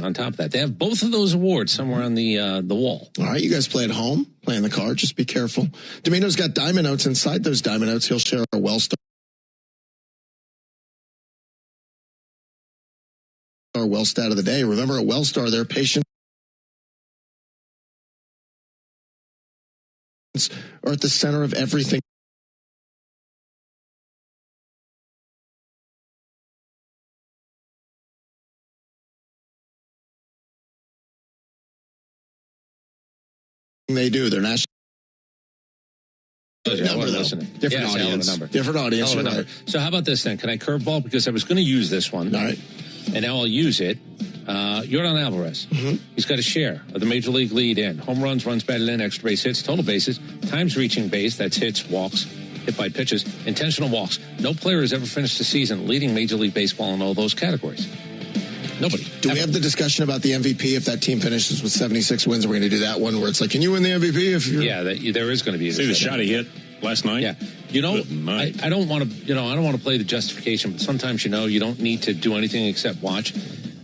on top of that. They have both of those awards somewhere on the wall. All right, you guys play at home, playing the card. Just be careful. Domino's got diamond notes. Inside those diamond notes, he'll share a well-star stat of the day. Remember, at Wellstar, their patients are at the center of everything they do. They're national. Different audience. Different audience. Right. So how about this then? Can I curveball? Because I was going to use this one. All right. And now I'll use it. Yordan Alvarez. He's got a share of the major league lead in home runs, runs batted in, extra base hits, total bases, times reaching base, that's hits, walks, hit by pitches, intentional walks. No player has ever finished the season leading Major League Baseball in all those categories. Nobody. Do we have the discussion about the MVP if that team finishes with 76 wins? We're going to do that one where it's like, can you win the MVP if you're... Yeah, there is going to be a See the shot he hit last night? Yeah. I don't want to play the justification, but sometimes, you don't need to do anything except watch.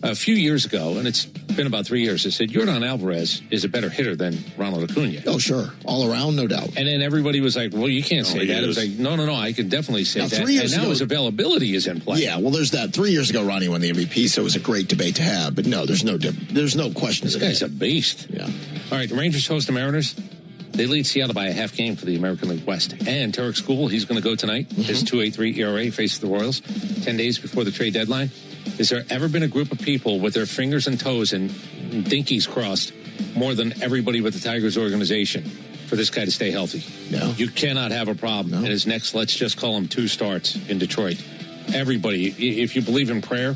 A few years ago, and it's been about 3 years, I said, Yordan Alvarez is a better hitter than Ronald Acuna. Oh, sure. All around, no doubt. And then everybody was like, well, you can't say that. It was like, no, I can definitely say that. And now his availability is in play. Yeah, well, there's that. 3 years ago, Ronnie won the MVP, so it was a great debate to have. But no, there's no question. This guy's a beast. Yeah. All right, the Rangers host the Mariners. They lead Seattle by a half game for the American League West. And Tarek Skubal, he's going to go tonight. His 2.83 ERA faces the Royals 10 days before the trade deadline. Has there ever been a group of people with their fingers and toes and dinkies crossed more than everybody with the Tigers organization for this guy to stay healthy? No. You cannot have a problem. And his next, let's just call him 2 starts in Detroit. Everybody, if you believe in prayer,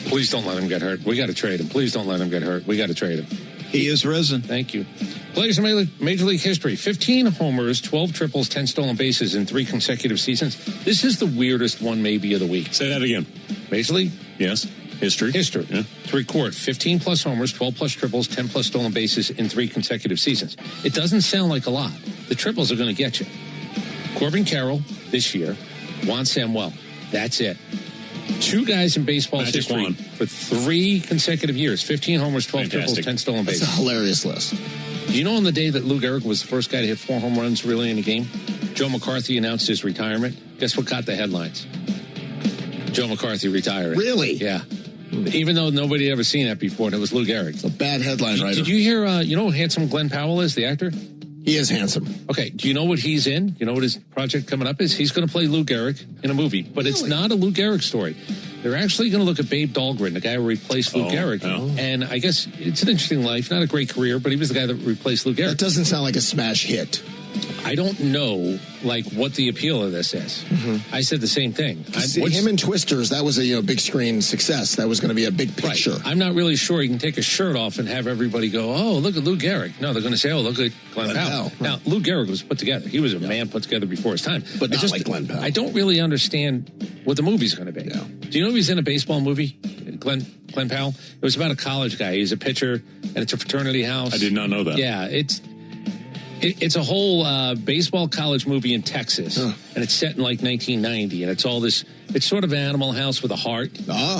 please don't let him get hurt. We got to trade him. Please don't let him get hurt. We got to trade him. He is risen. Thank you. Players in Major League history, 15 homers, 12 triples, 10 stolen bases in 3 consecutive seasons. This is the weirdest one maybe of the week. Say that again. Major League? Yes. History. Yeah. To record 15-plus homers, 12-plus triples, 10-plus stolen bases in 3 consecutive seasons. It doesn't sound like a lot. The triples are going to get you. Corbin Carroll this year, Juan Samuel. That's it. 2 guys in baseball's history for 3 consecutive years. 15 homers, 12 triples, 10 stolen bases. That's a hilarious list. Do you know on the day that Lou Gehrig was the first guy to hit 4 home runs really in a game, Joe McCarthy announced his retirement? Guess what got the headlines? Joe McCarthy retiring. Really? Yeah. Even though nobody had ever seen that before, and it was Lou Gehrig. It's a bad headline writer. Did you hear, you know how handsome Glenn Powell is, the actor? He is handsome. Okay, do you know what he's in? You know what his project coming up is? He's going to play Lou Gehrig in a movie, but It's not a Lou Gehrig story. They're actually going to look at Babe Dahlgren, the guy who replaced Lou Gehrig. And I guess it's an interesting life, not a great career, but he was the guy that replaced Lou Gehrig. That doesn't sound like a smash hit. I don't know, what the appeal of this is. I said the same thing. Him and Twisters, that was a big screen success. That was going to be a big picture. Right. I'm not really sure you can take a shirt off and have everybody go, oh, look at Lou Gehrig. No, they're going to say, oh, look at Glenn Powell. Right. Now, Lou Gehrig was put together. He was a man put together before his time. But not like Glenn Powell. I don't really understand what the movie's going to be. Yeah. Do you know he's in a baseball movie, Glenn Powell? It was about a college guy. He's a pitcher, and it's a fraternity house. I did not know that. Yeah, it's a whole baseball college movie in Texas, and it's set in 1990, and it's all this. It's sort of Animal House with a heart.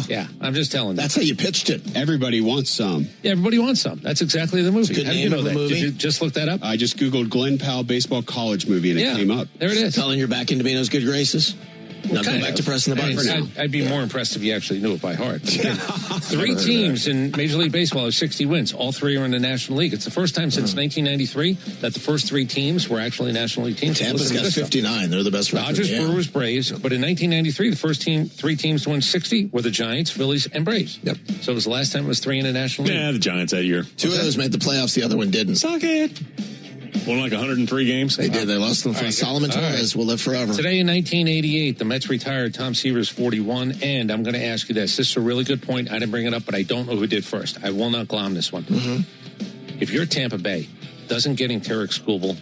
Yeah, I'm just telling you. That's how you pitched it. Everybody wants some. Yeah, everybody wants some. That's exactly the movie. How do you know that? Movie? Did you just look that up? I just Googled Glenn Powell baseball college movie, and it came up. There it is. Telling you're back into Domino's good graces. Now go back to pressing the button for now. I'd be more impressed if you actually knew it by heart. 3 teams in Major League Baseball have 60 wins. All 3 are in the National League. It's the first time since 1993 that the first 3 teams were actually National League teams. Tampa's got 59. They're the best record. Dodgers, Brewers, Braves. But in 1993, the first 3 teams to win 60 were the Giants, Phillies, and Braves. Yep. So it was the last time it was 3 in the National League. Yeah, the Giants that year. 2 of those made the playoffs. The other one didn't. Suck it. Won 103 games. They did. They lost them for Solomon Torres. Will live forever. Today in 1988, the Mets retired Tom Seaver's 41. And I'm going to ask you this. This is a really good point. I didn't bring it up, but I don't know who did first. I will not glom this one. If you're Tampa Bay, doesn't getting Tarek Skubal,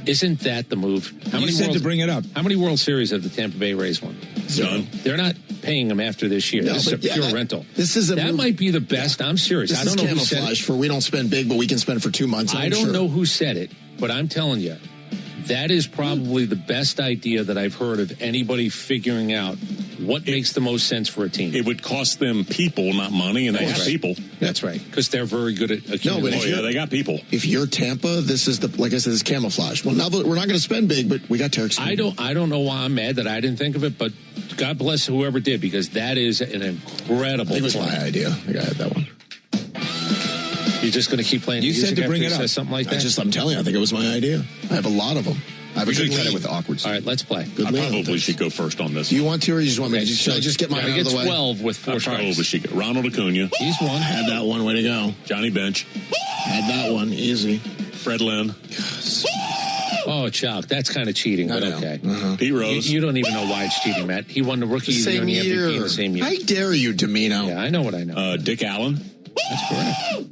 isn't that the move? You said to bring it up. How many World Series have the Tampa Bay Rays won? None. They're not paying him after this year. No, this is a pure rental. That might be the best. I'm serious. This I don't know camouflage who said it. for we don't spend big, but we can spend for 2 months. I don't know who said it, but I'm telling you, that is probably the best idea that I've heard of anybody figuring out what makes the most sense for a team. It would cost them people, not money, and they have people. That's right, because they're very good at accumulating. They got people. If you're Tampa, this is like I said, this is camouflage. Well, now we're not going to spend big, but we got Tarek. I don't know why I'm mad that I didn't think of it, but God bless whoever did, because that is an incredible. I think it was my idea. I think I had that one. You're just going to keep playing. You said to bring it up. Something like that. I'm telling you, I think it was my idea. I have a lot of them. We should cut it with the awkward. All right, let's play. I probably should go first on this. Do you want to, or you just want me to? Should I just get mine out of the way? 12 with 4 strikes. Probably should go. Ronald Acuna. He's one. Had that one. Way to go. Johnny Bench. Had that one. Easy. Fred Lynn. Oh, Chuck, that's kind of cheating, but okay. Pete Rose. You don't even know why it's cheating, Matt. He won the Rookie of the Year and the MVP in the same year. How dare you, Domino? Yeah, I know what I know. Dick Allen. That's correct.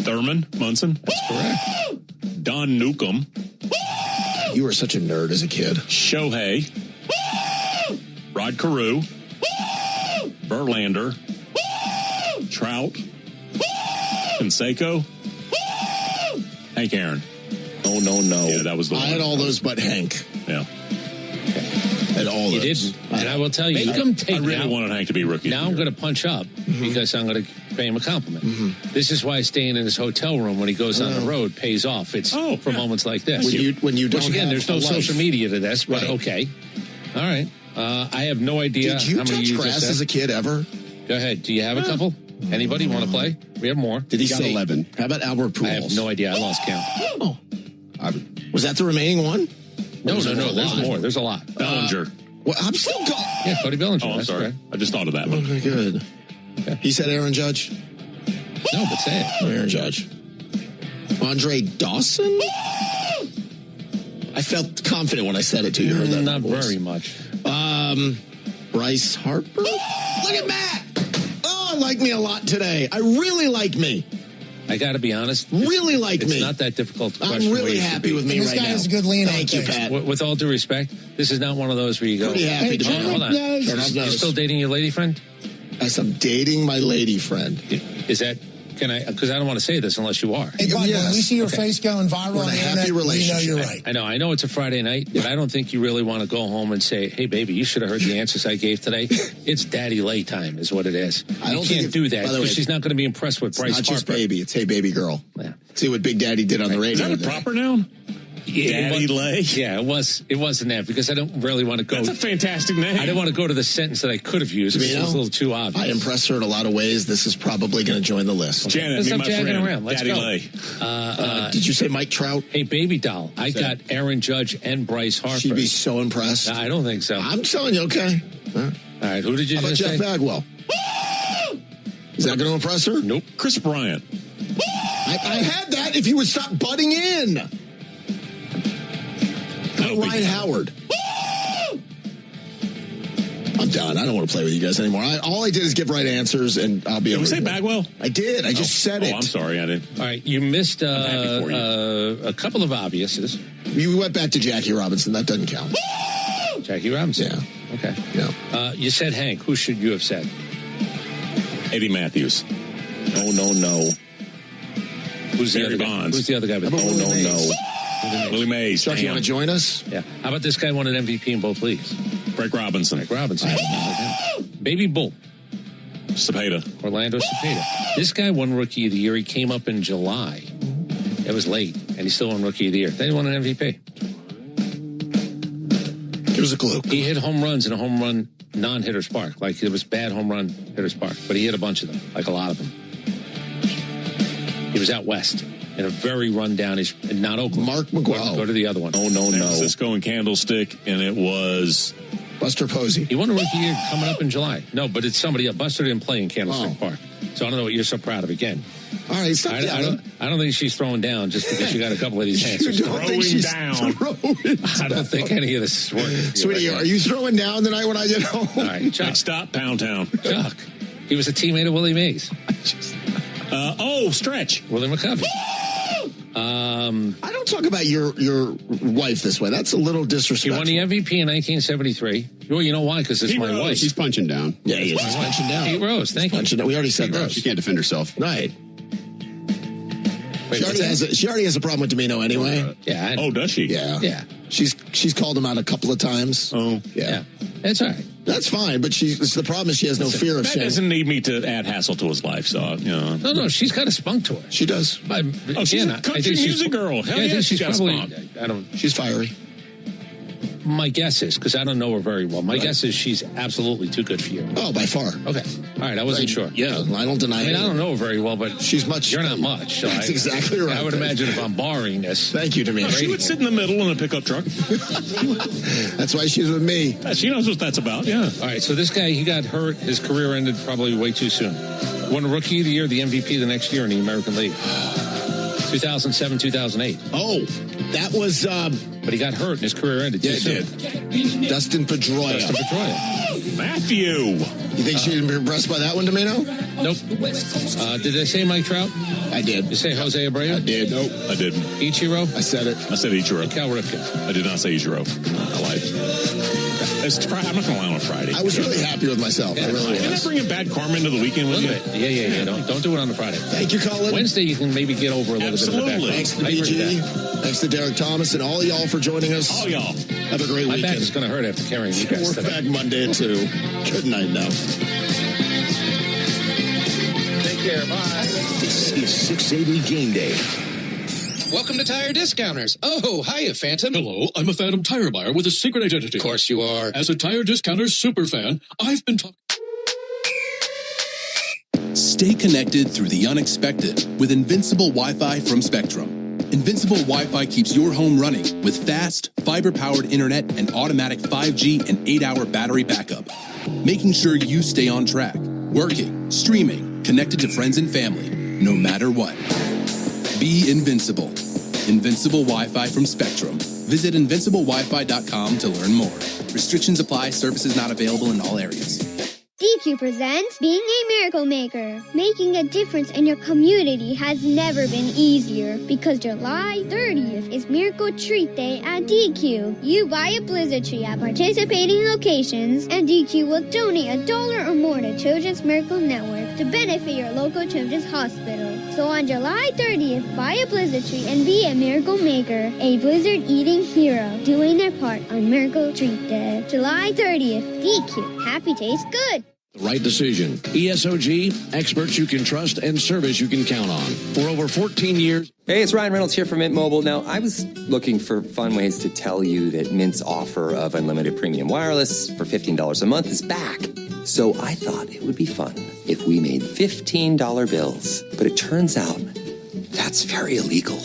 Thurman Munson. That's correct. Don Newcomb. You were such a nerd as a kid. Shohei. Rod Carew. Verlander. Trout. Canseco. Hank Aaron. No. Yeah, that was the one. I had all those but Hank. Yeah. Had all You those. didn't. And I will tell you, I really wanted Hank to be rookie. Now I'm going to punch up because I'm going to pay him a compliment. This is why staying in his hotel room when he goes on the road pays off. It's for moments like this. When you don't Which, again, have there's no a life. social media to this, but Right. okay. All right. I have no idea Did you how many touch you grass just as said. a kid ever? Go ahead. Do you have a couple? Anybody want to play? We have more. Did he got say 11? How about Albert Pujols? I have no idea. I lost count. Oh. Was that the remaining one? No. there a There's lot? more. There's a lot. Bellinger. Well, I'm still going. Yeah, Cody Bellinger. Oh, I'm That's sorry. correct. I just thought of that one. Okay, good. Okay. He said Aaron Judge. No, but say it. Oh, Aaron Judge. Andre Dawson? I felt confident when I said it to you. Heard that Not voice. very much. Bryce Harper? Look at Matt! Oh, I like me a lot today. I really like me. I got to be honest. Really like It's me. not that difficult to question. I'm where really you should happy be. with me And this right guy now. has a good lean on Thank you, things. Pat. With all due respect, this is not one of those where you go. Pretty happy to be Hey, Hold on. nose. Turn off You're nose. still dating your lady friend? As I'm dating my lady friend. Is that? Can I? Because I don't want to say this unless you are. Hey, Bud, Yes. when we see your Okay. face going viral We're on in a the happy internet, we know relationship. you're right. I know it's a Friday night, but I don't think you really want to go home and say, "Hey, baby, you should have heard the answers I gave today." It's daddy lay time, is what it is. I You don't think can't do that by the way, because she's not going to be impressed with Bryce Not Harper. just baby. It's hey, baby girl. Yeah. See what Big Daddy did on the radio. Is that a today. proper noun? Daddy lay? Yeah, it was. It wasn't that because I don't really want to go. That's a fantastic name. I didn't want to go to the sentence that I could have used. Because it was a little too obvious. I impress her in a lot of ways. This is probably going to join the list. Janet, Let's me and stop my jagging friend, around. Let's Daddy go. Lay. Did you say Mike Trout? Hey, baby doll, I got Aaron Judge and Bryce Harper. She'd be so impressed. I don't think so. I'm telling you, okay. All right, who did you How about just Jeff say? Bagwell? Is that going to impress her? Nope. Chris Bryant. I had that if you would stop butting in. Ryan Howard. I'm done. I don't want to play with you guys anymore. All I did is give right answers, and I'll be Did able we to. say Bagwell? I did. I just said it. Oh, I'm sorry. I didn't. All right, you missed happy for a couple of obviouses. You went back to Jackie Robinson. That doesn't count. Jackie Robinson. Yeah. Okay. Yeah. You said Hank. Who should you have said? Eddie Matthews. No. Who's the Barry other guy? Bonds. Who's the other guy? How about Willie Mays? Willie Mays. Chuck, you want to join us? Yeah. How about this guy won an MVP in both leagues? Frank Robinson. Mike Robinson. Baby Bull. Cepeda. Orlando Cepeda. This guy won Rookie of the Year. He came up in July. It was late, and he still won Rookie of the Year. Then he won an MVP. Give us a clue. He hit home runs in a home run non-hitter's park. Like, it was bad home run hitter's park. But he hit a bunch of them, like a lot of them. He was out west in a very rundown, he's not Oakland. Mark McGuire. Go to the other one. San Francisco and Candlestick, and it was Buster Posey. He won a Rookie Year coming up in July. No, but it's somebody else. Buster didn't play in Candlestick Park. So I don't know what you're so proud of again. All right, stop I don't think she's throwing down just because you got a couple of these answers. I don't think any of this is working. Sweetie, are you throwing down tonight when I get home? All right, Chuck. Next stop, Pound Town. Chuck. He was a teammate of Willie Mays. Stretch. Willie McCovey. I don't talk about your wife this way. That's a little He disrespectful. won the MVP in 1973. Well, you know why? Because it's Pete my Rose. wife. She's punching down. Yeah, he's punching down. Pete Rose. Thank you. Punching down. We already said that. She can't defend herself. Right. Wait, She already has a problem with Domino anyway. Yeah. Oh, does she? Yeah. Yeah. She's called him out a couple of times. Oh. Yeah. That's all right. That's fine, but the problem is she has no fear of That shame. doesn't need me to add hassle to his life, so, you know. No, she's got a spunk to her. She does. She's a country music girl. Hell yeah, she's got a spunk. She's fiery. My guess is, because I don't know her very well, my guess is she's absolutely too good for you. Oh, by far. Okay. All right, I wasn't sure. Yeah, I don't deny it. I don't know her very well, but she's much. You're not much. So that's exactly right. I would imagine if I'm borrowing this. Thank you, Domenico. She would sit in the middle in a pickup truck. That's why she's with me. She knows what that's about, yeah. All right, so this guy, he got hurt. His career ended probably way too soon. Won Rookie of the Year, the MVP the next year in the American League. 2007, 2008. Oh, that was... but he got hurt and his career ended too soon. It did. Dustin Pedroia. Matthew. You think she'd be impressed by that one, Domenico? Nope. Did I say Mike Trout? I did. You say Jose Abreu? I did. Nope. I didn't. Ichiro? I said it. I said Ichiro. And Cal Ripken? I did not say Ichiro. I lied. I'm not going to lie on a Friday. I was really happy with myself. I really Can I was. bring a bad karma into the weekend with you? Yeah. Don't do it on a Friday. Thank you, Colin. Wednesday, you can maybe get over a little bit of the back. Thanks to BG. Thanks to Derek Thomas and all y'all for joining us. All y'all. Have a great My weekend. back is going to hurt after carrying you guys We're today. back Monday, too. Good night now. Take care. Bye. This is 680 Game Day. Welcome to Tire Discounters. Oh, hiya, Phantom. Hello, I'm a Phantom tire buyer with a secret identity. Of course you are. As a Tire Discounters superfan, I've been talking... Stay connected through the unexpected with Invincible Wi-Fi from Spectrum. Invincible Wi-Fi keeps your home running with fast, fiber-powered internet and automatic 5G and 8-hour battery backup, making sure you stay on track, working, streaming, connected to friends and family, no matter what. Be invincible. Invincible Wi-Fi from Spectrum. Visit invinciblewifi.com to learn more. Restrictions apply. Services not available in all areas. DQ presents Being a Miracle Maker. Making a difference in your community has never been easier because July 30th is Miracle Treat Day at DQ. You buy a blizzard tree at participating locations and DQ will donate $1 or more to Children's Miracle Network to benefit your local children's hospital. So on July 30th, buy a blizzard tree and be a miracle maker, a blizzard-eating hero, doing their part on Miracle Treat Day. July 30th, DQ. Happy tastes good. The right decision. ESOG, experts you can trust and service you can count on. For over 14 years. Hey, it's Ryan Reynolds here from Mint Mobile. Now, I was looking for fun ways to tell you that Mint's offer of unlimited premium wireless for $15 a month is back. So I thought it would be fun if we made $15 bills. But it turns out that's very illegal.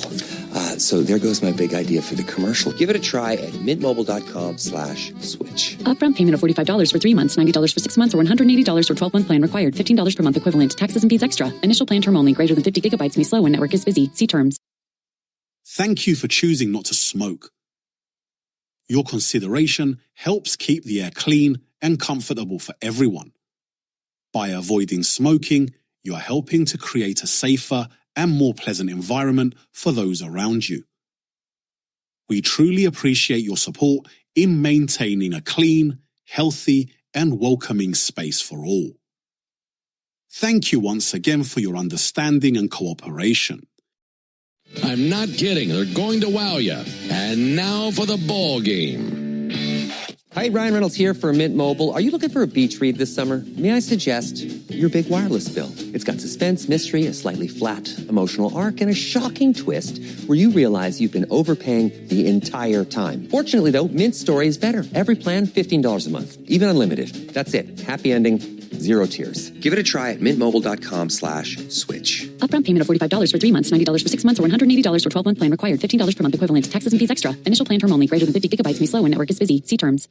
So there goes my big idea for the commercial. Give it a try at mintmobile.com/switch. Upfront payment of $45 for 3 months, $90 for 6 months, or $180 for 12-month plan required. $15 per month equivalent. Taxes and fees extra. Initial plan term only. Greater than 50 gigabytes may slow when network is busy. See terms. Thank you for choosing not to smoke. Your consideration helps keep the air clean and comfortable for everyone. By avoiding smoking, you are helping to create a safer and more pleasant environment for those around you. We truly appreciate your support in maintaining a clean, healthy, and welcoming space for all. Thank you once again for your understanding and cooperation. I'm not kidding. They're going to wow you. And now for the ball game. Hi, Ryan Reynolds here for Mint Mobile. Are you looking for a beach read this summer? May I suggest your big wireless bill? It's got suspense, mystery, a slightly flat emotional arc, and a shocking twist where you realize you've been overpaying the entire time. Fortunately, though, Mint's story is better. Every plan, $15 a month, even unlimited. That's it. Happy ending, 0 tears. Give it a try at mintmobile.com/switch. Upfront payment of $45 for 3 months, $90 for 6 months, or $180 for 12-month plan required. $15 per month equivalent. Taxes and fees extra. Initial plan term only. Greater than 50 gigabytes may slow when network is busy. See terms.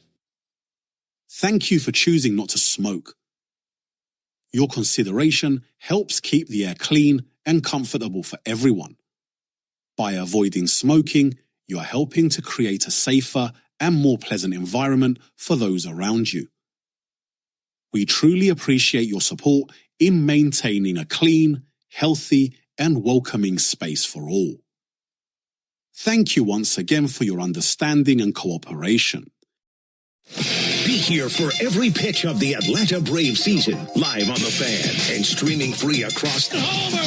Thank you for choosing not to smoke. Your consideration helps keep the air clean and comfortable for everyone. By avoiding smoking, you are helping to create a safer and more pleasant environment for those around you. We truly appreciate your support in maintaining a clean, healthy, and welcoming space for all. Thank you once again for your understanding and cooperation. Be here for every pitch of the Atlanta Braves season, live on The Fan and streaming free across the Homer.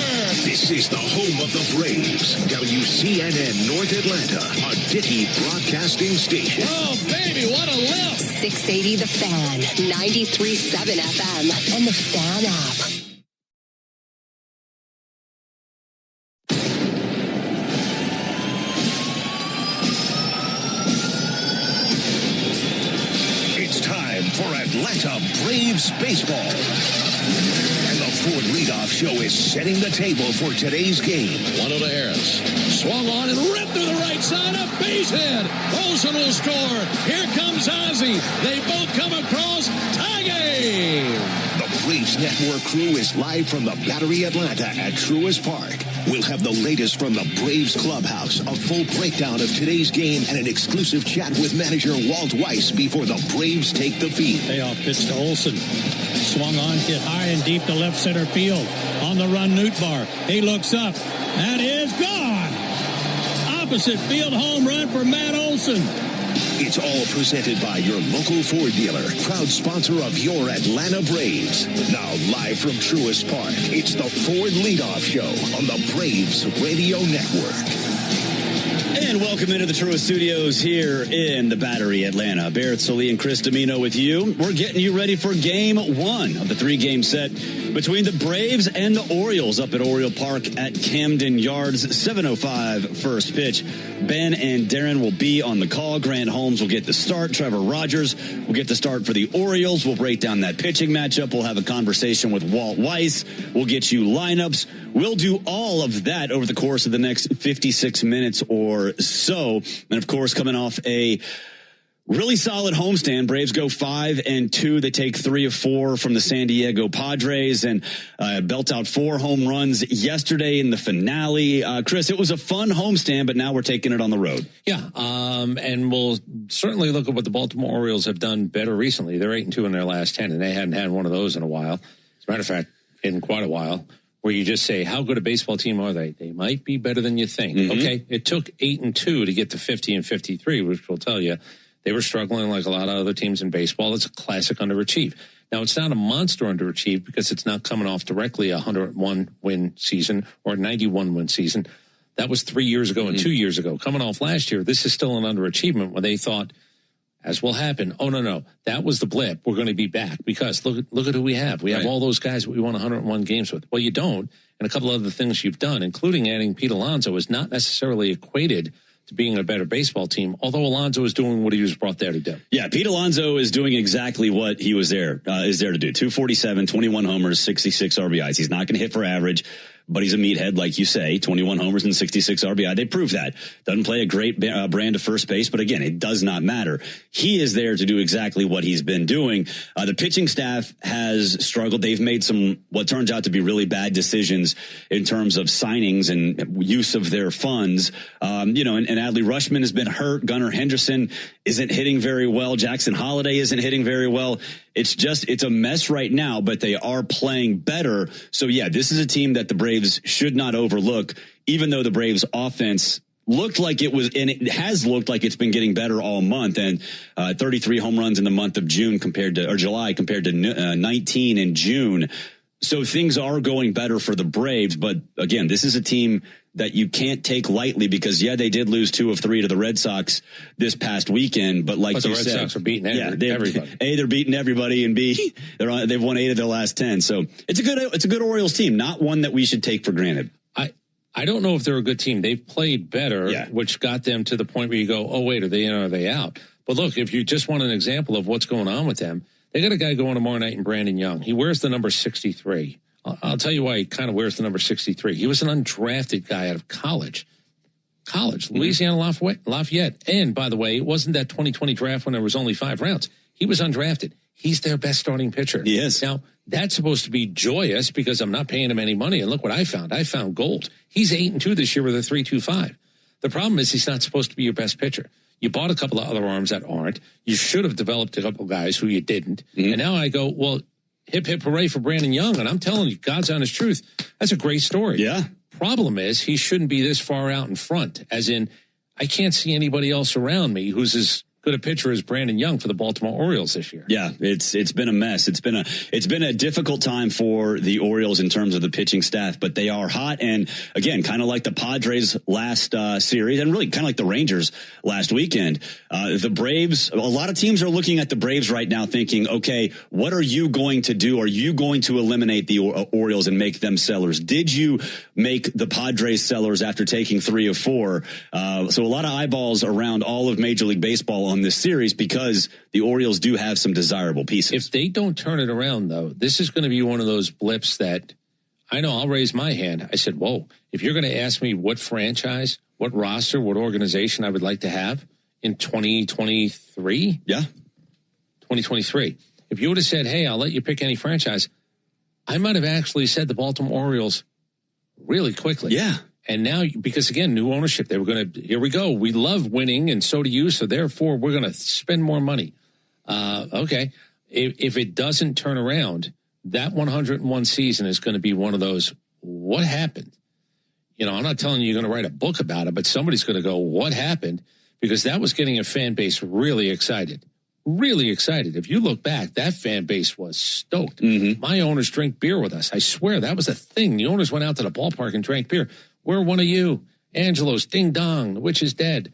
This is the home of the Braves, WCNN North Atlanta, a Dickey broadcasting station. Oh, baby, what a lift. 680 The Fan, 93.7 FM, and The Fan app. For Atlanta Braves baseball. And the Ford Leadoff Show is setting the table for today's game. 1-0 to Harris. Swung on and ripped to the right side. A base hit. Olsen will score. Here comes Ozzie. They both come across. Tie game. The Braves Network crew is live from the Battery Atlanta at Truist Park. We'll have the latest from the Braves clubhouse, a full breakdown of today's game, and an exclusive chat with manager Walt Weiss before the Braves take the field. Payoff pitch to Olsen. Swung on, hit high and deep to left center field. On the run, Nootbaar. He looks up. That is gone. Opposite field home run for Matt Olson. It's all presented by your local Ford dealer, proud sponsor of your Atlanta Braves. Now live from Truist Park, it's the Ford Leadoff Show on the Braves Radio Network. And welcome into the Truist Studios here in the Battery Atlanta. Barrett Sully and Chris Domino with you. We're getting you ready for game one of the three-game set between the Braves and the Orioles up at Oriole Park at Camden Yards. 7:05 first pitch. Ben and Darren will be on the call. Grant Holmes will get the start. Trevor Rogers will get the start for the Orioles. We'll break down that pitching matchup. We'll have a conversation with Walt Weiss. We'll get you lineups. We'll do all of that over the course of the next 56 minutes or so. And, of course, coming off a really solid homestand, Braves go 5-2. They take 3 of 4 from the San Diego Padres and belt out 4 home runs yesterday in the finale. Chris, it was a fun homestand, but now we're taking it on the road. Yeah, and we'll certainly look at what the Baltimore Orioles have done better recently. They're 8-2 in their last 10, and they hadn't had one of those in a while. As a matter of fact, in quite a while, where you just say, how good a baseball team are they? They might be better than you think. Mm-hmm. Okay, it took 8-2 to get to 50 and 53, which will tell you they were struggling like a lot of other teams in baseball. It's a classic underachieve. Now, it's not a monster underachieve because it's not coming off directly a 101-win season or a 91-win season. That was 3 years ago and 2 years ago. Coming off last year, this is still an underachievement when they thought, as will happen, oh, no, that was the blip. We're going to be back because look at who we have. We have all those guys that we won 101 games with. Well, you don't. And a couple of other things you've done, including adding Pete Alonso, is not necessarily equated to being a better baseball team, although Alonso is doing what he was brought there to do. Yeah, Pete Alonso is doing exactly what he was there to do. 247, 21 homers, 66 RBIs. He's not going to hit for average, but he's a meathead, like you say, 21 homers and 66 RBI. They prove that. Doesn't play a great brand of first base, but again, it does not matter. He is there to do exactly what he's been doing. The pitching staff has struggled. They've made some, what turns out to be really bad decisions in terms of signings and use of their funds. And Adley Rutschman has been hurt. Gunnar Henderson isn't hitting very well. Jackson Holiday isn't hitting very well. It's a mess right now, but they are playing better. So yeah, this is a team that the Braves should not overlook, even though the Braves offense looked like it was, and it has looked like it's been getting better all month. And 33 home runs in the month of July compared to 19 in June. So things are going better for the Braves. But again, this is a team that you can't take lightly because, they did lose 2 of 3 to the Red Sox this past weekend. But like you said, the Red Sox are beating everybody. A, they're beating everybody, and B, they've won 8 of their last 10. So it's a good Orioles team, not one that we should take for granted. I don't know if they're a good team. They've played better, which got them to the point where you go, oh, wait, are they in or are they out? But look, if you just want an example of what's going on with them, they got a guy going tomorrow night in Brandon Young. He wears the number 63. I'll tell you why he kind of wears the number 63. He was an undrafted guy out of college, Louisiana Lafayette. And by the way, it wasn't that 2020 draft when there was only 5 rounds. He was undrafted. He's their best starting pitcher. He is. Now, that's supposed to be joyous because I'm not paying him any money. And look what I found. I found gold. He's 8-2 this year with a 3.25. The problem is he's not supposed to be your best pitcher. You bought a couple of other arms that aren't. You should have developed a couple of guys who you didn't. Mm-hmm. And now I go, well, hip, hip, hooray for Brandon Young. And I'm telling you, God's honest truth, that's a great story. Yeah. Problem is he shouldn't be this far out in front, as in I can't see anybody else around me who's as good a pitcher as Brandon Young for the Baltimore Orioles this year. Yeah, it's been a mess. It's been a difficult time for the Orioles in terms of the pitching staff, but they are hot. And again, kind of like the Padres last series, and really kind of like the Rangers last weekend. The Braves, a lot of teams are looking at the Braves right now thinking, okay, what are you going to do? Are you going to eliminate the Orioles and make them sellers? Did you make the Padres sellers after taking 3 of 4? So a lot of eyeballs around all of Major League Baseball on this series because the Orioles do have some desirable pieces. If they don't turn it around, though, this is going to be one of those blips that I know I'll raise my hand. I said, whoa, if you're going to ask me what franchise, what roster, what organization I would like to have in 2023. Yeah. 2023. If you would have said, hey, I'll let you pick any franchise, I might have actually said the Baltimore Orioles really quickly. Yeah. And now, because again, new ownership, they were going to, here we go. We love winning, and so do you. So therefore, we're going to spend more money. Okay. If it doesn't turn around, that 101 season is going to be one of those, what happened? You know, I'm not telling you you're going to write a book about it, but somebody's going to go, what happened? Because that was getting a fan base really excited. Really excited. If you look back, that fan base was stoked. Mm-hmm. My owners drink beer with us. I swear that was a thing. The owners went out to the ballpark and drank beer. We're one of you. Angelo's, ding dong, the witch is dead.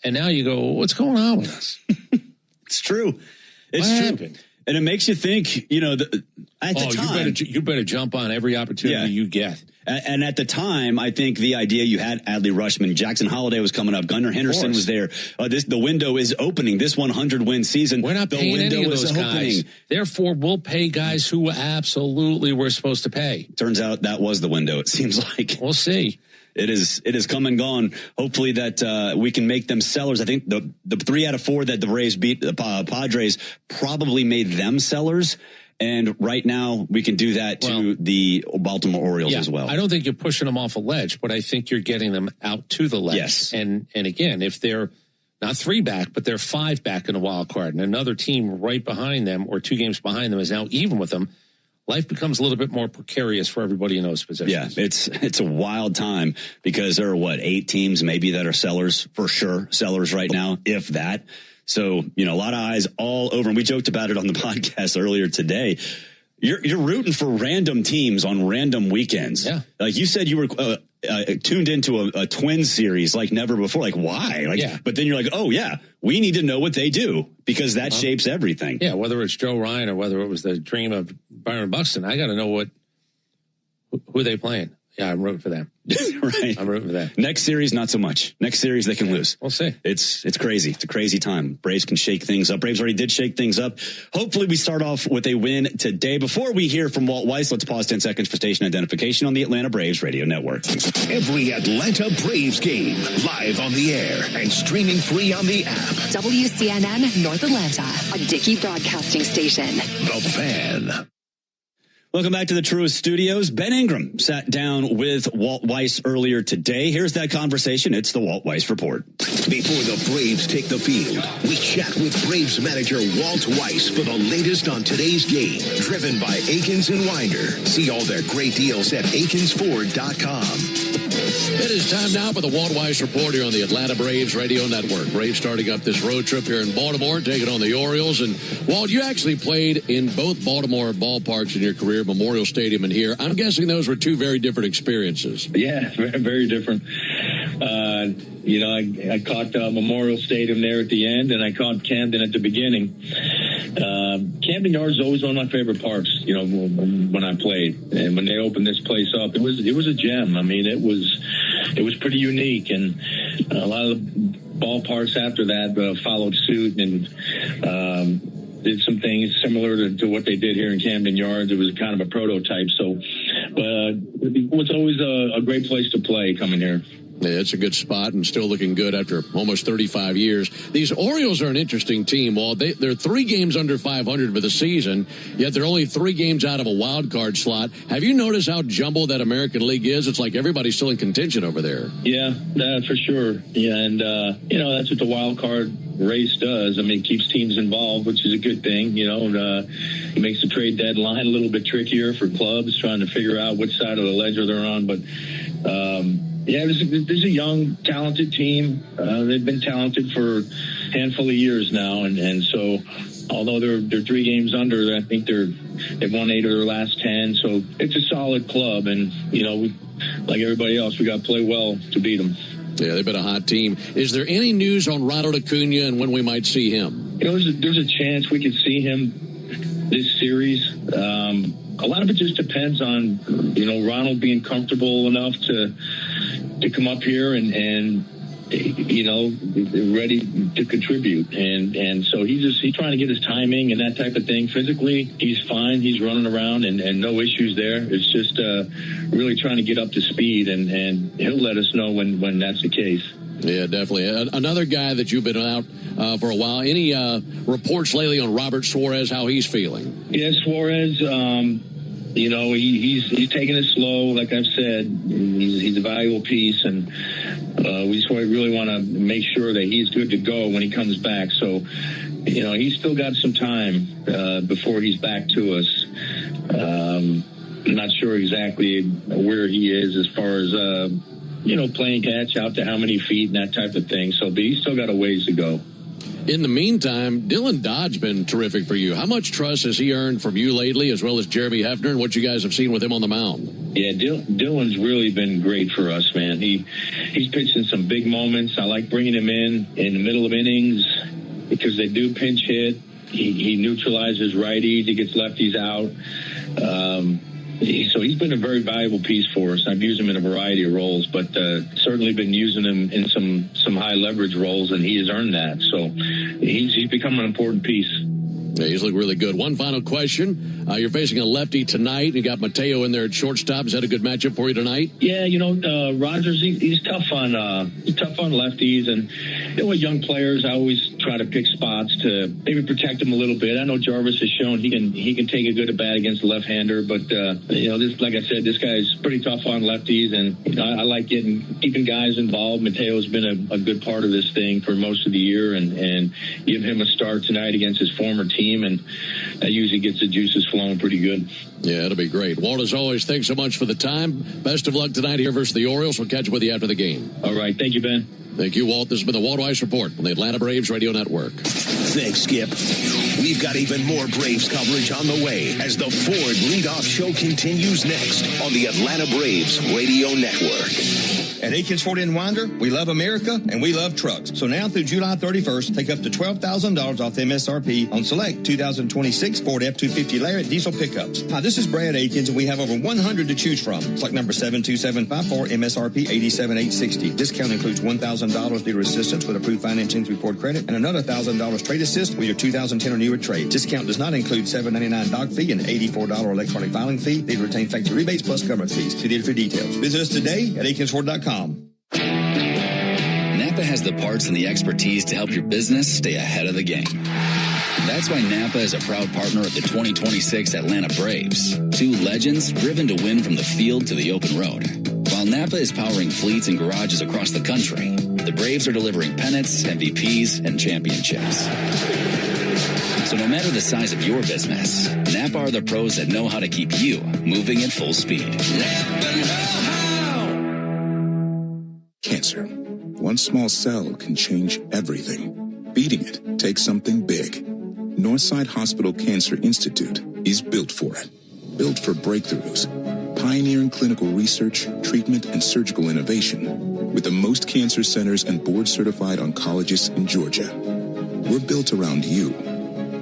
And now you go, what's going on with us? It's true. It's what true. happened? And it makes you think, you know, at the time. You better jump on every opportunity you get. And at the time, I think the idea you had Adley Rutschman, Jackson Holiday was coming up, Gunnar Henderson was there. The window is opening. This 100-win season, we're not paying any of those guys. Therefore, we'll pay guys who absolutely we're supposed to pay. Turns out that was the window. It seems like we'll see. It is come and gone. Hopefully that we can make them sellers. I think the 3 out of 4 that the Braves beat the Padres probably made them sellers. And right now we can do that to the Baltimore Orioles as well. I don't think you're pushing them off a ledge, but I think you're getting them out to the ledge. Yes. And again, if they're not 3 back, but they're 5 back in the wild card, and another team right behind them or 2 games behind them is now even with them, life becomes a little bit more precarious for everybody in those positions. Yeah, it's a wild time because there are 8 teams maybe that are sellers for sure, sellers right now, if that. So, you know, a lot of eyes all over. And we joked about it on the podcast earlier today. You're rooting for random teams on random weekends. Yeah. Like you said, you were tuned into a Twins series like never before. Like, why? But then you're like, oh, yeah, we need to know what they do because that shapes everything. Yeah, whether it's Joe Ryan or whether it was the dream of Byron Buxton, I got to know who they playing. Yeah, I'm rooting for them. Right. I'm rooting for them. Next series, not so much. Next series, they can lose. We'll see. It's crazy. It's a crazy time. Braves can shake things up. Braves already did shake things up. Hopefully we start off with a win today. Before we hear from Walt Weiss, let's pause 10 seconds for station identification on the Atlanta Braves Radio Network. Every Atlanta Braves game live on the air and streaming free on the app. WCNN North Atlanta, a Dickey broadcasting station. The Fan. Welcome back to the Truist Studios. Ben Ingram sat down with Walt Weiss earlier today. Here's that conversation. It's the Walt Weiss Report. Before the Braves take the field, we chat with Braves manager Walt Weiss for the latest on today's game. Driven by Akins and Winder. See all their great deals at akinsford.com. It is time now for the Walt Weiss Report here on the Atlanta Braves Radio Network. Braves starting up this road trip here in Baltimore, taking on the Orioles. And, Walt, you actually played in both Baltimore ballparks in your career, Memorial Stadium and here. I'm guessing those were 2 very different experiences. Yeah, very different. I caught Memorial Stadium there at the end, and I caught Camden at the beginning. Camden Yards is always one of my favorite parks, when I played. And when they opened this place up, it was a gem. I mean, it was pretty unique, and a lot of the ballparks after that followed suit and did some things similar to what they did here in Camden Yards. It was kind of a prototype. So, it was always a great place to play coming here. Yeah, it's a good spot and still looking good after almost 35 years. These Orioles are an interesting team. Well, they're 3 games under 500 for the season, yet they're only 3 games out of a wild card slot. Have you noticed how jumbled that American League is? It's like everybody's still in contention over there. Yeah, for sure. Yeah, and, that's what the wild card race does. I mean, it keeps teams involved, which is a good thing. It makes the trade deadline a little bit trickier for clubs trying to figure out which side of the ledger they're on. But, Yeah, there's a young, talented team. They've been talented for a handful of years now, and so although they're 3 games under, I think they've won 8 of their last 10. So it's a solid club, and like everybody else, we got to play well to beat them. Yeah, they've been a hot team. Is there any news on Ronald Acuna and when we might see him? There's a chance we could see him this series. A lot of it just depends on Ronald being comfortable enough to come up here and ready to contribute, and so he's trying to get his timing and that type of thing. Physically, he's fine. He's running around and no issues there. It's just really trying to get up to speed, and he'll let us know when that's the case. Yeah, definitely. Another guy that you've been out for a while. Any reports lately on Robert Suarez, how he's feeling? Yeah, Suarez, he's taking it slow. Like I've said, he's a valuable piece, and we just really want to make sure that he's good to go when he comes back. So, he's still got some time before he's back to us. I'm not sure exactly where he is as far as playing catch out to how many feet and that type of thing. So, but he's still got a ways to go. In the meantime, Dylan Dodd's been terrific for you. How much trust has he earned from you lately, as well as Jeremy Hefner, and what you guys have seen with him on the mound? Yeah, Dylan's really been great for us, man. He's pitched in some big moments. I like bringing him in the middle of innings because they do pinch hit. He neutralizes righties. He gets lefties out. So he's been a very valuable piece for us. I've used him in a variety of roles, but certainly been using him in some high leverage roles, and he has earned that. So he's become an important piece. Yeah, he's looked really good. One final question. You're facing a lefty tonight. You got Mateo in there at shortstop. Is that a good matchup for you tonight? Yeah, Rogers, he's tough on lefties, and with young players, I always try to pick spots to maybe protect them a little bit. I know Jarvis has shown he can take a good at bat against a left-hander, but this, like I said, this guy's pretty tough on lefties, and I like keeping guys involved. Mateo's been a good part of this thing for most of the year, and give him a start tonight against his former team, and that usually gets the juices flowing pretty good. Yeah, it'll be great. Walt, as always, thanks so much for the time. Best of luck tonight here versus the Orioles. We'll catch up with you after the game. All right. Thank you, Ben. Thank you, Walt. This has been the Walt Weiss Report on the Atlanta Braves Radio Network. Thanks, Skip. We've got even more Braves coverage on the way as the Ford Leadoff Show continues next on the Atlanta Braves Radio Network. At Aikens Ford in Winder, we love America and we love trucks. So now through July 31st, take up to $12,000 off the MSRP on select 2026 Ford F-250 Lariat diesel pickups. Hi, this is Brad Aikens, and we have over 100 to choose from. Select number 72754, MSRP 87,860. Discount includes $1,000 dealer assistance with approved financing through Ford Credit and another $1,000 trade assist with your 2010 or newer trade. Discount does not include $7.99 doc fee and $84 electronic filing fee. They retain factory rebates plus government fees. See dealer for details. Visit us today at AikensFord.com. Napa has the parts and the expertise to help your business stay ahead of the game. That's why Napa is a proud partner of the 2026 Atlanta Braves. Two legends driven to win from the field to the open road. While Napa is powering fleets and garages across the country, the Braves are delivering pennants, MVPs, and championships. So no matter the size of your business, Napa are the pros that know how to keep you moving at full speed. Cancer. One small cell can change everything. Beating it takes something big. Northside Hospital Cancer Institute is built for it. Built for breakthroughs. Pioneering clinical research, treatment, and surgical innovation. With the most cancer centers and board-certified oncologists in Georgia. We're built around you.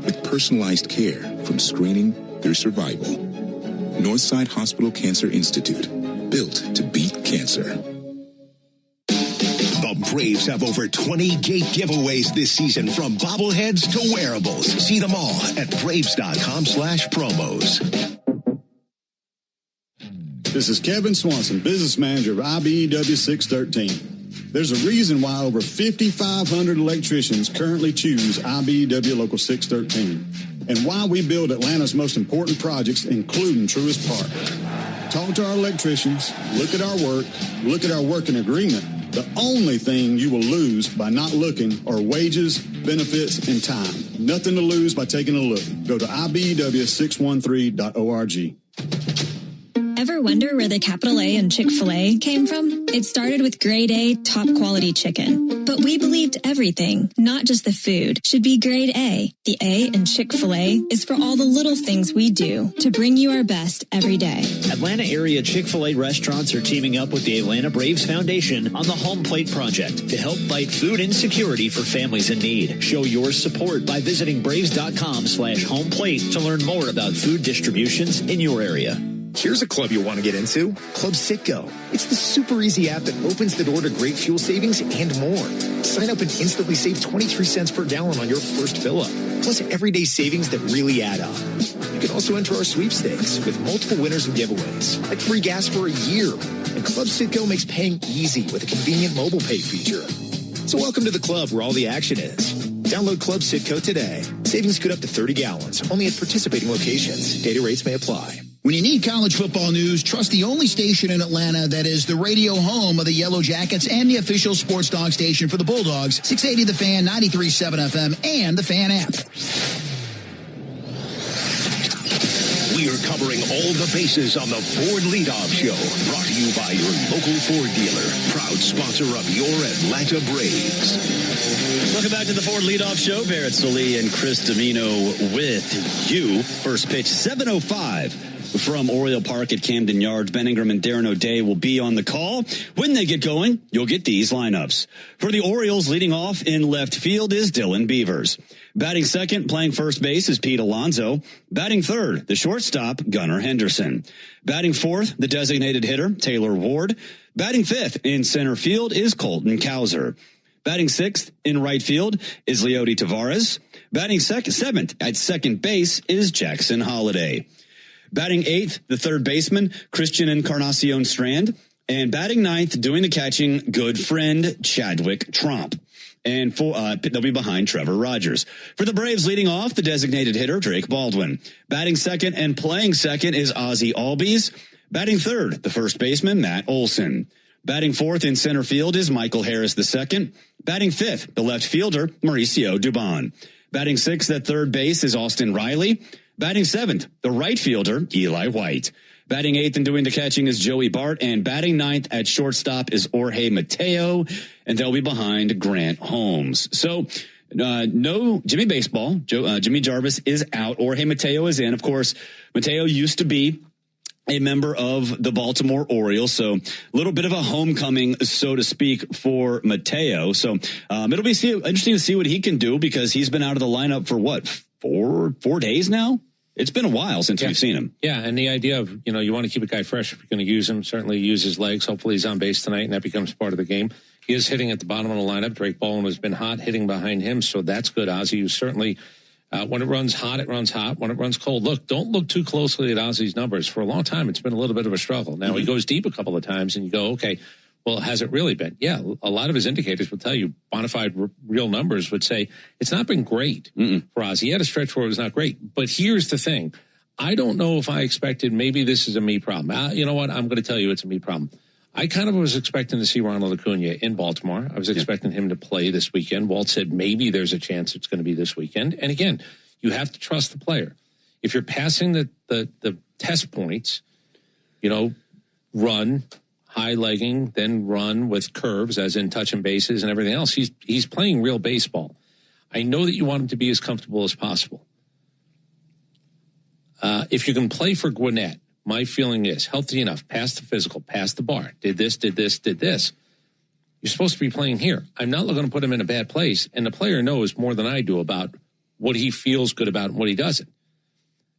With personalized care from screening through survival. Northside Hospital Cancer Institute. Built to beat cancer. The Braves have over 20 gate giveaways this season, from bobbleheads to wearables. See them all at Braves.com/promos. This is Kevin Swanson, business manager of IBEW 613. There's a reason why over 5,500 electricians currently choose IBEW Local 613, and why we build Atlanta's most important projects, including Truist Park. Talk to our electricians, look at our work, look at our working agreement. The only thing you will lose by not looking are wages, benefits, and time. Nothing to lose by taking a look. Go to IBEW613.org. Ever wonder where the capital A in Chick-fil-A came from? It started with grade A, top quality chicken. But we believed everything, not just the food, should be grade A. The A in Chick-fil-A is for all the little things we do to bring you our best every day. Atlanta area Chick-fil-A restaurants are teaming up with the Atlanta Braves Foundation on the Home Plate Project to help fight food insecurity for families in need. Show your support by visiting braves.com/homeplate to learn more about food distributions in your area. Here's a club you'll want to get into, Club Citgo. It's the super easy app that opens the door to great fuel savings and more. Sign up and instantly save 23 cents per gallon on your first fill-up, plus everyday savings that really add up. You can also enter our sweepstakes with multiple winners and giveaways, like free gas for a year. And Club Citgo makes paying easy with a convenient mobile pay feature. So welcome to the club where all the action is. Download Club Citgo today. Savings could up to 30 gallons, only at participating locations. Data rates may apply. When you need college football news, trust the only station in Atlanta that is the radio home of the Yellow Jackets and the official sports dog station for the Bulldogs, 680 The Fan, 93.7 FM, and the Fan app. We are covering all the bases on the Ford Leadoff Show, brought to you by your local Ford dealer, proud sponsor of your Atlanta Braves. Welcome back to the Ford Leadoff Show. Barrett Salee and Chris Domino with you. First pitch, 7:05 from Oriole Park at Camden Yards. Ben Ingram and Darren O'Day will be on the call. When they get going, you'll get these lineups. For the Orioles, leading off in left field is Dylan Beavers. Batting second, playing first base is Pete Alonso. Batting third, the shortstop, Gunnar Henderson. Batting fourth, the designated hitter, Taylor Ward. Batting fifth in center field is Colton Cowser. Batting sixth in right field is Leody Tavares. Batting seventh at second base is Jackson Holliday. Batting eighth, the third baseman, Christian Encarnacion Strand. And batting ninth, doing the catching, good friend, Chadwick Tromp. And they'll be behind Trevor Rogers. For the Braves, leading off, the designated hitter, Drake Baldwin. Batting second and playing second is Ozzie Albies. Batting third, the first baseman, Matt Olson. Batting fourth in center field is Michael Harris II. Batting fifth, the left fielder, Mauricio Dubon. Batting sixth at third base is Austin Riley. Batting seventh, the right fielder, Eli White. Batting eighth and doing the catching is Joey Bart. And batting ninth at shortstop is Jorge Mateo. And they'll be behind Grant Holmes. So no Jimmy Baseball. Jimmy Jarvis is out. Jorge Mateo is in. Of course, Mateo used to be a member of the Baltimore Orioles. So a little bit of a homecoming, so to speak, for Mateo. So it'll be interesting to see what he can do, because he's been out of the lineup for what, four days now? It's been a while since we've seen him. Yeah, and the idea of, you want to keep a guy fresh if you're going to use him. Certainly use his legs. Hopefully he's on base tonight, and that becomes part of the game. He is hitting at the bottom of the lineup. Drake Baldwin has been hot, hitting behind him, so that's good. Ozzie, you certainly, when it runs hot, it runs hot. When it runs cold, don't look too closely at Ozzie's numbers. For a long time, it's been a little bit of a struggle. Now, he goes deep a couple of times, and you go, okay, well, has it really been? Yeah, a lot of his indicators will tell you, bona fide real numbers would say it's not been great for Ozzie. He had a stretch where it was not great. But here's the thing. I don't know if I expected, maybe this is a me problem. You know what? I'm going to tell you it's a me problem. I kind of was expecting to see Ronald Acuna in Baltimore. I was expecting him to play this weekend. Walt said maybe there's a chance it's going to be this weekend. And again, you have to trust the player. If you're passing the test points, run, high legging, then run with curves, as in touching bases and everything else. He's playing real baseball. I know that you want him to be as comfortable as possible. If you can play for Gwinnett, my feeling is healthy enough, pass the physical, pass the bar, did this. You're supposed to be playing here. I'm not going to put him in a bad place, and the player knows more than I do about what he feels good about and what he doesn't.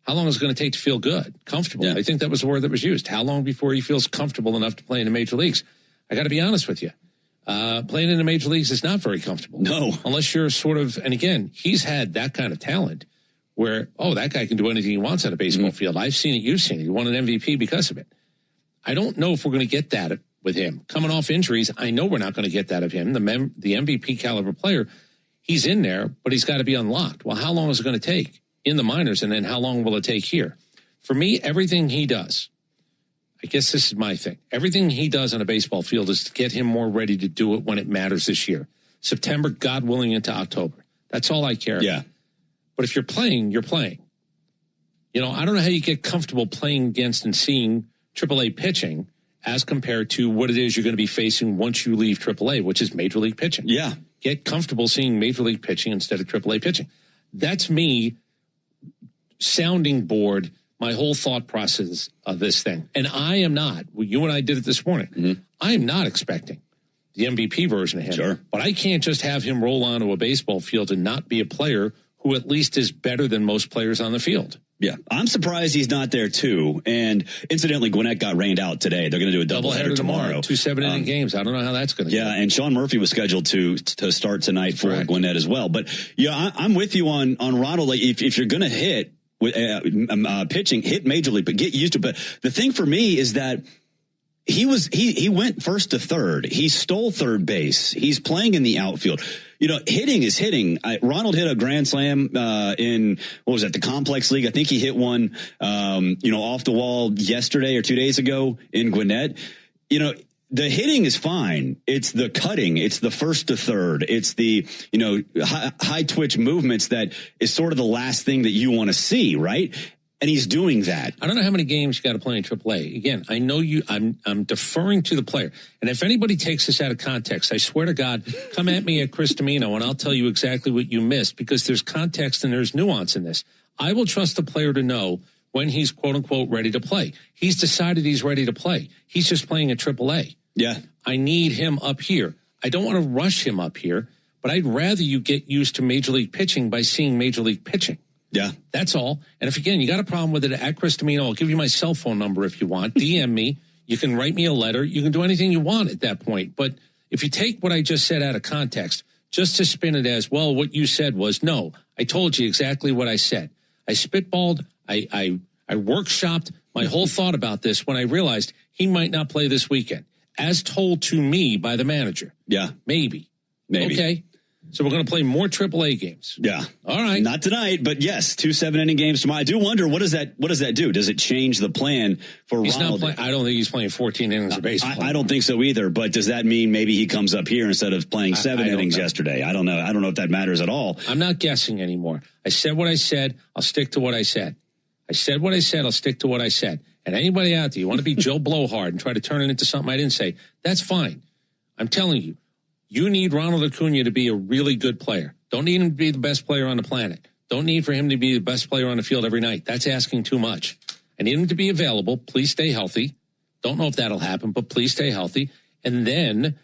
How long is it going to take to feel good, comfortable? Yeah. I think that was the word that was used. How long before he feels comfortable enough to play in the major leagues? I got to be honest with you. Playing in the major leagues is not very comfortable. No. Unless you're sort of, and again, he's had that kind of talent where, that guy can do anything he wants on a baseball field. I've seen it, you've seen it. He won an MVP because of it. I don't know if we're going to get that with him. Coming off injuries, I know we're not going to get that of him. The MVP caliber player, he's in there, but he's got to be unlocked. Well, how long is it going to take in the minors, and then how long will it take here? For me, everything he does, I guess this is my thing, everything he does on a baseball field is to get him more ready to do it when it matters this year. September, God willing, into October. That's all I care about. But if you're playing, you're playing. I don't know how you get comfortable playing against and seeing AAA pitching as compared to what it is you're going to be facing once you leave AAA, which is Major League pitching. Yeah. Get comfortable seeing Major League pitching instead of AAA pitching. That's me sounding board my whole thought process of this thing. And I am not, you and I did it this morning, I am not expecting the MVP version of him. Sure. But I can't just have him roll onto a baseball field and not be a player who at least is better than most players on the field. Yeah, I'm surprised he's not there, too. And incidentally, Gwinnett got rained out today. They're going to do a doubleheader tomorrow. 2 7-inning games. I don't know how that's going to go. Yeah, and Sean Murphy was scheduled to start tonight for Gwinnett as well. But, yeah, I'm with you on Ronald. Like, if you're going to hit with pitching, hit Major League, but get used to it. But the thing for me is that he went first to third. He stole third base. He's playing in the outfield. Hitting is hitting. Ronald hit a grand slam in, the Complex League. I think he hit one, off the wall yesterday or 2 days ago in Gwinnett. The hitting is fine. It's the cutting. It's the first to third. It's the, high twitch movements that is sort of the last thing that you want to see, right? And he's doing that. I don't know how many games you got to play in AAA. Again, I know I'm deferring to the player. And if anybody takes this out of context, I swear to God, come at me at Chris Domino and I'll tell you exactly what you missed, because there's context and there's nuance in this. I will trust the player to know when he's quote unquote ready to play. He's decided he's ready to play. He's just playing at AAA. Yeah. I need him up here. I don't want to rush him up here, but I'd rather you get used to Major League pitching by seeing Major League pitching. Yeah. That's all. And if, again, you got a problem with it, at Chris Domino, I'll give you my cell phone number if you want. DM me. You can write me a letter. You can do anything you want at that point. But if you take what I just said out of context, just to spin it as, well, what you said was, no, I told you exactly what I said. I spitballed. I workshopped my whole thought about this when I realized he might not play this weekend, as told to me by the manager. Yeah. Maybe. Okay. So we're going to play more AAA games. Yeah. All right. Not tonight, but yes, 2 7-inning games tomorrow. I do wonder, what does that do? Does it change the plan for Ronald? I don't think he's playing 14 innings of baseball. I don't think so either, but does that mean maybe he comes up here instead of playing 7 innings yesterday? I don't know. I don't know if that matters at all. I'm not guessing anymore. I said what I said. I'll stick to what I said. I said what I said. I'll stick to what I said. And anybody out there, you want to be Joe Blowhard and try to turn it into something I didn't say, that's fine. I'm telling you, you need Ronald Acuna to be a really good player. Don't need him to be the best player on the planet. Don't need for him to be the best player on the field every night. That's asking too much. I need him to be available. Please stay healthy. Don't know if that'll happen, but please stay healthy. And then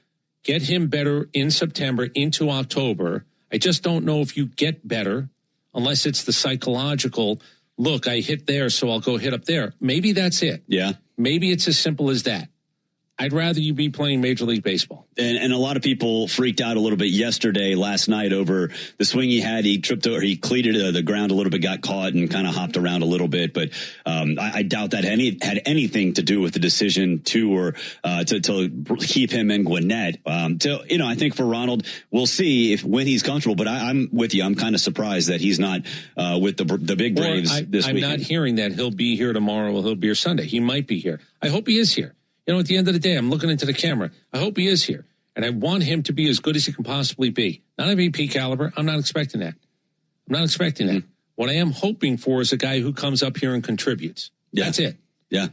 get him better in September into October. I just don't know if you get better unless it's the psychological, look, I hit there, so I'll go hit up there. Maybe that's it. Yeah. Maybe it's as simple as that. I'd rather you be playing Major League Baseball. And a lot of people freaked out a little bit last night over the swing he had. He tripped over, he cleated the ground a little bit, got caught and kind of hopped around a little bit. But I doubt that had anything to do with the decision to keep him in Gwinnett. I think for Ronald, we'll see when he's comfortable. But I'm with you. I'm kind of surprised that he's not with the big Braves this weekend. I'm not hearing that he'll be here tomorrow or he'll be here Sunday. He might be here. I hope he is here. At the end of the day, I'm looking into the camera. I hope he is here. And I want him to be as good as he can possibly be. Not MVP caliber. I'm not expecting that. What I am hoping for is a guy who comes up here and contributes. Yeah. That's it. Yeah.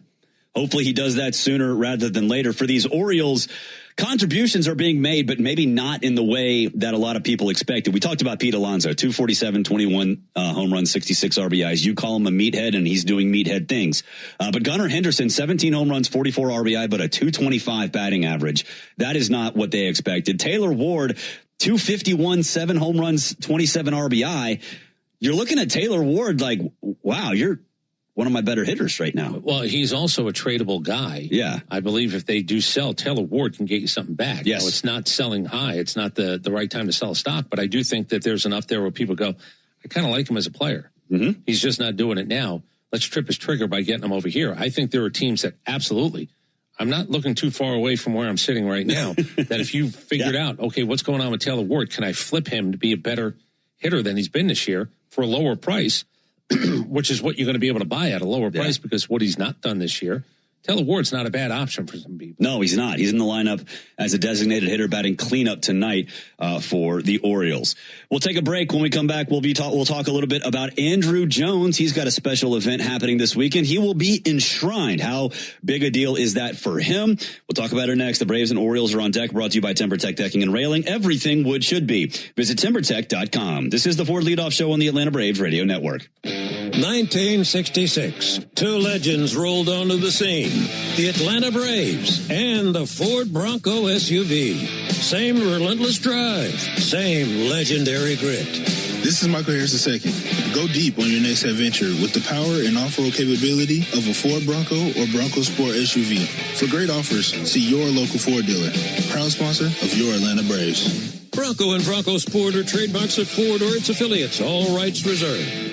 Hopefully he does that sooner rather than later. For these Orioles, contributions are being made, but maybe not in the way that a lot of people expected. We talked about Pete Alonso, 247, 21 home runs, 66 RBIs. You call him a meathead, and he's doing meathead things. But Gunnar Henderson, 17 home runs, 44 RBI, but a 225 batting average. That is not what they expected. Taylor Ward, 251, 7 home runs, 27 RBI. You're looking at Taylor Ward like, wow, you're one of my better hitters right now. Well, he's also a tradable guy. Yeah. I believe if they do sell, Taylor Ward can get you something back. Yes. It's not selling high. It's not the right time to sell a stock. But I do think that there's enough there where people go, I kind of like him as a player. Mm-hmm. He's just not doing it now. Let's trip his trigger by getting him over here. I think there are teams that absolutely, I'm not looking too far away from where I'm sitting right now, that if you figured out, okay, what's going on with Taylor Ward? Can I flip him to be a better hitter than he's been this year for a lower price? Which is what you're going to be able to buy at a lower price because what he's not done this year, Taylor Ward's not a bad option for some people. No, he's not. He's in the lineup as a designated hitter batting cleanup tonight for the Orioles. We'll take a break. When we come back, we'll talk a little bit about Andrew Jones. He's got a special event happening this weekend. He will be enshrined. How big a deal is that for him? We'll talk about it next. The Braves and Orioles are on deck, brought to you by TimberTech Decking and Railing. Everything wood should be. Visit TimberTech.com. This is the Ford Leadoff Show on the Atlanta Braves Radio Network. 1966. Two legends rolled onto the scene. The Atlanta Braves and the Ford Bronco SUV. Same relentless drive. Same legendary grit. This is Michael Harris II. Go deep on your next adventure with the power and off-road capability of a Ford Bronco or Bronco Sport SUV. For great offers, see your local Ford dealer. Proud sponsor of your Atlanta Braves. Bronco and Bronco Sport are trademarks of Ford or its affiliates. All rights reserved.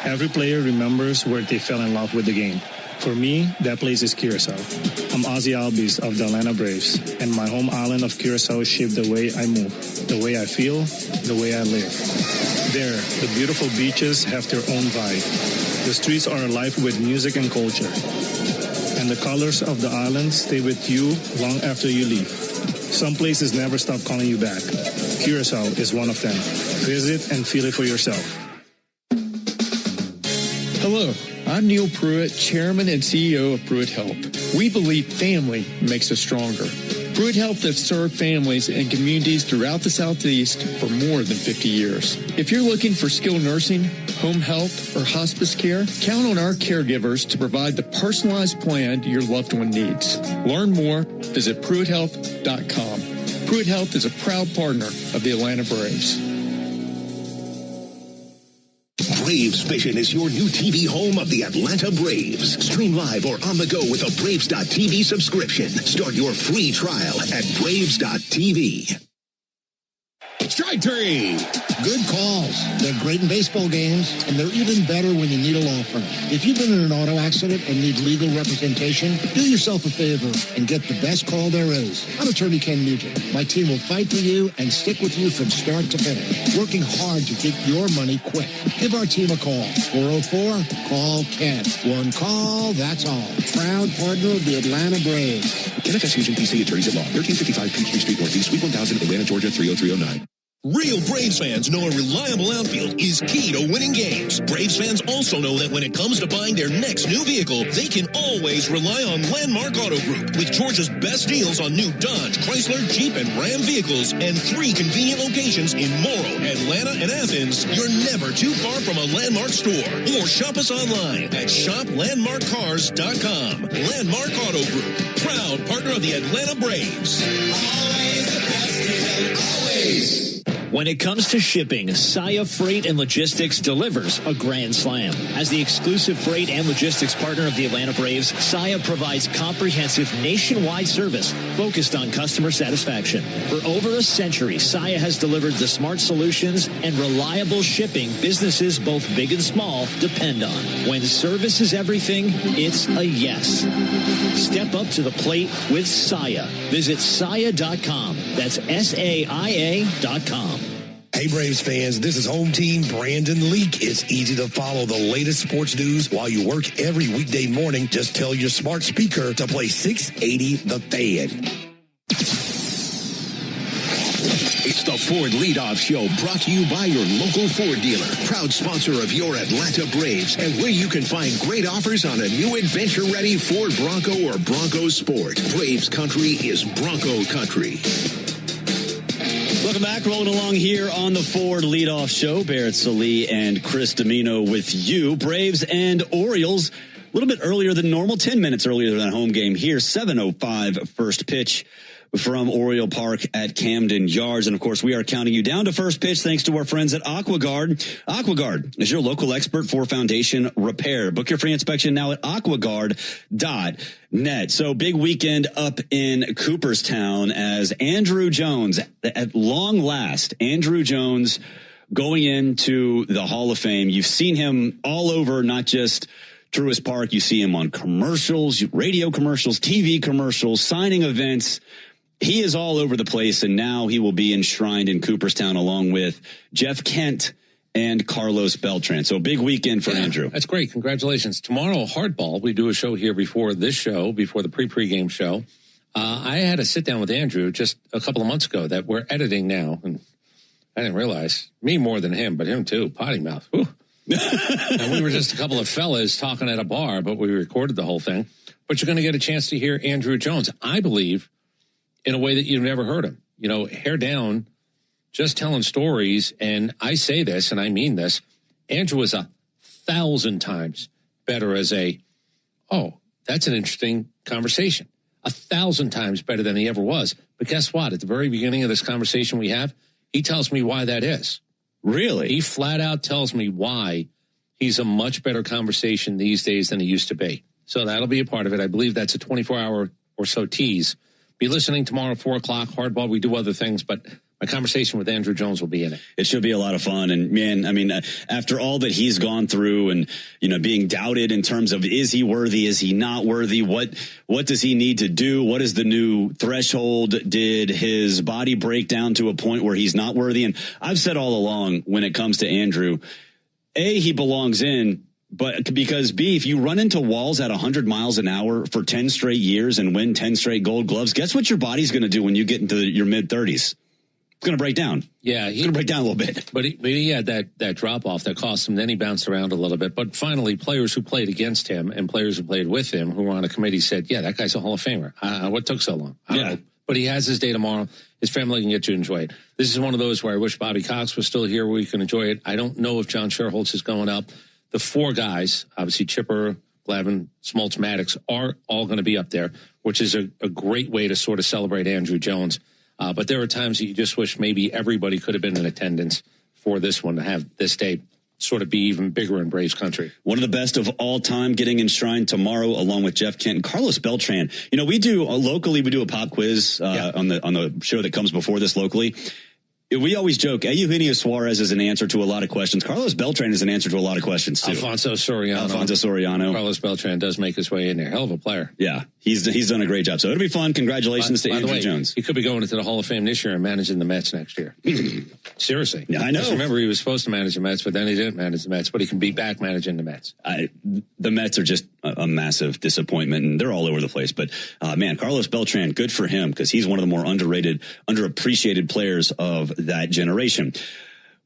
Every player remembers where they fell in love with the game. For me, that place is Curacao. I'm Ozzy Albies of the Atlanta Braves, and my home island of Curacao shaped the way I move, the way I feel, the way I live. There, the beautiful beaches have their own vibe. The streets are alive with music and culture. And the colors of the island stay with you long after you leave. Some places never stop calling you back. Curacao is one of them. Visit and feel it for yourself. Hello, I'm Neil Pruitt, Chairman and CEO of Pruitt Health. We believe family makes us stronger. Pruitt Health has served families and communities throughout the Southeast for more than 50 years. If you're looking for skilled nursing, home health, or hospice care, count on our caregivers to provide the personalized plan your loved one needs. Learn more, visit PruittHealth.com. Pruitt Health is a proud partner of the Atlanta Braves. Braves Vision is your new TV home of the Atlanta Braves. Stream live or on the go with a Braves.tv subscription. Start your free trial at Braves.tv. Strike three. Good calls. They're great in baseball games, and they're even better when you need a law firm. If you've been in an auto accident and need legal representation, do yourself a favor and get the best call there is. I'm attorney Ken Nugent. My team will fight for you and stick with you from start to finish, working hard to get your money quick. Give our team a call. 404-CALL-KEN. One call, that's all. Proud partner of the Atlanta Braves. Kenneth S. Nugent, PC, Attorneys at Law, 1355 Peachtree Street Northeast, Suite 1000, Atlanta, Georgia, 30309. Real Braves fans know a reliable outfield is key to winning games. Braves fans also know that when it comes to buying their next new vehicle, they can always rely on Landmark Auto Group. With Georgia's best deals on new Dodge, Chrysler, Jeep, and Ram vehicles, and 3 convenient locations in Morrow, Atlanta, and Athens, you're never too far from a Landmark store. Or shop us online at shoplandmarkcars.com. Landmark Auto Group, proud partner of the Atlanta Braves. Always the best deal, always. When it comes to shipping, Saya Freight and Logistics delivers a grand slam. As the exclusive freight and logistics partner of the Atlanta Braves, Saya provides comprehensive nationwide service focused on customer satisfaction. For over a century, Saya has delivered the smart solutions and reliable shipping businesses both big and small depend on. When service is everything, it's a yes. Step up to the plate with Saya. Visit Saya.com. That's SAIA.com. Hey, Braves fans, this is home team Brandon Leak. It's easy to follow the latest sports news while you work every weekday morning. Just tell your smart speaker to play 680 The Fan. It's the Ford Leadoff Show, brought to you by your local Ford dealer, proud sponsor of your Atlanta Braves, and where you can find great offers on a new adventure-ready Ford Bronco or Bronco Sport. Braves country is Bronco country. Welcome back. Rolling along here on the Ford Leadoff Show. Barrett Salee and Chris Domino with you. Braves and Orioles a little bit earlier than normal, 10 minutes earlier than home game here. 7:05 first pitch from Oriole Park at Camden Yards. And, of course, we are counting you down to first pitch thanks to our friends at AquaGuard. AquaGuard is your local expert for foundation repair. Book your free inspection now at aquaguard.net. So big weekend up in Cooperstown as Andrew Jones, at long last, Andrew Jones going into the Hall of Fame. You've seen him all over, not just Truist Park. You see him on commercials, radio commercials, TV commercials, signing events. He is all over the place, and now he will be enshrined in Cooperstown along with Jeff Kent and Carlos Beltran. So a big weekend for Andrew. That's great. Congratulations. Tomorrow, Hardball, we do a show here before this show, before the pre-game show. I had a sit down with Andrew just a couple of months ago that we're editing now. And I didn't realize, me more than him, but him too, potty mouth. Whew. And we were just a couple of fellas talking at a bar, but we recorded the whole thing. But you're going to get a chance to hear Andrew Jones, I believe, in a way that you've never heard him. You know, hair down, just telling stories. And I say this, and I mean this, Andrew is 1,000 times better as that's an interesting conversation. 1,000 times better than he ever was. But guess what? At the very beginning of this conversation we have, he tells me why that is. Really? He flat out tells me why he's a much better conversation these days than he used to be. So that'll be a part of it. I believe that's a 24-hour or so tease. Be listening tomorrow at 4 o'clock. Hardball, we do other things, but my conversation with Andrew Jones will be in it. It should be a lot of fun. And man, I mean, after all that he's gone through and, you know, being doubted in terms of, is he worthy? Is he not worthy? What does he need to do? What is the new threshold? Did his body break down to a point where he's not worthy? And I've said all along when it comes to Andrew, A, he belongs in, but because B, if you run into walls at 100 miles an hour for 10 straight years and win 10 straight gold gloves, guess what your body's going to do when you get into your mid 30s? It's going to break down. Yeah. It's going to break down a little bit. But he had that drop-off that cost him. Then he bounced around a little bit. But finally, players who played against him and players who played with him who were on a committee said, yeah, that guy's a Hall of Famer. What took so long? I don't know. But he has his day tomorrow. His family can get to enjoy it. This is one of those where I wish Bobby Cox was still here where we can enjoy it. I don't know if John Sherholtz is going up. The four guys, obviously Chipper, Glavin, Smoltz, Maddox, are all going to be up there, which is a great way to sort of celebrate Andrew Jones. But there are times that you just wish maybe everybody could have been in attendance for this one to have this day sort of be even bigger in Braves country. One of the best of all time getting enshrined tomorrow, along with Jeff Kent and Carlos Beltran. You know, we do locally, we do a pop quiz on the show that comes before this locally. We always joke, Eugenio Suarez is an answer to a lot of questions. Carlos Beltran is an answer to a lot of questions, too. Alfonso Soriano. Carlos Beltran does make his way in there. Hell of a player. Yeah, he's done a great job. So it'll be fun. Congratulations to Andrew Jones. He could be going into the Hall of Fame this year and managing the Mets next year. Seriously. Yeah, I know. Just remember, he was supposed to manage the Mets, but then he didn't manage the Mets. But he can be back managing the Mets. The Mets are just a massive disappointment, and they're all over the place. But, man, Carlos Beltran, good for him, because he's one of the more underrated, underappreciated players of that generation.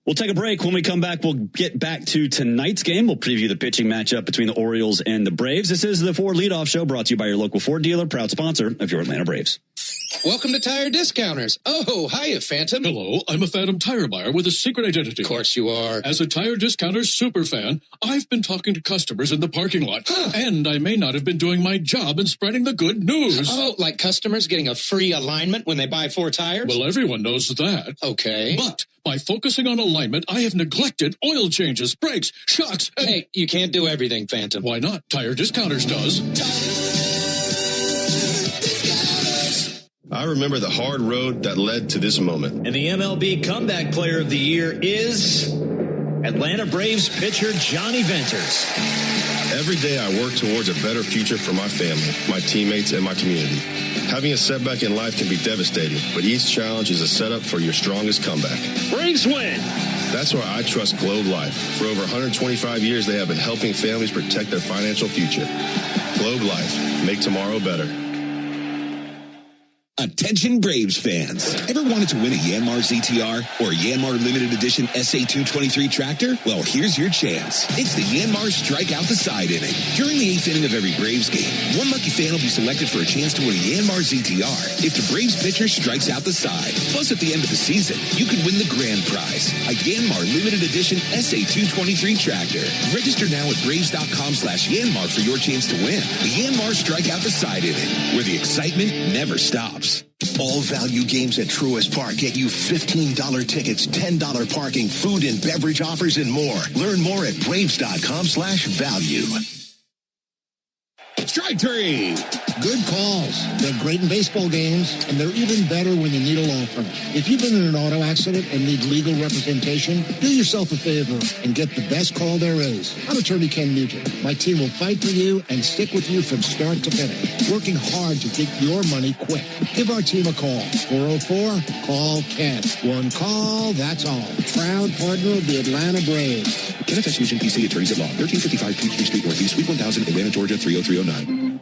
We'll take a break. When we come back, we'll get back to tonight's game. We'll preview the pitching matchup between the Orioles and the Braves. This is the Ford Leadoff Show, brought to you by your local Ford dealer, proud sponsor of your Atlanta Braves. Welcome to Tire Discounters. Oh, hiya, Phantom. Hello, I'm a Phantom tire buyer with a secret identity. Of course you are. As a Tire Discounters super fan, I've been talking to customers in the parking lot, and I may not have been doing my job in spreading the good news. Oh, like customers getting a free alignment when they buy 4 tires? Well, everyone knows that. Okay. But by focusing on alignment, I have neglected oil changes, brakes, shocks, and... Hey, you can't do everything, Phantom. Why not? Tire Discounters does. I remember the hard road that led to this moment. And the MLB Comeback Player of the Year is Atlanta Braves pitcher Johnny Venters. Every day I work towards a better future for my family, my teammates, and my community. Having a setback in life can be devastating, but each challenge is a setup for your strongest comeback. Braves win! That's why I trust Globe Life. For over 125 years, they have been helping families protect their financial future. Globe Life. Make tomorrow better. Attention Braves fans. Ever wanted to win a Yanmar ZTR or a Yanmar limited edition SA223 tractor? Well, here's your chance. It's the Yanmar Strike Out the Side inning. During the 8th inning of every Braves game, one lucky fan will be selected for a chance to win a Yanmar ZTR if the Braves pitcher strikes out the side. Plus, at the end of the season, you can win the grand prize, a Yanmar limited edition SA223 tractor. Register now at Braves.com/Yanmar for your chance to win. The Yanmar Strike Out the Side inning, where the excitement never stops. All value games at Truist Park get you $15 tickets, $10 parking, food and beverage offers, and more. Learn more at Braves.com/value. Strike three. Good calls. They're great in baseball games, and they're even better when you need a law firm. If you've been in an auto accident and need legal representation, do yourself a favor and get the best call there is. I'm attorney Ken Nugent. My team will fight for you and stick with you from start to finish, working hard to get your money quick. Give our team a call. 404-CALL-KEN. One call, that's all. Proud partner of the Atlanta Braves. Kenneth S. Nugent, PC, attorneys at law. 1355 Peachtree Street Northeast, Suite 1000, Atlanta, Georgia, 30309.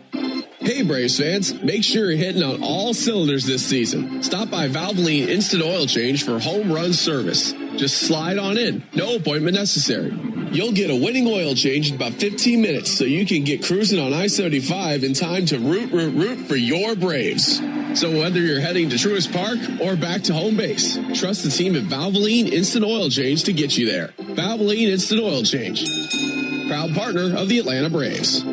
Hey Braves fans, make sure you're hitting on all cylinders this season. Stop by Valvoline Instant Oil Change for home run service. Just slide on in, no appointment necessary. You'll get a winning oil change in about 15 minutes so you can get cruising on I-75 in time to root for your Braves. So whether you're heading to Truist Park or back to home base, trust the team at Valvoline Instant Oil Change to get you there. Valvoline Instant Oil Change, proud partner of the Atlanta Braves.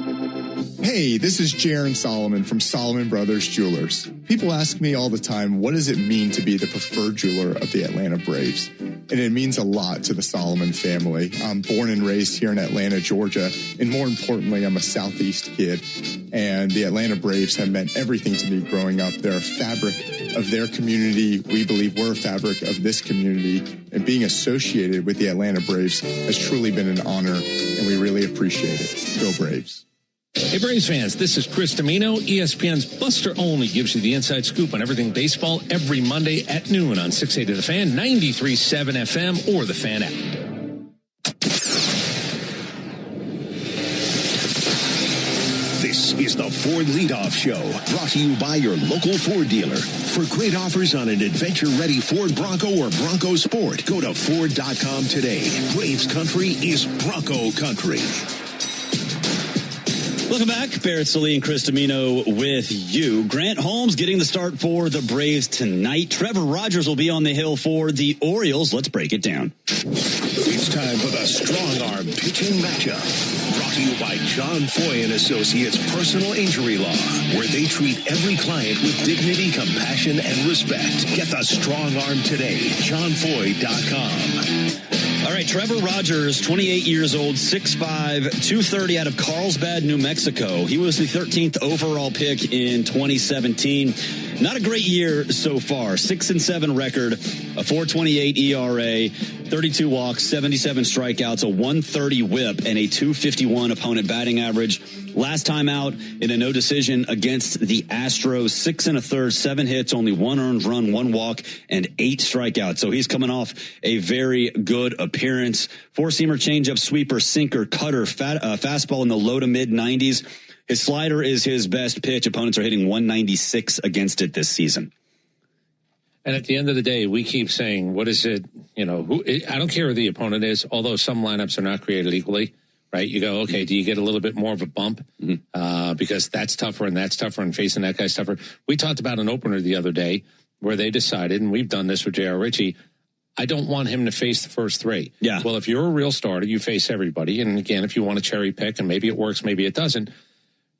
Hey, this is Jaron Solomon from Solomon Brothers Jewelers. People ask me all the time, what does it mean to be the preferred jeweler of the Atlanta Braves? And it means a lot to the Solomon family. I'm born and raised here in Atlanta, Georgia, and more importantly, I'm a Southeast kid. And the Atlanta Braves have meant everything to me growing up. They're a fabric of their community. We believe we're a fabric of this community. And being associated with the Atlanta Braves has truly been an honor, and we really appreciate it. Go Braves. Hey, Braves fans, this is Chris Domino. ESPN's Buster Only gives you the inside scoop on everything baseball every Monday at noon on 680 The Fan, 93.7 FM, or the Fan app. This is the Ford Leadoff Show, brought to you by your local Ford dealer. For great offers on an adventure-ready Ford Bronco or Bronco Sport, go to Ford.com today. Braves country is Bronco country. Welcome back. Barrett Sallee and Chris Domino with you. Grant Holmes getting the start for the Braves tonight. Trevor Rogers will be on the hill for the Orioles. Let's break it down. It's time for the Strong Arm Pitching Matchup. Brought to you by John Foy & Associates Personal Injury Law, where they treat every client with dignity, compassion, and respect. Get the Strong Arm today. JohnFoy.com. All right, Trevor Rogers, 28 years old, 6'5", 230 out of Carlsbad, New Mexico. He was the 13th overall pick in 2017. Not a great year so far. 6-7 record, a 4.28 ERA, 32 walks, 77 strikeouts, a 130 whip, and a 251 opponent batting average. Last time out in a no decision against the Astros, 6 1/3, 7 hits, only 1 earned run, 1 walk, and 8 strikeouts. So he's coming off a very good appearance. Four-seamer, changeup, sweeper, sinker, cutter, fastball in the low to mid 90s. His slider is his best pitch. Opponents are hitting 196 against it this season. And at the end of the day, we keep saying, what is it? You know, I don't care who the opponent is, although some lineups are not created equally, right? You go, okay, do you get a little bit more of a bump? Because that's tougher and facing that guy's tougher. We talked about an opener the other day where they decided, and we've done this with J.R. Ritchie, I don't want him to face the first 3. Yeah. Well, if you're a real starter, you face everybody. And again, if you want to cherry pick, and maybe it works, maybe it doesn't,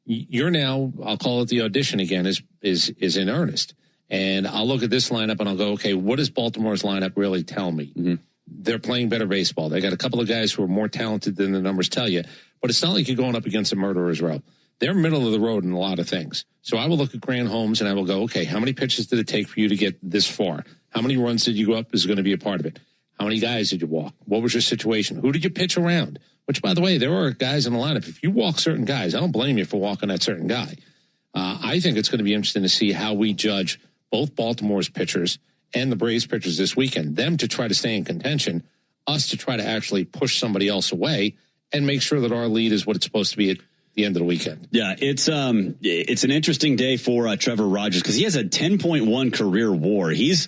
you're now, I'll call it the audition again, is in earnest. And I'll look at this lineup and I'll go, okay, what does Baltimore's lineup really tell me? They're playing better baseball. They got a couple of guys who are more talented than the numbers tell you. But it's not like you're going up against a murderer's row. They're middle of the road in a lot of things. So I will look at Grant Holmes and I will go, okay, how many pitches did it take for you to get this far? How many runs did you go up is going to be a part of it? How many guys did you walk? What was your situation? Who did you pitch around? Which, by the way, there are guys in the lineup. If you walk certain guys, I don't blame you for walking that certain guy. I think it's going to be interesting to see how we judge both Baltimore's pitchers and the Braves pitchers this weekend. Them to try to stay in contention, us to try to actually push somebody else away and make sure that our lead is what it's supposed to be at the end of the weekend. Yeah, it's an interesting day for Trevor Rogers because he has a 10.1 career WAR. He's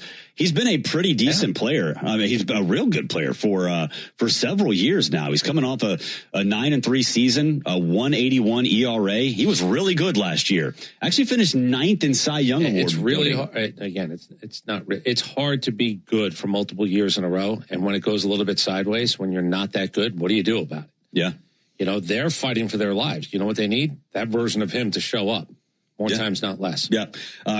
been a pretty decent player. I mean, he's a real good player for several years now. He's coming off a 9-3 season, a 181 ERA. He was really good last year. Actually finished 9th in Cy Young Award. It's really hard. Again, it's hard to be good for multiple years in a row. And when it goes a little bit sideways, when you're not that good, what do you do about it? Yeah. You know, they're fighting for their lives. You know what they need? That version of him to show up. More times, not less. Yeah.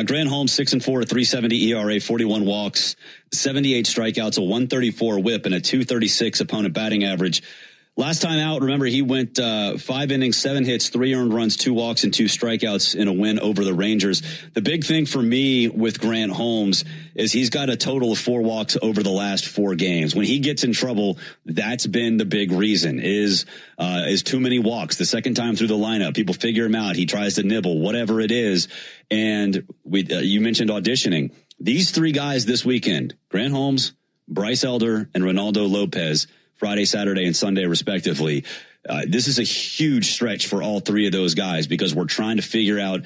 Grant Holmes, 6-4, a 3.70 ERA, 41 walks, 78 strikeouts, a 134 whip, and a 236 opponent batting average. Last time out, remember, he went 5 innings, 7 hits, 3 earned runs, 2 walks, and 2 strikeouts in a win over the Rangers. The big thing for me with Grant Holmes is he's got a total of 4 walks over the last 4 games. When he gets in trouble, that's been the big reason, is too many walks. The second time through the lineup, people figure him out. He tries to nibble, whatever it is. And you mentioned auditioning. These 3 guys this weekend, Grant Holmes, Bryce Elder, and Ronaldo Lopez, Friday, Saturday, and Sunday, respectively. This is a huge stretch for all 3 of those guys because we're trying to figure out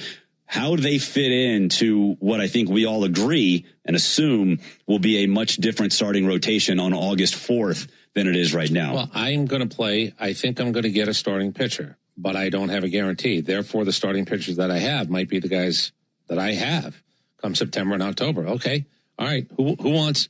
how they fit into what I think we all agree and assume will be a much different starting rotation on August 4th than it is right now. Well, I'm going to play. I think I'm going to get a starting pitcher, but I don't have a guarantee. Therefore, the starting pitchers that I have might be the guys that I have come September and October. Okay. All right. Who wants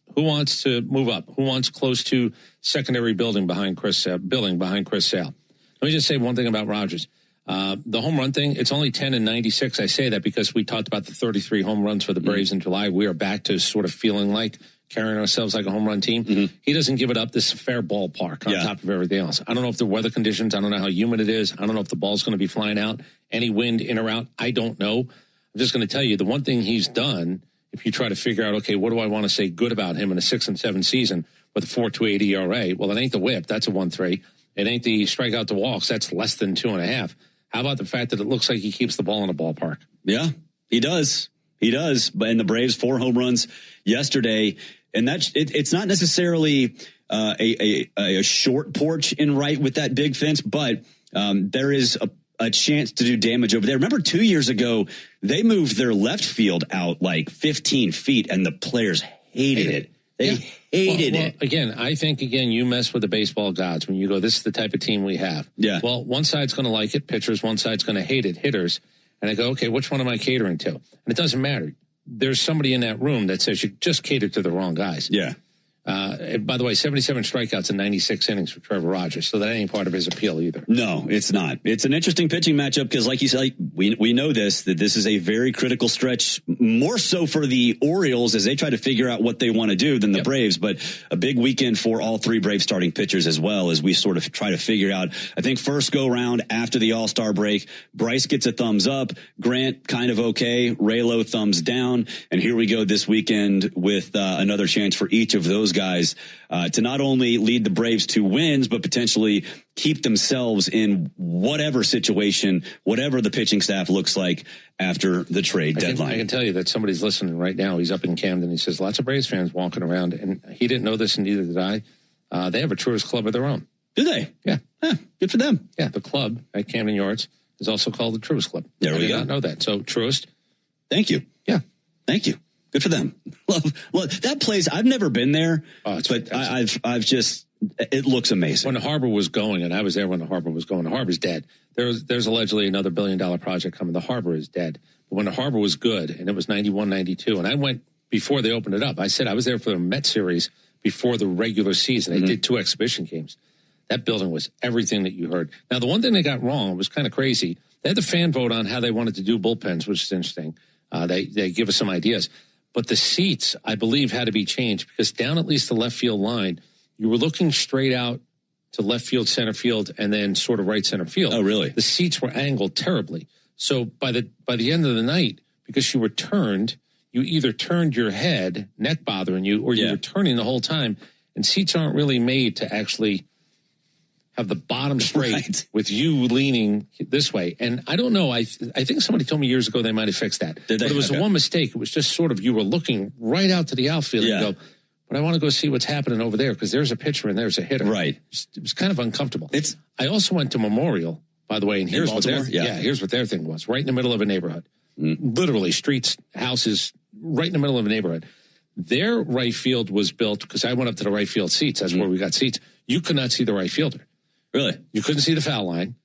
to move up? Who wants close to secondary billing behind Chris Sale? Let me just say one thing about Rogers. The home run thing, it's only 10 and 96. I say that because we talked about the 33 home runs for the Braves in July. We are back to sort of feeling like carrying ourselves like a home run team. He doesn't give it up. This is a fair ballpark on top of everything else. I don't know if the weather conditions, I don't know how humid it is. I don't know if the ball's going to be flying out, any wind in or out. I don't know. I'm just going to tell you the one thing he's done. If you try to figure out, okay, what do I want to say good about him in a 6-7 season with a 4.28 ERA? Well, it ain't the whip. That's a 1.3. It ain't the strikeout to walks. That's less than 2.5. How about the fact that it looks like he keeps the ball in the ballpark? Yeah, he does. He does. But in the Braves, 4 home runs yesterday. And it's not necessarily a short porch in right with that big fence, but there is a chance to do damage over there. Remember 2 years ago, they moved their left field out like 15 feet and the players hated it. They hated it. Again, I think, you mess with the baseball gods when you go, this is the type of team we have. Yeah. Well, one side's going to like it, pitchers, one side's going to hate it, hitters. And I go, okay, which one am I catering to? And it doesn't matter. There's somebody in that room that says you just catered to the wrong guys. Yeah. By the way, 77 strikeouts in 96 innings for Trevor Rogers, so that ain't part of his appeal either. No, it's not. It's an interesting pitching matchup because, like you said, we know that this is a very critical stretch, more so for the Orioles as they try to figure out what they want to do than the Braves, but a big weekend for all 3 Braves starting pitchers as well as we sort of try to figure out. I think first go round after the All-Star break, Bryce gets a thumbs up, Grant kind of okay, Raylo thumbs down, and here we go this weekend with another chance for each of those guys to not only lead the Braves to wins, but potentially keep themselves in whatever situation, whatever the pitching staff looks like after the trade deadline. I can tell you that somebody's listening right now. He's up in Camden. He says lots of Braves fans walking around, and he didn't know this, and neither did I. They have a Truist Club of their own. Do they? Yeah. Good for them. Yeah, the club at Camden Yards is also called the Truist Club. There we go. I did not know that. So, Truist. Thank you. Yeah. Thank you. Good for them. Love that place. I've never been there, but I've just, it looks amazing. When the harbor was going, and I was there when the harbor was going, the harbor's dead. There's allegedly another $1 billion project coming. The harbor is dead. But when the harbor was good, and it was 91, 92, and I went before they opened it up. I said I was there for the Met series before the regular season. They did 2 exhibition games. That building was everything that you heard. Now, the one thing they got wrong was kind of crazy. They had the fan vote on how they wanted to do bullpens, which is interesting. They give us some ideas. But the seats, I believe, had to be changed because down at least the left field line, you were looking straight out to left field, center field, and then sort of right center field. Oh, really? The seats were angled terribly. So by the end of the night, because you were turned, you either turned your head, neck bothering you, or you were turning the whole time. And seats aren't really made to actually have the bottom straight with you leaning this way. And I don't know. I think somebody told me years ago they might have fixed that. Did they? But it was the one mistake. It was just sort of you were looking right out to the outfield and go, but I want to go see what's happening over there because there's a pitcher and there's a hitter. Right. It was kind of uncomfortable. I also went to Memorial, by the way, and here's what here's what their thing was. Right in the middle of a neighborhood. Literally streets, houses, right in the middle of a neighborhood. Their right field was built because I went up to the right field seats. That's where we got seats. You could not see the right fielder. Really? You couldn't see the foul line.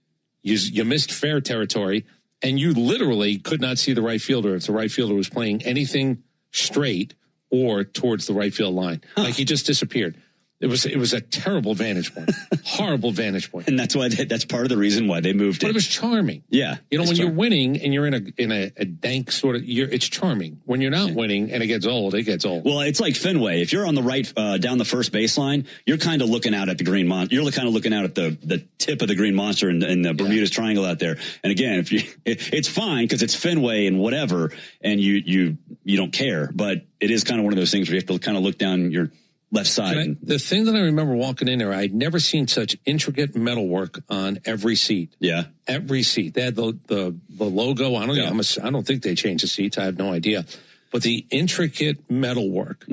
You missed fair territory, and you literally could not see the right fielder if the right fielder was playing anything straight or towards the right field line. Like he just disappeared. It was a terrible vantage point, horrible vantage point, and that's why that's part of the reason why they moved it. But it was charming. Yeah, when you're winning and you're in a dank sort of, it's charming. When you're not winning and it gets old, it gets old. Well, it's like Fenway. If you're on the right down the first baseline, you're kind of looking out at the green monster. You're kind of looking out at the tip of the green monster and the Bermuda's Triangle out there. And again, it's fine because it's Fenway and whatever, and you don't care. But it is kind of one of those things where you have to kind of look down your left side. The thing that I remember walking in there, I'd never seen such intricate metalwork on every seat. Yeah, every seat. They had the logo. I don't think they changed the seats. I have no idea. But the intricate metalwork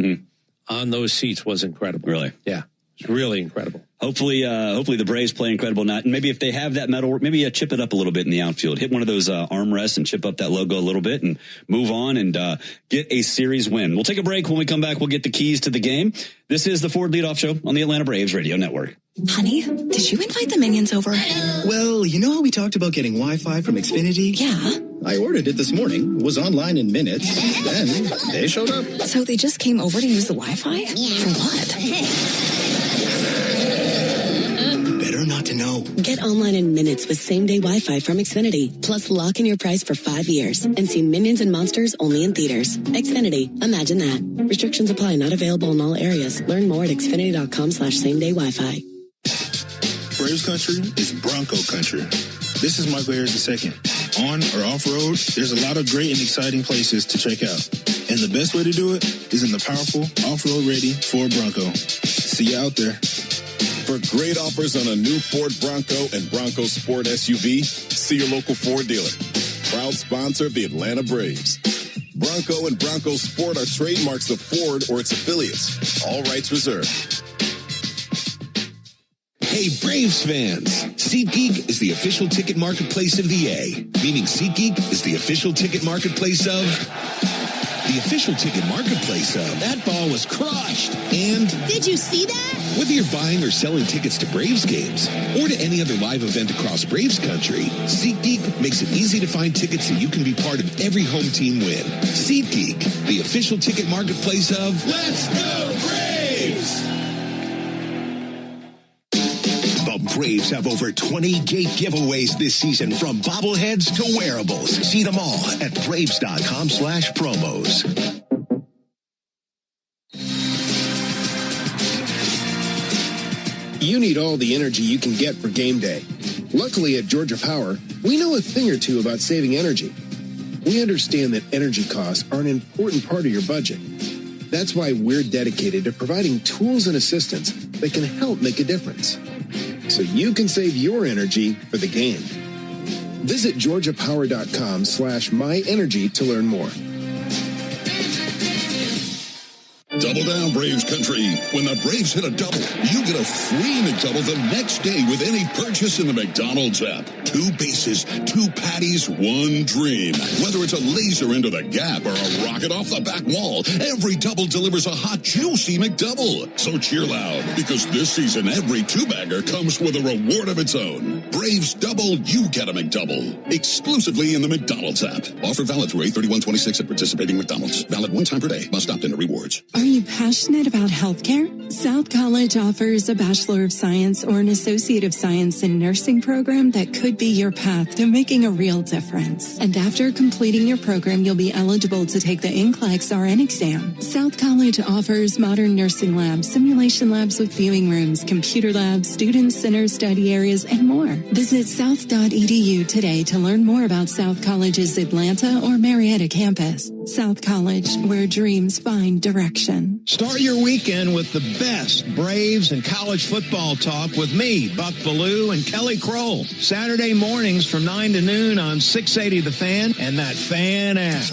on those seats was incredible. Really? Yeah, it's really incredible. Hopefully the Braves play incredible night. And maybe if they have that metalwork, maybe chip it up a little bit in the outfield. Hit one of those armrests and chip up that logo a little bit and move on and get a series win. We'll take a break. When we come back, we'll get the keys to the game. This is the Ford Leadoff Show on the Atlanta Braves Radio Network. Honey, did you invite the minions over? Well, you know how we talked about getting Wi-Fi from Xfinity? Yeah. I ordered it this morning, was online in minutes, then they showed up. So they just came over to use the Wi-Fi? For what? Better not to know. Get online in minutes with same-day Wi-Fi from Xfinity. Plus, lock in your price for 5 years and see Minions and Monsters only in theaters. Xfinity. Imagine that. Restrictions apply. Not available in all areas. Learn more at xfinity.com/same-day Wi-Fi. Braves country is Bronco country. This is Michael Harris II. On or off-road, there's a lot of great and exciting places to check out. And the best way to do it is in the powerful, off-road ready Ford Bronco. See you out there. For great offers on a new Ford Bronco and Bronco Sport SUV, see your local Ford dealer. Proud sponsor of the Atlanta Braves. Bronco and Bronco Sport are trademarks of Ford or its affiliates. All rights reserved. Hey, Braves fans! SeatGeek is the official ticket marketplace of the A, meaning SeatGeek is the official ticket marketplace of... the official ticket marketplace of... That ball was crushed! And... Did you see that? Whether you're buying or selling tickets to Braves games or to any other live event across Braves country, SeatGeek makes it easy to find tickets so you can be part of every home team win. SeatGeek, the official ticket marketplace of... Let's go Braves! The Braves have over 20 gate giveaways this season, from bobbleheads to wearables. See them all at Braves.com/promos. You need all the energy you can get for game day. Luckily at Georgia Power, we know a thing or two about saving energy. We understand that energy costs are an important part of your budget. That's why we're dedicated to providing tools and assistance that can help make a difference, so you can save your energy for the game. Visit georgiapower.com/myenergy to learn more. Double down, Braves country. When the Braves hit a double, you get a free McDouble the next day with any purchase in the McDonald's app. 2 bases, 2 patties, 1 dream. Whether it's a laser into the gap or a rocket off the back wall, every double delivers a hot, juicy McDouble. So cheer loud, because this season, every 2-bagger comes with a reward of its own. Braves double, you get a McDouble. Exclusively in the McDonald's app. Offer valid through 8/31/26 at participating McDonald's. Valid 1 time per day. Must opt into rewards. Are you passionate about healthcare? South College offers a Bachelor of Science or an Associate of Science in Nursing program that could be your path to making a real difference. And after completing your program, you'll be eligible to take the NCLEX RN exam. South College offers modern nursing labs, simulation labs with viewing rooms, computer labs, student center study areas, and more. Visit south.edu today to learn more about South College's Atlanta or Marietta campus. South College, where dreams find direction. Start your weekend with the best Braves and college football talk with me, Buck Ballou, and Kelly Kroll. Saturday mornings from 9 to noon on 680 The Fan and that Fan app.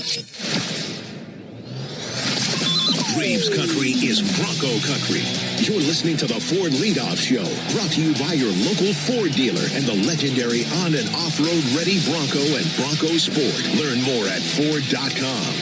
Braves country is Bronco country. You're listening to the Ford Leadoff Show, brought to you by your local Ford dealer and the legendary on- and off-road ready Bronco and Bronco Sport. Learn more at Ford.com.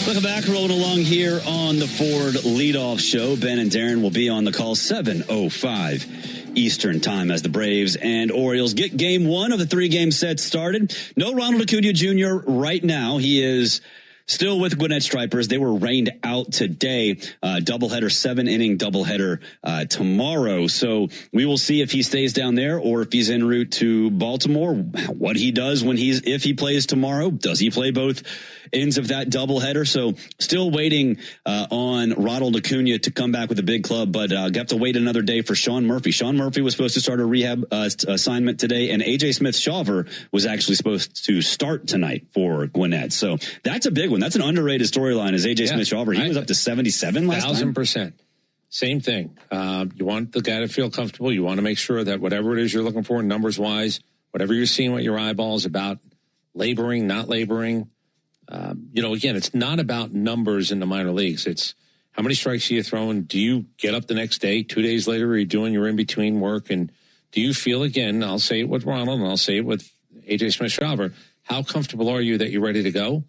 Welcome back. Rolling along here on the Ford Leadoff Show. Ben and Darren will be on the call 7:05 Eastern Time as the Braves and Orioles get game 1 of the 3-game set started. No Ronald Acuna Jr. right now. He is Still with Gwinnett Stripers, they were rained out today. Doubleheader, 7-inning doubleheader tomorrow. So we will see if he stays down there or if he's en route to Baltimore. What he does if he plays tomorrow. Does he play both ends of that doubleheader? So still waiting on Ronald Acuna to come back with a big club, but have to wait another day for Sean Murphy. Sean Murphy was supposed to start a rehab assignment today, and A.J. Smith-Shawver was actually supposed to start tonight for Gwinnett. So that's a big one. That's an underrated storyline as A.J. Smith-Shawver. He was up to 77 last time. 1,000%. Same thing. You want the guy to feel comfortable. You want to make sure that whatever it is you're looking for, numbers-wise, whatever you're seeing with your eyeballs about laboring, not laboring, again, it's not about numbers in the minor leagues. It's how many strikes are you throwing? Do you get up the next day, 2 days later, are you doing your in-between work? And do you feel, again, I'll say it with Ronald and I'll say it with A.J. Smith-Shawver, how comfortable are you that you're ready to go?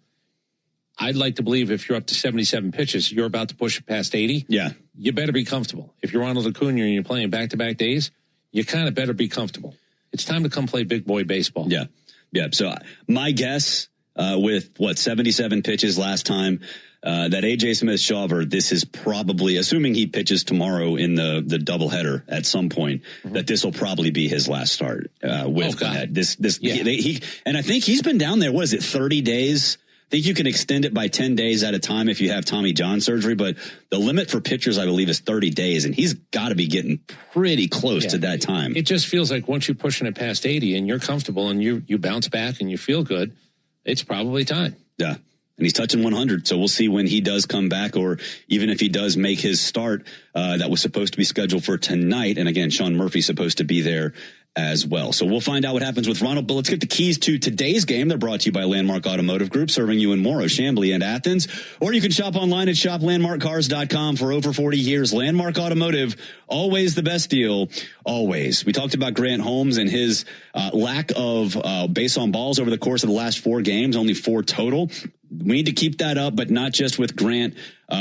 I'd like to believe if you're up to 77 pitches, you're about to push it past 80. Yeah. You better be comfortable. If you're Ronald Acuna and you're playing back-to-back days, you kind of better be comfortable. It's time to come play big boy baseball. Yeah. Yeah. So my guess with 77 pitches last time, that A.J. Smith-Shawver, this is probably, assuming he pitches tomorrow in the doubleheader at some point, that this will probably be his last start with Gwinnett. And I think he's been down there. What is it, 30 days? I think you can extend it by 10 days at a time if you have Tommy John surgery, but the limit for pitchers, I believe, is 30 days, and he's got to be getting pretty close to that time. It just feels like once you're pushing it past 80 and you're comfortable and you bounce back and you feel good, it's probably time. Yeah. And he's touching 100, so we'll see when he does come back, or even if he does make his start that was supposed to be scheduled for tonight. And again, Sean Murphy's supposed to be there as well. So we'll find out what happens with Ronald. But let's get the keys to today's game. They're brought to you by Landmark Automotive Group, serving you in Morrow, Chamblee, and Athens. Or you can shop online at shoplandmarkcars.com. For over 40 years, Landmark Automotive, always the best deal, always. We talked about Grant Holmes and his lack of base on balls over the course of the last 4 games, only 4 total. We need to keep that up, but not just with Grant,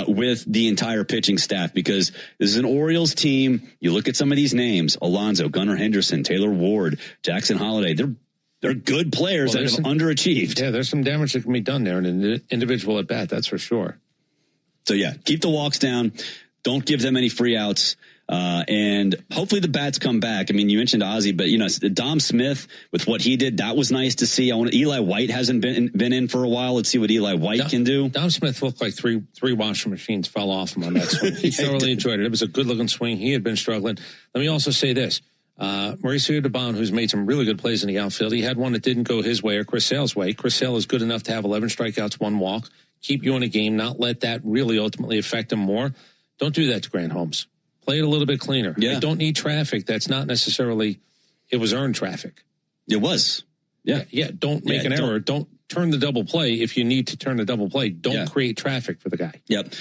with the entire pitching staff, because this is an Orioles team. You look at some of these names: Alonso, Gunnar Henderson, Taylor Ward, Jackson Holiday. They're good players that have underachieved. Yeah, there's some damage that can be done there in an individual at bat, that's for sure. So yeah, keep the walks down. Don't give them any free outs. And hopefully the bats come back. I mean, you mentioned Ozzie, but Dom Smith with what he did, that was nice to see. Eli White hasn't been in for a while. Let's see what Eli White can do. Dom Smith looked like three washing machines fell off him on that swing. He thoroughly enjoyed it. It was a good looking swing. He had been struggling. Let me also say this. Mauricio Dubon, who's made some really good plays in the outfield, he had one that didn't go his way or Chris Sale's way. Chris Sale is good enough to have 11 strikeouts, 1 walk, keep you in a game, not let that really ultimately affect him more. Don't do that to Grant Holmes. Play it a little bit cleaner. Yeah. I don't need traffic. That's not necessarily, it was earned traffic. It was. Yeah. Yeah. Don't make an error. Don't turn the double play if you need to turn the double play. Don't create traffic for the guy. Yep.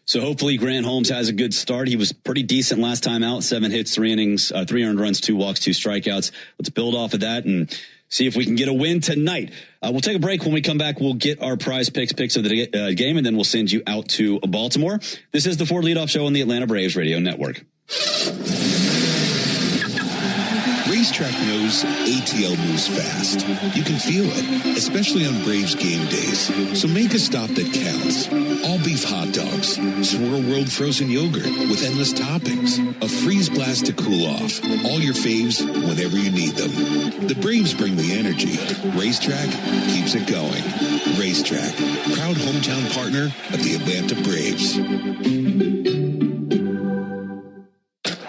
So hopefully Grant Holmes has a good start. He was pretty decent last time out. 7 hits, 3 innings, 3 earned runs, 2 walks, 2 strikeouts. Let's build off of that and see if we can get a win tonight. We'll take a break. When we come back, we'll get our prize picks of the game, and then we'll send you out to Baltimore. This is the Ford Leadoff Show on the Atlanta Braves Radio Network. Racetrack knows ATL moves fast. You can feel it, especially on Braves game days. So make a stop that counts. All beef hot dogs, Swirl World frozen yogurt with endless toppings, a freeze blast to cool off. All your faves whenever you need them. The Braves bring the energy. Racetrack keeps it going. Racetrack, proud hometown partner of the Atlanta Braves.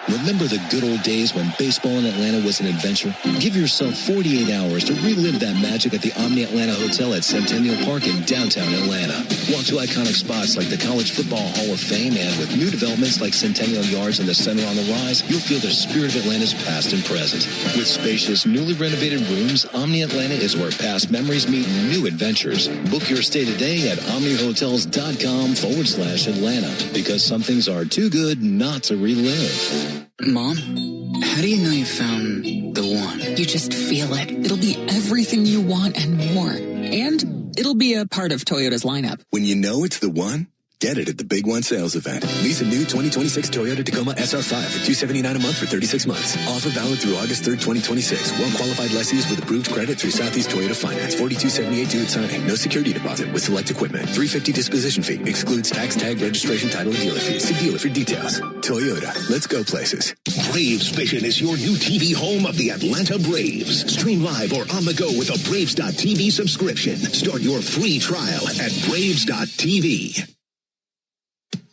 Remember the good old days when baseball in Atlanta was an adventure? Give yourself 48 hours to relive that magic at the Omni Atlanta Hotel at Centennial Park in downtown Atlanta. Walk to iconic spots like the College Football Hall of Fame, and with new developments like Centennial Yards and the Center on the Rise, you'll feel the spirit of Atlanta's past and present. With spacious, newly renovated rooms, Omni Atlanta is where past memories meet new adventures. Book your stay today at omnihotels.com/Atlanta, because some things are too good not to relive. Mom, how do you know you found the one? You just feel it. It'll be everything you want and more. And it'll be a part of Toyota's lineup. When you know it's the one, Get it at the Big One sales event. Lease a new 2026 Toyota Tacoma SR5 for $279 a month for 36 months. Offer valid through August 3rd, 2026. Well-qualified lessees with approved credit through Southeast Toyota Finance. $42.78 due at signing. No security deposit with select equipment. $350 disposition fee. Excludes tax, tag, registration, title, and dealer fees. See dealer for details. Toyota. Let's go places. Braves Vision is your new TV home of the Atlanta Braves. Stream live or on the go with a Braves.tv subscription. Start your free trial at Braves.tv.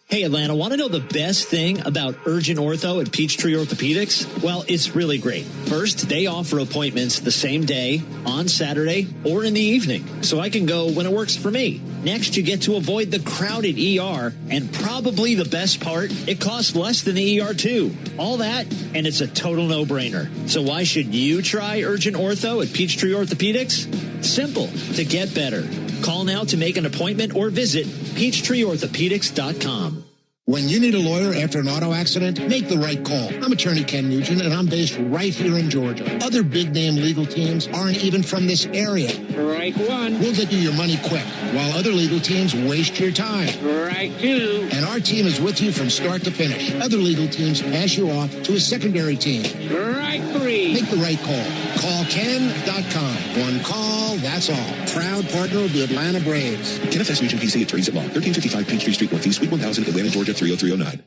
Hey, Atlanta, want to know the best thing about Urgent Ortho at Peachtree Orthopedics? Well, it's really great. First, they offer appointments the same day, on Saturday, or in the evening, so I can go when it works for me. Next, you get to avoid the crowded ER, and probably the best part, it costs less than the ER too. All that, and it's a total no-brainer. So why should you try Urgent Ortho at Peachtree Orthopedics? Simple, to get better. Call now to make an appointment or visit PeachtreeOrthopedics.com. When you need a lawyer after an auto accident, make the right call. I'm attorney Ken Nugent, and I'm based right here in Georgia. Other big-name legal teams aren't even from this area. Right one. We'll get you your money quick, while other legal teams waste your time. Right two. And our team is with you from start to finish. Other legal teams pass you off to a secondary team. Right three. Make the right call. Call Ken.com. One call, that's all. Proud partner of the Atlanta Braves. Kenneth S. Nugent, PC, attorneys at law. 1355 Peachtree Street Northeast, Suite 1000, Atlanta, Georgia, 30309.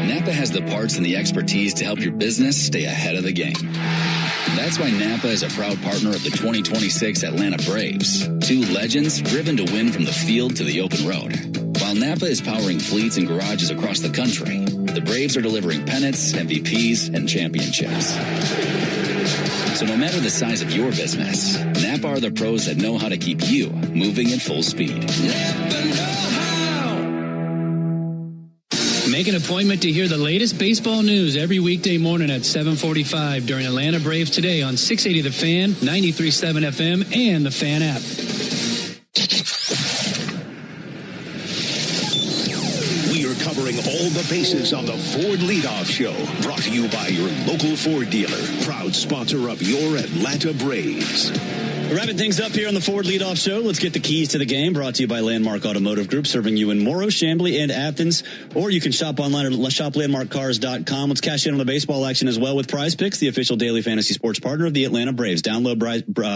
Napa has the parts and the expertise to help your business stay ahead of the game. That's why Napa is a proud partner of the 2026 Atlanta Braves. Two legends driven to win from the field to the open road. While Napa is powering fleets and garages across the country, the Braves are delivering pennants, MVPs, and championships. So no matter the size of your business, Napa are the pros that know how to keep you moving at full speed. Make an appointment to hear the latest baseball news every weekday morning at 7:45 during Atlanta Braves Today on 680 The Fan, 93.7 FM, and the Fan app. We are covering all the bases on the Ford Leadoff Show, brought to you by your local Ford dealer, proud sponsor of your Atlanta Braves. We're wrapping things up here on the Ford Leadoff Show. Let's get the keys to the game, brought to you by Landmark Automotive Group, serving you in Morrow, Chamblee, and Athens. Or you can shop online at shoplandmarkcars.com. Let's cash in on the baseball action as well with Prize Picks, the official daily fantasy sports partner of the Atlanta Braves. Download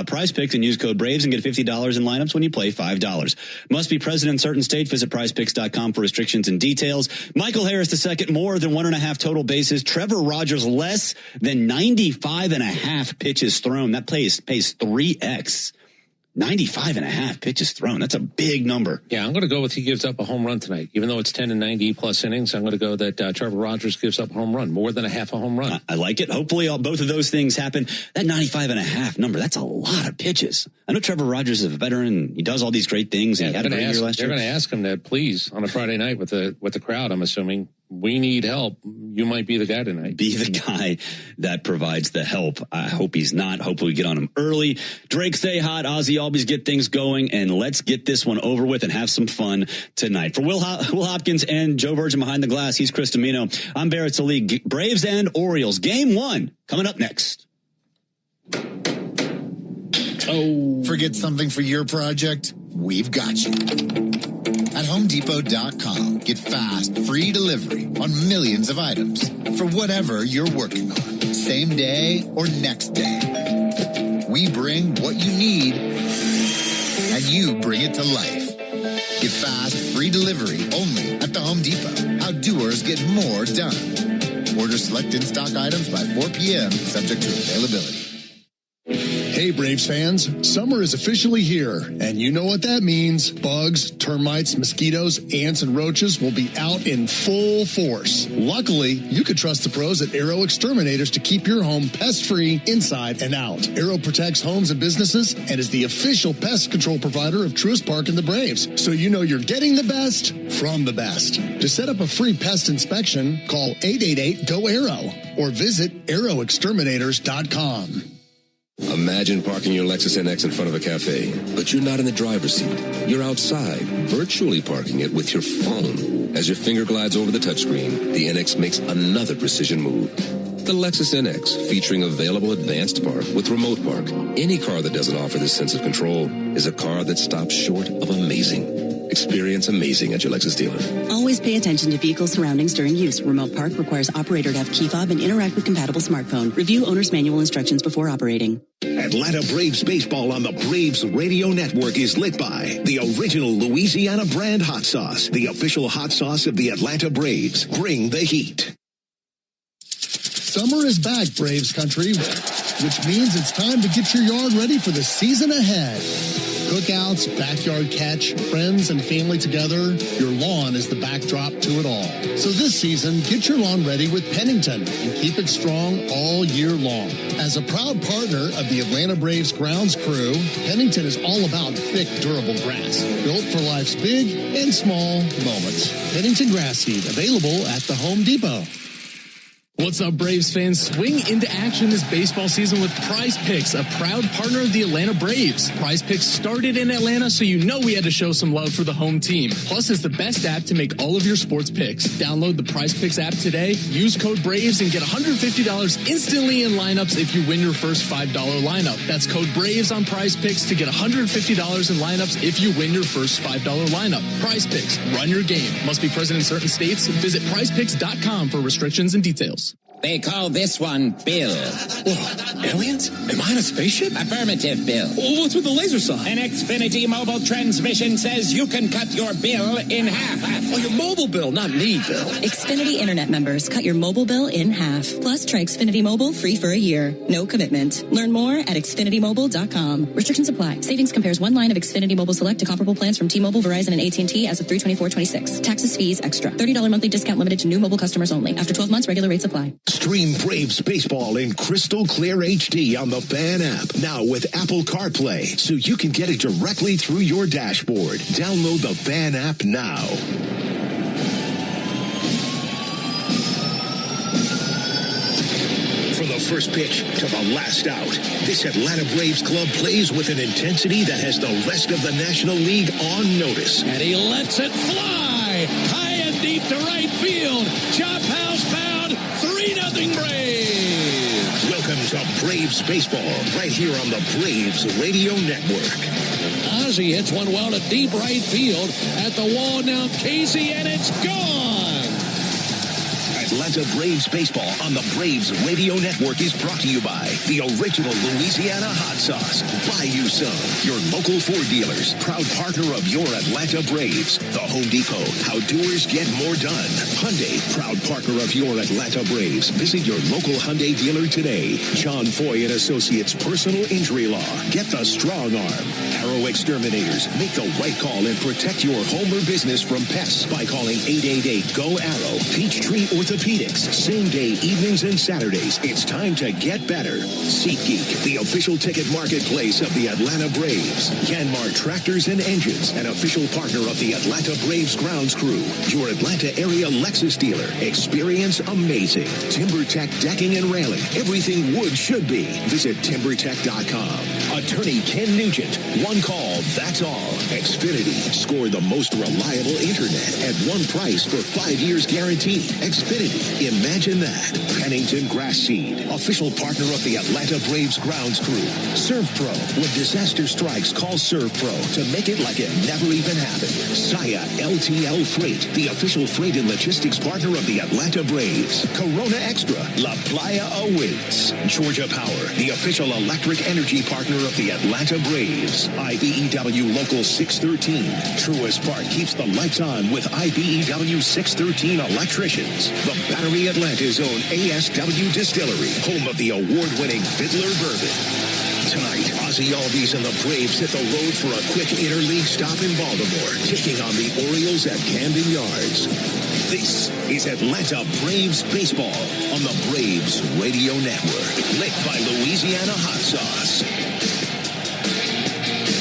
Prize Picks and use code BRAVES and get $50 in lineups when you play $5. Must be present in certain state. Visit prizepicks.com for restrictions and details. Michael Harris II, more than 1.5 total bases. Trevor Rogers, less than 95.5 pitches thrown. That pays 3x. 95.5 pitches thrown. That's a big number. Yeah, I'm going to go with he gives up a home run tonight. Even though it's 10 and 90 plus innings, I'm going to go that Trevor Rogers gives up a home run, more than a half a home run. I like it. Hopefully both of those things happen. That 95.5 number, that's a lot of pitches. I know Trevor Rogers is a veteran. He does all these great things. And he had a great year last year. They're going to ask him that, please, on a Friday night with the crowd, I'm assuming. We need help. You might be the guy tonight. Be the guy that provides the help. I hope he's not. Hopefully we get on him early. Drake, stay hot. Ozzy, always get things going. And let's get this one over with and have some fun tonight. For Will Hopkins and Joe Virgin behind the glass, he's Chris Domino. I'm Barrett Salee. Braves and Orioles. Game 1 coming up next. Oh. Forget something for your project? We've got you. At HomeDepot.com, get fast, free delivery on millions of items for whatever you're working on, same day or next day. We bring what you need, and you bring it to life. Get fast, free delivery only at the Home Depot. How doers get more done. Order select in-stock items by 4 p.m., subject to availability. Hey, Braves fans, summer is officially here, and you know what that means. Bugs, termites, mosquitoes, ants, and roaches will be out in full force. Luckily, you can trust the pros at Aero Exterminators to keep your home pest-free inside and out. Aero protects homes and businesses and is the official pest control provider of Truist Park and the Braves, so you know you're getting the best from the best. To set up a free pest inspection, call 888-GO-AERO or visit aeroexterminators.com. Imagine parking your Lexus NX in front of a cafe, but you're not in the driver's seat. You're outside, virtually parking it with your phone. As your finger glides over the touchscreen, the NX makes another precision move. The Lexus NX, featuring available advanced park with remote park. Any car that doesn't offer this sense of control is a car that stops short of amazing. Experience amazing at your Lexus dealer. Always pay attention to vehicle surroundings during use. Remote park requires operator to have key fob and interact with compatible smartphone. Review owner's manual instructions before operating. Atlanta Braves baseball on the Braves Radio Network is lit by the original Louisiana brand hot sauce, the official hot sauce of the Atlanta Braves. Bring the heat. Summer is back, Braves country, which means it's time to get your yard ready for the season ahead. Cookouts, backyard catch, friends and family together, your lawn is the backdrop to it all. So this season, get your lawn ready with Pennington and keep it strong all year long. As a proud partner of the Atlanta Braves grounds crew, Pennington is all about thick, durable grass, built for life's big and small moments. Pennington grass seed, available at the Home Depot. What's up, Braves fans? Swing into action this baseball season with Prize Picks, a proud partner of the Atlanta Braves. Prize Picks started in Atlanta, so you know we had to show some love for the home team. Plus, it's the best app to make all of your sports picks. Download the Prize Picks app today, use code BRAVES, and get $150 instantly in lineups if you win your first $5 lineup. That's code BRAVES on Prize Picks to get $150 in lineups if you win your first $5 lineup. Prize Picks, run your game. Must be present in certain states. Visit prizepicks.com for restrictions and details. They call this one Bill. Whoa, aliens? Am I in a spaceship? Affirmative, Bill. Well, what's with the laser sign? An Xfinity mobile transmission says you can cut your bill in half. Oh, your mobile bill, not me, Bill. Xfinity Internet members, cut your mobile bill in half. Plus, try Xfinity Mobile free for a year. No commitment. Learn more at xfinitymobile.com. Restrictions apply. Savings compares one line of Xfinity Mobile Select to comparable plans from T-Mobile, Verizon, and AT&T as of 3/24/26. Taxes, fees, extra. $30 monthly discount limited to new mobile customers only. After 12 months, regular rates apply. Stream Braves baseball in crystal clear HD on the Fan app. Now with Apple CarPlay, so you can get it directly through your dashboard. Download the Fan app now. From the first pitch to the last out, this Atlanta Braves club plays with an intensity that has the rest of the National League on notice. And he lets it fly high and deep to right field. Chop house bound. 3-0 Braves. Welcome to Braves baseball right here on the Braves Radio Network. Ozzie hits one well to deep right field at the wall now. Casey, and it's gone. Atlanta Braves baseball on the Braves Radio Network is brought to you by the original Louisiana hot sauce. Buy you some. Your local Ford dealers, proud partner of your Atlanta Braves. The Home Depot, how doers get more done. Hyundai, proud partner of your Atlanta Braves. Visit your local Hyundai dealer today. John Foy and Associates Personal Injury Law. Get the strong arm. Arrow Exterminators. Make the right call and protect your home or business from pests by calling 888-GO-ARROW. Peachtree Orthopedics. Same day, evenings and Saturdays. It's time to get better. SeatGeek, the official ticket marketplace of the Atlanta Braves. Yanmar Tractors and Engines, an official partner of the Atlanta Braves grounds crew. Your Atlanta area Lexus dealer. Experience amazing. TimberTech Decking and Railing. Everything wood should be. Visit TimberTech.com. Attorney Ken Nugent. One call, that's all. Xfinity. Score the most reliable internet at one price for 5 years guaranteed. Xfinity. Imagine that. Pennington Grass Seed. Official partner of the Atlanta Braves grounds crew. ServPro. When disaster strikes, call ServPro to make it like it never even happened. Saya LTL Freight. The official freight and logistics partner of the Atlanta Braves. Corona Extra. La Playa awaits. Georgia Power. The official electric energy partner of the Atlanta Braves. IBEW Local 613. Truist Park keeps the lights on with IBEW 613 electricians. The Battery Atlanta's own ASW Distillery, home of the award-winning Fiddler Bourbon. Tonight, Ozzie Albies and the Braves hit the road for a quick interleague stop in Baltimore, taking on the Orioles at Camden Yards. This is Atlanta Braves baseball on the Braves Radio Network, lit by Louisiana hot sauce.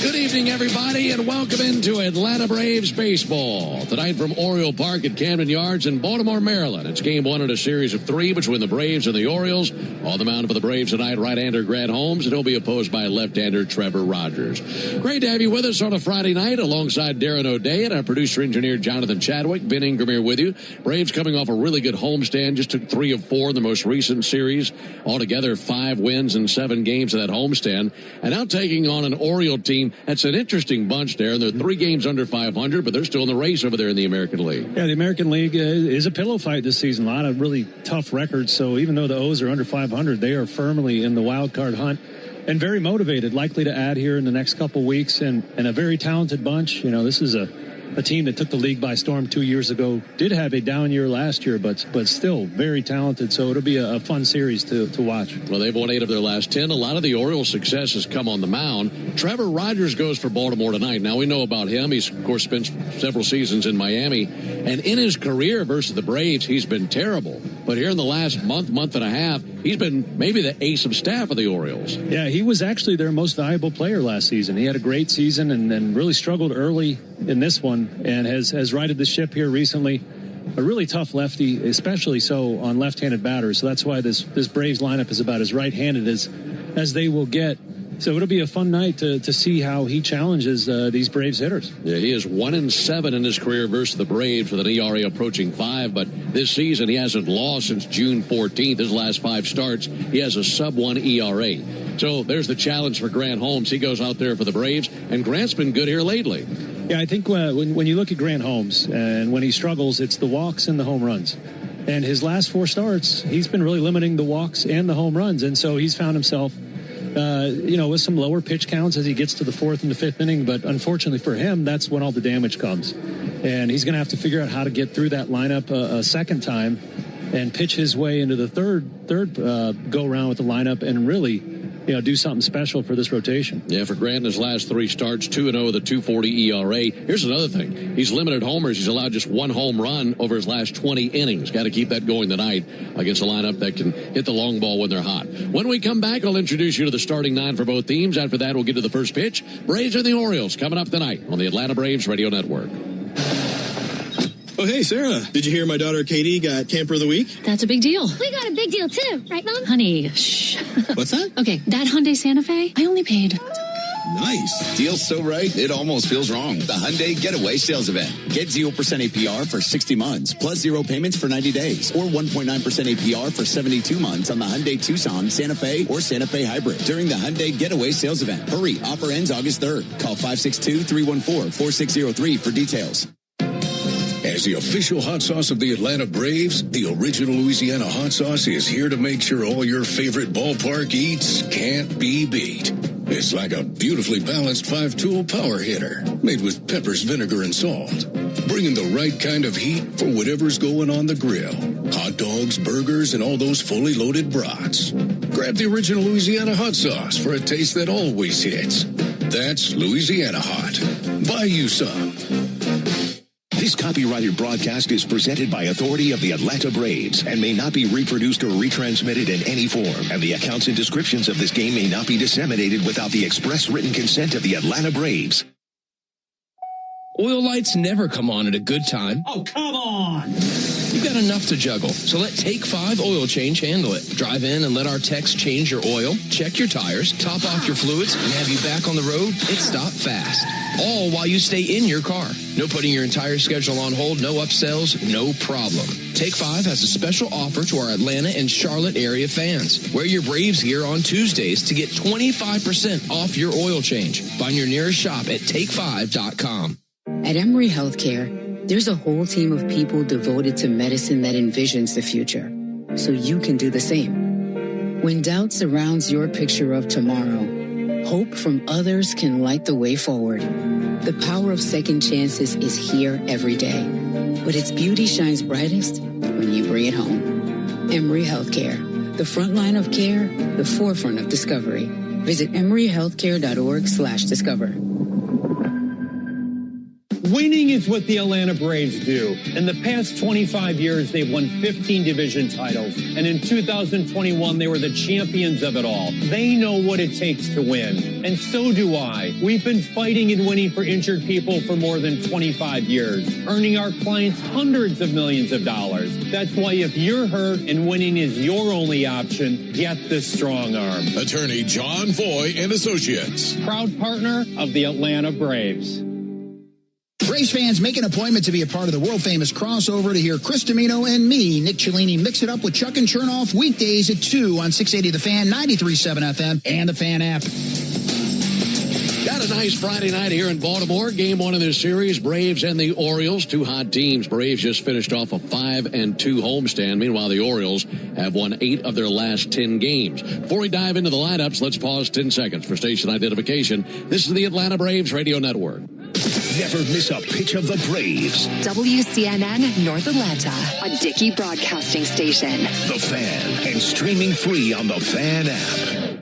Good evening, everybody, and welcome into Atlanta Braves baseball. Tonight from Oriole Park at Camden Yards in Baltimore, Maryland. It's game one in a series of three between the Braves and the Orioles. On the mound for the Braves tonight, right-hander Grant Holmes, and he'll be opposed by left-hander Trevor Rogers. Great to have you with us on a Friday night alongside Darren O'Day and our producer-engineer Jonathan Chadwick. Ben Ingram here with you. Braves coming off a really good homestand. Just took 3 of 4 in the most recent series. Altogether, 5 wins and 7 games of that homestand. And now taking on an Oriole team And it's an interesting bunch there. They're 3 games under 500, but they're still in the race over there in the American League. Yeah, the American League is a pillow fight this season. A lot of really tough records. So even though the O's are under 500, they are firmly in the wild card hunt and very motivated, likely to add here in the next couple weeks, and a very talented bunch. This is a team that took the league by storm 2 years ago, did have a down year last year, but still very talented. So it'll be a fun series to watch. Well, they've won 8 of their last 10. A lot of the Orioles' success has come on the mound. Trevor Rogers goes for Baltimore tonight. Now, we know about him. He's, of course, spent several seasons in Miami. And in his career versus the Braves, he's been terrible. But here in the last month and a half, he's been maybe the ace of staff of the Orioles. Yeah, he was actually their most valuable player last season. He had a great season and then really struggled early in this one, and has righted the ship here recently. A really tough lefty, especially so on left-handed batters. So that's why this Braves lineup is about as right-handed as they will get. So it'll be a fun night to see how he challenges these Braves hitters. Yeah, he is 1-7 in his career versus the Braves with an ERA approaching 5. But this season he hasn't lost since June 14th. His last 5 starts, he has a sub-1 ERA. So there's the challenge for Grant Holmes. He goes out there for the Braves, and Grant's been good here lately. Yeah, I think when you look at Grant Holmes and when he struggles, it's the walks and the home runs. And his last 4 starts, he's been really limiting the walks and the home runs. And so he's found himself, with some lower pitch counts as he gets to the 4th and the 5th inning. But unfortunately for him, that's when all the damage comes. And he's going to have to figure out how to get through that lineup a second time and pitch his way into the third go-round with the lineup and really do something special for this rotation. Yeah, for Grant in his last 3 starts, 2-0 with a 2.40 ERA. Here's another thing. He's limited homers. He's allowed just 1 home run over his last 20 innings. Got to keep that going tonight against a lineup that can hit the long ball when they're hot. When we come back, I'll introduce you to the starting 9 for both teams. After that, we'll get to the first pitch. Braves and the Orioles coming up tonight on the Atlanta Braves Radio Network. Oh, hey, Sarah. Did you hear my daughter Katie got Camper of the Week? That's a big deal. We got a big deal, too. Right, Mom? Honey, shh. What's that? Okay, that Hyundai Santa Fe, I only paid... Nice. Deal's so right, it almost feels wrong. The Hyundai Getaway Sales Event. Get 0% APR for 60 months, plus 0 payments for 90 days, or 1.9% APR for 72 months on the Hyundai Tucson, Santa Fe, or Santa Fe Hybrid during the Hyundai Getaway Sales Event. Hurry, offer ends August 3rd. Call 562-314-4603 for details. As the official hot sauce of the Atlanta Braves, the original Louisiana hot sauce is here to make sure all your favorite ballpark eats can't be beat. It's like a beautifully balanced 5-tool power hitter made with peppers, vinegar, and salt, bringing the right kind of heat for whatever's going on the grill. Hot dogs, burgers, and all those fully loaded brats. Grab the original Louisiana hot sauce for a taste that always hits. That's Louisiana Hot. Buy you some. This copyrighted broadcast is presented by authority of the Atlanta Braves and may not be reproduced or retransmitted in any form. And the accounts and descriptions of this game may not be disseminated without the express written consent of the Atlanta Braves. Oil lights never come on at a good time. Oh, come on! You've got enough to juggle, so let Take 5 Oil Change handle it. Drive in and let our techs change your oil, check your tires, top off your fluids, and have you back on the road. It's stop fast. All while you stay in your car. No putting your entire schedule on hold, no upsells, no problem. Take 5 has a special offer to our Atlanta and Charlotte area fans. Wear your Braves gear on Tuesdays to get 25% off your oil change. Find your nearest shop at take5.com. At Emory Healthcare, there's a whole team of people devoted to medicine that envisions the future, so you can do the same. When doubt surrounds your picture of tomorrow, hope from others can light the way forward. The power of second chances is here every day, but its beauty shines brightest when you bring it home. Emory Healthcare, the front line of care, the forefront of discovery. Visit emoryhealthcare.org/discover. Winning is what the Atlanta Braves do. In the past 25 years, they've won 15 division titles. And in 2021, they were the champions of it all. They know what it takes to win. And so do I. We've been fighting and winning for injured people for more than 25 years, earning our clients hundreds of millions of dollars. That's why if you're hurt and winning is your only option, get the Strong Arm. Attorney John Foy and Associates. Proud partner of the Atlanta Braves. Braves fans, make an appointment to be a part of the world-famous crossover to hear Chris Domino and me, Nick Cellini, mix it up with Chuck and Chernoff weekdays at 2 on 680 The Fan, 93.7 FM, and the Fan app. Got What a nice Friday night here in Baltimore. Game one of this series, Braves and the Orioles, two hot teams. Braves just finished off a 5-2 homestand. Meanwhile, the Orioles have won 8 of their last 10 games. Before we dive into the lineups, let's pause 10 seconds for station identification. This is the Atlanta Braves Radio Network. Never miss a pitch of the Braves. WCNN North Atlanta, a Dickey broadcasting station. The Fan, and streaming free on the Fan app.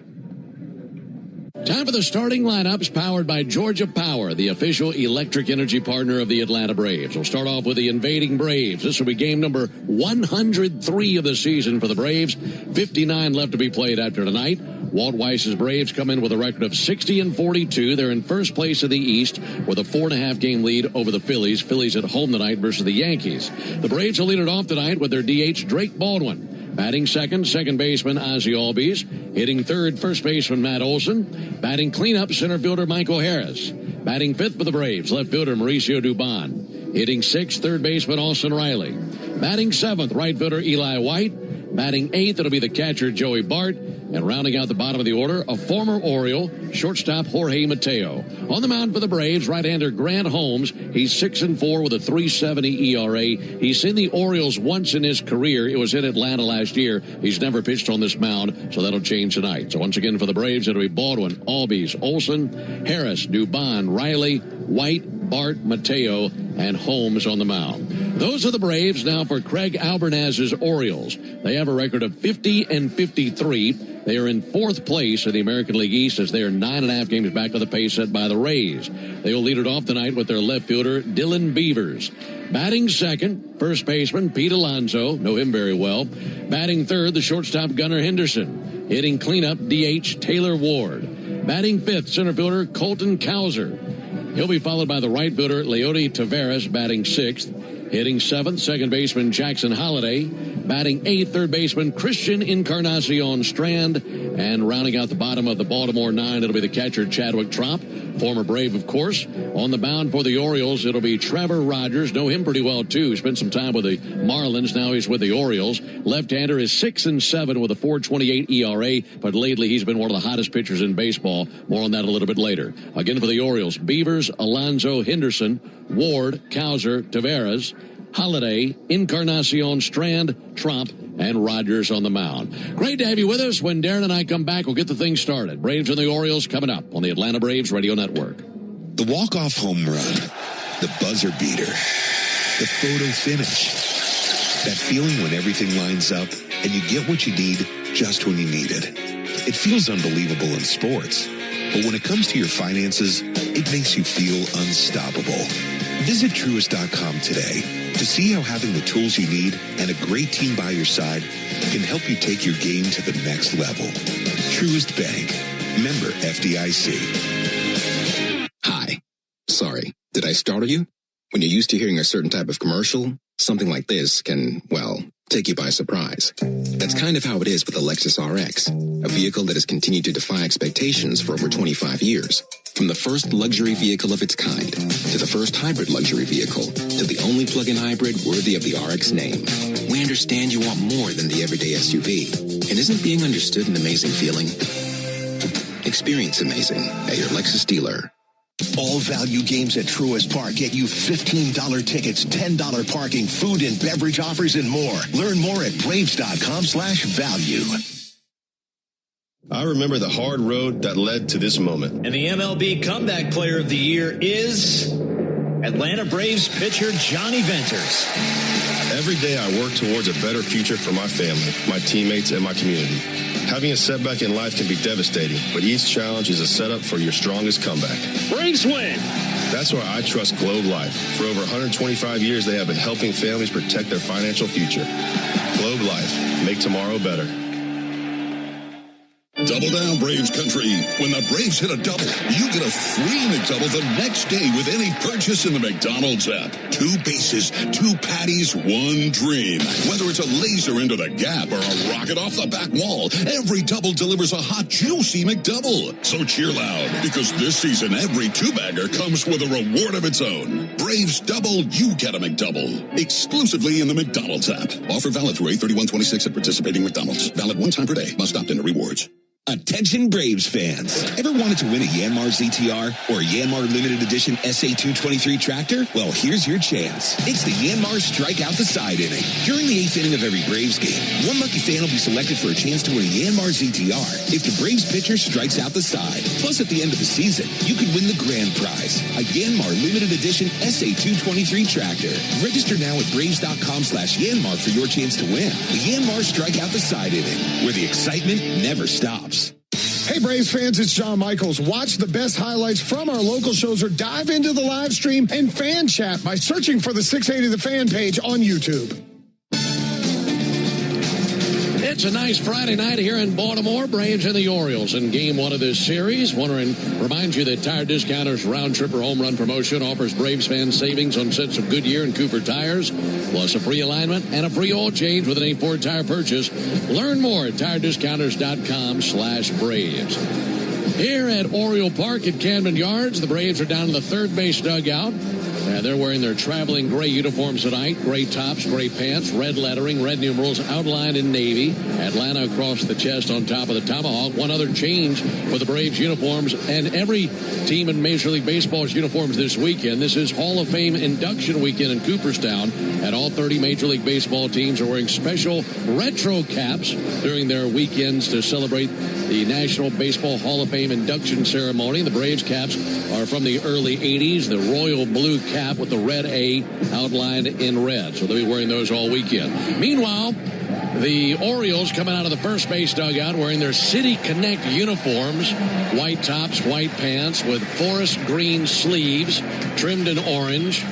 Time for the starting lineups, powered by Georgia Power, the official electric energy partner of the Atlanta Braves. We'll start off with the invading Braves. This will be game number 103 of the season for the Braves. 59 left to be played after tonight. Walt Weiss's Braves come in with a record of 60-42. They're in first place in the East with a 4.5-game lead over the Phillies. Phillies at home tonight versus the Yankees. The Braves will lead it off tonight with their DH, Drake Baldwin. Batting second baseman Ozzie Albies. Hitting third, first baseman Matt Olson. Batting cleanup, center fielder Michael Harris. Batting fifth for the Braves, left fielder Mauricio Dubon. Hitting sixth, third baseman Austin Riley. Batting seventh, right fielder Eli White. Batting eighth, it'll be the catcher Joey Bart. And rounding out the bottom of the order, a former Oriole, shortstop Jorge Mateo. On the mound for the Braves, right-hander Grant Holmes. He's 6-4 with a 3.70 ERA. He's seen the Orioles once in his career. It was in Atlanta last year. He's never pitched on this mound, so that'll change tonight. So once again for the Braves, it'll be Baldwin, Albies, Olson, Harris, Dubon, Riley, White, Bart, Mateo, and Holmes on the mound. Those are the Braves. Now for Craig Albernaz's Orioles. They have a record of 50-53. They are in fourth place in the American League East as they are 9.5 games back of the pace set by the Rays. They will lead it off tonight with their left fielder, Dylan Beavers. Batting second, first baseman Pete Alonso. Know him very well. Batting third, the shortstop Gunnar Henderson. Hitting cleanup, DH Taylor Ward. Batting fifth, center fielder Colton Cowser. He'll be followed by the right fielder Leody Taveras, batting sixth. Hitting seventh, second baseman Jackson Holliday. Batting eighth, third baseman Christian Encarnacion Strand. And rounding out the bottom of the Baltimore 9, it'll be the catcher Chadwick Trop, former Brave, of course. On the mound for the Orioles, it'll be Trevor Rogers. Know him pretty well, too. Spent some time with the Marlins. Now he's with the Orioles. Left-hander is 6-7 with a 4.28 ERA. But lately, he's been one of the hottest pitchers in baseball. More on that a little bit later. Again for the Orioles, Beavers, Alonso, Henderson, Ward, Cowser, Taveras, Holliday, Encarnacion, Strand, Trop, and Rogers on the mound. Great to have you with us. When Darren and I come back, we'll get the thing started. Braves and the Orioles coming up on the Atlanta Braves Radio Network. The walk-off home run, the buzzer beater, the photo finish. That feeling when everything lines up and you get what you need just when you need it. It feels unbelievable in sports. But when it comes to your finances, it makes you feel unstoppable. Visit Truist.com today to see how having the tools you need and a great team by your side can help you take your game to the next level. Truist Bank. Member FDIC. Hi. Sorry. Did I startle you? When you're used to hearing a certain type of commercial, something like this can, well, take you by surprise. That's kind of how it is with the Lexus RX, a vehicle that has continued to defy expectations for over 25 years. From the first luxury vehicle of its kind, to the first hybrid luxury vehicle, to the only plug-in hybrid worthy of the RX name. We understand you want more than the everyday SUV. And isn't being understood an amazing feeling? Experience amazing at your Lexus dealer. All value games at Truist Park get you $15 tickets, $10 parking, food and beverage offers, and more. Learn more at Braves.com/value. I remember the hard road that led to this moment. And the MLB Comeback Player of the Year is Atlanta Braves pitcher Johnny Venters. Every day I work towards a better future for my family, my teammates, and my community. Having a setback in life can be devastating, but each challenge is a setup for your strongest comeback. Braves win! That's why I trust Globe Life. For over 125 years, they have been helping families protect their financial future. Globe Life. Make tomorrow better. Double down, Braves country. When the Braves hit a double, you get a free McDouble the next day with any purchase in the McDonald's app. 2 bases, 2 patties, 1 dream. Whether it's a laser into the gap or a rocket off the back wall, every double delivers a hot, juicy McDouble. So cheer loud, because this season, every 2-bagger comes with a reward of its own. Braves double, you get a McDouble. Exclusively in the McDonald's app. Offer valid through 8/31/26 at participating McDonald's. Valid 1 time per day. Must opt into rewards. Attention Braves fans. Ever wanted to win a Yanmar ZTR or a Yanmar Limited Edition SA223 tractor? Well, here's your chance. It's the Yanmar Strike Out the Side inning. During the 8th inning of every Braves game, one lucky fan will be selected for a chance to win a Yanmar ZTR if the Braves pitcher strikes out the side. Plus, at the end of the season, you could win the grand prize, a Yanmar Limited Edition SA223 tractor. Register now at Braves.com/Yanmar for your chance to win. The Yanmar Strike Out the Side inning, where the excitement never stops. Hey, Braves fans, it's John Michaels. Watch the best highlights from our local shows or dive into the live stream and fan chat by searching for the 680 The Fan page on YouTube. It's a nice Friday night here in Baltimore. Braves and the Orioles in game one of this series. Want to remind you that Tire Discounters Round Trip or Home Run promotion offers Braves fans savings on sets of Goodyear and Cooper tires, plus a free alignment and a free oil change with any Ford tire purchase. Learn more at tirediscounters.com/Braves. Here at Oriole Park at Camden Yards, the Braves are down in the third base dugout. They're wearing their traveling gray uniforms tonight. Gray tops, gray pants, red lettering, red numerals outlined in navy. Atlanta across the chest on top of the tomahawk. One other change for the Braves uniforms and every team in Major League Baseball's uniforms this weekend. This is Hall of Fame induction weekend in Cooperstown, and all 30 Major League Baseball teams are wearing special retro caps during their weekends to celebrate the National Baseball Hall of Fame induction ceremony. The Braves caps are from the early 80s, the royal blue cap with the red A outlined in red. So they'll be wearing those all weekend. Meanwhile, the Orioles coming out of the first base dugout wearing their City Connect uniforms, white tops, white pants with forest green sleeves trimmed in orange,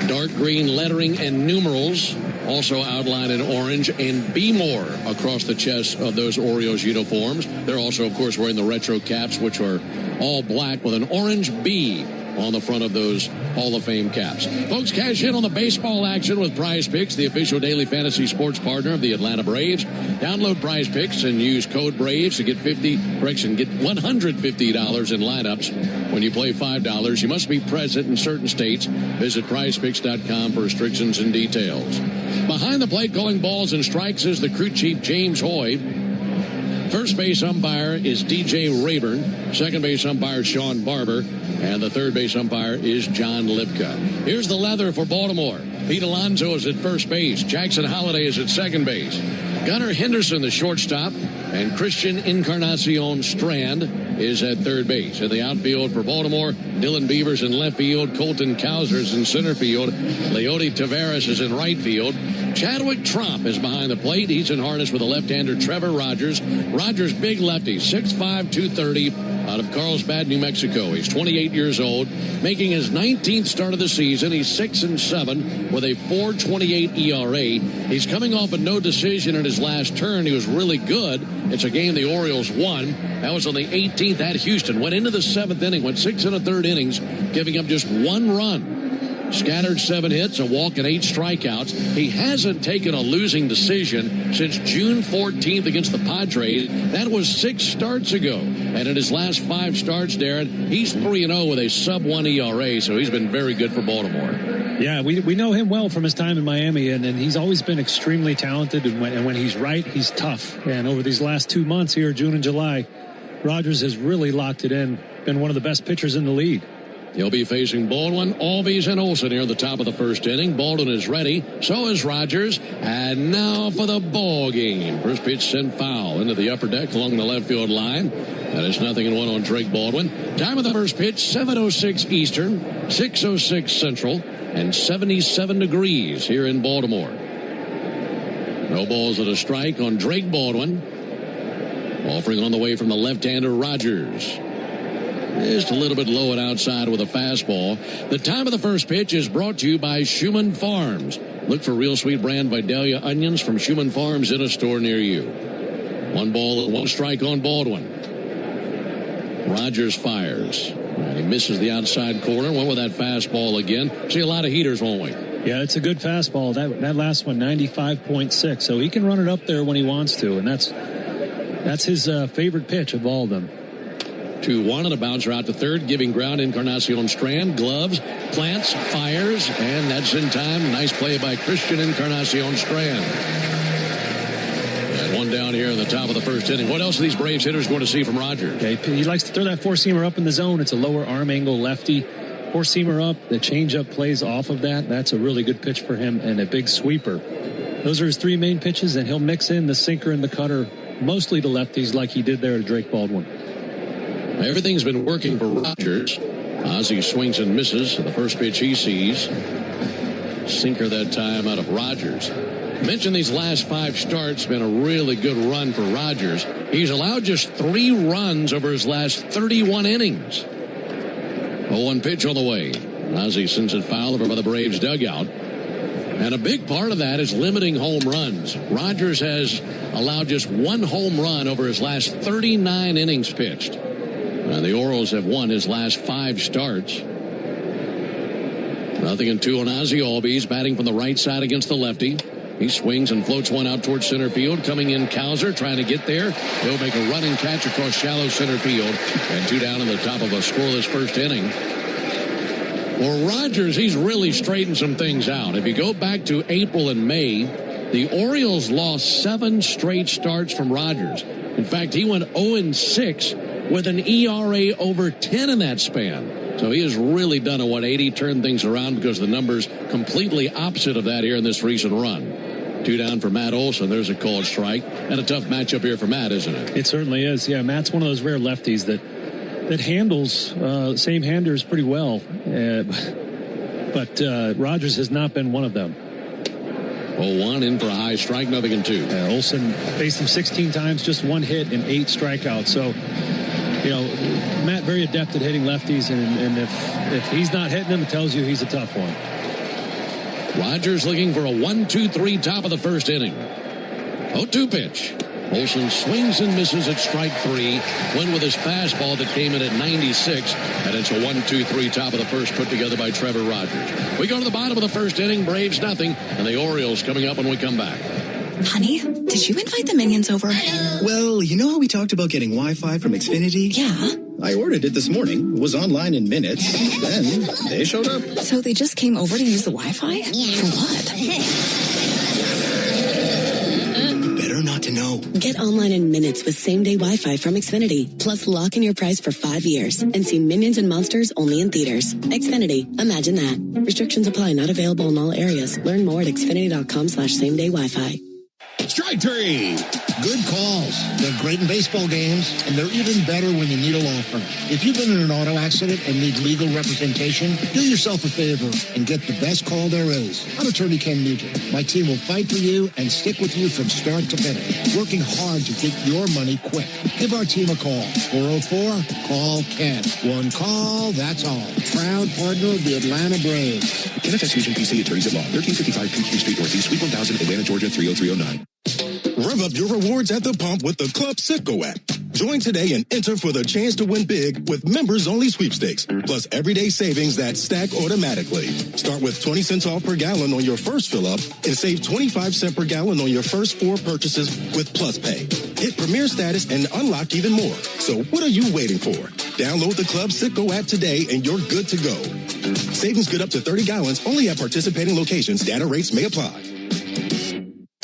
dark green lettering and numerals also outlined in orange, and Batimore across the chest of those Orioles uniforms. They're also, of course, wearing the retro caps, which are all black with an orange B on the front of those Hall of Fame caps. Folks, cash in on the baseball action with Prize Picks, the official daily fantasy sports partner of the Atlanta Braves. Download Prize Picks and use code BRAVES to get $150 in lineups. When you play $5, you must be present in certain states. Visit prizepicks.com for restrictions and details. Behind the plate calling balls and strikes is the crew chief, James Hoy. First base umpire is DJ Rayburn. Second base umpire, Sean Barber. And the third base umpire is John Lipka. Here's the leather for Baltimore. Pete Alonso is at first base. Jackson Holliday is at second base. Gunnar Henderson, the shortstop. And Christian Encarnacion Strand is at third base. In the outfield for Baltimore, Dylan Beavers in left field. Colton Cowser is in center field. Leody Taveras is in right field. Chadwick Tromp is behind the plate. He's in harness with the left-hander Trevor Rogers. Rogers, big lefty, 6'5", 230, out of Carlsbad, New Mexico. He's 28 years old, making his 19th start of the season. He's 6-7 with a 4.28 ERA. He's coming off a no decision in his last turn. He was really good. It's a game the Orioles won. That was on the 18th at Houston. Went into the 7th inning, went 6 1/3 innings, giving up just one run. Scattered 7 hits, a walk, and 8 strikeouts. He hasn't taken a losing decision since June 14th against the Padres. That was 6 starts ago. And in his last 5 starts, Darren, he's 3-0 with a sub-1 ERA, so he's been very good for Baltimore. Yeah, we know him well from his time in Miami, and he's always been extremely talented. And when he's right, he's tough. And over these last 2 months here, June and July, Rogers has really locked it in. Been one of the best pitchers in the league. He'll be facing Baldwin, Albies, and Olsen here at the top of the first inning. Baldwin is ready. So is Rogers. And now for the ball game. First pitch sent foul into the upper deck along the left field line. That is 0-1 on Drake Baldwin. Time of the first pitch, 7:06 Eastern, 6:06 Central, and 77 degrees here in Baltimore. No balls at a strike on Drake Baldwin. Offering on the way from the left-hander Rogers. Just a little bit low and outside with a fastball. The time of the first pitch is brought to you by Schumann Farms. Look for Real Sweet brand Vidalia onions from Schumann Farms in a store near you. 1 ball and 1 strike on Baldwin. Rogers fires. And he misses the outside corner. Went with that fastball again. See a lot of heaters, won't we? Yeah, it's a good fastball. That last one, 95.6. So he can run it up there when he wants to. And that's his favorite pitch of all of them. 2-1 and a bouncer out to third, giving ground. Encarnacion Strand, gloves, plants, fires, and that's in time. Nice play by Christian Encarnacion Strand. And on down here in the top of the first inning. What else are these Braves hitters going to see from Rogers? Okay, he likes to throw that four-seamer up in the zone. It's a lower arm angle lefty. Four-seamer up, the changeup plays off of that. That's a really good pitch for him, and a big sweeper. Those are his three main pitches, and he'll mix in the sinker and the cutter, mostly to lefties like he did there to Drake Baldwin. Everything's been working for Rogers. Ozzie swings and misses. The first pitch he sees. Sinker that time out of Rogers. Mentioned these last 5 starts, been a really good run for Rogers. He's allowed just 3 runs over his last 31 innings. 0-1 pitch on the way. Ozzie sends it foul over by the Braves dugout. And a big part of that is limiting home runs. Rogers has allowed just 1 home run over his last 39 innings pitched. And the Orioles have won his last 5 starts. 0-2 on Ozzie Albies, batting from the right side against the lefty. He swings and floats one out towards center field. Coming in, Cowser trying to get there. He'll make a running catch across shallow center field. And 2 down in the top of a scoreless first inning. For Rogers, he's really straightened some things out. If you go back to April and May, the Orioles lost 7 straight starts from Rogers. In fact, he went 0-6 with an ERA over 10 in that span. So he has really done a 180, turned things around, because the numbers completely opposite of that here in this recent run. 2 down for Matt Olson. There's a called strike. And a tough matchup here for Matt, isn't it? It certainly is. Yeah, Matt's one of those rare lefties that handles same-handers pretty well. But Rogers has not been one of them. 0-1 in for a high strike, 0-2. Olson faced him 16 times, just 1 hit and 8 strikeouts. So, you know, Matt very adept at hitting lefties, and if he's not hitting them, it tells you he's a tough one. Rogers looking for a 1-2-3 top of the first inning. 0-2 pitch. Olson swings and misses at strike 3. Went with his fastball that came in at 96. And it's a 1-2-3 top of the first, put together by Trevor Rogers. We go to the bottom of the first inning. Braves nothing. And the Orioles coming up when we come back. Honey, did you invite the minions over? Well, you know how we talked about getting Wi-Fi from Xfinity? Yeah. I ordered it this morning. It was online in minutes. Then they showed up. So they just came over to use the Wi-Fi? For what? Better not to know. Get online in minutes with same-day Wi-Fi from Xfinity. Plus, lock in your price for 5 years and see Minions and Monsters only in theaters. Xfinity. Imagine that. Restrictions apply. Not available in all areas. Learn more at xfinity.com/same-day Wi-Fi. Strike 3. Good calls. They're great in baseball games, and they're even better when you need a law firm. If you've been in an auto accident and need legal representation, do yourself a favor and get the best call there is. I'm attorney Ken Nugent. My team will fight for you and stick with you from start to finish, working hard to get your money quick. Give our team a call. 404-CALL-KEN. One call, that's all. Proud partner of the Atlanta Braves. NFS Fusion PC Attorneys at Law, 1355 Peachtree Street Northeast, Suite 1000, Atlanta, Georgia, 30309. Rev up your rewards at the pump with the Club Citgo app. Join today and enter for the chance to win big with members-only sweepstakes, plus everyday savings that stack automatically. Start with 20 cents off per gallon on your first fill-up and save 25 cents per gallon on your first 4 purchases with Plus Pay. Hit Premier status and unlock even more. So what are you waiting for? Download the Club Citgo app today and you're good to go. Savings good up to 30 gallons only at participating locations. Data rates may apply.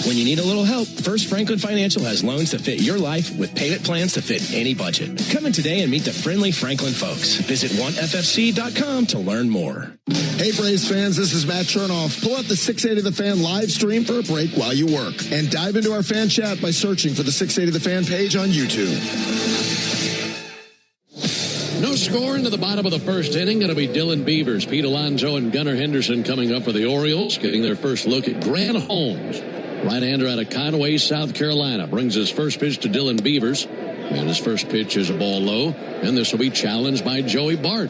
When you need a little help, First Franklin Financial has loans to fit your life with payment plans to fit any budget. Come in today and meet the friendly Franklin folks. Visit onefc.com to learn more. Hey, Braves fans, this is Matt Chernoff. Pull up the 680 The Fan live stream for a break while you work. And dive into our fan chat by searching for the 680 The Fan page on YouTube. No score into the bottom of the first inning. It'll be Dylan Beavers, Pete Alonso, and Gunnar Henderson coming up for the Orioles, getting their first look at Grant Holmes. Right-hander out of Conway, South Carolina, brings his first pitch to Dylan Beavers. And his first pitch is a ball low. And this will be challenged by Joey Bart.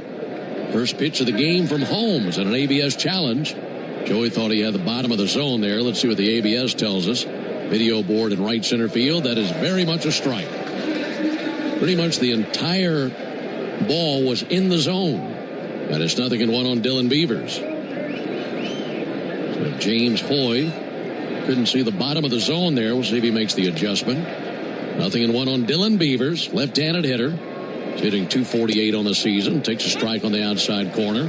First pitch of the game from Holmes at an ABS challenge. Joey thought he had the bottom of the zone there. Let's see what the ABS tells us. Video board in right center field. That is very much a strike. Pretty much the entire ball was in the zone. And it's 0-1 on Dylan Beavers. So James Hoy couldn't see the bottom of the zone there. We'll see if he makes the adjustment. 0-1 on Dylan Beavers, left-handed hitter. He's hitting .248 on the season. Takes a strike on the outside corner.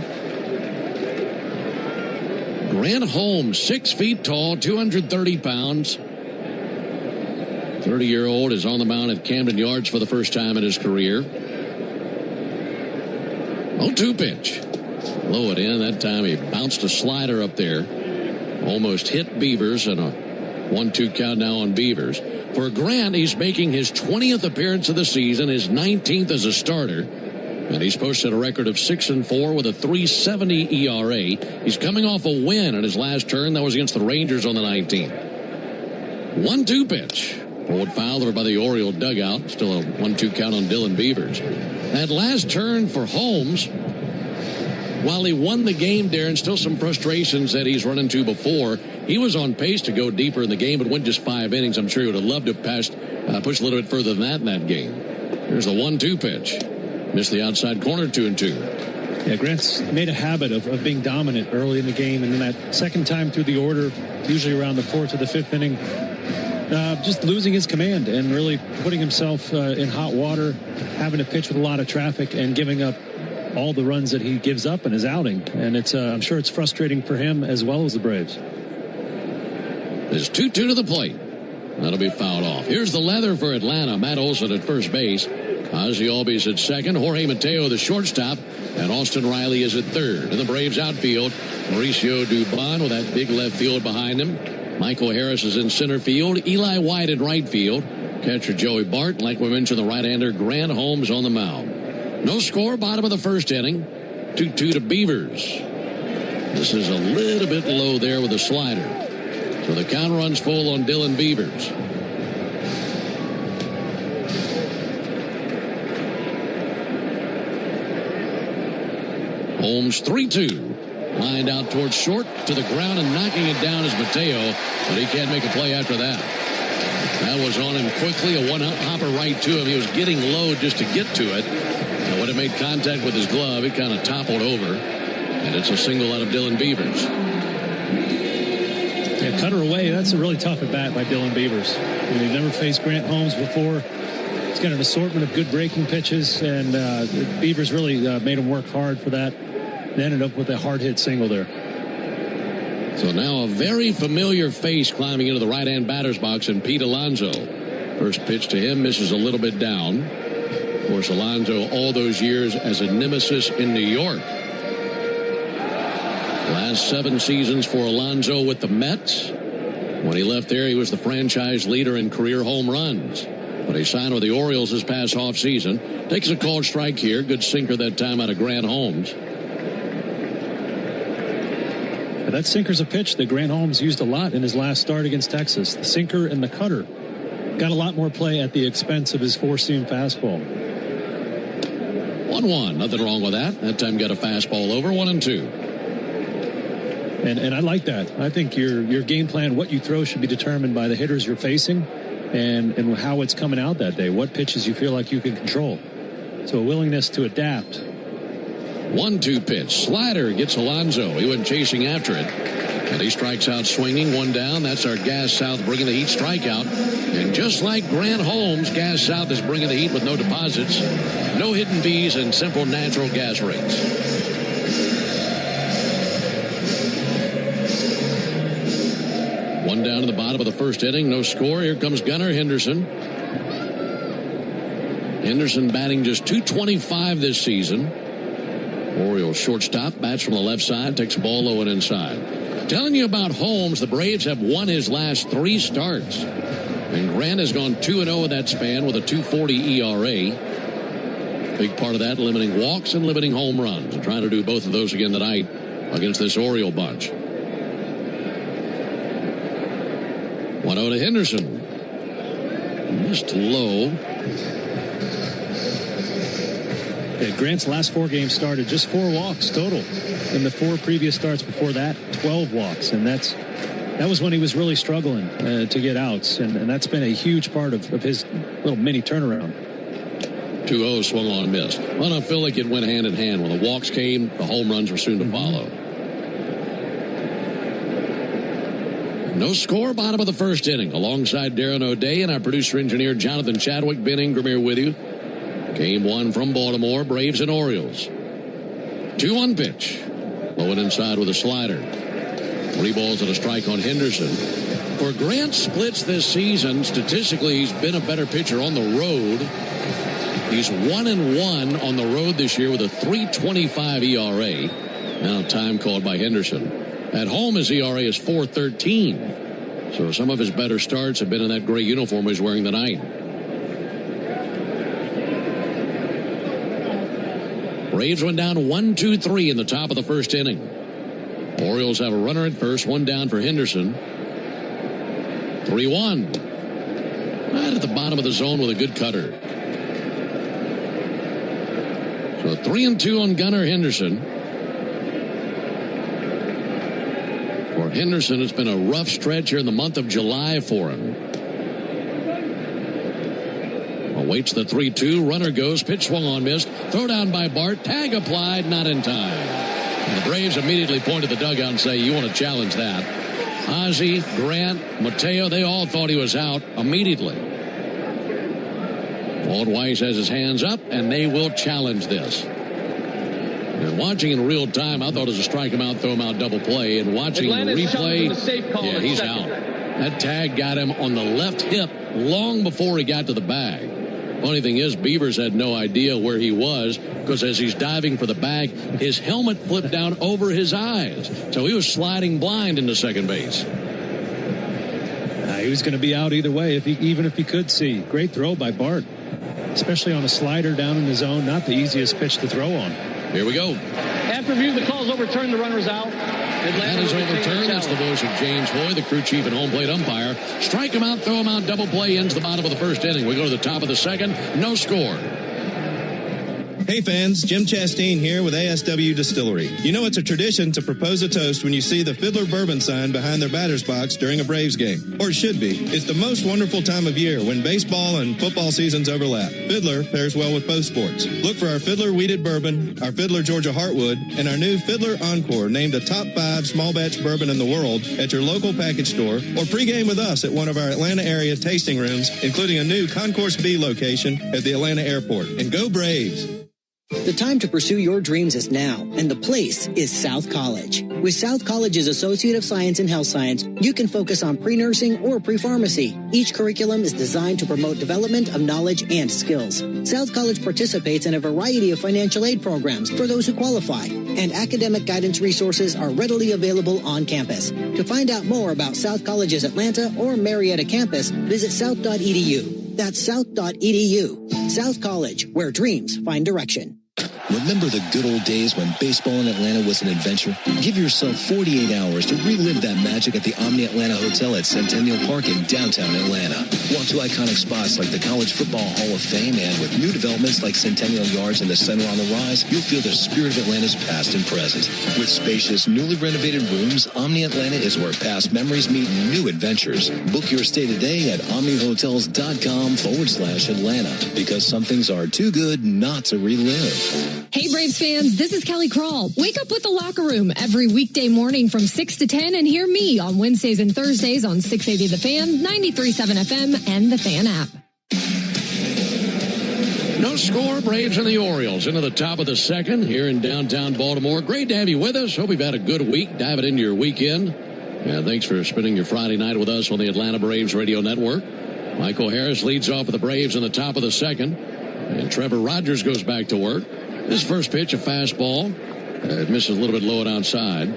Grant Holmes, 6 feet tall, 230 pounds. 30-year-old is on the mound at Camden Yards for the first time in his career. 0-2 pitch. Low it in. That time he bounced a slider up there. Almost hit Beavers, and a 1-2 count now on Beavers. For Grant, he's making his 20th appearance of the season, his 19th as a starter. And he's posted a record of 6-4 with a 3.70 ERA. He's coming off a win in his last turn. That was against the Rangers on the 19th. 1-2 pitch. Pulled foul by the Orioles dugout. Still a 1-2 count on Dylan Beavers. That last turn for Holmes, while he won the game there, and still some frustrations that he's run into before, he was on pace to go deeper in the game, but went just 5 innings. I'm sure he would have loved to have pushed a little bit further than that in that game. Here's the 1-2 pitch. Missed the outside corner, 2-2. Yeah, Grant's made a habit of being dominant early in the game, and then that second time through the order, usually around the 4th or the 5th inning, just losing his command and really putting himself in hot water, having to pitch with a lot of traffic and giving up all the runs that he gives up in his outing. And it's I'm sure it's frustrating for him as well as the Braves. There's 2-2 to the plate. That'll be fouled off. Here's the leather for Atlanta. Matt Olson at first base. Ozzie Albies at second. Jorge Mateo, the shortstop. And Austin Riley is at third. In the Braves outfield, Mauricio Dubon with that big left field behind him. Michael Harris is in center field. Eli White in right field. Catcher Joey Bart. Like we mentioned, the right-hander Grant Holmes on the mound. No score, bottom of the first inning. 2-2 to Beavers. This is a little bit low there with a slider. So the count runs full on Dylan Beavers. Holmes 3-2. Lined out towards short to the ground, and knocking it down is Mateo, but he can't make a play after that. That was on him quickly, a one-hopper right to him. He was getting low just to get to it. And when it made contact with his glove, it kind of toppled over. And it's a single out of Dylan Beavers. Yeah, cut her away. That's a really tough at-bat by Dylan Beavers. We've never faced Grant Holmes before. He's got an assortment of good breaking pitches, and Beavers really made him work hard for that. They ended up with a hard-hit single there. So now a very familiar face climbing into the right-hand batter's box, and Pete Alonso. First pitch to him misses a little bit down. Of course, Alonso all those years as a nemesis in New York. Last 7 seasons for Alonso with the Mets. When he left there, he was the franchise leader in career home runs. But he signed with the Orioles this past offseason. Takes a called strike here. Good sinker that time out of Grant Holmes. That sinker's a pitch that Grant Holmes used a lot in his last start against Texas. The sinker and the cutter got a lot more play at the expense of his four-seam fastball. 1-1. Nothing wrong with that. That time got a fastball over. 1-2. And I like that. I think your game plan, what you throw, should be determined by the hitters you're facing and how it's coming out that day. What pitches you feel like you can control. So a willingness to adapt. 1-2 pitch. Slider gets Alonso. He went chasing after it. And he strikes out swinging. 1 down. That's our Gas South bringing the heat strikeout. And just like Grant Holmes, Gas South is bringing the heat with no deposits, no hidden fees, and simple natural gas rates. One down to the bottom of the first inning. No score. Here comes Gunnar Henderson. Henderson batting just .225 this season. Orioles shortstop bats from the left side, takes the ball low and inside. Telling you about Holmes, the Braves have won his last 3 starts. And Grant has gone 2-0 in that span with a 2.40 ERA. Big part of that, limiting walks and limiting home runs. And trying to do both of those again tonight against this Oriole bunch. 1-0 to Henderson. Missed low. Grant's last 4 games started just 4 walks total. In the 4 previous starts before that, 12 walks. And that was when he was really struggling to get outs. And that's been a huge part of his little mini turnaround. 2-0 swung on and missed. Well, I feel like it went hand in hand. When the walks came, the home runs were soon to follow. No score, bottom of the first inning. Alongside Darren O'Day and our producer-engineer Jonathan Chadwick, Ben Ingram here with you. Game 1 from Baltimore, Braves and Orioles. 2-1 pitch. Low and inside with a slider. 3 balls and a strike on Henderson. For Grant splits this season, statistically, he's been a better pitcher on the road. He's 1-1 on the road this year with a 3.25 ERA. Now time called by Henderson. At home, his ERA is 4.13. So some of his better starts have been in that gray uniform he's wearing tonight. Braves went down 1-2-3 in the top of the first inning. Orioles have a runner at first, 1 down for Henderson. 3-1. Right at the bottom of the zone with a good cutter. So 3-2 on Gunnar Henderson. For Henderson, it's been a rough stretch here in the month of July for him. Awaits the 3-2. Runner goes. Pitch swung on, missed. Throw down by Bart. Tag applied. Not in time. And the Braves immediately point to the dugout and say, you want to challenge that. Ozzie, Grant, Mateo, they all thought he was out immediately. Walt Weiss has his hands up, and they will challenge this. And watching in real time, I thought it was a strike him out, throw him out, double play. And watching the replay, yeah, he's out. That tag got him on the left hip long before he got to the bag. Funny thing is, Beavers had no idea where he was because as he's diving for the bag, his helmet flipped down over his eyes. So he was sliding blind into second base. He was going to be out either way, even if he could see. Great throw by Bart, especially on a slider down in the zone. Not the easiest pitch to throw on. Here we go. After review, the call is overturned. The runner's out. That is overturned. That's the voice of James Hoy, the crew chief and home plate umpire. Strike him out, throw him out, double play, ends the bottom of the first inning. We go to the top of the second. No score. Hey fans, Jim Chastain here with ASW Distillery. You know it's a tradition to propose a toast when you see the Fiddler Bourbon sign behind their batter's box during a Braves game. Or it should be. It's the most wonderful time of year when baseball and football seasons overlap. Fiddler pairs well with both sports. Look for our Fiddler Wheated Bourbon, our Fiddler Georgia Heartwood, and our new Fiddler Encore, named a top 5 small batch bourbon in the world, at your local package store, or pregame with us at one of our Atlanta area tasting rooms, including a new Concourse B location at the Atlanta airport. And go Braves! The time to pursue your dreams is now, and the place is South College. With South College's Associate of Science in Health Science, you can focus on pre-nursing or pre-pharmacy. Each curriculum is designed to promote development of knowledge and skills. South College participates in a variety of financial aid programs for those who qualify, and academic guidance resources are readily available on campus. To find out more about South College's Atlanta or Marietta campus, visit south.edu. That's south.edu. South College, where dreams find direction. Remember the good old days when baseball in Atlanta was an adventure? Give yourself 48 hours to relive that magic at the Omni Atlanta Hotel at Centennial Park in downtown Atlanta. Walk to iconic spots like the College Football Hall of Fame, and with new developments like Centennial Yards and the Center on the Rise, you'll feel the spirit of Atlanta's past and present. With spacious, newly renovated rooms, Omni Atlanta is where past memories meet new adventures. Book your stay today at omnihotels.com/Atlanta, because some things are too good not to relive. Hey Braves fans, this is Kelly Crawl. Wake up with the Locker Room every weekday morning from 6 to 10 and hear me on Wednesdays and Thursdays on 680 The Fan, 93.7 FM, and the Fan app. No score, Braves and the Orioles into the top of the second here in downtown Baltimore. Great to have you with us. Hope you've had a good week. Diving into your weekend. And thanks for spending your Friday night with us on the Atlanta Braves Radio Network. Michael Harris leads off with the Braves in the top of the second. And Trevor Rogers goes back to work. His first pitch, a fastball. It misses a little bit low and outside.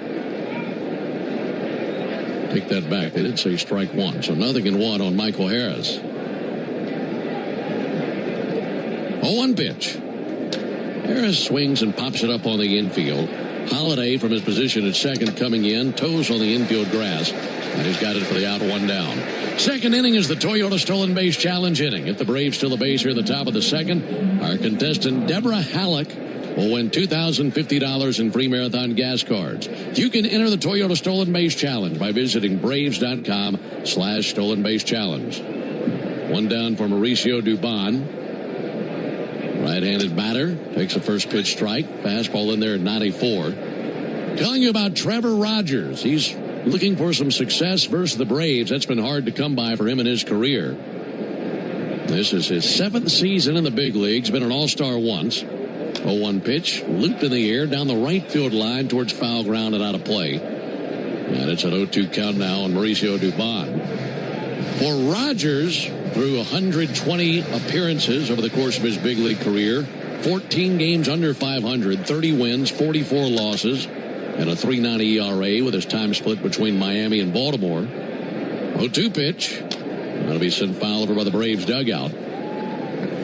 Take that back. They did say strike one. So 0-1 on Michael Harris. 0-1 pitch. Harris swings and pops it up on the infield. Holiday from his position at second coming in. Toes on the infield grass. And he's got it for the out, 1 down. Second inning is the Toyota Stolen Base Challenge inning. If the Braves steal a base here at the top of the second, our contestant Deborah Halleck will win $2,050 in free marathon gas cards. You can enter the Toyota Stolen Base Challenge by visiting Braves.com/Stolen Base Challenge. 1 down for Mauricio Dubon. Right-handed batter takes a first pitch strike. Fastball in there at 94. Telling you about Trevor Rogers. He's looking for some success versus the Braves. That's been hard to come by for him in his career. This is his 7th season in the big leagues. Been an all-star once. 0-1 pitch, looped in the air down the right field line towards foul ground and out of play. And it's an 0-2 count now on Mauricio Dubon. For Rogers, through 120 appearances over the course of his big league career, 14 games under 500, 30 wins, 44 losses, and a 3.90 ERA with his time split between Miami and Baltimore. 0-2 pitch. That'll be sent foul over by the Braves dugout.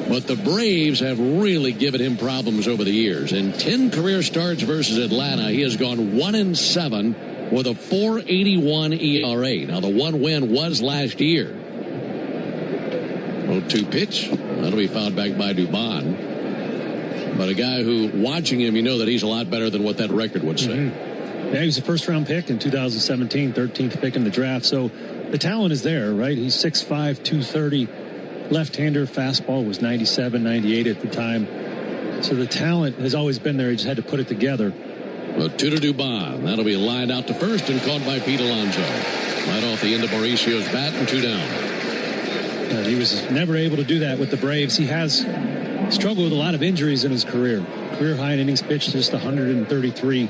But the Braves have really given him problems over the years. In 10 career starts versus Atlanta, he has gone 1-7 with a 4.81 ERA. Now, the one win was last year. 0-2 pitch. That'll be fouled back by Dubon. But a guy who, watching him, you know that he's a lot better than what that record would say. Mm-hmm. Yeah, he was a first-round pick in 2017, 13th pick in the draft. So the talent is there, right? He's 6'5", 230. Left-hander, fastball was 97, 98 at the time. So the talent has always been there. He just had to put it together. Well, 2 to Dubon. That'll be lined out to first and caught by Pete Alonso. Right off the end of Mauricio's bat and 2 down. He was never able to do that with the Braves. He has struggled with a lot of injuries in his career. Career high in innings pitched, just 133.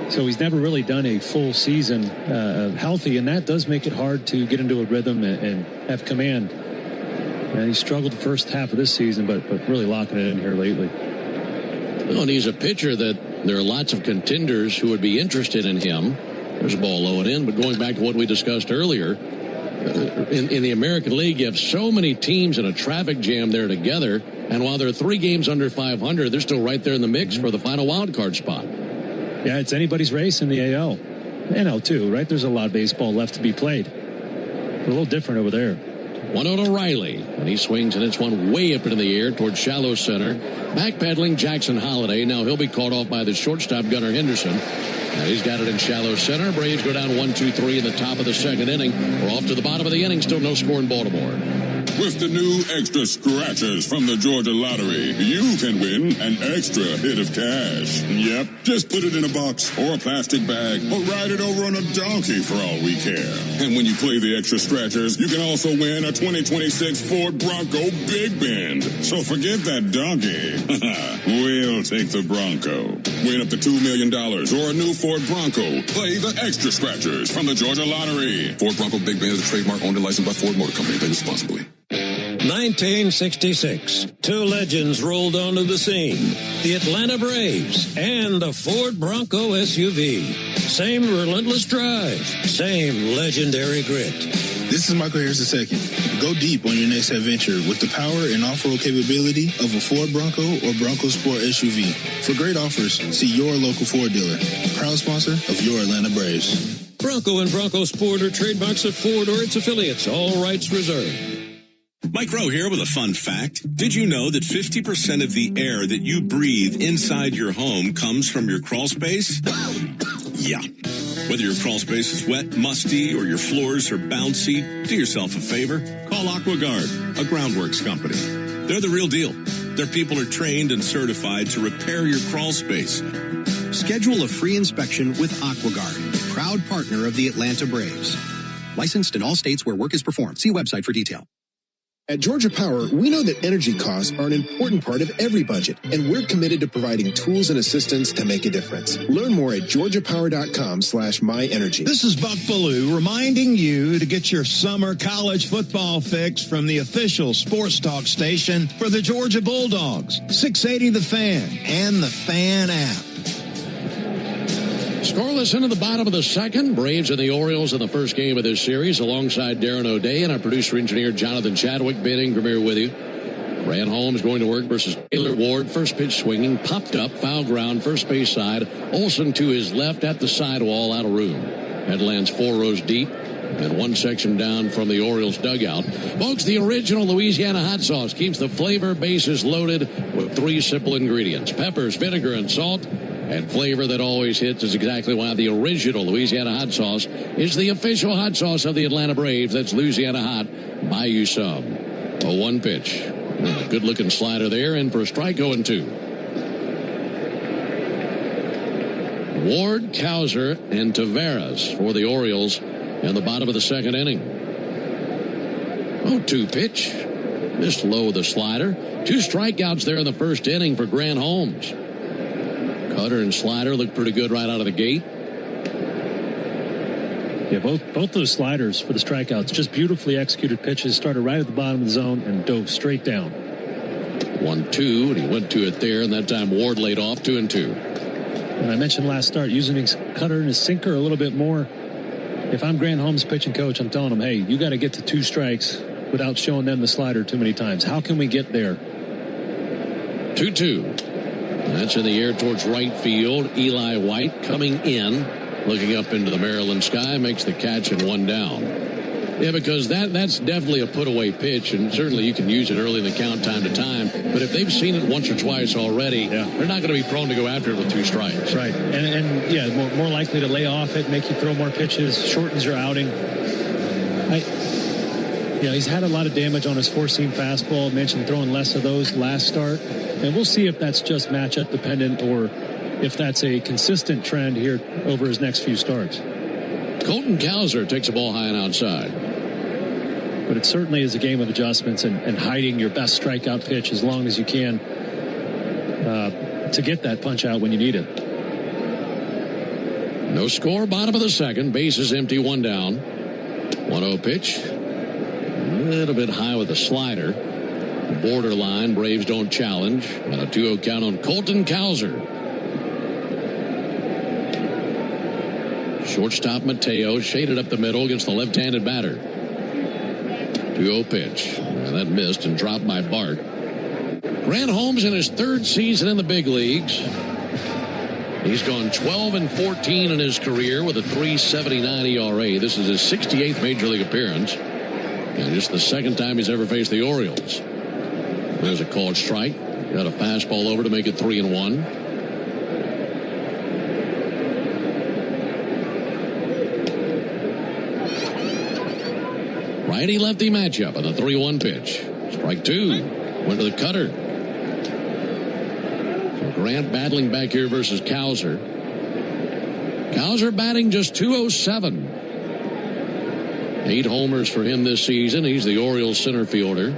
So he's never really done a full season healthy, and that does make it hard to get into a rhythm and have command. And he struggled the first half of this season, but really locking it in here lately. Well, and he's a pitcher that there are lots of contenders who would be interested in him. There's a ball low and in, but going back to what we discussed earlier, in the American League, you have so many teams in a traffic jam there together, and while they're 3 games under 500, they're still right there in the mix for the final wild card spot. Yeah, it's anybody's race in the AL. NL too, right? There's a lot of baseball left to be played. They're a little different over there. 1-0 to Riley, and he swings, and it's one way up into the air towards shallow center. Backpedaling Jackson Holliday. Now he'll be caught off by the shortstop, Gunnar Henderson. And he's got it in shallow center. Braves go down 1-2-3 in the top of the second inning. We're off to the bottom of the inning. Still no score in Baltimore. With the new extra scratchers from the Georgia Lottery, you can win an extra hit of cash. Yep, just put it in a box or a plastic bag or ride it over on a donkey for all we care. And when you play the extra scratchers, you can also win a 2026 Ford Bronco Big Bend. So forget that donkey. We'll take the Bronco. Win up to $2 million or a new Ford Bronco. Play the extra scratchers from the Georgia Lottery. Ford Bronco Big Bend is a trademark owned and licensed by Ford Motor Company. Pay responsibly. 1966, 2 legends rolled onto the scene. The Atlanta Braves and the Ford Bronco SUV. Same relentless drive, same legendary grit. This is Michael Harris II. Go deep on your next adventure with the power and off-road capability of a Ford Bronco or Bronco Sport SUV. For great offers, see your local Ford dealer. Proud sponsor of your Atlanta Braves. Bronco and Bronco Sport are trademarks of Ford or its affiliates. All rights reserved. Mike Rowe here with a fun fact. Did you know that 50% of the air that you breathe inside your home comes from your crawl space? Yeah. Whether your crawl space is wet, musty, or your floors are bouncy, do yourself a favor. Call AquaGuard, a groundworks company. They're the real deal. Their people are trained and certified to repair your crawl space. Schedule a free inspection with AquaGuard, proud partner of the Atlanta Braves. Licensed in all states where work is performed. See website for detail. At Georgia Power, we know that energy costs are an important part of every budget, and we're committed to providing tools and assistance to make a difference. Learn more at georgiapower.com/myenergy. This is Buck Ballou reminding you to get your summer college football fix from the official sports talk station for the Georgia Bulldogs, 680 The Fan and the Fan app. Scoreless into the bottom of the second. Braves and the Orioles in the first game of this series alongside Darren O'Day and our producer-engineer Jonathan Chadwick. Ben Ingram here with you. Grant Holmes going to work versus Taylor Ward. First pitch swinging, popped up, foul ground, first base side. Olsen to his left at the sidewall, out of room. Headlands 4 rows deep and one section down from the Orioles dugout. Folks, the original Louisiana hot sauce keeps the flavor bases loaded with 3 simple ingredients: peppers, vinegar, and salt. And flavor that always hits is exactly why the original Louisiana hot sauce is the official hot sauce of the Atlanta Braves. That's Louisiana Hot. Buy you some. A 1 pitch. Good looking slider there, in for a strike, 0-2. Ward, Cowser, and Taveras for the Orioles in the bottom of the second inning. 0-2 pitch. Just low with the slider. 2 strikeouts there in the first inning for Grant Holmes. Cutter and slider look pretty good right out of the gate. Yeah, both those sliders for the strikeouts, just beautifully executed pitches, started right at the bottom of the zone and dove straight down. 1-2, and he went to it there, and that time Ward laid off 2-2. And I mentioned last start, using his cutter and his sinker a little bit more. If I'm Grant Holmes' pitching coach, I'm telling him, hey, you got to get to 2 strikes without showing them the slider too many times. How can we get there? 2-2. That's in the air towards right field. Eli White coming in, looking up into the Maryland sky, makes the catch and 1 down. Yeah, because that's definitely a put-away pitch, and certainly you can use it early in the count time to time. But if they've seen it once or twice already, they're not going to be prone to go after it with 2 strikes. Right, and yeah, more likely to lay off it, make you throw more pitches, shortens your outing. He's had a lot of damage on his four-seam fastball. I mentioned throwing less of those last start. And we'll see if that's just matchup dependent or if that's a consistent trend here over his next few starts. Colton Cowser takes a ball high and outside. But it certainly is a game of adjustments and hiding your best strikeout pitch as long as you can to get that punch out when you need it. No score, bottom of the second. Bases empty, 1 down. 1-0 pitch. A little bit high with a slider. Borderline. Braves don't challenge. And a 2-0 count on Colton Cowser. Shortstop Mateo shaded up the middle against the left-handed batter. 2-0 pitch. And that missed and dropped by Bart. Grant Holmes in his 3rd season in the big leagues. He's gone 12-14 in his career with a 3.79 ERA. This is his 68th major league appearance. And just the 2nd time he's ever faced the Orioles. There's a called strike. Got a fastball over to make it 3-1. Righty-lefty matchup on the 3-1 pitch. Strike 2. Went to the cutter. So Grant battling back here versus Cowser. Cowser batting just .207. 8 homers for him this season. He's the Orioles center fielder.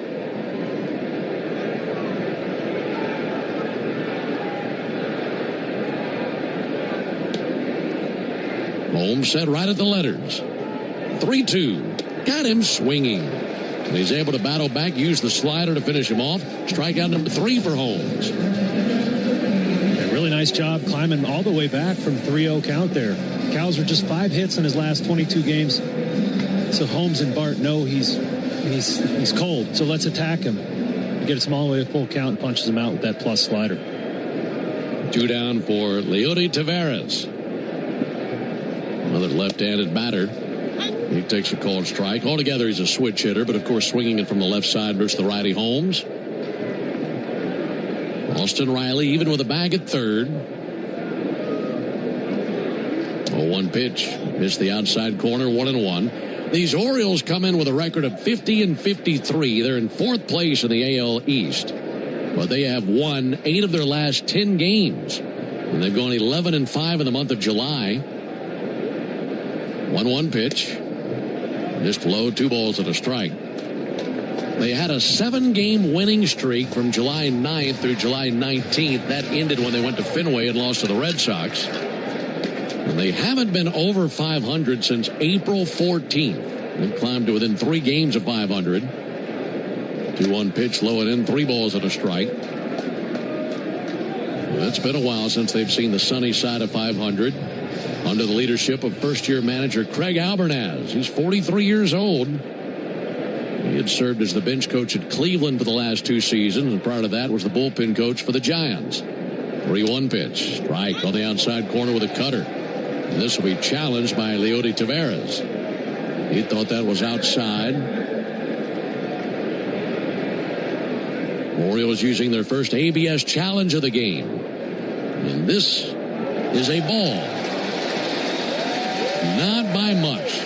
Holmes set right at the letters. 3-2. Got him swinging. And he's able to battle back, use the slider to finish him off. Strikeout number 3 for Holmes. A really nice job climbing all the way back from 3-0 count there. Cowser just 5 hits in his last 22 games. So Holmes and Bart know he's cold. So let's attack him. He gets him all the way to full count and punches him out with that plus slider. 2 down for Leody Taveras. Another left-handed batter. He takes a called strike. Altogether, he's a switch hitter, but of course swinging it from the left side versus the righty Holmes. Austin Riley even with a bag at 3rd. 0-1 pitch. Missed the outside corner, 1-1. These Orioles come in with a record of 50-53. They're in 4th place in the AL East. But they have won 8 of their last 10 games. And they've gone 11-5 in the month of July. 1-1 pitch. Just low, 2 balls and a strike. They had a 7-game winning streak from July 9th through July 19th. That ended when they went to Fenway and lost to the Red Sox. And they haven't been over 500 since April 14th. They've climbed to within 3 games of 500. 2-1 pitch, low and in, 3 balls and a strike. Well, it's been a while since they've seen the sunny side of 500. Under the leadership of first-year manager Craig Albernaz. He's 43 years old. He had served as the bench coach at Cleveland for the last 2 seasons, and prior to that was the bullpen coach for the Giants. 3-1 pitch. Strike on the outside corner with a cutter. And this will be challenged by Leody Taveras. He thought that was outside. Orioles using their first ABS challenge of the game. And this is a ball. Not by much.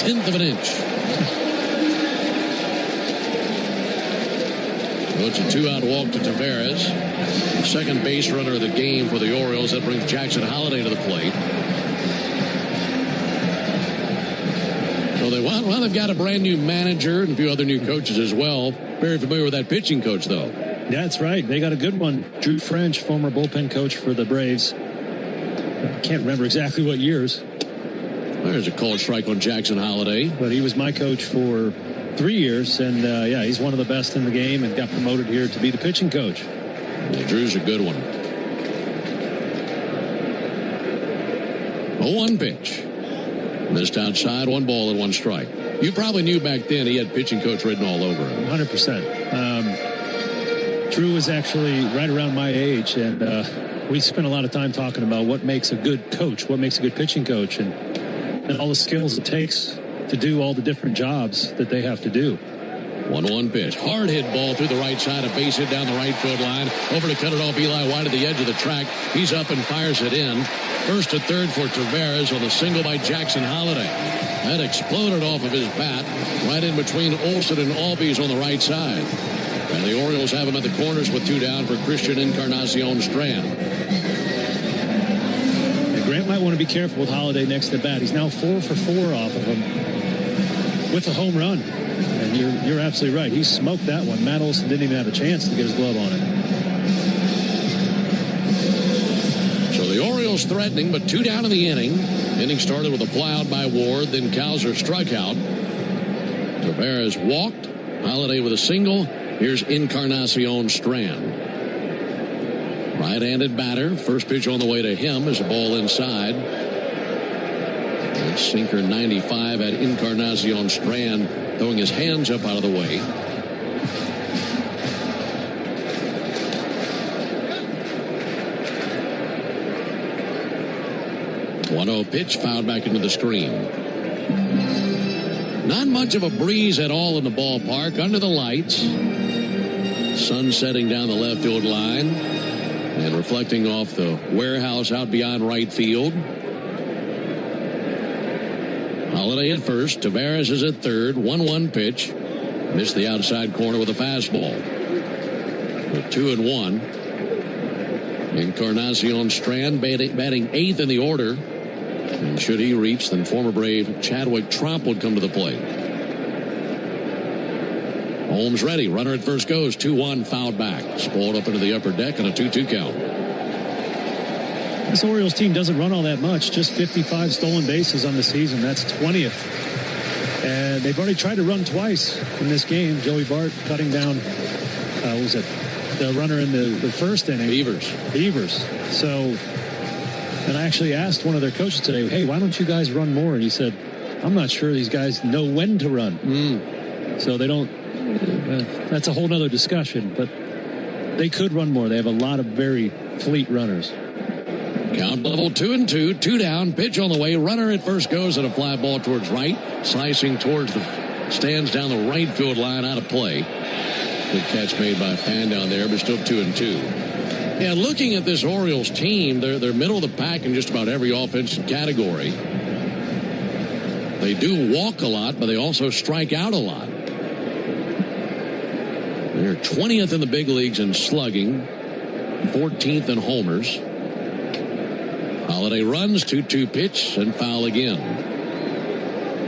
1/10 of an inch. So it's a 2-out walk to Taveras. Second base runner of the game for the Orioles. That brings Jackson Holliday to the plate. So they've got a brand new manager and a few other new coaches as well. Very familiar with that pitching coach, though. Yeah, that's right. They got a good one. Drew French, former bullpen coach for the Braves. I can't remember exactly what years. There's a called strike on Jackson Holiday. But he was my coach for 3 years, and he's one of the best in the game and got promoted here to be the pitching coach. Yeah, Drew's a good one. 0-1 pitch. Missed outside, 1 ball and 1 strike. You probably knew back then he had pitching coach written all over him. 100%. Drew was actually right around my age, and we spent a lot of time talking about what makes a good coach, what makes a good pitching coach, and all the skills it takes to do all the different jobs that they have to do. 1-1 pitch. Hard hit ball through the right side. A base hit down the right field line. Over to cut it off. Eli White at the edge of the track. He's up and fires it in. First to third for Tavares on the single by Jackson Holiday. That exploded off of his bat right in between Olsen and Albies on the right side. And the Orioles have him at the corners with 2 down for Christian Encarnacion Strand. Grant might want to be careful with Holiday next to the bat. He's now 4 for 4 off of him with a home run. And you're absolutely right. He smoked that one. Matt Olson didn't even have a chance to get his glove on it. So the Orioles threatening, but 2 down in the inning. Inning started with a flyout by Ward, then Kowser struck out. Tavares walked. Holiday with a single. Here's Encarnacion Strand. Right-handed batter. First pitch on the way to him is a ball inside. That sinker 95 at Encarnacion Strand, throwing his hands up out of the way. One-0 pitch fouled back into the screen. Not much of a breeze at all in the ballpark. Under the lights. Sun setting down the left field line and reflecting off the warehouse out beyond right field. Holiday at first. Tavares is at third. 1-1 pitch. Missed the outside corner with a fastball. With 2-1. Encarnacion Strand batting 8th in the order. And should he reach, then former Brave Chadwick Tromp would come to the plate. Holmes ready. Runner at first goes. 2-1 fouled back. Spoiled up into the upper deck and a 2-2 count. This Orioles team doesn't run all that much. Just 55 stolen bases on the season. That's 20th. And they've already tried to run twice in this game. Joey Bart cutting down, what was it? The runner in the first inning. Beavers. So, and I actually asked one of their coaches today, hey, why don't you guys run more? And he said, I'm not sure these guys know when to run. So they don't, that's a whole nother discussion, but they could run more. They have a lot of very fleet runners. Count level 2-2, 2 down, pitch on the way. Runner at first goes at a fly ball towards right, slicing towards the stands down the right field line, out of play. Good catch made by Fan down there, but still 2-2. Yeah, looking at this Orioles team, they're middle of the pack in just about every offensive category. They do walk a lot, but they also strike out a lot. They're 20th in the big leagues in slugging, 14th in homers. Holiday runs, 2-2 pitch, and foul again.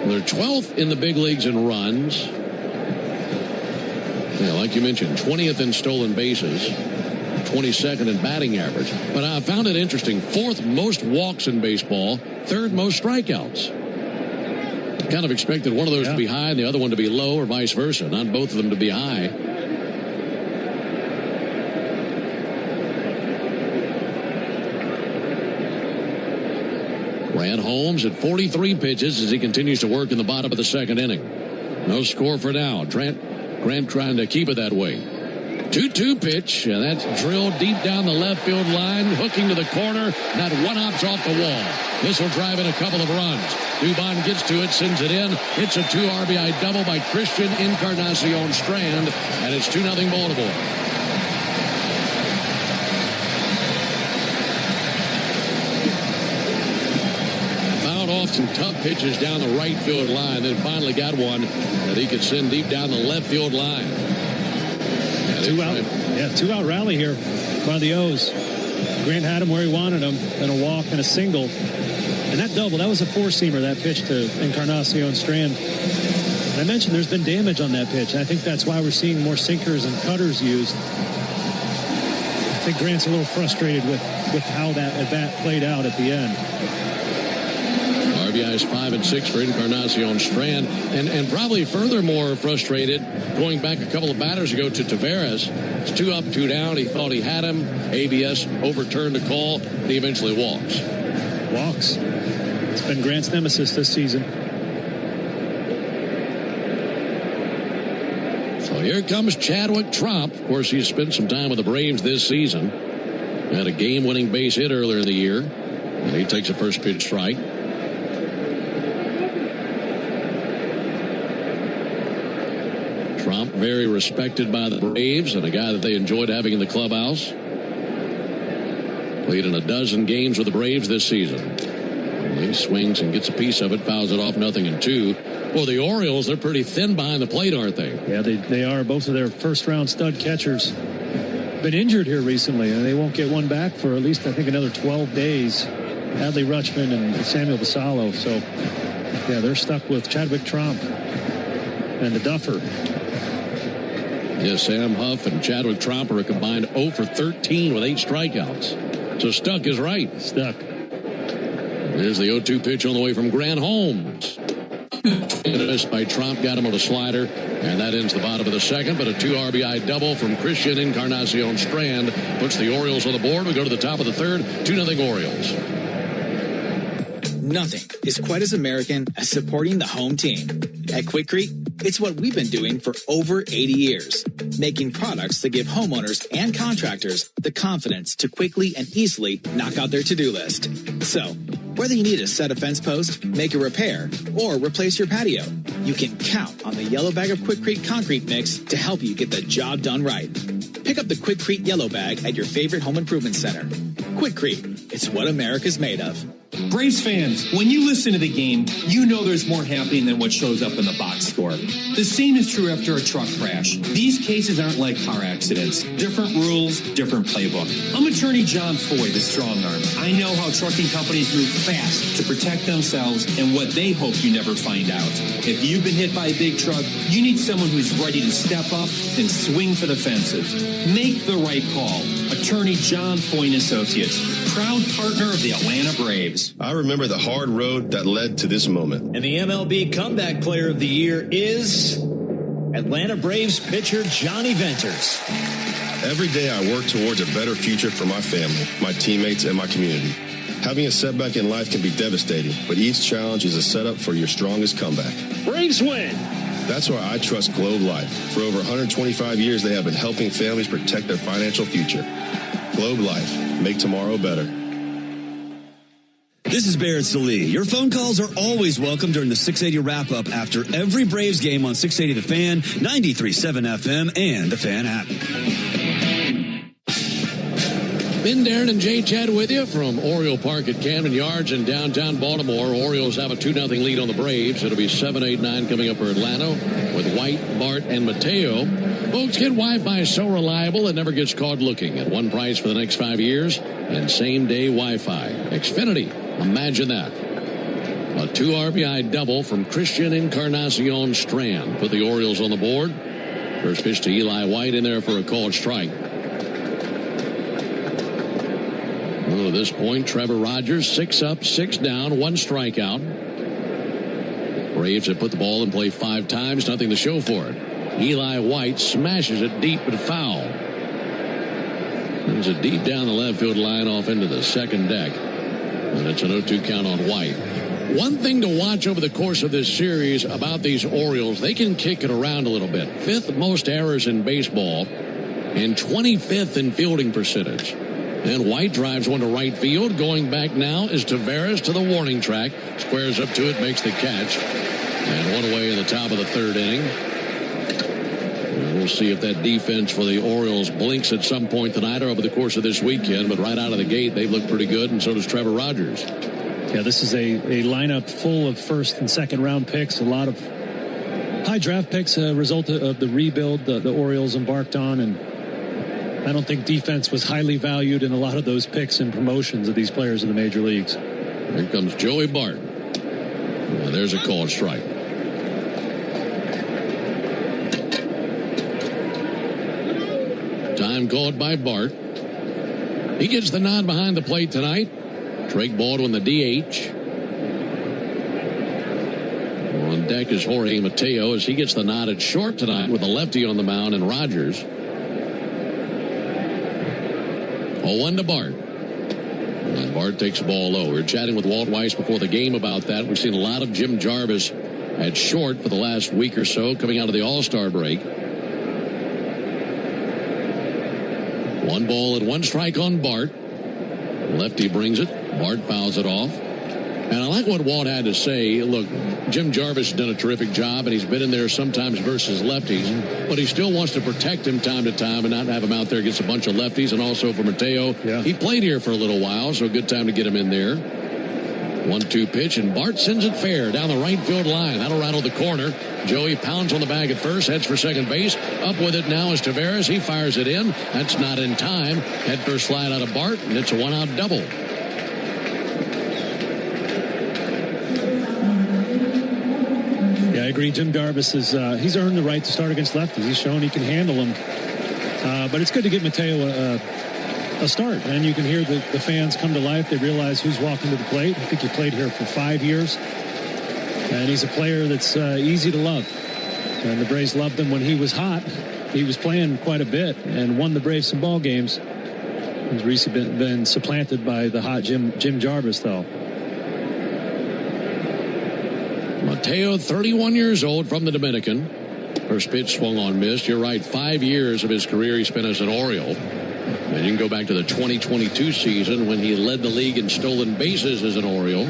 They're 12th in the big leagues in runs. Yeah, like you mentioned, 20th in stolen bases, 22nd in batting average. But I found it interesting. 4th most walks in baseball, 3rd most strikeouts. Kind of expected one of those to be high and the other one to be low, or vice versa. Not both of them to be high. Grant Holmes at 43 pitches as he continues to work in the bottom of the 2nd inning. No score for now. Grant trying to keep it that way. 2-2 pitch, and that's drilled deep down the left field line, hooking to the corner. That one-hops off the wall. This will drive in a couple of runs. Dubon gets to it, sends it in. It's a 2 RBI double by Christian Encarnacion Strand, and it's 2-0 Baltimore. Off some tough pitches down the right field line, then finally got one that he could send deep down the left field line. Two-out rally here by the O's. Grant had him where he wanted him, then a walk and a single. And that double, that was a four-seamer, that pitch to Encarnacion Strand. And I mentioned there's been damage on that pitch, and I think that's why we're seeing more sinkers and cutters used. I think Grant's a little frustrated with how that at bat played out at the end. RBI RBIs, 5 and 6 for Encarnacion Strand. And probably furthermore frustrated, going back a couple of batters ago to Taveras. It's 2 up, 2 down. He thought he had him. ABS overturned the call. He eventually walks. It's been Grant's nemesis this season. So here comes Chadwick Tromp. Of course, he's spent some time with the Braves this season. Had a game-winning base hit earlier in the year. And he takes a first pitch strike. Tromp, very respected by the Braves and a guy that they enjoyed having in the clubhouse. Played in a dozen games with the Braves this season. He swings and gets a piece of it, fouls it off 0-2. Well, the Orioles, they're pretty thin behind the plate, aren't they? Yeah, they are. Both of their first-round stud catchers been injured here recently, and they won't get one back for at least, I think, another 12 days. Adley Rutschman and Samuel Vassallo. So, yeah, they're stuck with Chadwick Tromp and the Duffer. Yes, Sam Huff and Chadwick Tromp are a combined 0 for 13 with 8 strikeouts. So stuck is right. Stuck. There's the 0-2 pitch on the way from Grant Holmes. Missed by Tromp, got him on a slider, and that ends the bottom of the second. But a 2 RBI double from Christian Encarnacion Strand puts the Orioles on the board. We go to the top of the third, 2-0 Orioles. Nothing is quite as American as supporting the home team. At Quikrete, it's what we've been doing for over 80 years, making products that give homeowners and contractors the confidence to quickly and easily knock out their to-do list. So, whether you need to set a fence post, make a repair, or replace your patio, you can count on the yellow bag of Quikrete concrete mix to help you get the job done right. Pick up the Quikrete yellow bag at your favorite home improvement center. Quikrete, it's what America's made of. Braves fans, when you listen to the game, you know there's more happening than what shows up in the box score. The same is true after a truck crash. These cases aren't like car accidents. Different rules, different playbook. I'm attorney John Foy, the strong arm. I know how trucking companies move fast to protect themselves and what they hope you never find out. If you've been hit by a big truck, you need someone who's ready to step up and swing for the fences. Make the right call. Attorney John Foy and Associates, proud partner of the Atlanta Braves. I remember the hard road that led to this moment. And the MLB Comeback Player of the Year is Atlanta Braves pitcher Johnny Venters. Every day I work towards a better future for my family, my teammates, and my community. Having a setback in life can be devastating, but each challenge is a setup for your strongest comeback. Braves win! That's why I trust Globe Life. For over 125 years, they have been helping families protect their financial future. Globe Life. Make tomorrow better. This is Barrett Salee. Your phone calls are always welcome during the 680 wrap-up after every Braves game on 680 The Fan, 93.7 FM, and The Fan app. Ben Darren and Jay Chad with you from Oriole Park at Camden Yards in downtown Baltimore. Orioles have a 2-0 lead on the Braves. It'll be 7-8-9 coming up for Atlanta with White, Bart, and Mateo. Folks, get Wi-Fi so reliable it never gets caught looking. At one price for the next 5 years and same-day Wi-Fi. Xfinity. Imagine that. A 2 RBI double from Christian Encarnacion Strand put the Orioles on the board. First pitch to Eli White in there for a called strike. Well, at this point, Trevor Rogers 6 up, 6 down, 1 strikeout. Braves have put the ball in play 5 times, nothing to show for it. Eli White smashes it deep but foul. There's a deep down the left field line off into the second deck. And it's an 0-2 count on White. One thing to watch over the course of this series about these Orioles, they can kick it around a little bit. 5th most errors in baseball and 25th in fielding percentage. And White drives one to right field. Going back now is Taveras to the warning track. Squares up to it, makes the catch. And one away in the top of the 3rd inning. And we'll see if that defense for the Orioles blinks at some point tonight or over the course of this weekend. But right out of the gate, they've looked pretty good, and so does Trevor Rogers. Yeah, this is a lineup full of 1st and 2nd round picks. A lot of high draft picks, a result of the rebuild the Orioles embarked on. And I don't think defense was highly valued in a lot of those picks and promotions of these players in the major leagues. Here comes Joey Bart. And there's a called strike. Time called by Bart. He gets the nod behind the plate tonight. Drake Baldwin, the DH. deck is Jorge Mateo as he gets the nod at short tonight with a lefty on the mound and Rogers. 0-1 to Bart. And Bart takes the ball low. We were chatting with Walt Weiss before the game about that. We've seen a lot of Jim Jarvis at short for the last week or so coming out of the All-Star break. 1 ball and 1 strike on Bart. Lefty brings it. Bart fouls it off. And I like what Walt had to say. Look, Jim Jarvis has done a terrific job, and he's been in there sometimes versus lefties, but he still wants to protect him time to time and not have him out there against a bunch of lefties. And also for Mateo, he played here for a little while, so a good time to get him in there. 1-2 pitch, and Bart sends it fair down the right field line. That'll rattle the corner. Joey pounds on the bag at first, heads for second base. Up with it now is Taveras. He fires it in. That's not in time. Head first slide out of Bart, and it's a 1-out double. Yeah, I agree. Jim Jarvis is he's earned the right to start against lefties. He's shown he can handle them. But it's good to get Mateo a start, and you can hear the fans come to life. They realize who's walking to the plate. I think he played here for 5 years, and he's a player that's easy to love. And the Braves loved him when he was hot. He was playing quite a bit and won the Braves some ball games. He's recently been supplanted by the hot Jim Jarvis, though. Mateo, 31 years old, from the Dominican. First pitch swung on, missed. You're right, 5 years of his career he spent as an Oriole. And you can go back to the 2022 season when he led the league in stolen bases as an Oriole.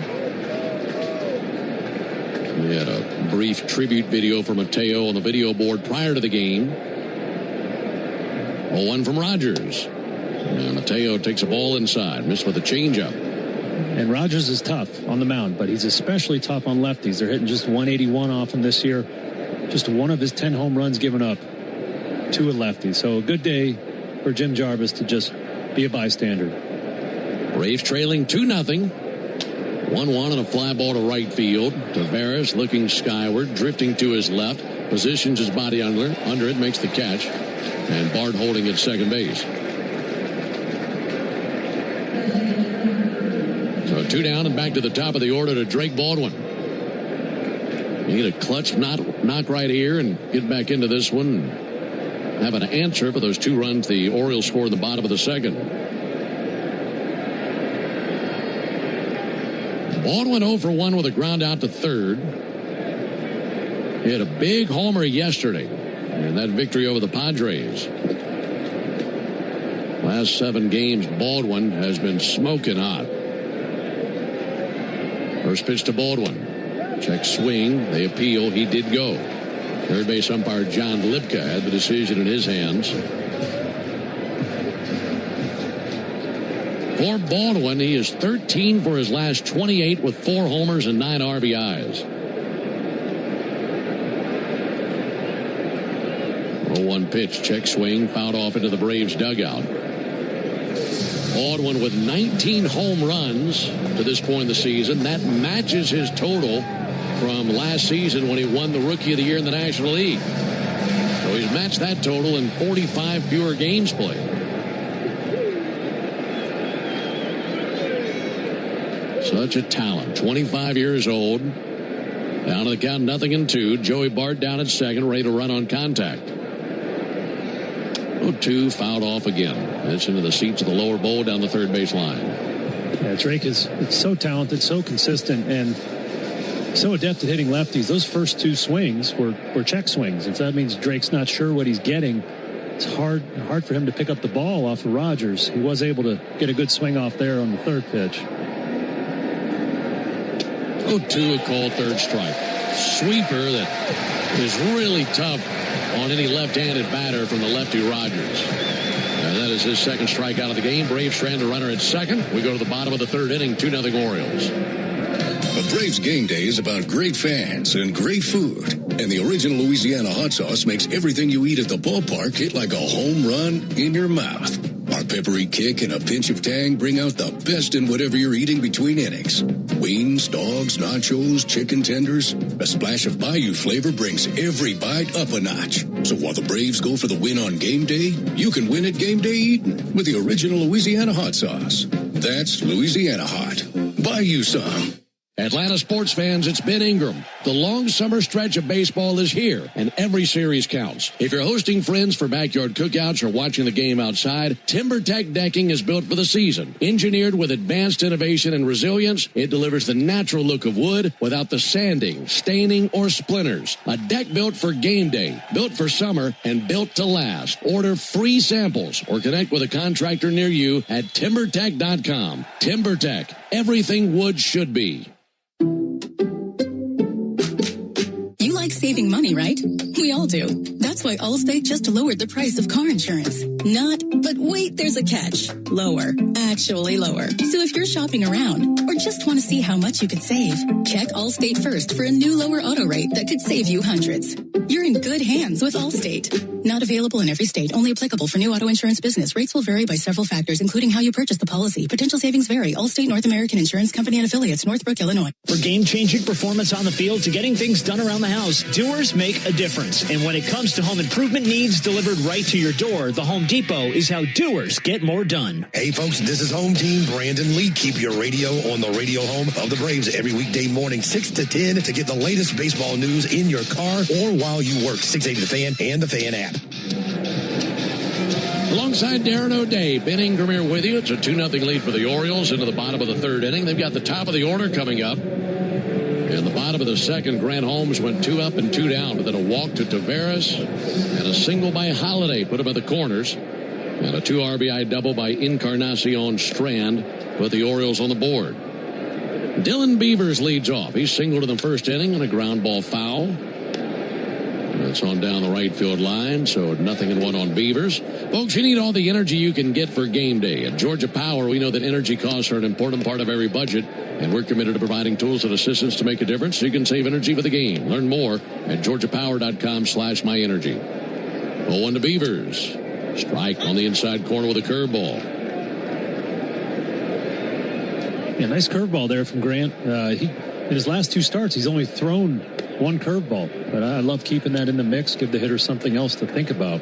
We had a brief tribute video for Mateo on the video board prior to the game. 0-1 from Rogers. And Mateo takes a ball inside, missed with a changeup. And Rogers is tough on the mound, but he's especially tough on lefties. They're hitting just 181 off him this year. Just one of his 10 home runs given up to a lefty. So a good day for Jim Jarvis to just be a bystander. Braves trailing 2-0. 1-1 and a fly ball to right field. Taveras looking skyward, drifting to his left, positions his body under it, makes the catch, and Bart holding at second base. So 2 down and back to the top of the order to Drake Baldwin. You need a clutch knock right here and get back into this one. Have an answer for those 2 runs the Orioles scored in the bottom of the second. Baldwin 0 for 1 with a ground out to third. He had a big homer yesterday in that victory over the Padres. Last 7 games, Baldwin has been smoking hot. First pitch to Baldwin. Check swing. They appeal. He did go. Third base umpire John Lipka had the decision in his hands. For Baldwin, he is 13 for his last 28 with 4 homers and 9 RBIs. 0-1 pitch. Check swing. Fouled off into the Braves dugout. Baldwin with 19 home runs to this point in the season. That matches his total from last season when he won the Rookie of the Year in the National League. So he's matched that total in 45 fewer games played. Such a talent. 25 years old. Down to the count, 0-2. Joey Bart down at second, ready to run on contact. 0-2, fouled off again. That's into the seats of the lower bowl down the third base line. Yeah, Drake is so talented, so consistent, and so adept at hitting lefties. Those first 2 swings were check swings, and so that means Drake's not sure what he's getting. It's hard for him to pick up the ball off of Rogers. He was able to get a good swing off there on the third pitch. 0-2, a called third strike. Sweeper that is really tough on any left-handed batter from the lefty Rogers. And that is his second strikeout of the game. Braves strand a runner at second. We go to the bottom of the third inning, 2-0 Orioles. A Braves game day is about great fans and great food. And the original Louisiana hot sauce makes everything you eat at the ballpark hit like a home run in your mouth. Our peppery kick and a pinch of tang bring out the best in whatever you're eating between innings. Wings, dogs, nachos, chicken tenders. A splash of Bayou flavor brings every bite up a notch. So while the Braves go for the win on game day, you can win at game day eating with the original Louisiana hot sauce. That's Louisiana hot. Buy you some. Atlanta sports fans, it's Ben Ingram. The long summer stretch of baseball is here, and every series counts. If you're hosting friends for backyard cookouts or watching the game outside, TimberTech decking is built for the season. Engineered with advanced innovation and resilience, it delivers the natural look of wood without the sanding, staining, or splinters. A deck built for game day, built for summer, and built to last. Order free samples or connect with a contractor near you at TimberTech.com. TimberTech, everything wood should be. You like saving money, right? We all do. That's why Allstate just lowered the price of car insurance. Not, but wait, there's a catch. Lower. Actually lower. So if you're shopping around or just want to see how much you could save, check Allstate first for a new lower auto rate that could save you hundreds. You're in good hands with Allstate. Not available in every state. Only applicable for new auto insurance business. Rates will vary by several factors, including how you purchase the policy. Potential savings vary. Allstate North American Insurance Company and Affiliates, Northbrook, Illinois. For game-changing performance on the field to getting things done around the house, doers make a difference. And when it comes to home improvement needs delivered right to your door, the Home Depot is how doers get more done. Hey, folks, this is Home Team Brandon Lee. Keep your radio on the radio home of the Braves every weekday morning, 6 to 10, to get the latest baseball news in your car or while you work. 680 The Fan and the Fan app. Alongside Darren O'Day, Ben Ingram here with you. It's a 2-0 lead for the Orioles into the bottom of the third inning. They've got the top of the order coming up. In the bottom of the second, Grant Holmes went 2 up and 2 down, but then a walk to Taveras and a single by Holiday put him at the corners. And a 2 RBI double by Encarnacion Strand put the Orioles on the board. Dylan Beavers leads off. He singled in the first inning and a ground ball foul. That's on down the right field line, so 0-1 on Beavers. Folks, you need all the energy you can get for game day. At Georgia Power, we know that energy costs are an important part of every budget, and we're committed to providing tools and assistance to make a difference so you can save energy for the game. Learn more at georgiapower.com/myenergy. 0-1 to Beavers. Strike on the inside corner with a curveball. Yeah, nice curveball there from Grant. In his last 2 starts, he's only thrown 1 curveball, but I love keeping that in the mix, give the hitter something else to think about.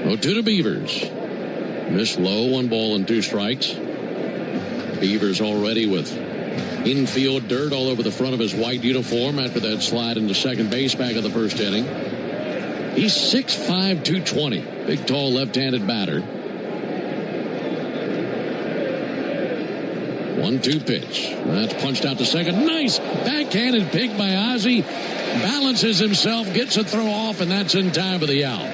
0-2 to Beavers. Missed low, 1 ball and 2 strikes. Beavers already with infield dirt all over the front of his white uniform after that slide into second base back of the first inning. He's 6'5", 220. Big, tall, left-handed batter. 1-2 pitch. That's punched out to second. Nice backhanded pick by Ozzie. Balances himself, gets a throw off, and that's in time for the out.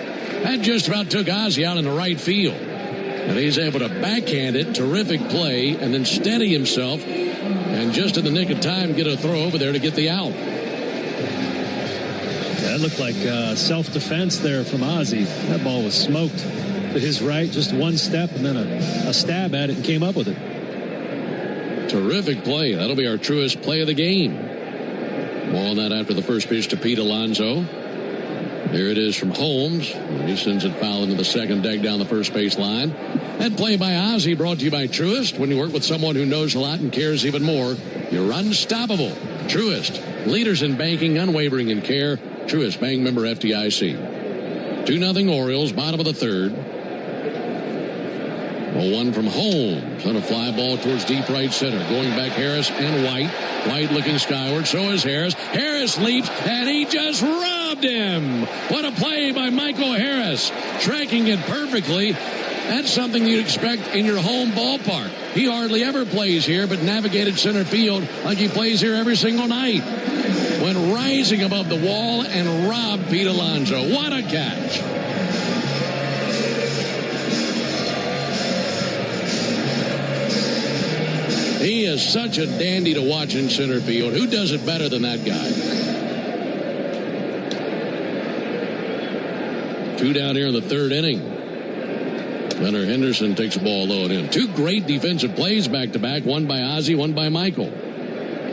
That just about took Ozzie out in the right field. And he's able to backhand it. Terrific play, and then steady himself, and just in the nick of time get a throw over there to get the out. That looked like self-defense there from Ozzie. That ball was smoked to his right, just 1 step, and then a stab at it and came up with it. Terrific play. That'll be our truest play of the game. More on that after the first pitch to Pete Alonso. Here it is from Holmes. He sends it foul into the second deck down the first base line. That play by Ozzie brought to you by Truist. When you work with someone who knows a lot and cares even more, you're unstoppable. Truist. Leaders in banking, unwavering in care. Truist Bank, member FDIC. 2-0 Orioles, bottom of the third. 0-1 from Holmes on a fly ball towards deep right center. Going back Harris and White. White looking skyward. So is Harris. Harris leaps, and he just robbed him. What a play by Michael Harris. Tracking it perfectly. That's something you'd expect in your home ballpark. He hardly ever plays here, but navigated center field like he plays here every single night. Went rising above the wall and robbed Pete Alonso. What a catch. He is such a dandy to watch in center field. Who does it better than that guy? 2 down here in the third inning. Gunnar Henderson takes a ball low and in. 2 great defensive plays back-to-back, one by Ozzie, one by Michael.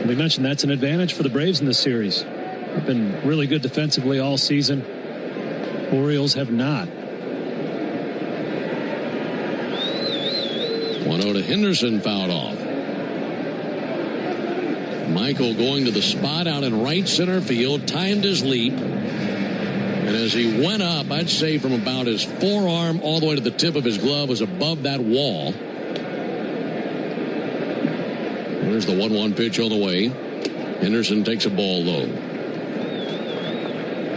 We mentioned that's an advantage for the Braves in this series. They've been really good defensively all season. Orioles have not. 1-0 to Henderson, fouled off. Michael going to the spot out in right center field, timed his leap. And as he went up, I'd say from about his forearm all the way to the tip of his glove was above that wall. There's the 1-1 pitch on the way. Henderson takes a ball low.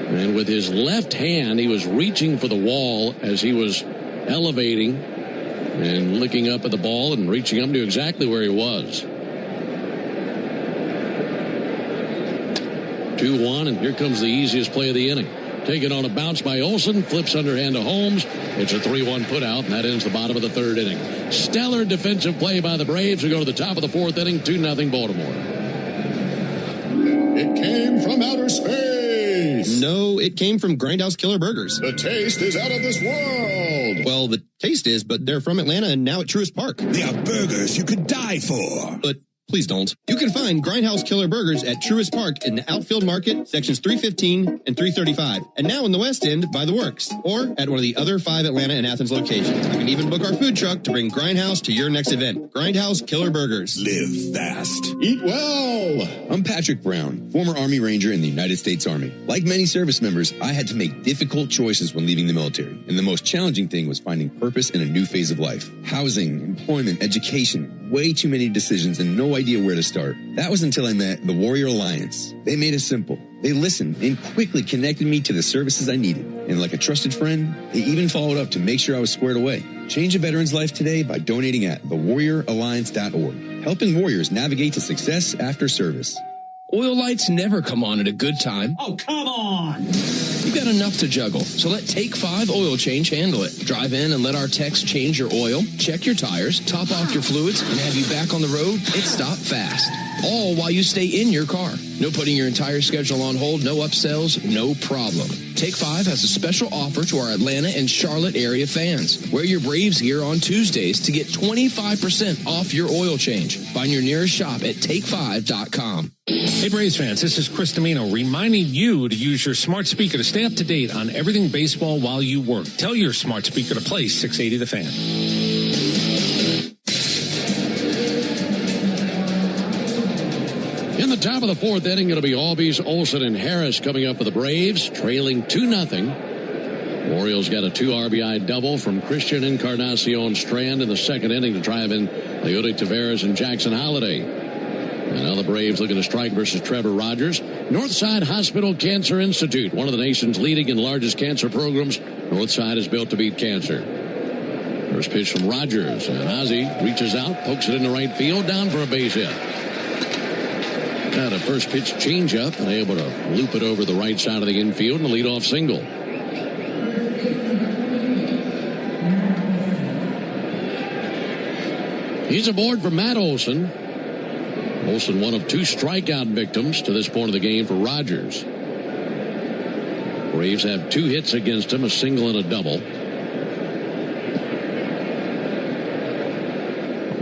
And with his left hand, he was reaching for the wall as he was elevating and looking up at the ball and reaching up to exactly where he was. 2-1, and here comes the easiest play of the inning. Taken on a bounce by Olsen, flips underhand to Holmes. It's a 3-1 putout, and that ends the bottom of the third inning. Stellar defensive play by the Braves, who go to the top of the fourth inning, 2-0 Baltimore. It came from outer space. No, it came from Grindhouse Killer Burgers. The taste is out of this world. Well, the taste is, but they're from Atlanta and now at Truist Park. They are burgers you could die for. But please don't. You can find Grindhouse Killer Burgers at Truist Park in the Outfield Market, sections 315 and 335. And now in the West End by the Works, or at one of the other 5 Atlanta and Athens locations. You can even book our food truck to bring Grindhouse to your next event. Grindhouse Killer Burgers. Live fast. Eat well. I'm Patrick Brown, former Army Ranger in the United States Army. Like many service members, I had to make difficult choices when leaving the military. And the most challenging thing was finding purpose in a new phase of life. Housing, employment, education. Way too many decisions and no idea where to start. That was until I met the Warrior Alliance. They made it simple. They listened and quickly connected me to the services I needed. And like a trusted friend, they even followed up to make sure I was squared away. Change a veteran's life today by donating at thewarrioralliance.org. Helping warriors navigate to success after service. Oil lights never come on at a good time. Oh, come on! You've got enough to juggle, so let Take 5 Oil Change handle it. Drive in and let our techs change your oil, check your tires, top off your fluids, and have you back on the road. It's stop fast. All while you stay in your car. No putting your entire schedule on hold, no upsells, no problem. Take 5 has a special offer to our Atlanta and Charlotte area fans. Wear your Braves gear on Tuesdays to get 25% off your oil change. Find your nearest shop at take5.com. Hey Braves fans, this is Chris Domino reminding you to use your smart speaker to stay up to date on everything baseball while you work. Tell your smart speaker to play 680 The Fan. In the top of the fourth inning, it'll be Albies, Olsen, and Harris coming up for the Braves, trailing 2-0. Orioles got a 2 RBI double from Christian Encarnacion Strand in the second inning to drive in Leody Taveras and Jackson Holliday. And now the Braves looking to strike versus Trevor Rogers. Northside Hospital Cancer Institute, one of the nation's leading and largest cancer programs. Northside is built to beat cancer. First pitch from Rogers, and Ozzie reaches out, pokes it into right field, down for a base hit. Got a first pitch changeup and able to loop it over the right side of the infield and a leadoff single. He's aboard for Matt Olson. Olsen, one of 2 strikeout victims to this point of the game for Rogers. Braves have 2 hits against him, a single and a double.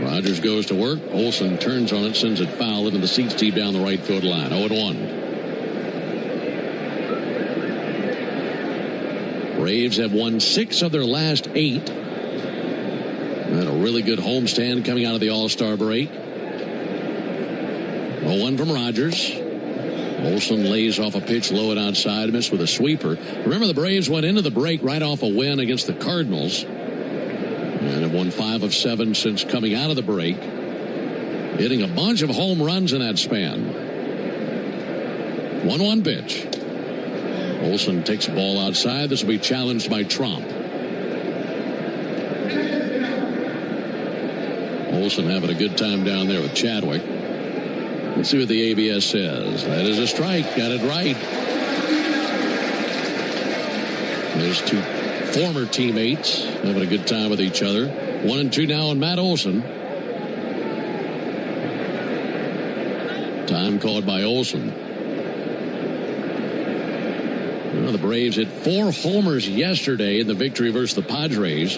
Rogers goes to work. Olsen turns on it, sends it foul into the seats deep down the right field line. 0-1. Braves have won 6 of their last 8. And a really good homestand coming out of the All-Star break. 0-1 from Rogers. Olsen lays off a pitch low and outside, missed with a sweeper. Remember, the Braves went into the break right off a win against the Cardinals and have won 5 of 7 since coming out of the break, hitting a bunch of home runs in that span. 1-1 pitch. Olsen takes the ball outside. This will be challenged by Trump. Olsen having a good time down there with Chadwick. Let's see what the ABS says. That is a strike. Got it right. There's 2 former teammates having a good time with each other. 1-2 now on Matt Olsen. Time called by Olsen. Well, the Braves hit 4 homers yesterday in the victory versus the Padres,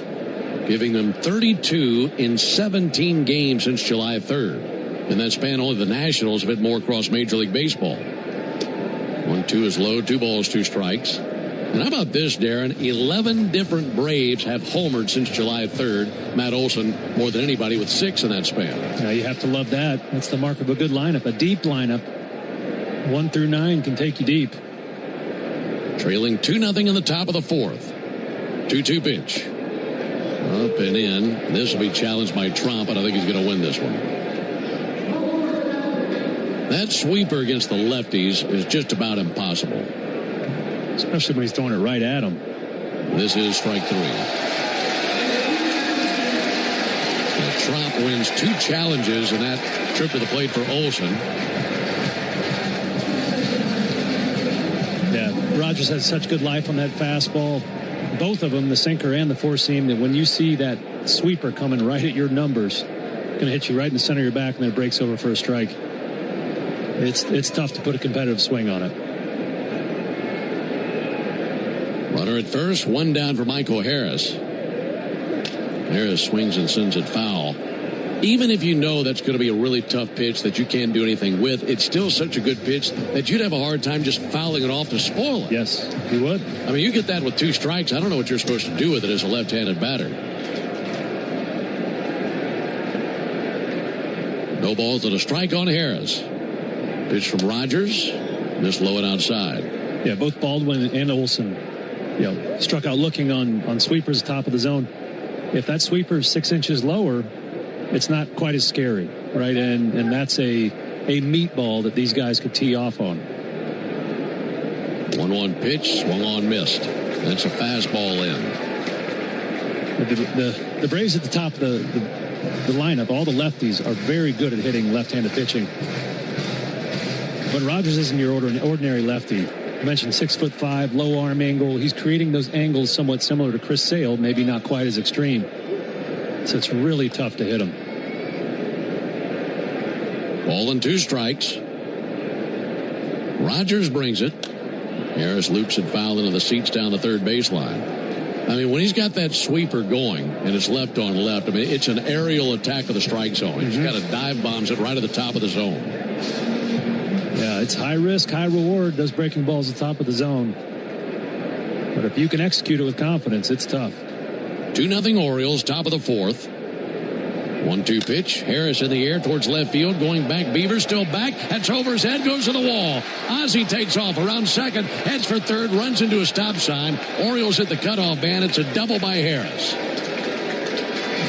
giving them 32 in 17 games since July 3rd. In that span, only the Nationals have hit more across Major League Baseball. 1-2 is low, 2 balls, 2 strikes. And how about this, Darren? 11 different Braves have homered since July 3rd. Matt Olsen more than anybody with 6 in that span. Now you have to love that. That's the mark of a good lineup, a deep lineup. 1 through 9 can take you deep. Trailing 2-0 in the top of the fourth. 2-2 pitch. Up and in. This will be challenged by Trump, and I think he's going to win this one. That sweeper against the lefties is just about impossible. Especially when he's throwing it right at him. This is strike 3. Trop wins 2 challenges in that trip to the plate for Olsen. Yeah, Rogers has such good life on that fastball. Both of them, the sinker and the four-seam, that when you see that sweeper coming right at your numbers, going to hit you right in the center of your back, and then it breaks over for a strike. It's tough to put a competitive swing on it. Runner at first, 1 down for Michael Harris. Harris swings and sends it foul. Even if you know that's going to be a really tough pitch that you can't do anything with, it's still such a good pitch that you'd have a hard time just fouling it off to spoil it. Yes, you would. I mean, you get that with 2 strikes. I don't know what you're supposed to do with it as a left-handed batter. No balls and a strike on Harris. Pitch from Rogers. Missed low and outside. Yeah, both Baldwin and Olsen, struck out looking on sweepers top of the zone. If that sweeper is 6 inches lower, it's not quite as scary, right? And that's a meatball that these guys could tee off on. 1-1 pitch, swung on, missed. That's a fastball in. The Braves at the top of the lineup, all the lefties are very good at hitting left-handed pitching. But Rogers isn't your ordinary lefty. I mentioned 6'5", low arm angle. He's creating those angles somewhat similar to Chris Sale, maybe not quite as extreme. So it's really tough to hit him. Ball and 2 strikes. Rogers brings it. Harris loops it foul into the seats down the third baseline. I mean, when he's got that sweeper going and it's left on left, I mean, it's an aerial attack of the strike zone. He's got to dive bombs it right at the top of the zone. Yeah, it's high risk, high reward, those breaking balls at the top of the zone. But if you can execute it with confidence, it's tough. 2-0 Orioles, top of the 4th. 1-2 pitch. Harris in the air towards left field. Going back. Beaver still back. That's over his head. Goes to the wall. Ozzie takes off around second. Heads for third. Runs into a stop sign. Orioles hit the cutoff man. It's a double by Harris.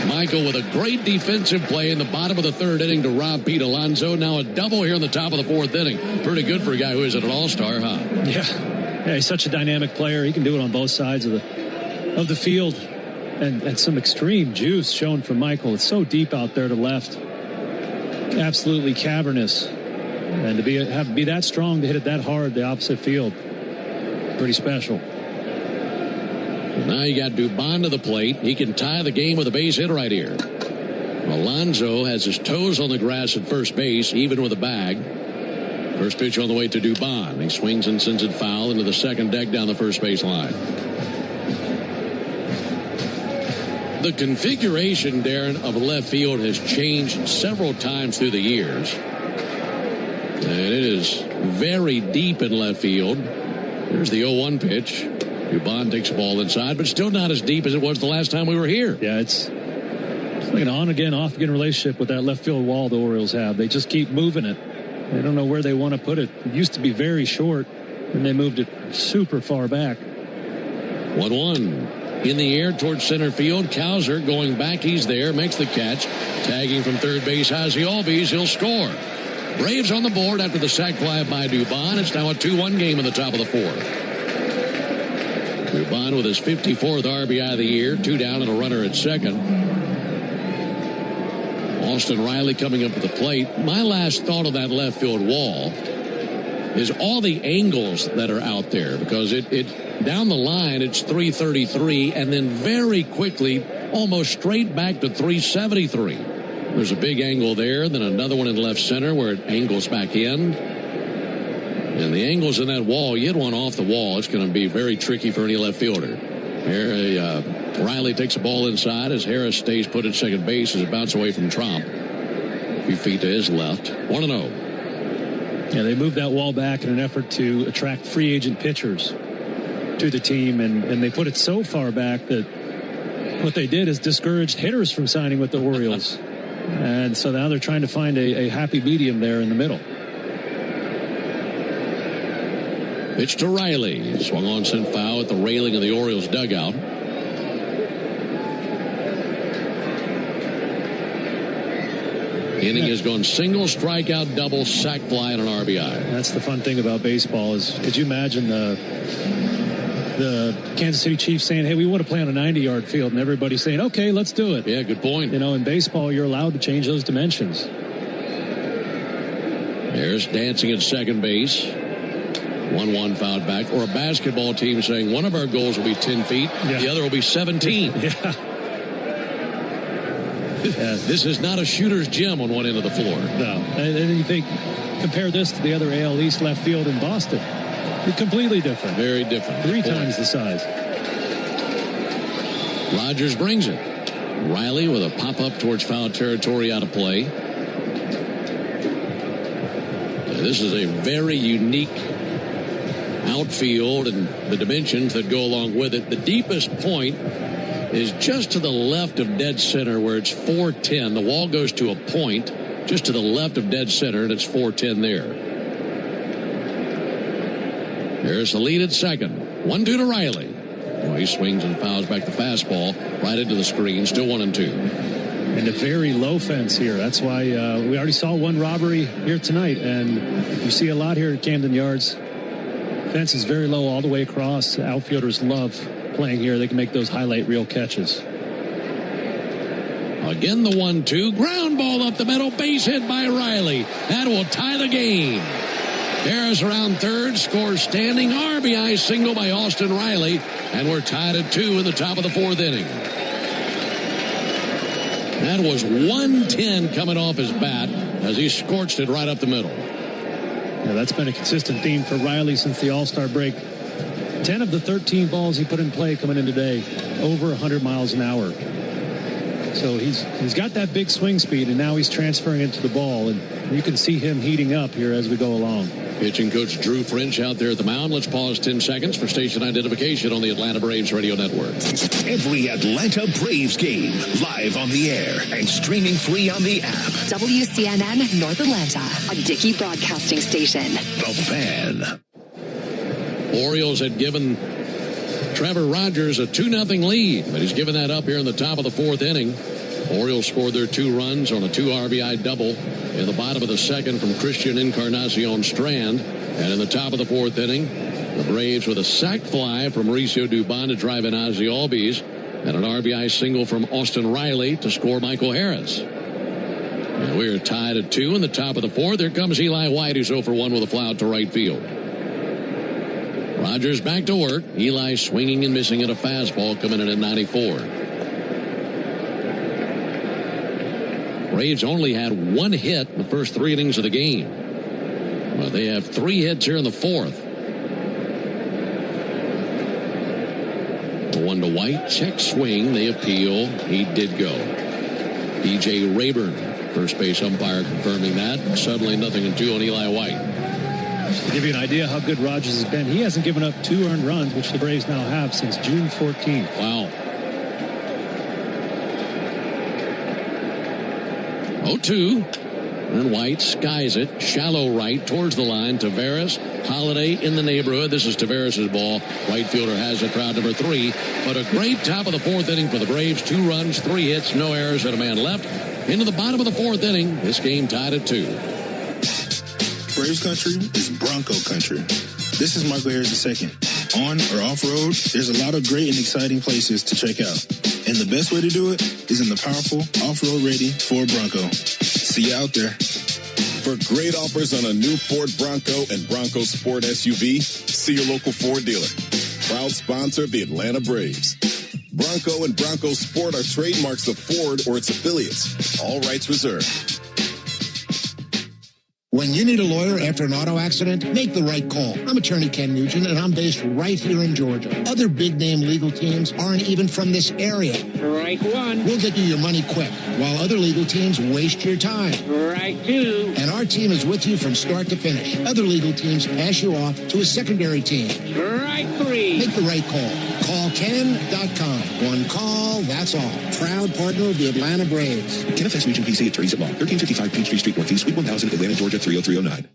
Michael with a great defensive play in the bottom of the 3rd inning to rob Pete Alonso. Now a double here in the top of the 4th inning. Pretty good for a guy who isn't an all-star, huh? Yeah, he's such a dynamic player. He can do it on both sides of the field. And some extreme juice shown from Michael. It's so deep out there to left. Absolutely cavernous. And to be that strong to hit it that hard, the opposite field, pretty special. Now you got Dubon to the plate. He can tie the game with a base hit right here. Alonso has his toes on the grass at first base, even with a bag. First pitch on the way to Dubon. He swings and sends it foul into the second deck down the first base line. The configuration, Darren, of left field has changed several times through the years. And it is very deep in left field. There's the 0-1 pitch. Dubon takes the ball inside, but still not as deep as it was the last time we were here. Yeah, it's like an on-again, off-again relationship with that left field wall the Orioles have. They just keep moving it. They don't know where they want to put it. It used to be very short, and they moved it super far back. 1-1. In the air towards center field. Cowser going back. He's there. Makes the catch. Tagging from third base. Ozzie Albies. He'll score. Braves on the board after the sac fly by Dubon. It's now a 2-1 game in the top of the 4th. Dubon with his 54th RBI of the year. 2 down and a runner at second. Austin Riley coming up to the plate. My last thought of that left field wall is all the angles that are out there, because it down the line it's 333 and then very quickly almost straight back to 373. There's a big angle there, then another one in left center where it angles back in. And the angles in that wall, you hit one off the wall, it's going to be very tricky for any left fielder. Here, Riley takes the ball inside as Harris stays put at second base as it bounces away from Tromp. A few feet to his left. 1-0. Yeah, they moved that wall back in an effort to attract free agent pitchers to the team, and they put it so far back that what they did is discouraged hitters from signing with the Orioles. And so now they're trying to find a happy medium there in the middle. Pitch to Riley. Swung on, sent foul at the railing of the Orioles dugout. Inning has gone single, strikeout, double, sac fly, and an RBI. That's the fun thing about baseball is, could you imagine the Kansas City Chiefs saying, hey, we want to play on a 90-yard field, and everybody saying, okay, let's do it. Yeah, good point. You know, in baseball, you're allowed to change those dimensions. There's dancing at second base. 1-1 fouled back. Or a basketball team saying one of our goals will be 10 feet, the other will be 17. Yeah. This is not a shooter's gym on one end of the floor. No. And you think, compare this to the other AL East left field in Boston. It's completely different. Very different. 3 times the size. Rogers brings it. Riley with a pop-up towards foul territory, out of play. This is a very unique outfield and the dimensions that go along with it. The deepest point is just to the left of dead center where it's 410. The wall goes to a point just to the left of dead center, and it's 410 there. There's the lead at second. 1-2 to Riley. Well, he swings and fouls back the fastball right into the screen. Still 1-2. And a very low fence here. That's why we already saw one robbery here tonight, and you see a lot here at Camden Yards. Fence is very low all the way across. Outfielders love playing here. They can make those highlight reel catches. Again, the 1-2. Ground ball up the middle. Base hit by Riley. That will tie the game. Harris around third. Scores standing. RBI single by Austin Riley. And we're tied at 2 in the top of the 4th inning. That was 110 coming off his bat as he scorched it right up the middle. Yeah, that's been a consistent theme for Riley since the All-Star break. 10 of the 13 balls he put in play coming in today, over 100 miles an hour. So he's got that big swing speed, and now he's transferring it to the ball, and you can see him heating up here as we go along. Pitching coach Drew French out there at the mound. Let's pause 10 seconds for station identification on the Atlanta Braves Radio Network. Every Atlanta Braves game live on the air and streaming free on the app. WCNN North Atlanta, a Dickey broadcasting station. The Fan. Orioles had given Trevor Rogers a 2-0 lead, but he's given that up here in the top of the 4th inning. Orioles scored their 2 runs on a 2 RBI double in the bottom of the 2nd from Christian Encarnacion Strand. And in the top of the 4th inning, the Braves with a sac fly from Mauricio Dubon to drive in Ozzie Albies, and an RBI single from Austin Riley to score Michael Harris. And we are tied at 2 in the top of the 4th. Here comes Eli White, who's 0 for 1 with a fly out to right field. Rogers back to work. Eli swinging and missing at a fastball coming in at 94. Braves only had 1 hit in the first 3 innings of the game. Well, they have 3 hits here in the 4th. The 1 to White. Check swing. They appeal. He did go. DJ Rayburn, first base umpire, confirming that. Suddenly 0-2 on Eli White. To give you an idea how good Rogers has been, he hasn't given up 2 earned runs, which the Braves now have since June 14th. Wow. 0-2. And White skies it. Shallow right towards the line. Taveras, Holiday in the neighborhood. This is Taveras' ball. Right fielder has it, crowd number 3. But a great top of the 4th inning for the Braves. 2 runs, 3 hits, no errors, and a man left. Into the bottom of the 4th inning. This game tied at 2. Braves country is Bronco country. This is Michael Harris II. On or off-road, there's a lot of great and exciting places to check out. And the best way to do it is in the powerful, off-road ready Ford Bronco. See you out there. For great offers on a new Ford Bronco and Bronco Sport SUV, see your local Ford dealer. Proud sponsor of the Atlanta Braves. Bronco and Bronco Sport are trademarks of Ford or its affiliates. All rights reserved. When you need a lawyer after an auto accident, make the right call. I'm attorney Ken Nugent, and I'm based right here in Georgia. Other big-name legal teams aren't even from this area. Right one. We'll get you your money quick, while other legal teams waste your time. Right two. And our team is with you from start to finish. Other legal teams pass you off to a secondary team. Right three. Make the right call. Call Ken.com. One call, that's all. Proud partner of the Atlanta Braves. Ken FS Region PC Attorneys at Law, 1355 Peachtree Street Northeast, Suite 1000, Atlanta, Georgia, 30309.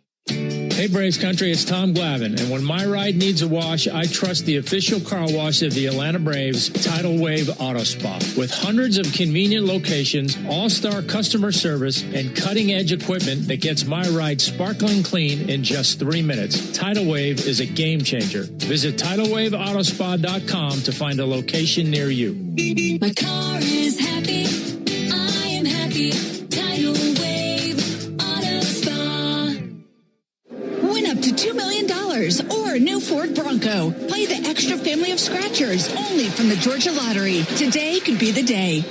Hey, Braves Country, it's Tom Glavine, and when my ride needs a wash, I trust the official car wash of the Atlanta Braves, Tidal Wave Auto Spa. With hundreds of convenient locations, all-star customer service, and cutting-edge equipment that gets my ride sparkling clean in just 3 minutes, Tidal Wave is a game-changer. Visit TidalWaveAutospa.com to find a location near you. My car is happy. I am happy. Tidal Wave Auto Spa. Win up to $2 million or a new Ford Bronco. Play the extra family of scratchers only from the Georgia Lottery. Today could be the day.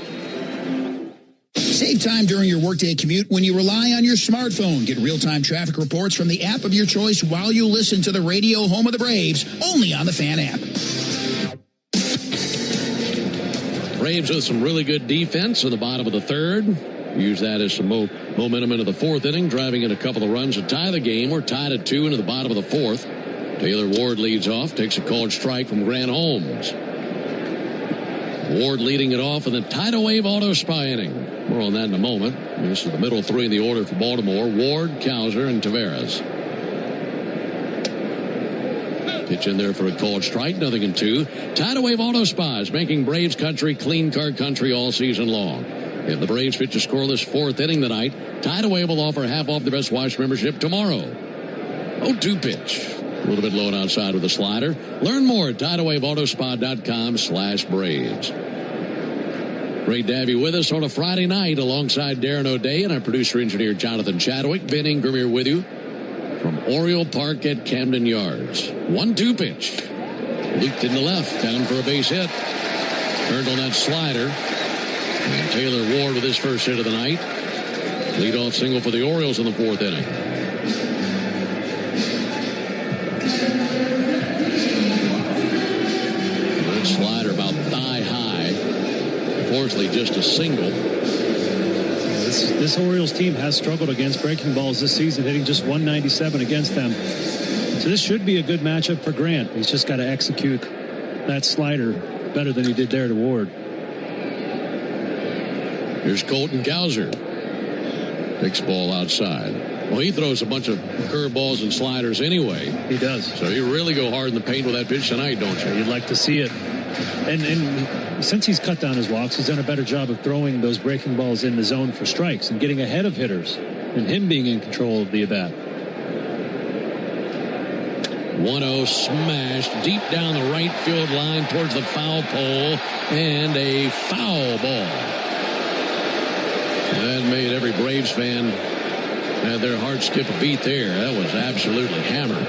Save time during your workday commute when you rely on your smartphone. Get real-time traffic reports from the app of your choice while you listen to the radio home of the Braves, only on the Fan app. Braves with some really good defense in the bottom of the third. Use that as some momentum into the fourth inning, driving in a couple of runs to tie the game. We're tied at 2 into the bottom of the fourth. Taylor Ward leads off, takes a called strike from Grant Holmes. Ward leading it off in the Tidal Wave Auto Spa inning. More on that in a moment. This is the middle three in the order for Baltimore. Ward, Cowser, and Taveras. Pitch in there for a called strike, 0-2. Tidal Wave Auto Spa is making Braves country clean car country all season long. If the Braves pitch a scoreless fourth inning tonight, Tidal Wave will offer half off the Best Wash membership tomorrow. 0-2 pitch. A little bit low and outside with a slider. Learn more at TidalWaveAutospa.com/Braves. Great to have you with us on a Friday night alongside Darren O'Day and our producer-engineer Jonathan Chadwick. Ben Ingram here with you from Oriole Park at Camden Yards. 1-2 pitch. Looped in the left, down for a base hit. Turned on that slider. And Taylor Ward with his first hit of the night. Leadoff single for the Orioles in the fourth inning. That slider about thigh high. Fortunately, just a single. This Orioles team has struggled against breaking balls this season, hitting just 197 against them. So this should be a good matchup for Grant. He's just got to execute that slider better than he did there to Ward. Here's Colton Cowser. Takes the ball outside. Well, he throws a bunch of curveballs and sliders anyway. He does. So you really go hard in the paint with that pitch tonight, don't you? You'd like to see it. And since he's cut down his walks, he's done a better job of throwing those breaking balls in the zone for strikes and getting ahead of hitters and him being in control of the at-bat. 1-0 smashed deep down the right field line towards the foul pole, and a foul ball. That made every Braves fan have their heart skip a beat there. That was absolutely hammered.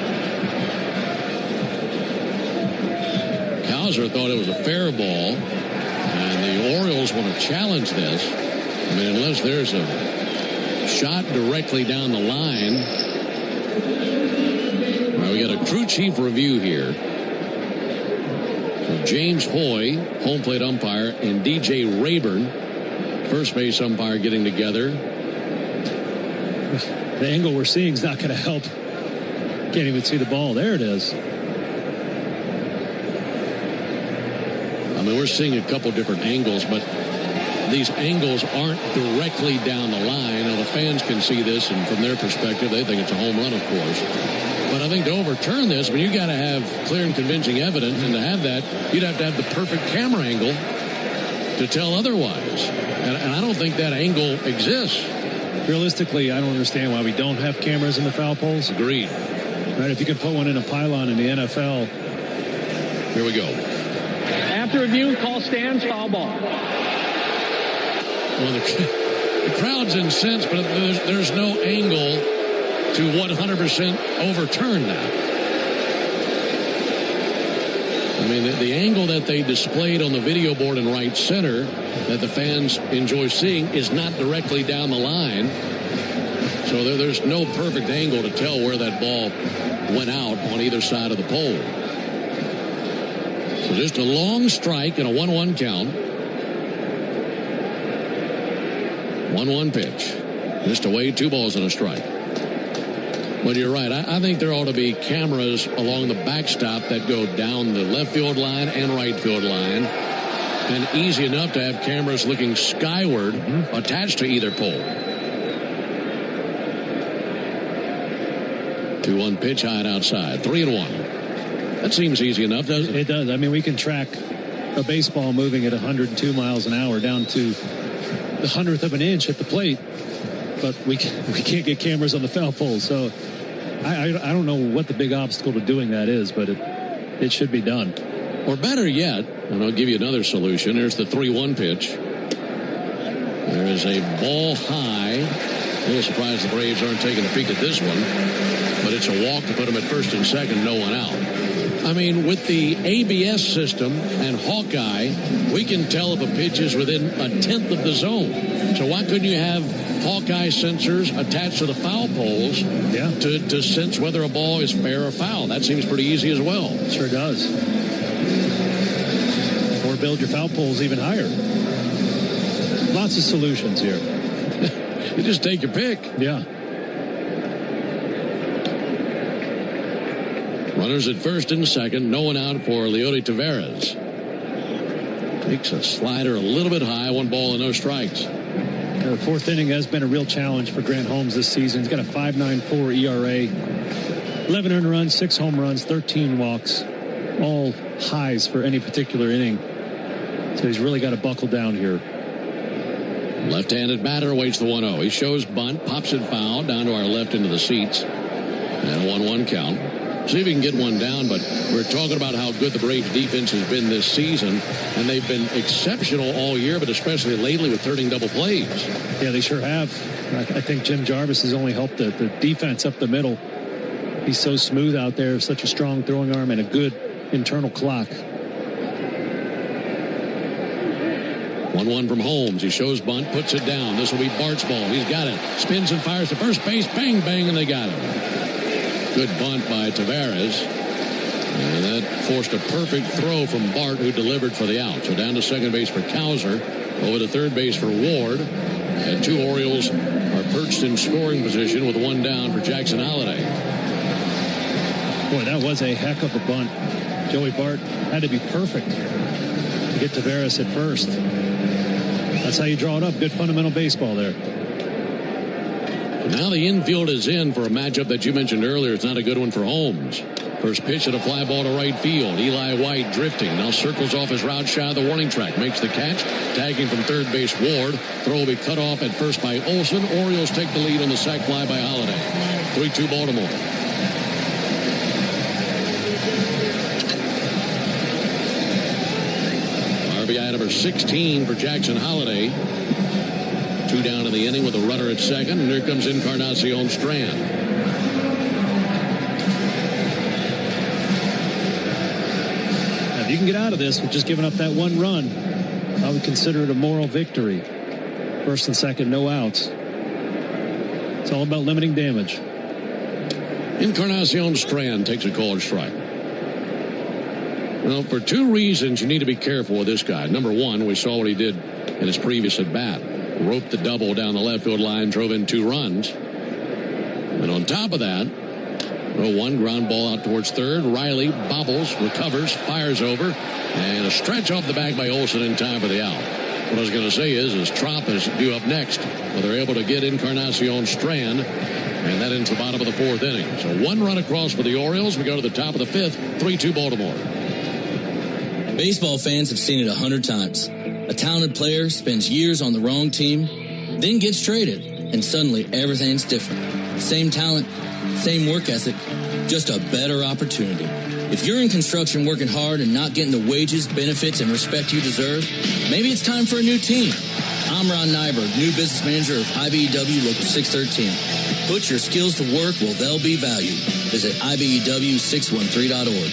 Cowser thought it was a fair ball, and the Orioles want to challenge this. I mean, unless there's a shot directly down the line. All right, we got a crew chief review here. So James Hoy, home plate umpire, and DJ Rayburn, first base umpire, getting together. The angle we're seeing is not going to help. Can't even see the ball. There it is. I mean, we're seeing a couple different angles, but these angles aren't directly down the line. Now, the fans can see this, and from their perspective, they think it's a home run, of course. But I think to overturn this, I mean, you got to have clear and convincing evidence, and to have that, you'd have to have the perfect camera angle to tell otherwise. And I don't think that angle exists. Realistically, I don't understand why we don't have cameras in the foul poles. Agreed. Right, if you could put one in a pylon in the NFL. Here we go. After review, call stands, foul ball. Well, the crowd's incensed, but there's no angle to 100% overturn that. I mean, the angle that they displayed on the video board in right center that the fans enjoy seeing is not directly down the line. So there's no perfect angle to tell where that ball went out on either side of the pole. So just a long strike and a 1-1 count. 1-1 pitch. Just away, 2 balls and a strike. But you're right. I think there ought to be cameras along the backstop that go down the left field line and right field line. And easy enough to have cameras looking skyward attached to either pole. 2-1 pitch high and outside. 3-1. That seems easy enough, doesn't it? It does. I mean, we can track a baseball moving at 102 miles an hour down to the 100th of an inch at the plate, but we can't get cameras on the foul pole. So I don't know what the big obstacle to doing that is, but it should be done. Or better yet, and I'll give you another solution. There's the 3-1 pitch. There is a ball high. A little surprised the Braves aren't taking a peek at this one, but it's a walk to put them at first and second, no one out. I mean, with the ABS system and Hawkeye, we can tell if a pitch is within a tenth of the zone. So why couldn't you have Hawkeye sensors attached to the foul poles to sense whether a ball is fair or foul? That seems pretty easy as well. Sure does. Or build your foul poles even higher. Lots of solutions here. You just take your pick. Yeah. Runners at first and second. No one out for Leody Taveras. Makes a slider a little bit high. 1 ball and no strikes. The fourth inning has been a real challenge for Grant Holmes this season. He's got a 5.94 ERA. 11 earned runs, 6 home runs, 13 walks. All highs for any particular inning. So he's really got to buckle down here. Left-handed batter awaits the 1-0. He shows bunt, pops it foul down to our left into the seats. And a 1-1 count. See if he can get one down, but we're talking about how good the Braves defense has been this season, and they've been exceptional all year, but especially lately with turning double plays. Yeah, they sure have. I think Jim Jarvis has only helped the defense up the middle. He's so smooth out there, such a strong throwing arm and a good internal clock. 1-1 from Holmes. He shows bunt, puts it down. This will be Bart's ball. He's got it. Spins and fires to first base. Bang, bang, and they got him. Good bunt by Taveras. And that forced a perfect throw from Bart, who delivered for the out. So down to second base for Cowser. Over to third base for Ward. And 2 Orioles are perched in scoring position with 1 down for Jackson Holliday. Boy, that was a heck of a bunt. Joey Bart had to be perfect to get Taveras at first. That's how you draw it up. Good fundamental baseball there. Now the infield is in for a matchup that you mentioned earlier. It's not a good one for Holmes. First pitch at a fly ball to right field. Eli White drifting. Now circles off his route shy of the warning track. Makes the catch. Tagging from third base Ward. Throw will be cut off at first by Olsen. Orioles take the lead on the sac fly by Holliday. 3-2 Baltimore. RBI number 16 for Jackson Holliday. 2 down in the inning with a runner at second, and here comes Encarnacion Strand. Now, if you can get out of this with just giving up that 1 run, I would consider it a moral victory. First and second, no outs. It's all about limiting damage. Encarnacion Strand takes a called strike. Well, for 2 reasons, you need to be careful with this guy. Number 1, we saw what he did in his previous at-bat. Roped the double down the left field line, drove in 2 runs. And on top of that, 1 ground ball out towards third. Riley bobbles, recovers, fires over, and a stretch off the back by Olsen in time for the out. What I was going to say is Trop is due up next. But they're able to get Encarnacion Strand, and that into the bottom of the 4th inning. So 1 run across for the Orioles. We go to the top of the 5th, 3-2 Baltimore. Baseball fans have seen it 100 times. A talented player spends years on the wrong team, then gets traded, and suddenly everything's different. Same talent, same work ethic, just a better opportunity. If you're in construction working hard and not getting the wages, benefits, and respect you deserve, maybe it's time for a new team. I'm Ron Nyberg, new business manager of IBEW Local 613. Put your skills to work where they'll be valued. Visit IBEW613.org.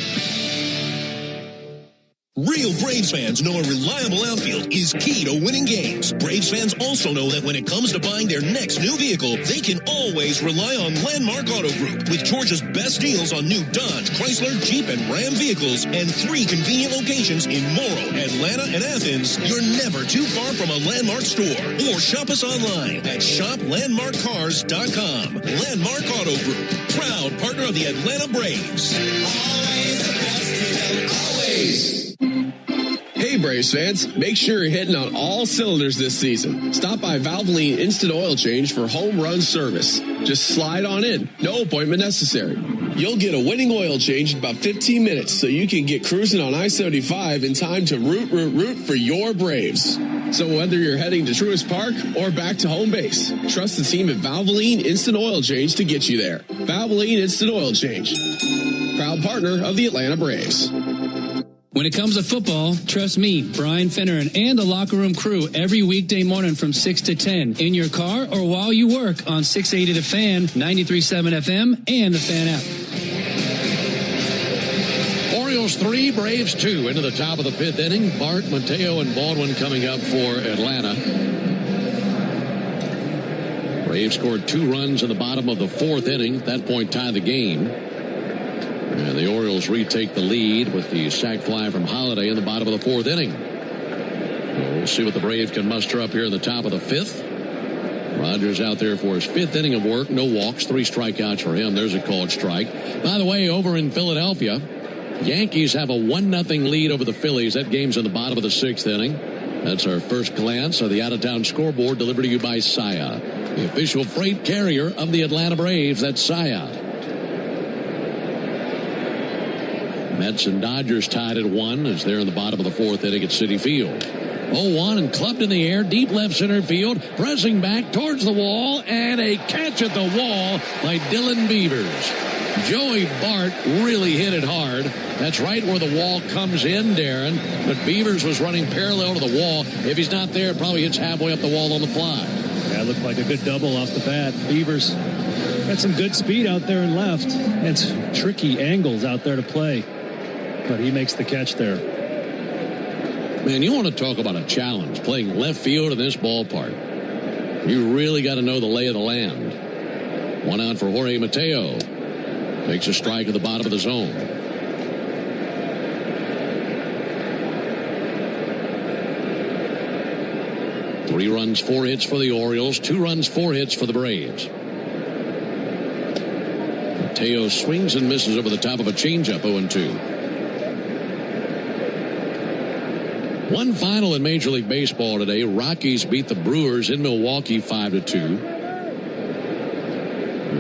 Real Braves fans know a reliable outfield is key to winning games. Braves fans also know that when it comes to buying their next new vehicle, they can always rely on Landmark Auto Group. With Georgia's best deals on new Dodge, Chrysler, Jeep, and Ram vehicles, and 3 convenient locations in Morrow, Atlanta, and Athens, you're never too far from a Landmark store. Or shop us online at shoplandmarkcars.com. Landmark Auto Group, proud partner of the Atlanta Braves. Always the best deal, always. Hey, Braves fans, make sure you're hitting on all cylinders this season. Stop by Valvoline Instant Oil Change for home run service. Just slide on in. No appointment necessary. You'll get a winning oil change in about 15 minutes so you can get cruising on I-75 in time to root for your Braves. So whether you're heading to Truist Park or back to home base, trust the team at Valvoline Instant Oil Change to get you there. Valvoline Instant Oil Change, proud partner of the Atlanta Braves. When it comes to football, trust me, Brian Finneran and the Locker Room crew every weekday morning from 6 to 10 in your car or while you work on 680 The Fan, 93.7 FM, and the Fan app. Orioles 3, Braves 2 into the top of the 5th inning. Bart, Mateo, and Baldwin coming up for Atlanta. Braves scored 2 runs in the bottom of the 4th inning. At that point, tie the game. And the Orioles retake the lead with the sac fly from Holiday in the bottom of the 4th inning. We'll see what the Braves can muster up here in the top of the 5th. Rogers out there for his 5th inning of work. No walks, 3 strikeouts for him. There's a called strike. By the way, over in Philadelphia, Yankees have a 1-0 lead over the Phillies. That game's in the bottom of the 6th inning. That's our first glance of the out-of-town scoreboard, delivered to you by Saia, the official freight carrier of the Atlanta Braves. That's Saia. Mets and Dodgers tied at 1 as they're in the bottom of the 4th inning at Citi Field. 0-1 and clubbed in the air, deep left center field, pressing back towards the wall, and a catch at the wall by Dylan Beavers. Joey Bart really hit it hard. That's right where the wall comes in, Darren. But Beavers was running parallel to the wall. If he's not there, it probably hits halfway up the wall on the fly. Yeah, it looked like a good double off the bat. Beavers got some good speed out there and left. And some tricky angles out there to play. But he makes the catch there. Man, you want to talk about a challenge, playing left field in this ballpark. You really got to know the lay of the land. 1 out for Jorge Mateo. Takes a strike at the bottom of the zone. Three runs, 4 hits for the Orioles. 2 runs, 4 hits for the Braves. Mateo swings and misses over the top of a changeup, 0-2. One final in Major League Baseball today. Rockies beat the Brewers in Milwaukee 5-2.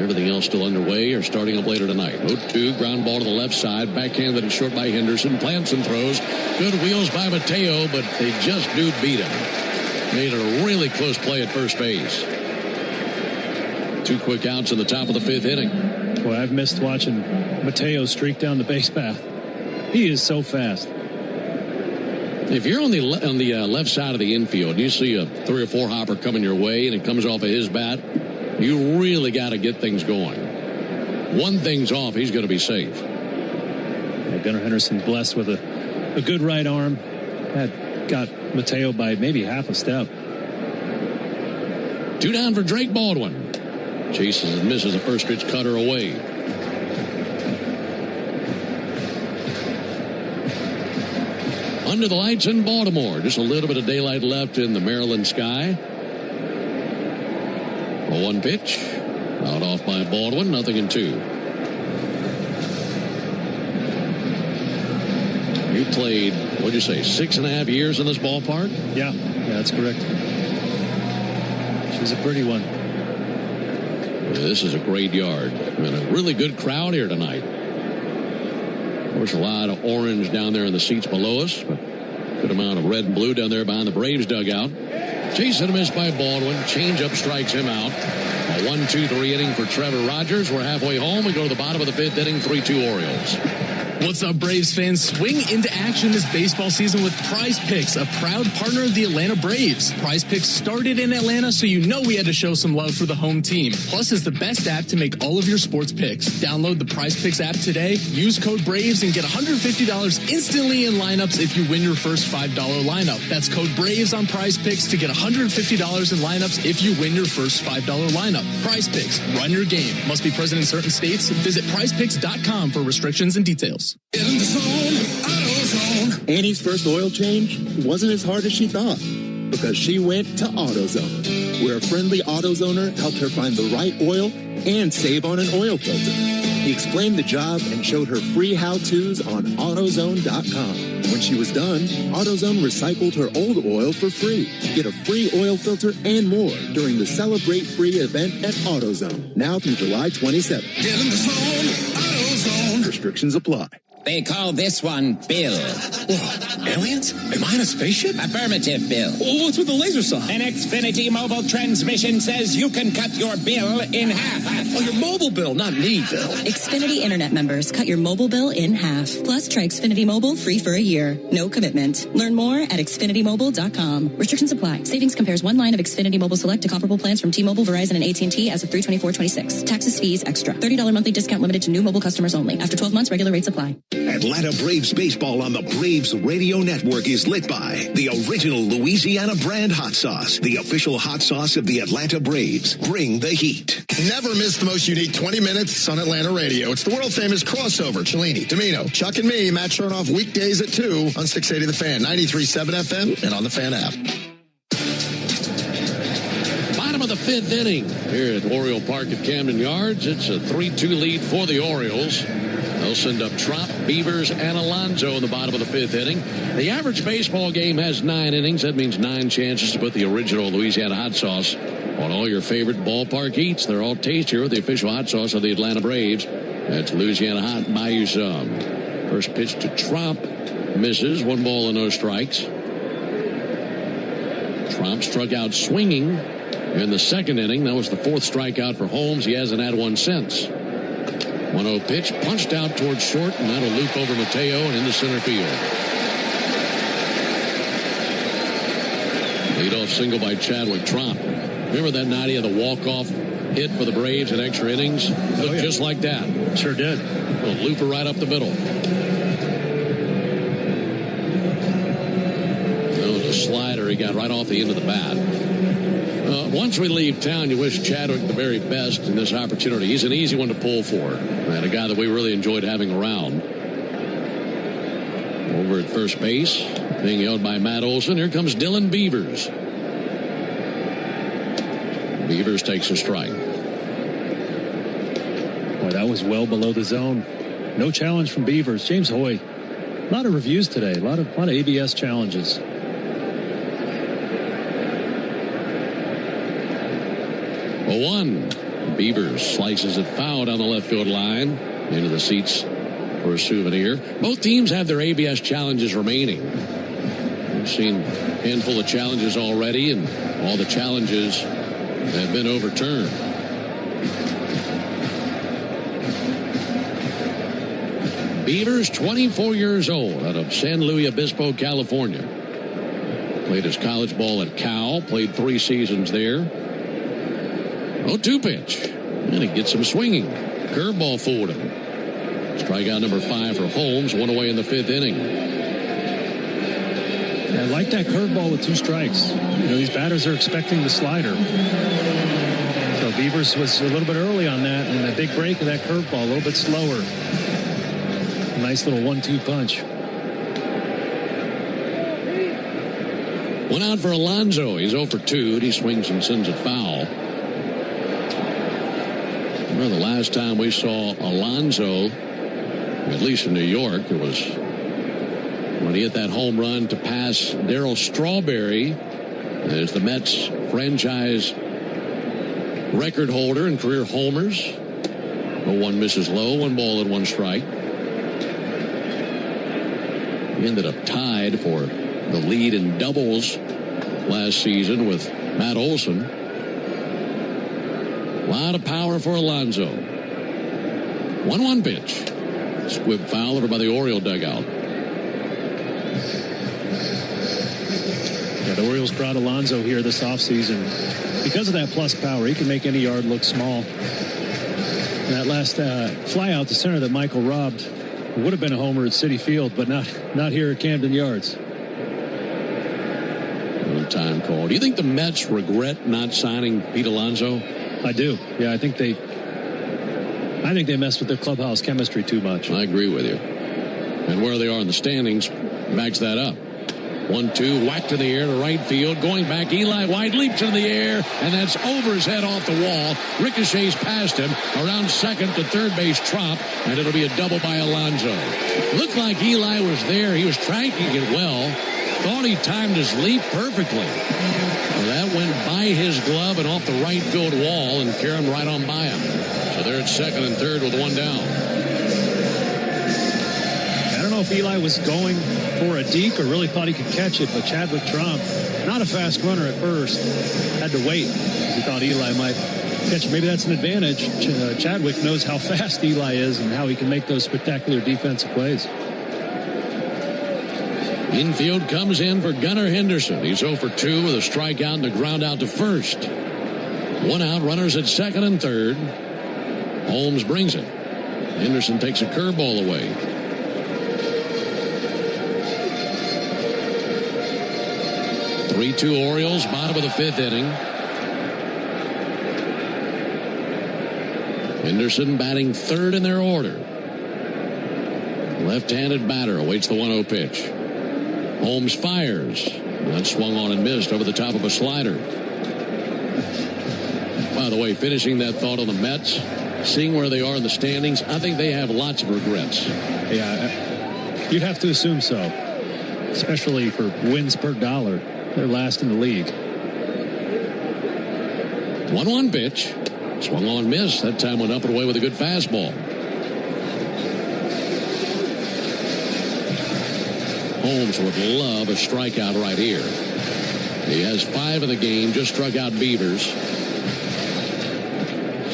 Everything else still underway or starting up later tonight. 0-2, ground ball to the left side. Backhanded and short by Henderson. Plants and throws. Good wheels by Mateo, but they just do beat him. Made a really close play at first base. 2 quick outs in the top of the 5th inning. Boy, I've missed watching Mateo streak down the base path. He is so fast. If you're on the left side of the infield and you see a 3 or 4 hopper coming your way and it comes off of his bat, you really got to get things going. One thing's off, he's going to be safe. Yeah, Gunnar Henderson blessed with a good right arm. That got Mateo by maybe half a step. 2 down for Drake Baldwin. Chases and misses a first pitch cutter away. Under the lights in Baltimore. Just a little bit of daylight left in the Maryland sky. 1 pitch. Out off by Baldwin. 0-2. You played, what'd you say, 6.5 years in this ballpark? Yeah, that's correct. She's a pretty one. This is a great yard. And a really good crowd here tonight. Of course, a lot of orange down there in the seats below us, but good amount of red and blue down there behind the Braves dugout. Chase and a miss by Baldwin. Changeup strikes him out. A 1-2-3 inning for Trevor Rogers. We're halfway home. We go to the bottom of the 5th inning. 3-2 Orioles. What's up, Braves fans? Swing into action this baseball season with Prize Picks, a proud partner of the Atlanta Braves. Prize Picks started in Atlanta, so you know we had to show some love for the home team. Plus, is the best app to make all of your sports picks. Download the Prize Picks app today, use code BRAVES, and get $150 instantly in lineups if you win your first $5 lineup. That's code BRAVES on Prize Picks to get $150 in lineups if you win your first $5 lineup. Prize Picks, run your game. Must be present in certain states. Visit prizepicks.com for restrictions and details. In the zone, AutoZone. Annie's first oil change wasn't as hard as she thought because she went to AutoZone, where a friendly AutoZoner helped her find the right oil and save on an oil filter. He explained the job and showed her free how-tos on AutoZone.com. When she was done, AutoZone recycled her old oil for free. Get a free oil filter and more during the Celebrate Free event at AutoZone, now through July 27th. Get in the zone, AutoZone. Restrictions apply. They call this one Bill. Whoa, aliens? Am I in a spaceship? Affirmative, Bill. What's with the laser saw? An Xfinity mobile transmission says you can cut your bill in half. Oh, your mobile bill, not me, Bill. Xfinity Internet members, cut your mobile bill in half. Plus, try Xfinity Mobile free for a year. No commitment. Learn more at XfinityMobile.com. Restrictions apply. Savings compares one line of Xfinity Mobile Select to comparable plans from T-Mobile, Verizon, and AT&T as of 3/24/26. Taxes, fees, extra. $30 monthly discount limited to new mobile customers only. After 12 months, regular rates apply. Atlanta Braves baseball on the Braves Radio Network is lit by the original Louisiana brand hot sauce, the official hot sauce of the Atlanta Braves. Bring the heat. Never miss the most unique 20 minutes on Atlanta radio. It's the world-famous crossover. Cellini, Domino, Chuck and me, Matt Chernoff, weekdays at 2 on 680 The Fan, 93.7 FM, and on the Fan app. Bottom of the fifth inning here at Oriole Park at Camden Yards. It's a 3-2 lead for the Orioles. They'll send up Trump, Beavers, and Alonso in the bottom of the fifth inning. The average baseball game has 9 innings. That means 9 chances to put the original Louisiana hot sauce on all your favorite ballpark eats. They're all tastier with the official hot sauce of the Atlanta Braves. That's Louisiana Hot. Buy you some. First pitch to Trump. Misses. 1 ball and no strikes. Trump struck out swinging in the second inning. That was the 4th strikeout for Holmes. He hasn't had one since. 1-0 pitch, punched out towards short, and that'll loop over Mateo and into center field. Leadoff single by Chadwick Tromp. Remember that night he had the walk-off hit for the Braves in extra innings? Looked just like that. Sure did. A looper right up the middle. That was a slider he got right off the end of the bat. Once we leave town, you wish Chadwick the very best in this opportunity. He's an easy one to pull for, and a guy that we really enjoyed having around. Over at first base, being held by Matt Olson, here comes Dylan Beavers. Beavers takes a strike. Boy, that was well below the zone. No challenge from Beavers. James Hoy. A lot of reviews today. A lot of ABS challenges. 0-1. Beavers slices it foul down the left field line into the seats for a souvenir. Both teams have their ABS challenges remaining. We've seen a handful of challenges already, and all the challenges have been overturned. Beavers, 24 years old, out of San Luis Obispo, California. Played his college ball at Cal, played 3 seasons there. 0-2 pitch. And he gets him swinging. Curveball fooled him. Strikeout number 5 for Holmes. 1 away in the 5th inning. I like that curveball with 2 strikes. These batters are expecting the slider. So Beavers was a little bit early on that, and a big break of that curveball, a little bit slower. A nice little 1-2 punch. 1 out for Alonso. He's 0 for 2. He swings and sends it foul. Well, the last time we saw Alonso, at least in New York, it was when he hit that home run to pass Darryl Strawberry as the Mets franchise record holder and career homers. 0-1 misses low, 1 ball and 1 strike. He ended up tied for the lead in doubles last season with Matt Olson. A lot of power for Alonso. 1-1 pitch. Squib foul over by the Oriole dugout. Yeah, the Orioles brought Alonso here this offseason. Because of that plus power, he can make any yard look small. And that last fly out to center that Michael robbed would have been a homer at Citi Field, but not here at Camden Yards. Time call. Do you think the Mets regret not signing Pete Alonso? I do. Yeah, I think they messed with their clubhouse chemistry too much. I agree with you. And where they are in the standings backs that up. 1-2, whacked in the air to right field. Going back, Eli White leaps into the air, and that's over his head off the wall. Ricochets past him, around second to third base Tromp, and it'll be a double by Alonso. Looked like Eli was there. He was tracking it well. Thought he timed his leap perfectly. Well, that went by his glove and off the right field wall and carried him right on by him. So they're at second and third with one down. I don't know if Eli was going for a deke or really thought he could catch it, but Chadwick Tromp, not a fast runner at first, had to wait because he thought Eli might catch it. Maybe that's an advantage. Chadwick knows how fast Eli is and how he can make those spectacular defensive plays. Infield comes in for Gunnar Henderson. He's 0 for 2 with a strikeout and a ground out to first. One out, runners at second and third. Holmes brings it. Henderson takes a curveball away. Three-2 Orioles, bottom of the fifth inning. Henderson batting third in their order. Left-handed batter awaits the 1-0 pitch. Holmes fires. That swung on and missed over the top of a slider. By the way, finishing that thought on the Mets, seeing where they are in the standings, I think they have lots of regrets. Yeah, you'd have to assume so, especially for wins per dollar. They're last in the league. 1-1 pitch. Swung on, missed. That time went up and away with a good fastball. Holmes would love a strikeout right here. He has 5 in the game, just struck out Beavers.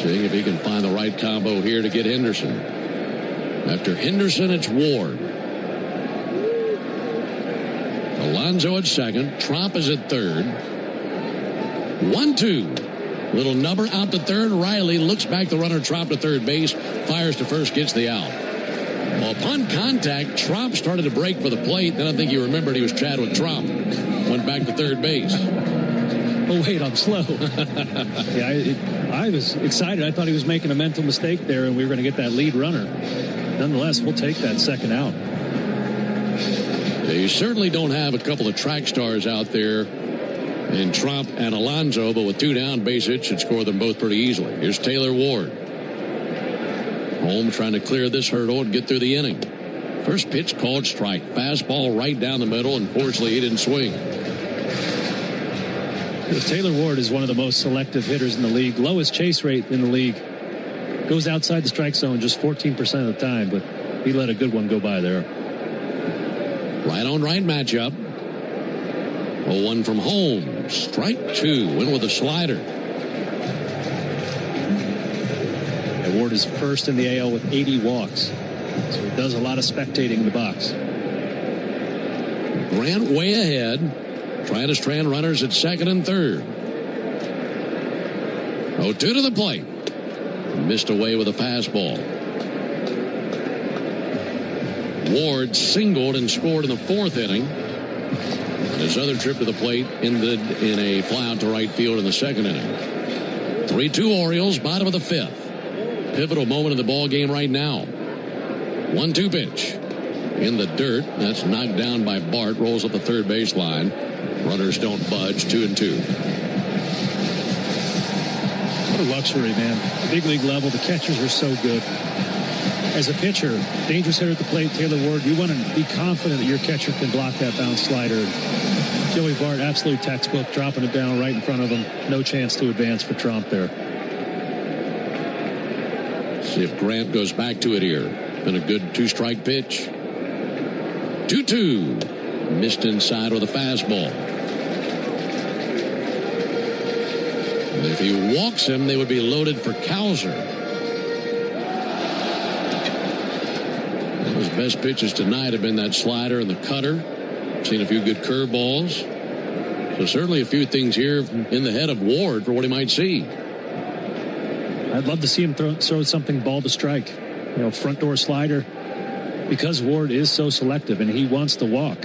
Seeing if he can find the right combo here to get Henderson. After Henderson, it's Ward. Alonso at second. Tromp is at third. 1-2. Little number out to third. Riley looks back the runner. Tromp to third base. Fires to first. Gets the out. Well, upon contact, Tromp started to break for the plate. Then I think he remembered he was Chadwick Tromp. Went back to third base. Oh, wait, I'm slow. Yeah, I was excited. I thought he was making a mental mistake there, and we were going to get that lead runner. Nonetheless, we'll take that second out. You certainly don't have a couple of track stars out there in Tromp and Alonso, but with 2 down, base hits should score them both pretty easily. Here's Taylor Ward. Holmes trying to clear this hurdle and get through the inning. First pitch called strike. Fastball right down the middle. Unfortunately, he didn't swing. Taylor Ward is one of the most selective hitters in the league. Lowest chase rate in the league. Goes outside the strike zone just 14% of the time, but he let a good one go by there. Right on right matchup. 0-1 from Holmes. Strike 2. Went with a slider. Ward is first in the AL with 80 walks. So he does a lot of spectating in the box. Grant way ahead. Trying to strand runners at second and third. 0-2 to the plate. Missed away with a fastball. Ward singled and scored in the 4th inning. His other trip to the plate ended in a fly out to right field in the 2nd inning. 3-2 Orioles, bottom of the 5th. Pivotal moment in the ball game right now. 1-2 pitch. In the dirt. That's knocked down by Bart. Rolls up the third baseline. Runners don't budge. 2-2. What a luxury, man. Big league level. The catchers are so good. As a pitcher, dangerous hitter at the plate, Taylor Ward, you want to be confident that your catcher can block that bounce slider. Joey Bart, absolute textbook, dropping it down right in front of him. No chance to advance for Tromp there. See if Grant goes back to it here. Been a good 2-strike pitch. 2-2. Missed inside with a fastball. And if he walks him, they would be loaded for Cowser. His best pitches tonight have been that slider and the cutter. Seen a few good curveballs. So certainly a few things here in the head of Ward for what he might see. I'd love to see him throw something ball to strike. You know, front door slider. Because Ward is so selective and he wants to walk.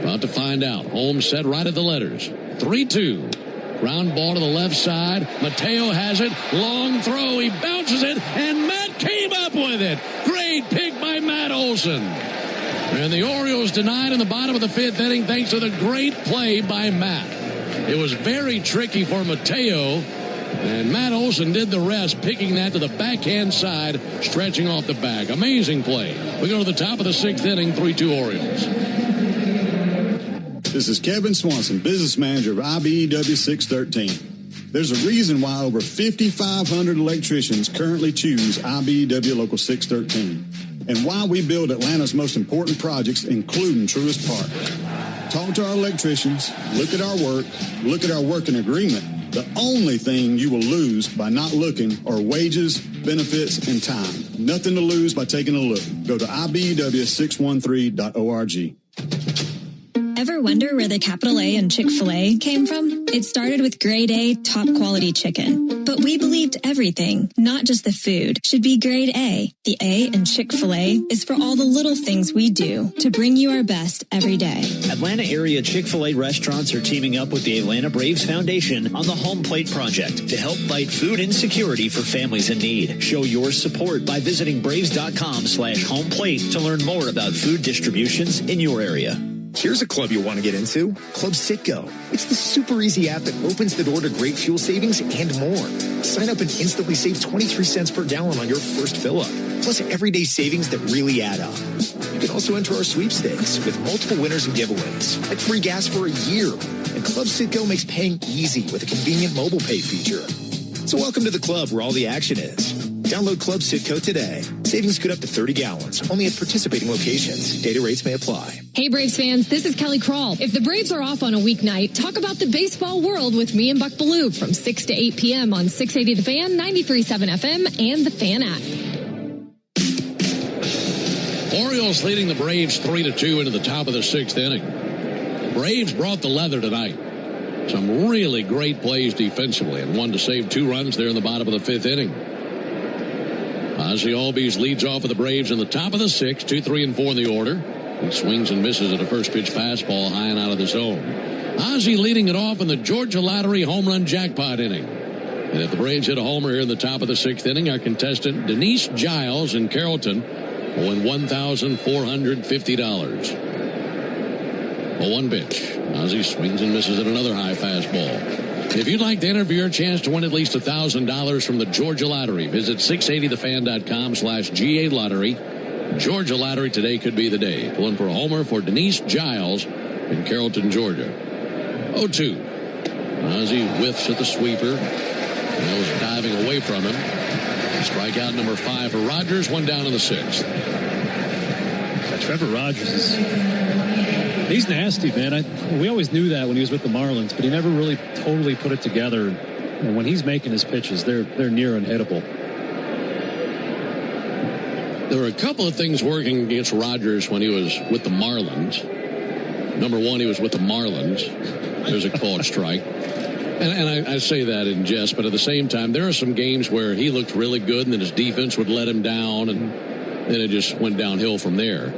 About to find out. Holmes set right at the letters. 3-2. Ground ball to the left side. Mateo has it. Long throw. He bounces it. And Matt came up with it. Great pick by Matt Olson. And the Orioles denied in the bottom of the fifth inning thanks to the great play by Matt. It was very tricky for Mateo, and Matt Olson did the rest, picking that to the backhand side, stretching off the bag. Amazing play. We go to the top of the sixth inning, 3-2 Orioles. This is Kevin Swanson, business manager of IBEW 613. There's a reason why over 5,500 electricians currently choose IBEW Local 613, and why we build Atlanta's most important projects, including Truist Park. Talk to our electricians, look at our work, look at our working agreement. The only thing you will lose by not looking are wages, benefits, and time. Nothing to lose by taking a look. Go to IBEW613.org. Ever wonder where the capital A in Chick-fil-A came from? It started with grade A, top quality chicken. But we believed everything, not just the food, should be grade A. The A in Chick-fil-A is for all the little things we do to bring you our best every day. Atlanta area Chick-fil-A restaurants are teaming up with the Atlanta Braves Foundation on the Home Plate Project to help fight food insecurity for families in need. Show your support by visiting braves.com/homeplate to learn more about food distributions in your area. Here's a club you'll want to get into, Club Citgo. It's the super easy app that opens the door to great fuel savings and more. Sign up and instantly save 23 cents per gallon on your first fill-up, plus everyday savings that really add up. You can also enter our sweepstakes with multiple winners and giveaways, like free gas for a year. And Club Citgo makes paying easy with a convenient mobile pay feature. So welcome to the club where all the action is. Download Club Citgo today. Savings could up to 30 gallons, only at participating locations. Data rates may apply. Hey, Braves fans, this is Kelly Krall. If the Braves are off on a weeknight, talk about the baseball world with me and Buck Ballou from 6 to 8 p.m. on 680 The Fan, 93.7 FM, and the Fan app. Orioles leading the Braves 3-2 into the top of the sixth inning. Braves brought the leather tonight. Some really great plays defensively, and one to save 2 runs there in the bottom of the fifth inning. Ozzie Albies leads off of the Braves in the top of the sixth, 2, 3, and 4 in the order. He swings and misses at a first pitch fastball high and out of the zone. Ozzie leading it off in the Georgia Lottery home run jackpot inning. And if the Braves hit a homer here in the top of the sixth inning, our contestant Denise Giles in Carrollton will win $1,450. A one pitch. Ozzie swings and misses at another high fastball. If you'd like to enter for your chance to win at least $1,000 from the Georgia Lottery, visit 680thefan.com/GA Lottery. Georgia Lottery, today could be the day. Pulling for a homer for Denise Giles in Carrollton, Georgia. 0-2. Ozzie whiffs at the sweeper. That was diving away from him. Strikeout number 5 for Rogers, one down in the sixth. Trevor Rogers he's nasty, man. We always knew that when he was with the Marlins, but he never really totally put it together. And when he's making his pitches, they're near unhittable. There were a couple of things working against Rogers when he was with the Marlins. Number one, he was with the Marlins. There's a called strike. And I say that in jest, but at the same time, there are some games where he looked really good and then his defense would let him down, and then it just went downhill from there.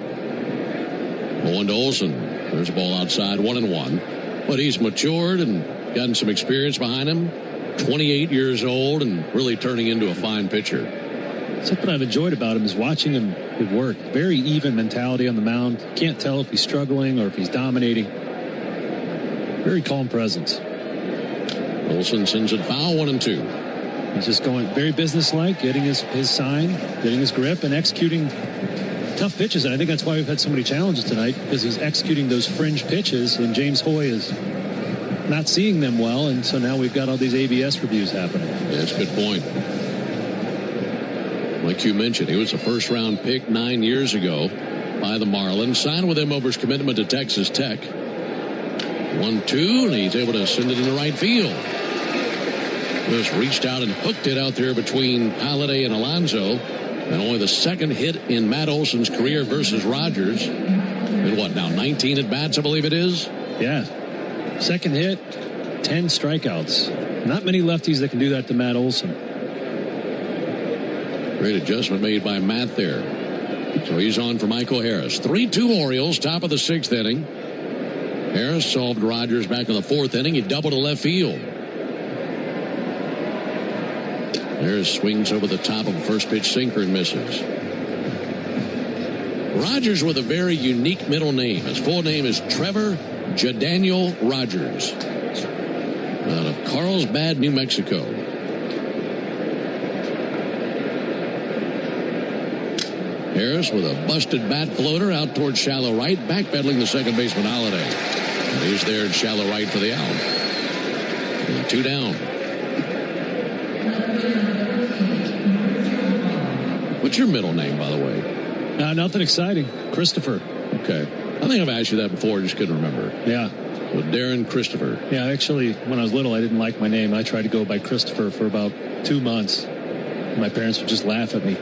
1 to Olson. There's a ball outside, 1-1. But he's matured and gotten some experience behind him. 28 years old and really turning into a fine pitcher. Something I've enjoyed about him is watching him work. Very even mentality on the mound. Can't tell if he's struggling or if he's dominating. Very calm presence. Olson sends it foul, 1-2. He's just going very businesslike, getting his sign, getting his grip, and executing tough pitches. And I think that's why we've had so many challenges tonight, because he's executing those fringe pitches, and James Hoy is not seeing them well, and so now we've got all these ABS reviews happening. Yeah, that's a good point. Like you mentioned, he was a first-round pick 9 years ago by the Marlins. Signed with him over his commitment to Texas Tech. 1-2, and he's able to send it into right field. Just reached out and hooked it out there between Halladay and Alonso. And only the second hit in Matt Olson's career versus Rogers. And what, now 19 at-bats, I believe it is? Yeah. Second hit, 10 strikeouts. Not many lefties that can do that to Matt Olson. Great adjustment made by Matt there. So he's on for Michael Harris. 3-2 Orioles, top of the sixth inning. Harris solved Rogers back in the fourth inning. He doubled to left field. Harris swings over the top of a first pitch sinker and misses. Rogers with a very unique middle name. His full name is Trevor Jadaniel Rogers, out of Carlsbad, New Mexico. Harris with a busted bat floater out towards shallow right, backpedaling the second baseman Holiday. And he's there in shallow right for the out. And 2 down. What's your middle name, by the way? Nothing exciting. Christopher. Okay. I think I've asked you that before. I just couldn't remember. Yeah. So Darren Christopher. Yeah, actually, when I was little, I didn't like my name. I tried to go by Christopher for about 2 months. My parents would just laugh at me.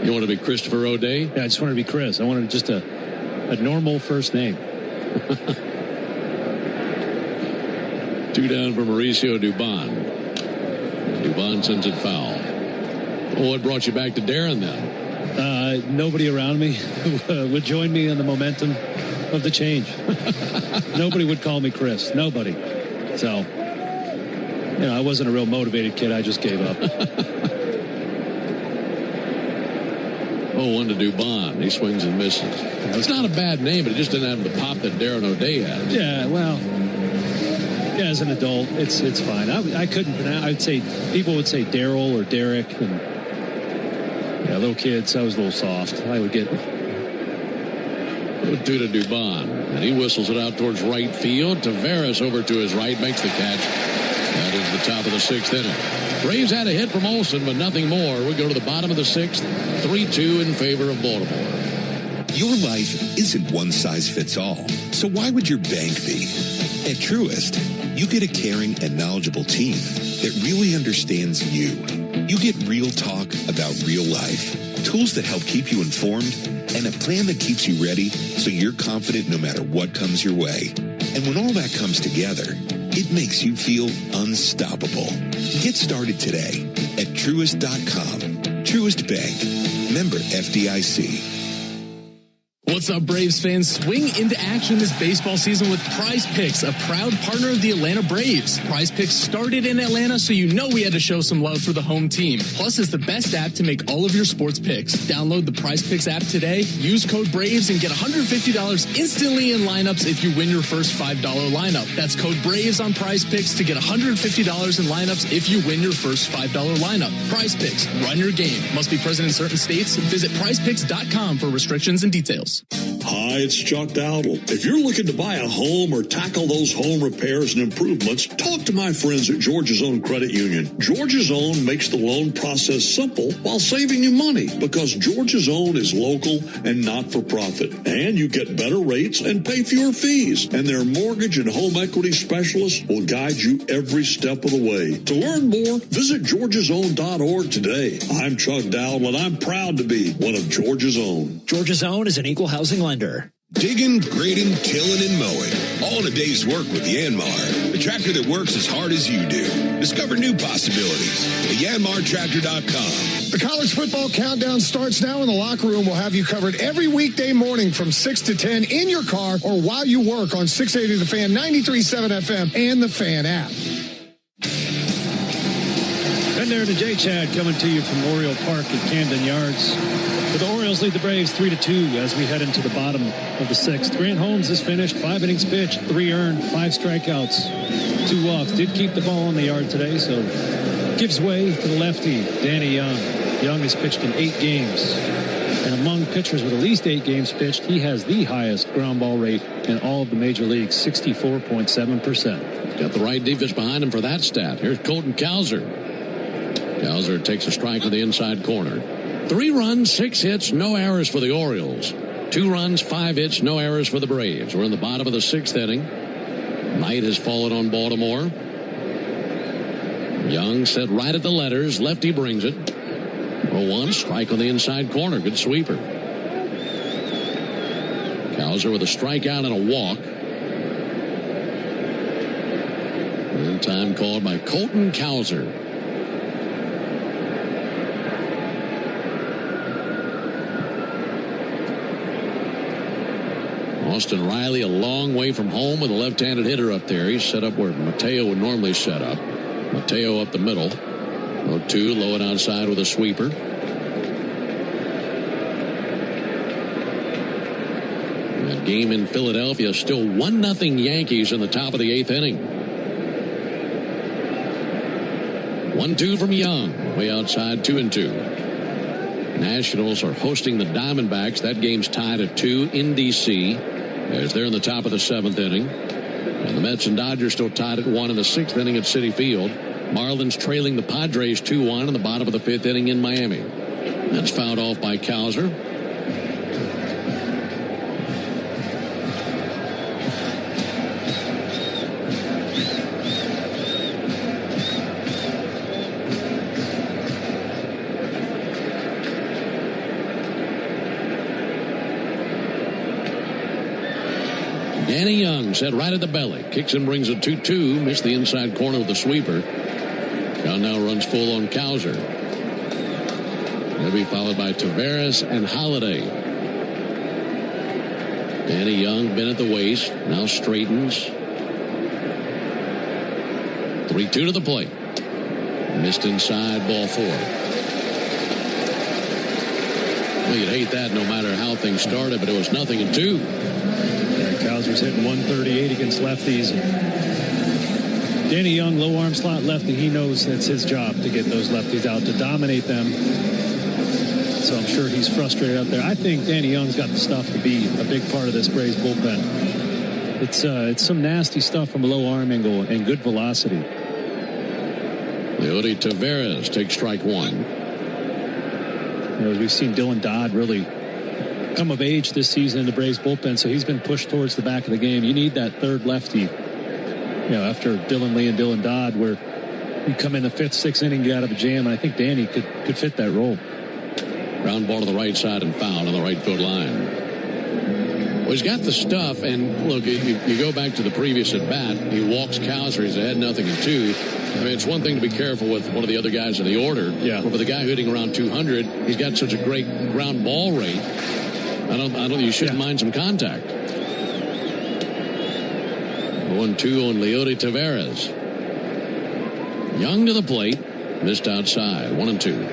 You want to be Christopher O'Day? Yeah, I just wanted to be Chris. I wanted just a normal first name. 2 down for Mauricio Dubon. Dubon sends it foul. Well, what brought you back to Darren then? Nobody around me would join me in the momentum of the change. Nobody would call me Chris. Nobody. So, I wasn't a real motivated kid. I just gave up. 0-1 to Dubon. He swings and misses. It's not a bad name, but it just didn't have the pop that Darren O'Day has. Yeah, well, as an adult, it's fine. I couldn't pronounce. I'd say people would say Daryl or Derek, and little kids. I was a little soft. I would get 2 to Dubon, and he whistles it out towards right field. Tavares over to his right, makes the catch. That is the top of the 6th inning. Braves had a hit from Olsen, but nothing more. We go to the bottom of the 6th, 3-2 in favor of Baltimore. Your life isn't one size fits all, so why would your bank be? At Truist, you get a caring and knowledgeable team that really understands you. You get real talk about real life, tools that help keep you informed, and a plan that keeps you ready so you're confident no matter what comes your way. And when all that comes together, it makes you feel unstoppable. Get started today at Truist.com. Truist Bank. Member FDIC. What's up, Braves fans? Swing into action this baseball season with Prize Picks, a proud partner of the Atlanta Braves. Prize Picks started in Atlanta, so you know we had to show some love for the home team. Plus, it's the best app to make all of your sports picks. Download the Prize Picks app today, use code BRAVES, and get $150 instantly in lineups if you win your first $5 lineup. That's code BRAVES on Prize Picks to get $150 in lineups if you win your first $5 lineup. Prize Picks, run your game. Must be present in certain states. Visit prizepicks.com for restrictions and details. Hi, it's Chuck Dowdle. If you're looking to buy a home or tackle those home repairs and improvements, talk to my friends at Georgia's Own Credit Union. Georgia's Own makes the loan process simple while saving you money because Georgia's Own is local and not-for-profit. And you get better rates and pay fewer fees. And their mortgage and home equity specialists will guide you every step of the way. To learn more, visit georgiasown.org today. I'm Chuck Dowdle, and I'm proud to be one of Georgia's Own. Georgia's Own is an equal housing lender. Digging, grading, tilling, and mowing. All in a day's work with Yanmar, the tractor that works as hard as you do. Discover new possibilities at yanmartractor.com. The college football countdown starts now, and the locker room will have you covered every weekday morning from 6 to 10 in your car or while you work on 680 The Fan, 93.7 FM, and the Fan app. And there to J-Chad coming to you from Oriole Park at Camden Yards. But the Orioles lead the Braves 3-2 as we head into the bottom of the 6th. Grant Holmes has finished 5 innings pitched, 3 earned, 5 strikeouts, 2 walks. Did keep the ball on the yard today, so gives way to the lefty, Danny Young. Young has pitched in 8 games. And among pitchers with at least 8 games pitched, he has the highest ground ball rate in all of the major leagues, 64.7%. Got the right defense behind him for that stat. Here's Colton Cowser. Cowser takes a strike on the inside corner. 3 runs, 6 hits, no errors for the Orioles. 2 runs, 5 hits, no errors for the Braves. We're in the bottom of the 6th inning. Night has fallen on Baltimore. Young set right at the letters. Lefty brings it. 0-1, strike on the inside corner. Good sweeper. Cowser with a strikeout and a walk. And time called by Colton Cowser. Austin Riley a long way from home with a left-handed hitter up there. He's set up where Mateo would normally set up. Mateo up the middle. 0-2, low and outside with a sweeper. game in Philadelphia, still 1-0 Yankees in the top of the 8th inning. 1-2 from Young, way outside, 2-2. Nationals are hosting the Diamondbacks. That game's tied at 2 in D.C. as they're in the top of the 7th inning. And the Mets and Dodgers still tied at 1 in the 6th inning at Citi Field. Marlins trailing the Padres 2-1 in the bottom of the 5th inning in Miami. That's fouled off by Cowser. Danny Young set right at the belly. Kicks and brings a 2-2. Missed the inside corner with a sweeper. Count now runs full on Cowser. He'll be followed by Taveras and Holiday. Danny Young been at the waist. Now straightens. 3-2 to the plate. Missed inside, ball 4. Well, you'd hate that no matter how things started, but it was 0-2. Cowser's hitting 138 against lefties. Danny Young, low arm slot lefty, he knows that's his job to get those lefties out, to dominate them. So I'm sure he's frustrated out there. I think Danny Young's got the stuff to be a big part of this Braves bullpen. It's some nasty stuff from a low arm angle and good velocity. Leody Taveras takes strike 1. We've seen Dylan Dodd really come of age this season in the Braves bullpen, so he's been pushed towards the back of the game. You need that third lefty, after Dylan Lee and Dylan Dodd, where you come in the 5th, 6th inning, get out of a jam, and I think Danny could fit that role. Ground ball to the right side and foul on the right field line. Well, he's got the stuff, and look, you go back to the previous at bat, he walks Cowser, he's ahead 0-2. I mean, it's one thing to be careful with one of the other guys in the order, but for the guy hitting around 200, he's got such a great ground ball rate. I don't. You shouldn't mind some contact. 1-2 on Leody Taveras. Young to the plate, missed outside. 1-2.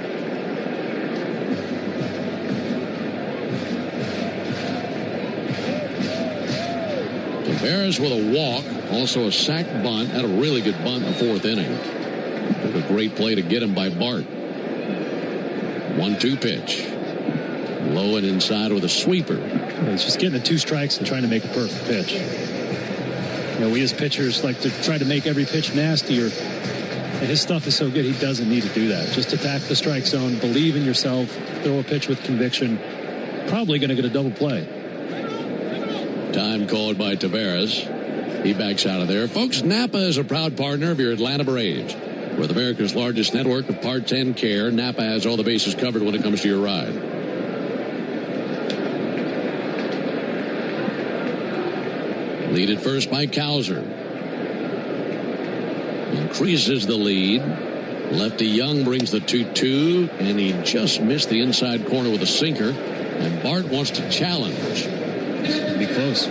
Taveras with a walk, also a sac bunt. Had a really good bunt in the 4th inning. Took a great play to get him by Bart. 1-2 pitch. Low and inside with a sweeper. He's just getting the 2 strikes and trying to make a perfect pitch. We as pitchers like to try to make every pitch nastier. And his stuff is so good, he doesn't need to do that. Just attack the strike zone, believe in yourself, throw a pitch with conviction. Probably going to get a double play. Time called by Taveras. He backs out of there. Folks, Napa is a proud partner of your Atlanta Braves. With America's largest network of Part 10 care, Napa has all the bases covered when it comes to your ride. Lead at first by Cowser. Increases the lead. Lefty Young brings the 2-2, and he just missed the inside corner with a sinker. And Bart wants to challenge. Be close.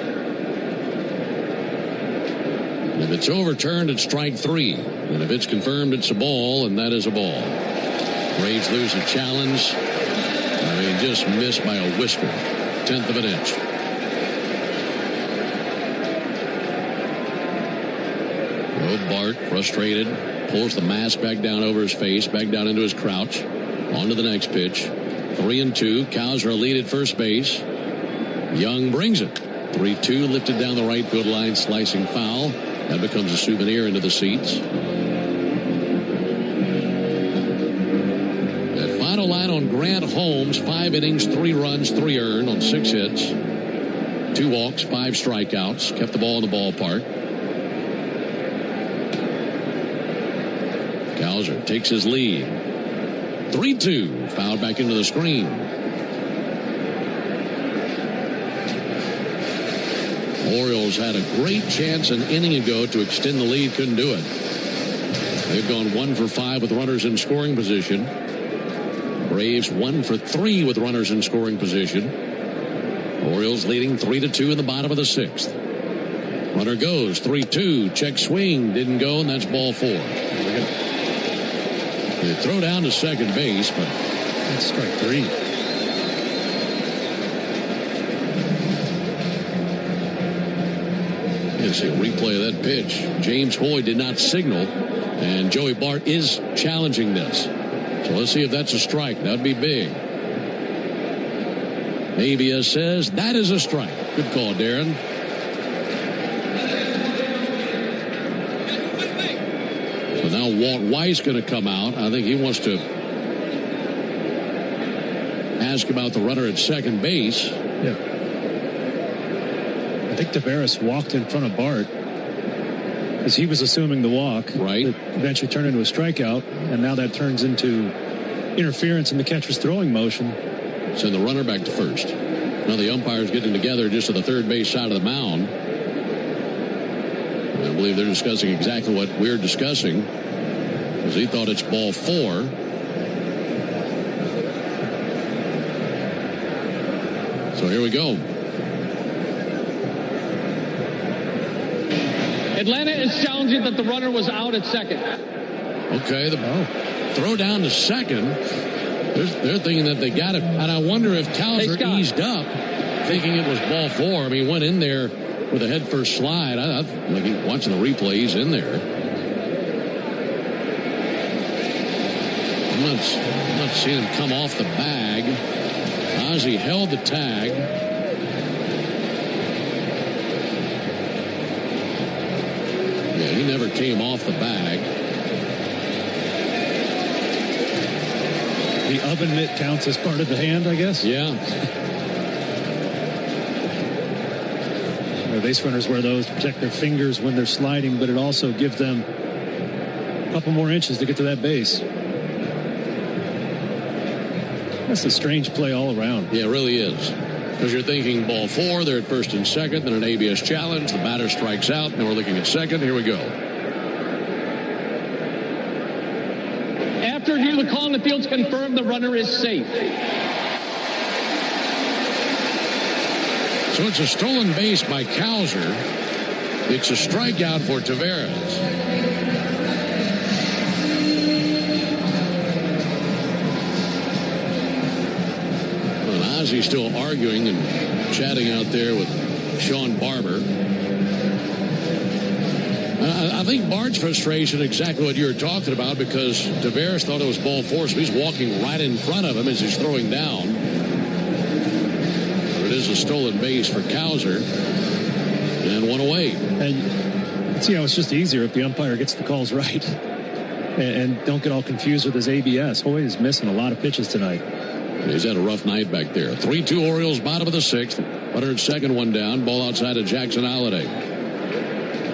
And if it's overturned, it's strike 3. And if it's confirmed, it's a ball, and that is a ball. Braves lose a challenge. I mean, just missed by a whisker. 1/10 of an inch. Bart, frustrated, pulls the mask back down over his face, back down into his crouch. On to the next pitch. 3-2. Cowser lead at first base. Young brings it. 3-2, lifted down the right field line, slicing foul. That becomes a souvenir into the seats. That final line on Grant Holmes, 5 innings, 3 runs, 3 earned on 6 hits. 2 walks, 5 strikeouts. Kept the ball in the ballpark. Cowser takes his lead. 3-2. Fouled back into the screen. Orioles had a great chance an inning ago to extend the lead. Couldn't do it. They've gone 1 for 5 with runners in scoring position. Braves 1 for 3 with runners in scoring position. Orioles leading 3-2 in the bottom of the 6th. Runner goes. 3-2. Check swing. Didn't go, and that's ball 4. They throw down to second base, but that's strike 3. Let's see a replay of that pitch. James Hoy did not signal, and Joey Bart is challenging this. So let's see if that's a strike. That would be big. ABS says that is a strike. Good call, Darren. So now Walt Weiss going to come out. I think he wants to ask about the runner at second base. Yeah. I think Taveras walked in front of Bart because he was assuming the walk. Right. It eventually turned into a strikeout, and now that turns into interference in the catcher's throwing motion. Send the runner back to first. Now the umpire's getting together just to the third base side of the mound. I believe they're discussing exactly what we're discussing, because he thought it's ball 4. So here we go. Atlanta is challenging that the runner was out at second. Okay, the throw down to second. They're thinking that they got it. And I wonder if Cowser eased up, thinking it was ball 4. I mean, he went in there with a head-first slide. Watching the replay, he's in there. I'm not seeing him come off the bag. Ozzie held the tag. Yeah, he never came off the bag. The oven mitt counts as part of the hand, I guess? Yeah. Base runners wear those to protect their fingers when they're sliding, but it also gives them a couple more inches to get to that base. That's a strange play all around. Yeah, it really is. Because you're thinking ball 4, they're at first and second, then an ABS challenge, the batter strikes out, and we're looking at second. Here we go. After the call in the field's confirmed, the runner is safe. So it's a stolen base by Cowser. It's a strikeout for Taveras. Well, Ozzie's still arguing and chatting out there with Sean Barber. I think Bart's frustration, exactly what you were talking about, because Taveras thought it was ball 4, so he's walking right in front of him as he's throwing down. It is a stolen base for Cowser, and one away. And see how it's just easier if the umpire gets the calls right, and don't get all confused with his ABS. Hoy is missing a lot of pitches tonight. He's had a rough night back there. 3-2 Orioles, bottom of the 6th. Runner at second, one down. Ball outside of Jackson Holliday.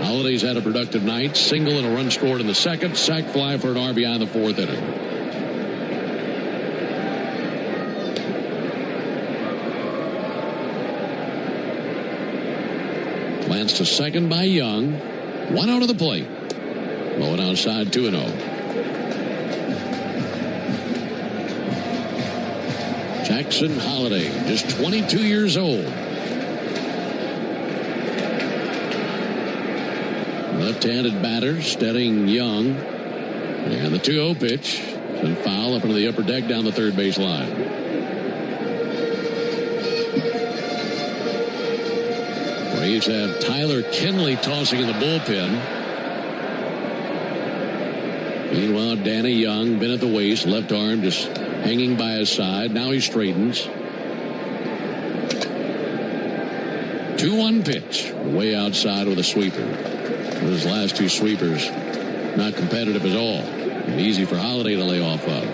Holliday's had a productive night. Single and a run scored in the second. Sac fly for an RBI in the 4th inning. Glance to second by Young. One out of the plate. Low and outside, 2-0. Jackson Holliday, just 22 years old. Left-handed batter, steadying Young. And the 2-0 pitch. And foul up into the upper deck down the third base line. Braves have Tyler Kinley tossing in the bullpen. Meanwhile, Danny Young, been at the waist, left arm just hanging by his side. Now he straightens. 2-1 pitch. Way outside with a sweeper. His last 2 sweepers not competitive at all. And easy for Holliday to lay off of.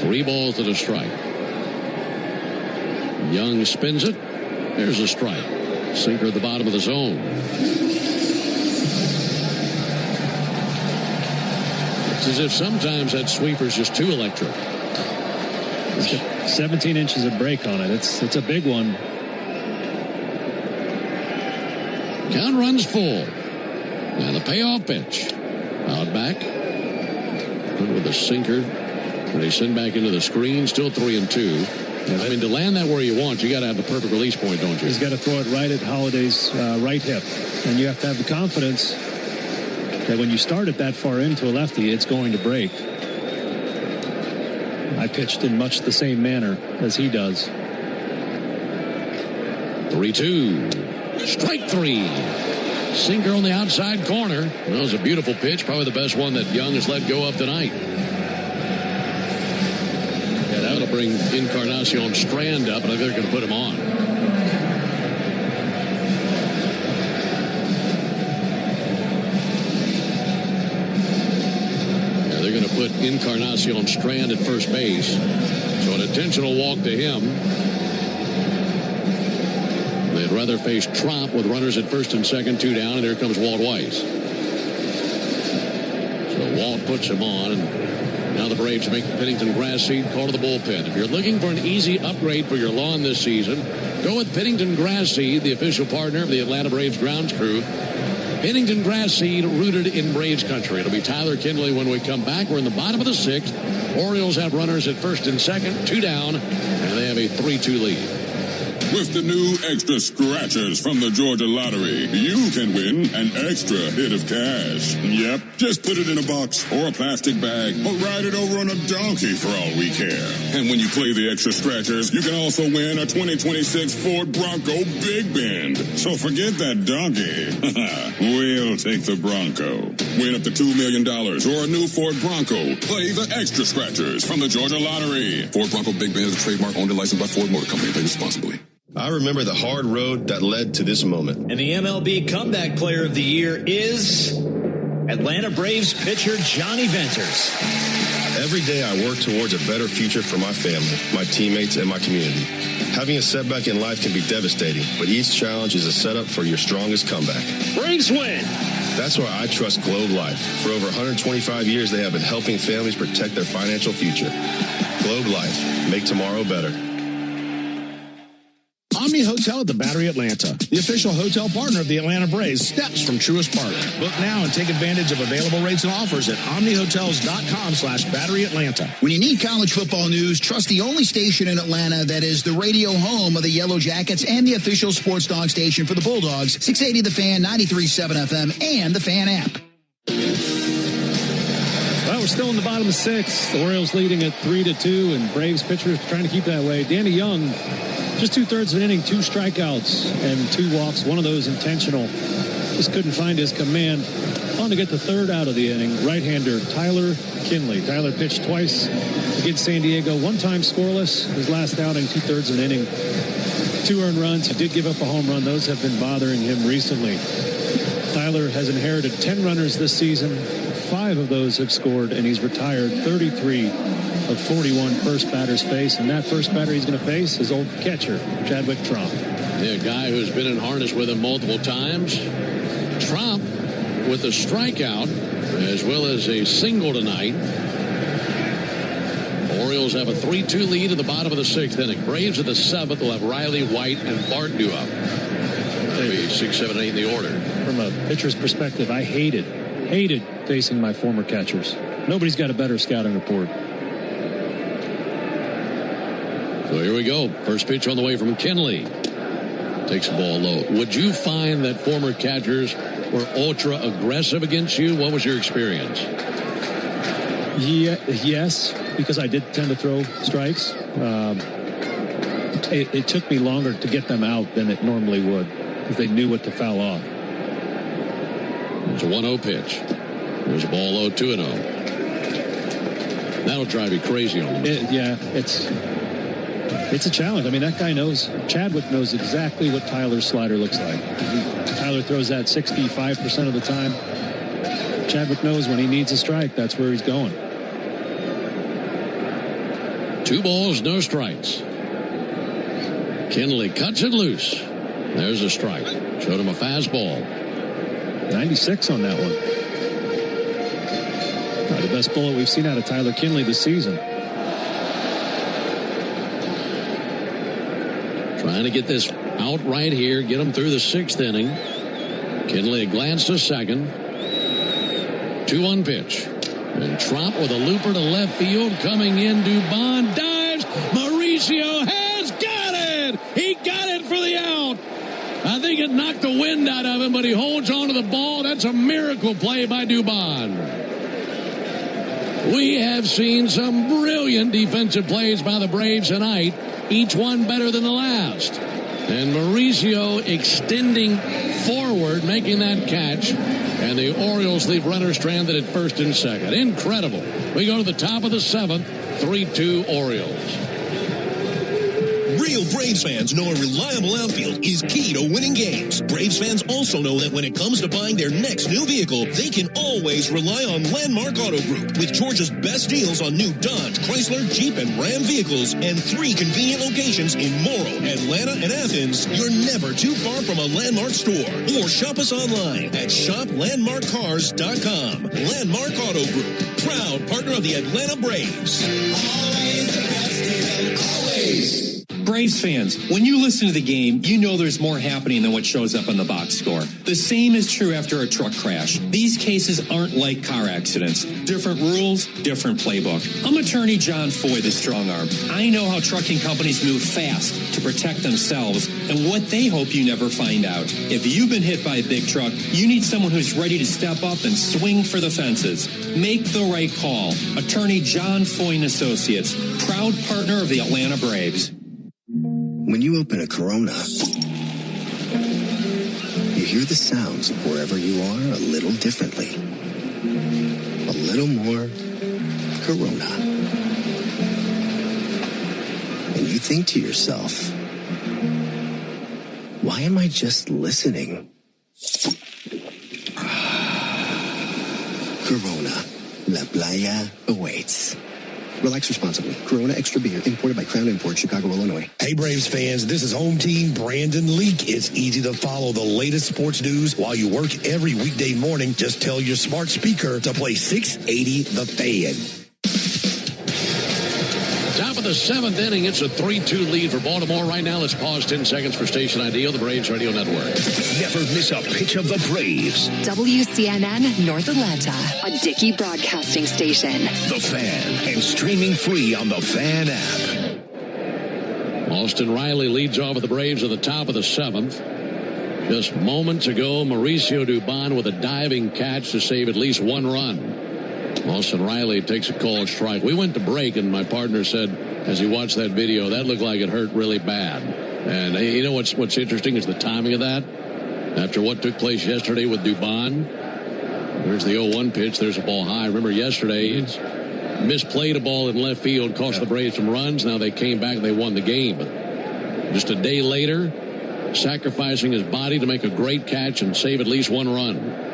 Three balls to the strike. Young spins it. There's a strike. Sinker at the bottom of the zone. It's as if sometimes that sweeper's just too electric. 17 inches of break on it. It's a big one. Count runs full. Now the payoff pitch. Out back. With a sinker. And they send back into the screen. Still 3-2. I mean, to land that where you want, you got to have the perfect release point, don't you? He's got to throw it right at Holliday's right hip. And you have to have the confidence that when you start it that far into a lefty, it's going to break. I pitched in much the same manner as he does. 3-2. Strike three. Sinker on the outside corner. That was a beautiful pitch. Probably the best one that Young has let go of tonight. Yeah, that'll bring Encarnacion Strand up, and I think they're going to put him on. Yeah, they're going to put Encarnacion Strand at first base. So an intentional walk to him. They'd rather face Tromp with runners at first and second, 2 down, and here comes Walt Weiss. So Walt puts him on, and now the Braves make the Pennington grass seed call to the bullpen. If you're looking for an easy upgrade for your lawn this season, go with Pennington grass seed, the official partner of the Atlanta Braves grounds crew. Pennington grass seed rooted in Braves country. It'll be Tyler Kinley when we come back. We're in the bottom of the 6th. Orioles have runners at first and second, 2 down, and they have a 3-2 lead. With the new extra scratchers from the Georgia Lottery, you can win an extra hit of cash. Yep, just put it in a box or a plastic bag or ride it over on a donkey for all we care. And when you play the extra scratchers, you can also win a 2026 Ford Bronco Big Bend. So forget that donkey. We'll take the Bronco. Win up to $2 million or a new Ford Bronco. Play the extra scratchers from the Georgia Lottery. Ford Bronco Big Bend is a trademark owned and licensed by Ford Motor Company. Play responsibly. I remember the hard road that led to this moment. And the MLB Comeback Player of the Year is Atlanta Braves pitcher Johnny Venters. Every day I work towards a better future for my family, my teammates, and my community. Having a setback in life can be devastating, but each challenge is a setup for your strongest comeback. Braves win! That's why I trust Globe Life. For over 125 years, they have been helping families protect their financial future. Globe Life. Make tomorrow better. Omni Hotel at the Battery Atlanta, the official hotel partner of the Atlanta Braves, steps from Truist Park. Book now and take advantage of available rates and offers at omnihotels.com/Battery Atlanta. When you need college football news, trust the only station in Atlanta that is the radio home of the Yellow Jackets and the official sports dog station for the Bulldogs, 680 The Fan, 93.7 FM, and the Fan app. Well, we're still in the bottom of 6. The Orioles leading at 3-2, and Braves pitchers trying to keep that way. Danny Young, just 2/3 of an inning, 2 strikeouts and 2 walks, one of those intentional. Just couldn't find his command. On to get the 3rd out of the inning, right-hander Tyler Kinley. Tyler pitched twice against San Diego, 1 time scoreless. His last outing, 2/3 of an inning, 2 earned runs. He did give up a home run. Those have been bothering him recently. Tyler has inherited 10 runners this season. 5 of those have scored, and he's retired 33 of 41 first batters face, and that first batter he's going to face is old catcher Chadwick Tromp. The guy who's been in harness with him multiple times. Tromp with a strikeout as well as a single tonight. Orioles have a 3-2 lead at the bottom of the 6th inning. Braves at the 7th will have Riley, White, and Bartdew up. Maybe 6, 7, 8 in the order. From a pitcher's perspective, I hated facing my former catchers. Nobody's got a better scouting report. So here we go. First pitch on the way from Kinley. Takes the ball low. Would you find that former catchers were ultra aggressive against you? What was your experience? Yeah, yes, because I did tend to throw strikes. It took me longer to get them out than it normally would because they knew what to foul off. It's a 1-0 pitch. There's a ball low, 2-0. That'll drive you crazy on them. Yeah, it's a challenge. I mean, that guy knows, Chadwick knows exactly what Tyler's slider looks like. Tyler throws that 65% of the time. Chadwick knows when he needs a strike, that's where he's going. 2 balls, no strikes. Kinley cuts it loose. There's a strike. Showed him a fastball. 96 on that one. The best bullet we've seen out of Tyler Kinley this season. Trying to get this out right here, get him through the 6th inning. Kinley a glance to second. 2-1 pitch. And Tromp with a looper to left field. Coming in, Dubon dives. Mauricio has got it! He got it for the out! I think it knocked the wind out of him, but he holds on to the ball. That's a miracle play by Dubon. We have seen some brilliant defensive plays by the Braves tonight, each one better than the last. And Mauricio extending forward, making that catch. And the Orioles leave runners stranded at first and second. Incredible. We go to the top of the seventh, 3-2 Orioles. Real Braves fans know a reliable outfield is key to winning games. Braves fans also know that when it comes to buying their next new vehicle, they can always rely on Landmark Auto Group. With Georgia's best deals on new Dodge, Chrysler, Jeep, and Ram vehicles, and 3 convenient locations in Morrow, Atlanta, and Athens, you're never too far from a Landmark store. Or shop us online at shoplandmarkcars.com. Landmark Auto Group, proud partner of the Atlanta Braves. Always the best deal, always. Braves fans, when you listen to the game, you know there's more happening than what shows up on the box score. The same is true after a truck crash. These cases aren't like car accidents. Different rules, different playbook. I'm attorney John Foy, the strong arm. I know how trucking companies move fast to protect themselves and what they hope you never find out. If you've been hit by a big truck, you need someone who's ready to step up and swing for the fences. Make the right call. Attorney John Foy and Associates, proud partner of the Atlanta Braves. When you open a Corona, you hear the sounds wherever you are a little differently. A little more Corona. And you think to yourself, why am I just listening? Corona, La Playa awaits. Relax responsibly. Corona Extra Beer, imported by Crown Imports, Chicago, Illinois. Hey, Braves fans, this is home team Brandon Leak. It's easy to follow the latest sports news while you work every weekday morning. Just tell your smart speaker to play 680 The Fan. Top of the seventh inning, it's a 3-2 lead for Baltimore. Right now, let's pause 10 seconds for Station ID on the Braves Radio Network. Never miss a pitch of the Braves. WCNN North Atlanta, a Dickey broadcasting station. The Fan, and streaming free on the Fan app. Austin Riley leads off with the Braves at the top of the seventh. Just moments ago, Mauricio Dubon with a diving catch to save at least one run. Austin Riley takes a called strike. We went to break, and my partner said, as he watched that video, that looked like it hurt really bad. And you know what's interesting is the timing of that. After what took place yesterday with Dubon, there's the 0-1 pitch. There's a ball high. Remember yesterday, it's misplayed a ball in left field, cost the Braves some runs. Now they came back and they won the game. But just a day later, sacrificing his body to make a great catch and save at least one run.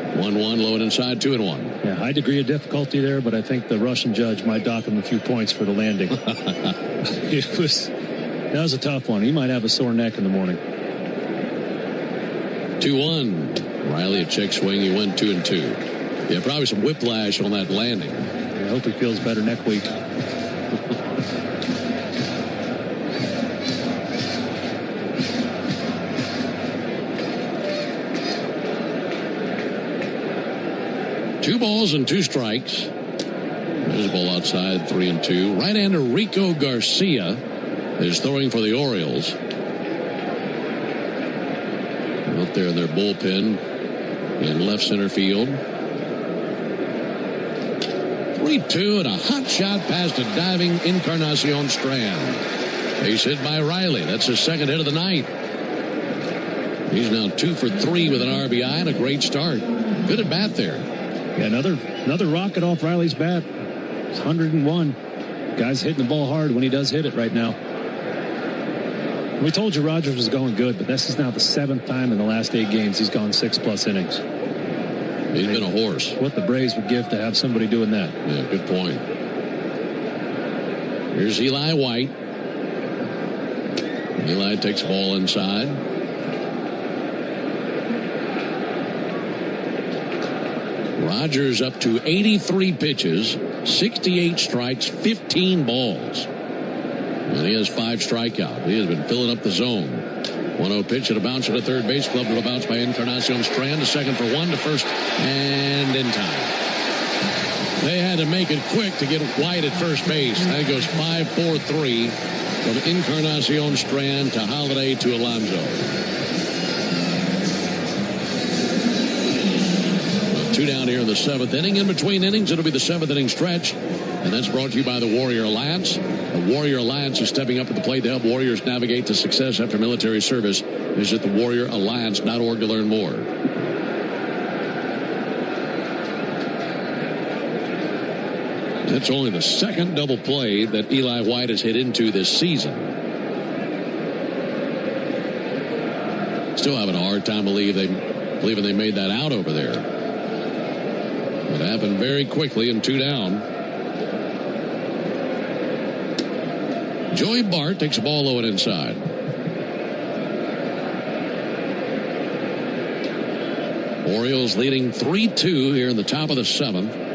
1-1, low and inside, 2-1. Yeah, high degree of difficulty there, but I think the Russian judge might dock him a few points for the landing. That was a tough one. He might have a sore neck in the morning. 2-1. Riley a check swing. He went 2-2. Yeah, probably some whiplash on that landing. I hope he feels better next week. Two balls and two strikes. There's a ball outside, 3-2. Right-hander Rico Garcia is throwing for the Orioles. Out there in their bullpen in left center field. 3-2 and a hot shot past a diving Encarnacion Strand. Base hit by Riley. That's his second hit of the night. He's now 2 for 3 with an RBI and a great start. Good at bat there. Yeah, another rocket off Riley's bat. It's 101. Guy's hitting the ball hard when he does hit it right now. We told you Rogers was going good, but this is now the 7th time in the last 8 games he's gone 6+ innings. He's been a horse. What the Braves would give to have somebody doing that. Yeah, good point. Here's Eli White. Eli takes the ball inside. Rogers up to 83 pitches, 68 strikes, 15 balls. And he has 5 strikeouts. He has been filling up the zone. 1-0 pitch and a bounce at a third base club to a bounce by Encarnacion Strand. A second for 1 to first and in time. They had to make it quick to get White at first base. That goes 5-4-3 from Encarnacion Strand to Holiday to Alonso. 2 down here in the 7th inning. In between innings, it'll be the 7th inning stretch. And that's brought to you by the Warrior Alliance. The Warrior Alliance is stepping up at the plate to help warriors navigate to success after military service. Visit thewarrioralliance.org to learn more. That's only the second double play that Eli White has hit into this season. Still having a hard time believing they made that out over there. It happened very quickly and 2 down. Joey Bart takes a ball low and inside. Orioles leading 3-2 here in the top of the 7th.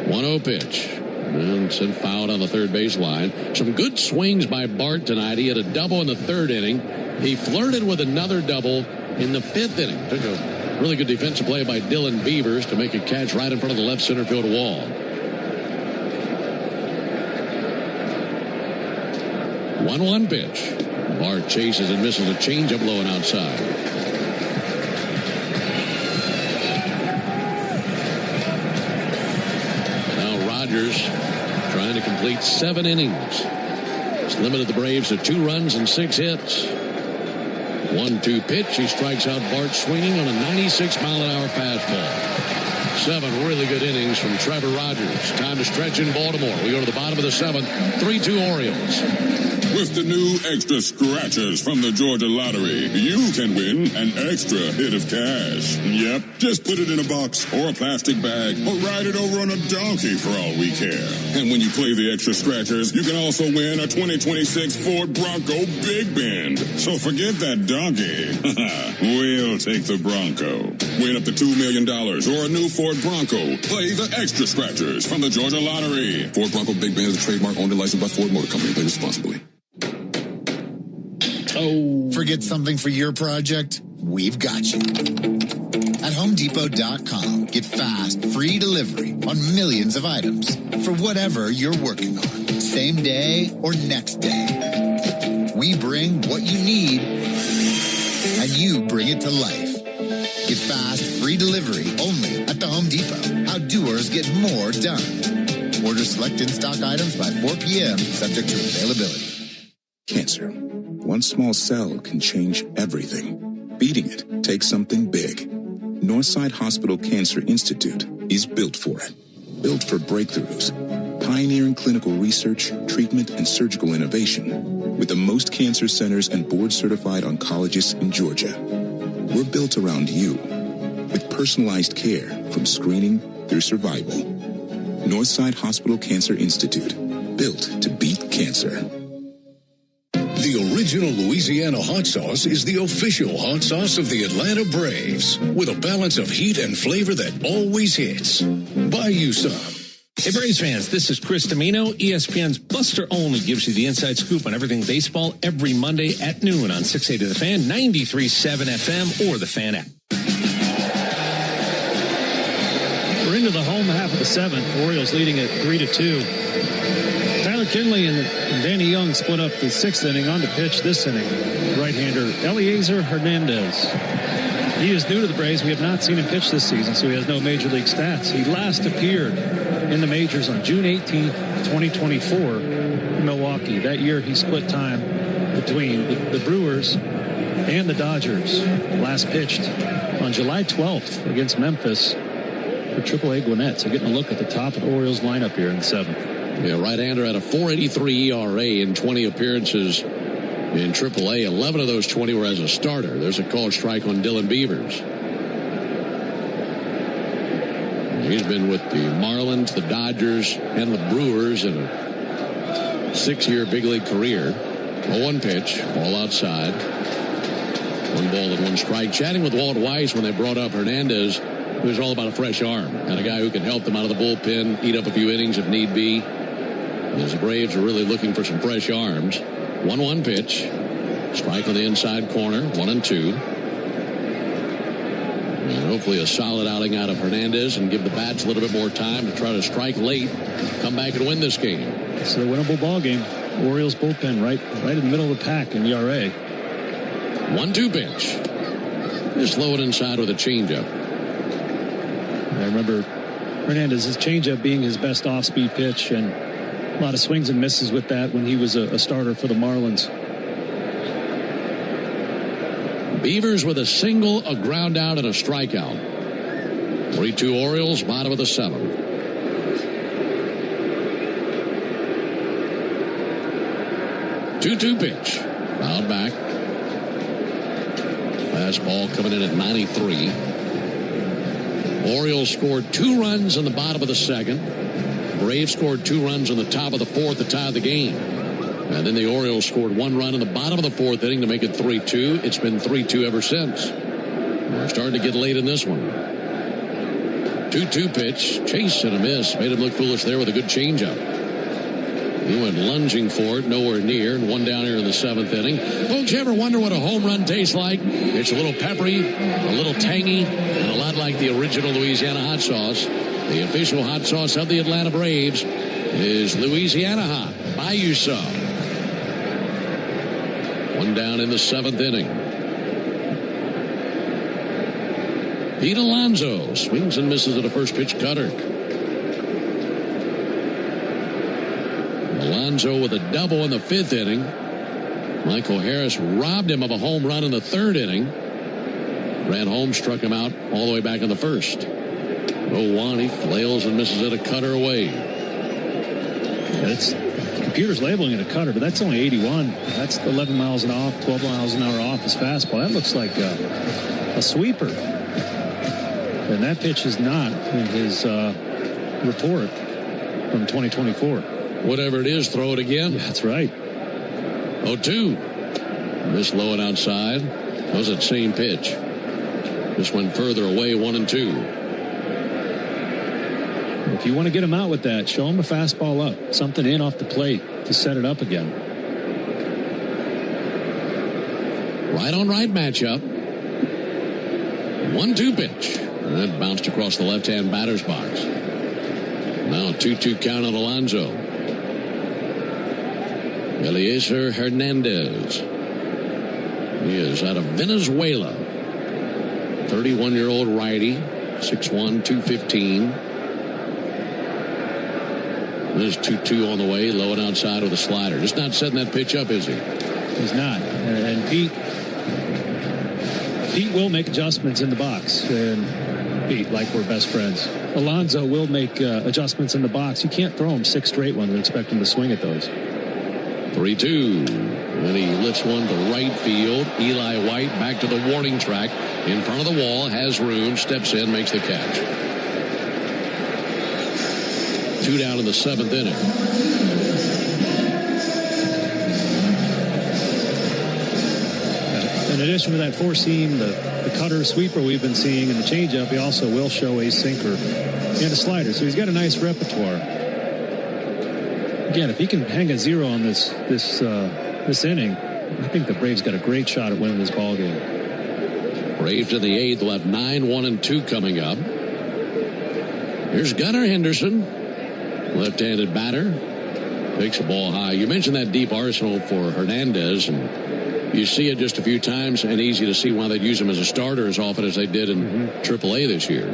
1-0 pitch. And sent fouled on the third baseline. Some good swings by Bart tonight. He had a double in the 3rd inning. He flirted with another double in the 5th inning. Took a really good defensive play by Dylan Beavers to make a catch right in front of the left center field wall. 1-1 pitch. Bart chases and misses a changeup low and outside. Now Rogers trying to complete 7 innings. He's limited the Braves to 2 runs and 6 hits. 1-2 pitch. He strikes out Bart swinging on a 96-mile-an-hour fastball. 7 really good innings from Trevor Rogers. Time to stretch in Baltimore. We go to the bottom of the 7th. 3-2 Orioles. With the new extra scratchers from the Georgia Lottery, you can win an extra hit of cash. Yep, just put it in a box or a plastic bag or ride it over on a donkey for all we care. And when you play the extra scratchers, you can also win a 2026 Ford Bronco Big Bend. So forget that donkey. We'll take the Bronco. Win up to $2 million or a new Ford Bronco. Play the extra scratchers from the Georgia Lottery. Ford Bronco Big Bend is a trademark owned and licensed by Ford Motor Company. Play responsibly. Oh. Forget something for your project? We've got you. At HomeDepot.com, get fast, free delivery on millions of items for whatever you're working on. Same day or next day. We bring what you need, and you bring it to life. Get fast, free delivery only at the Home Depot. How doers get more done. Order select in-stock items by 4 p.m., subject to availability. Cancer. One small cell can change everything. Beating it takes something big. Northside Hospital Cancer Institute is built for it. Built for breakthroughs. Pioneering clinical research, treatment, and surgical innovation. With the most cancer centers and board-certified oncologists in Georgia. We're built around you. With personalized care from screening through survival. Northside Hospital Cancer Institute. Built to beat cancer. The original Louisiana hot sauce is the official hot sauce of the Atlanta Braves, with a balance of heat and flavor that always hits. Buy you some. Hey, Braves fans, this is Chris Domino. ESPN's Buster Olney gives you the inside scoop on everything baseball every Monday at noon on 680 The Fan, 93.7 FM, or the Fan app. We're into the home half of the 7th. Orioles leading at 3-2. Tyler Kinley and Danny Young split up the 6th inning. On to pitch this inning, right-hander Eliezer Hernandez. He is new to the Braves. We have not seen him pitch this season, so he has no major league stats. He last appeared in the majors on June 18th, 2024 in Milwaukee. That year he split time between the Brewers and the Dodgers. Last pitched on July 12th against Memphis for AAA Gwinnett. So getting a look at the top of the Orioles lineup here in the 7th. Yeah, right-hander had a 4.83 ERA in 20 appearances in AAA. 11 of those 20 were as a starter. There's a called strike on Dylan Beavers. He's been with the Marlins, the Dodgers, and the Brewers in a 6-year big league career. 0-1 pitch, ball outside. 1 ball and 1 strike. Chatting with Walt Weiss when they brought up Hernandez, it was all about a fresh arm and a guy who can help them out of the bullpen, eat up a few innings if need be. As the Braves are really looking for some fresh arms. 1-1 pitch. Strike on the inside corner. 1-2. And hopefully a solid outing out of Hernandez and give the bats a little bit more time to try to strike late, come back and win this game. It's a winnable ball game. Orioles bullpen right in the middle of the pack in ERA. 1-2 pitch. Just low it inside with a changeup. I remember Hernandez's changeup being his best off-speed pitch, and a lot of swings and misses with that when he was a starter for the Marlins. Beavers with a single, a ground out, and a strikeout. 3-2 Orioles, bottom of the 7th. 2-2 pitch. Fouled back. Fastball coming in at 93. Orioles scored 2 runs in the bottom of the 2nd. Braves scored 2 runs in the top of the 4th to tie the game. And then the Orioles scored 1 run in the bottom of the 4th inning to make it 3-2. It's been 3-2 ever since. We're starting to get late in this one. 2-2 pitch. Chase and a miss. Made him look foolish there with a good changeup. He went lunging for it, nowhere near, and 1 down here in the 7th inning. Folks, you ever wonder what a home run tastes like? It's a little peppery, a little tangy, and a lot like the original Louisiana hot sauce. The official hot sauce of the Atlanta Braves is Louisiana Hot. Buy you some. 1 down in the 7th inning. Pete Alonso swings and misses at a first pitch cutter. Alonso with a double in the 5th inning. Michael Harris robbed him of a home run in the 3rd inning. Ran home, struck him out all the way back in the 1st. 0-1, he flails and misses it a cutter away. The computer's labeling it a cutter, but that's only 81. That's 11 miles an hour off, 12 miles an hour off his fastball. That looks like a sweeper. And that pitch is not in his report from 2024. Whatever it is, throw it again. Yeah, that's right. 0-2. This low and outside. That was that same pitch. This went further away, 1-2. If you want to get him out with that, show him a fastball up. Something in off the plate to set it up again. Right on right matchup. 1-2 pitch. And that bounced across the left-hand batter's box. Now a 2-2 count on Alonso. Eliezer Hernandez. He is out of Venezuela. 31-year-old righty. 6'1", 215. There's 2-2 on the way. Low and outside with a slider. Just not setting that pitch up, is he? He's not. And Pete will make adjustments in the box. And Pete, like we're best friends. Alonso will make adjustments in the box. You can't throw him 6 straight ones and expect him to swing at those. 3-2. And he lifts one to right field. Eli White back to the warning track. In front of the wall. Has room. Steps in. Makes the catch. 2 down in the 7th inning. In addition to that 4-seam, the cutter sweeper we've been seeing, and the changeup, he also will show a sinker and a slider. So he's got a nice repertoire. Again, if he can hang a 0 on this inning, I think the Braves got a great shot at winning this ball game. Braves in the 8th will have 9, 1, and 2 coming up. Here's Gunnar Henderson, left-handed batter, takes the ball high. You mentioned that deep arsenal for Hernandez, and you see it just a few times, and easy to see why they'd use him as a starter as often as they did in AAA this year.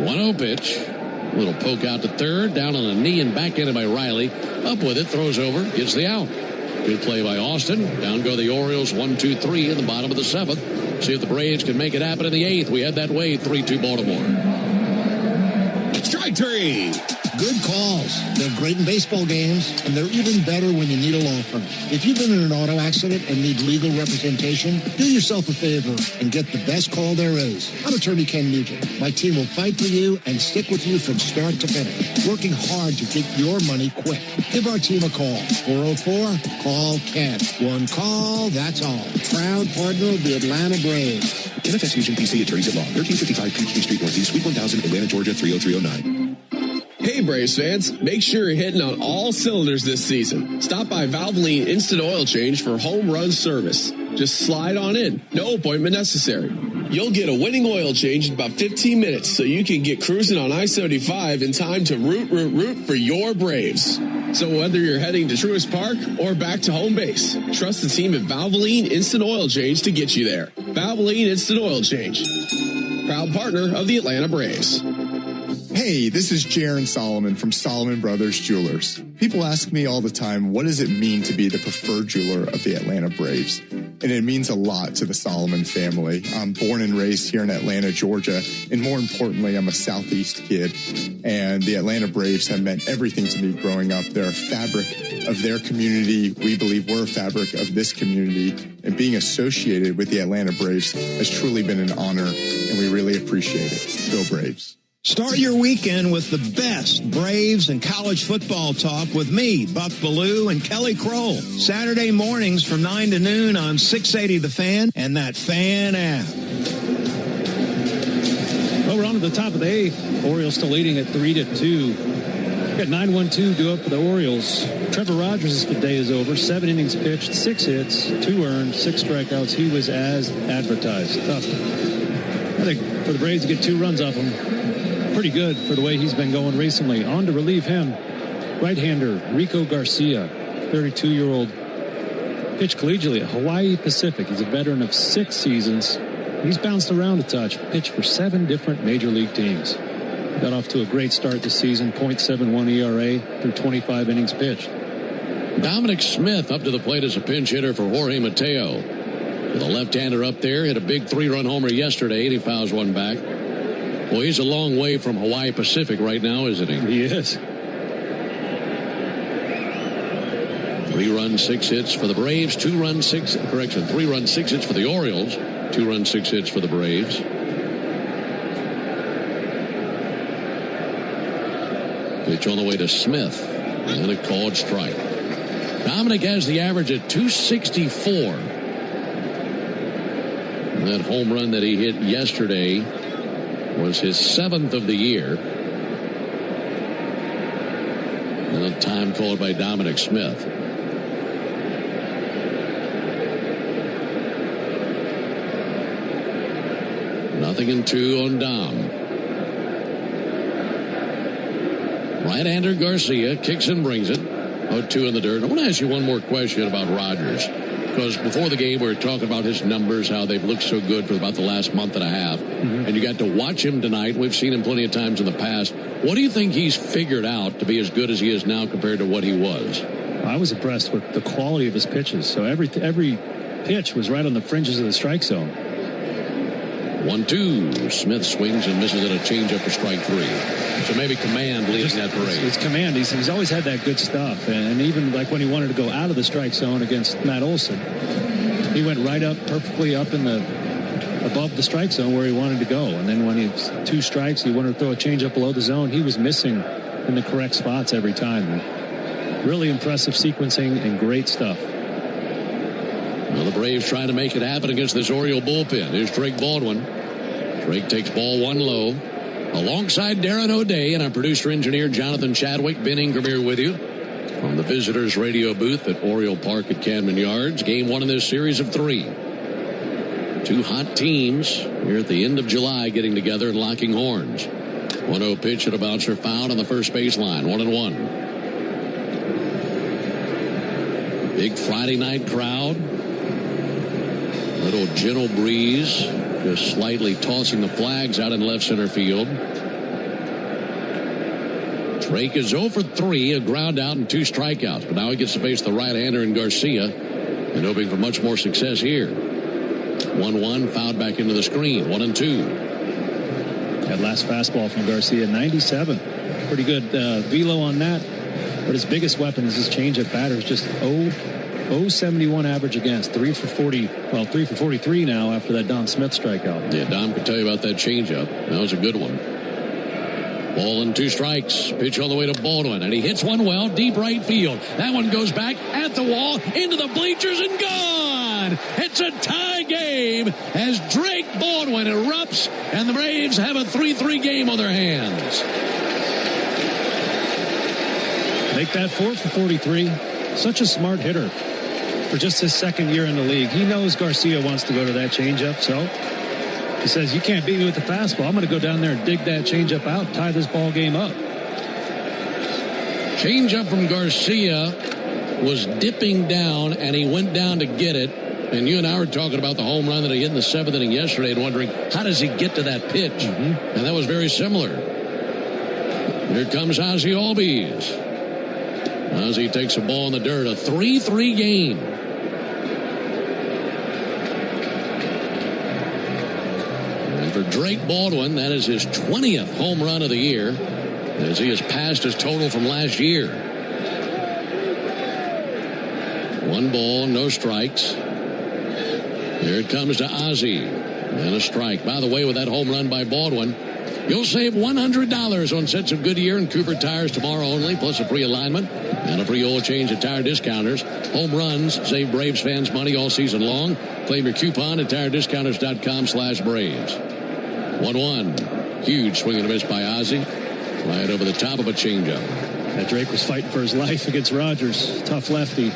1-0 pitch. A little poke out to third, down on a knee and backhanded by Riley. Up with it, throws over, gets the out. Good play by Austin. Down go the Orioles, 1-2-3 in the bottom of the 7th. See if the Braves can make it happen in the 8th. We head that way, 3-2 Baltimore. Strike 3. Good calls. They're great in baseball games, and they're even better when you need a law firm. If you've been in an auto accident and need legal representation, do yourself a favor and get the best call there is. I'm attorney Ken Nugent. My team will fight for you and stick with you from start to finish, working hard to get your money quick. Give our team a call. 404-CALL-KEN. One call, that's all. Proud partner of the Atlanta Braves. NFS Nugent PC Attorneys at Law, 1355 Peachtree Street Northeast, Suite 1000, Atlanta, Georgia, 30309. Hey Braves fans, make sure you're hitting on all cylinders this season. Stop by Valvoline Instant Oil Change for home run service. Just slide on in, no appointment necessary. You'll get a winning oil change in about 15 minutes so you can get cruising on I-75 in time to root for your Braves. So whether you're heading to Truist Park or back to home base, trust the team at Valvoline Instant Oil Change to get you there. Valvoline Instant Oil Change, proud partner of the Atlanta Braves. Hey, this is Jaron Solomon from Solomon Brothers Jewelers. People ask me all the time, what does it mean to be the preferred jeweler of the Atlanta Braves? And it means a lot to the Solomon family. I'm born and raised here in Atlanta, Georgia, and more importantly, I'm a Southeast kid. And the Atlanta Braves have meant everything to me growing up. They're a fabric of their community. We believe we're a fabric of this community. And being associated with the Atlanta Braves has truly been an honor, and we really appreciate it. Go Braves. Start your weekend with the best Braves and college football talk with me, Buck Ballou, and Kelly Kroll. Saturday mornings from 9 to noon on 680 The Fan and that Fan app. Well, we're on to the top of the eighth. Orioles still leading at 3-2. Got 9-1-2 due up for the Orioles. Trevor Rogers' day is over. 7 innings pitched, 6 hits, 2 earned, 6 strikeouts. He was as advertised. Tough. I think for the Braves to get 2 runs off him, pretty good for the way he's been going recently. On to relieve him, right-hander Rico Garcia, 32-year-old, pitched collegiately at Hawaii Pacific. He's a veteran of 6 seasons. He's bounced around a touch, pitched for 7 different major league teams. Got off to a great start this season, .71 ERA through 25 innings pitched. Dominic Smith up to the plate as a pinch hitter for Jorge Mateo. With a left-hander up there, hit a big 3-run homer yesterday, and he fouls one back. Well, he's a long way from Hawaii Pacific right now, isn't he? He is. 3-run, 6 hits for the Braves. 3-run, 6 hits for the Orioles. 2-run, 6 hits for the Braves. Pitch on the way to Smith. And a called strike. Dominic has the average at 264. And that home run that he hit yesterday was his 7th of the year. And a time called by Dominic Smith. Nothing in 2 on Dom. Right-hander Garcia kicks and brings it. 0-2 in the dirt. I want to ask you one more question about Rogers. Because before the game, we were talking about his numbers, how they've looked so good for about the last month and a half. Mm-hmm. And you got to watch him tonight. We've seen him plenty of times in the past. What do you think he's figured out to be as good as he is now compared to what he was? I was impressed with the quality of his pitches. So every pitch was right on the fringes of the strike zone. 1-2. Smith swings and misses at a changeup for strike 3. So maybe command leading that parade. It's command. He's always had that good stuff. And even like when he wanted to go out of the strike zone against Matt Olson, he went right up, perfectly up in the above the strike zone where he wanted to go. And then when he was 2 strikes, he wanted to throw a changeup below the zone. He was missing in the correct spots every time. And really impressive sequencing and great stuff. Well, the Braves trying to make it happen against this Oriole bullpen. Here's Drake Baldwin. Drake takes ball 1 low. Alongside Darren O'Day and our producer-engineer Jonathan Chadwick, Ben Ingram here with you from the visitors' radio booth at Oriole Park at Camden Yards. Game 1 in this series of 3. 2 hot teams here at the end of July getting together and locking horns. 1-0 pitch at a bouncer foul on the first baseline. 1-1. Big Friday night crowd. Little gentle breeze, just slightly tossing the flags out in left center field. Drake is 0 for 3, a ground out and 2 strikeouts. But now he gets to face the right-hander in Garcia and hoping for much more success here. 1-1, fouled back into the screen. 1-2. That last fastball from Garcia, 97. Pretty good velo on that. But his biggest weapon is his changeup batter. Is just 0.71 average against. 3 for 40. Well, 3 for 43 now after that Dom Smith strikeout. Yeah, Dom could tell you about that changeup. That was a good one. Ball and 2 strikes. Pitch all the way to Baldwin, and he hits one well, deep right field. That one goes back at the wall, into the bleachers, and gone! It's a tie game as Drake Baldwin erupts, and the Braves have a 3-3 game on their hands. Make that 4 for 43. Such a smart hitter for just his second year in the league. He knows Garcia wants to go to that changeup, so he says, you can't beat me with the fastball. I'm going to go down there and dig that changeup out, tie this ball game up. Changeup from Garcia was dipping down, and he went down to get it. And you and I were talking about the home run that he hit in the 7th inning yesterday and wondering, how does he get to that pitch? And that was very similar. Here comes Ozzie Albies. Ozzie takes a ball in the dirt, a 3-3 game. And for Drake Baldwin, that is his 20th home run of the year, as he has passed his total from last year. 1 ball, no strikes. Here it comes to Ozzie. And a strike. By the way, with that home run by Baldwin, you'll save $100 on sets of Goodyear and Cooper tires tomorrow only, plus a free alignment and a free oil change at Tire Discounters. Home runs save Braves fans money all season long. Claim your coupon at tirediscounters.com/Braves. 1-1. Huge swing and a miss by Ozzie. Right over the top of a changeup. That Drake was fighting for his life against Rogers. Tough lefty.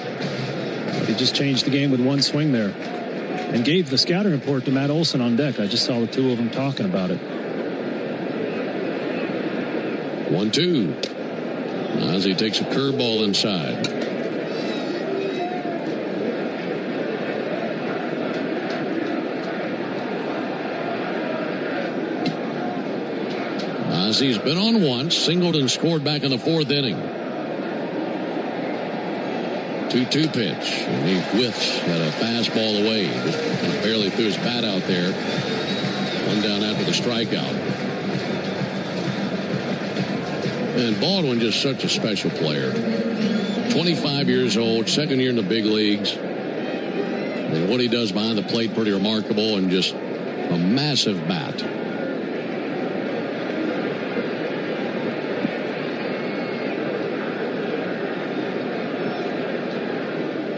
He just changed the game with one swing there. And gave the scouting report to Matt Olson on deck. I just saw the two of them talking about it. 1-2. Ozzie takes a curveball inside. Ozzie's been on once, singled and scored back in the 4th inning. 2-2 pitch, and he whiffs at a fastball away. Just barely threw his bat out there. One down after the strikeout. And Baldwin just such a special player. 25 years old, 2nd year in the big leagues. And what he does behind the plate, pretty remarkable, and just a massive bat.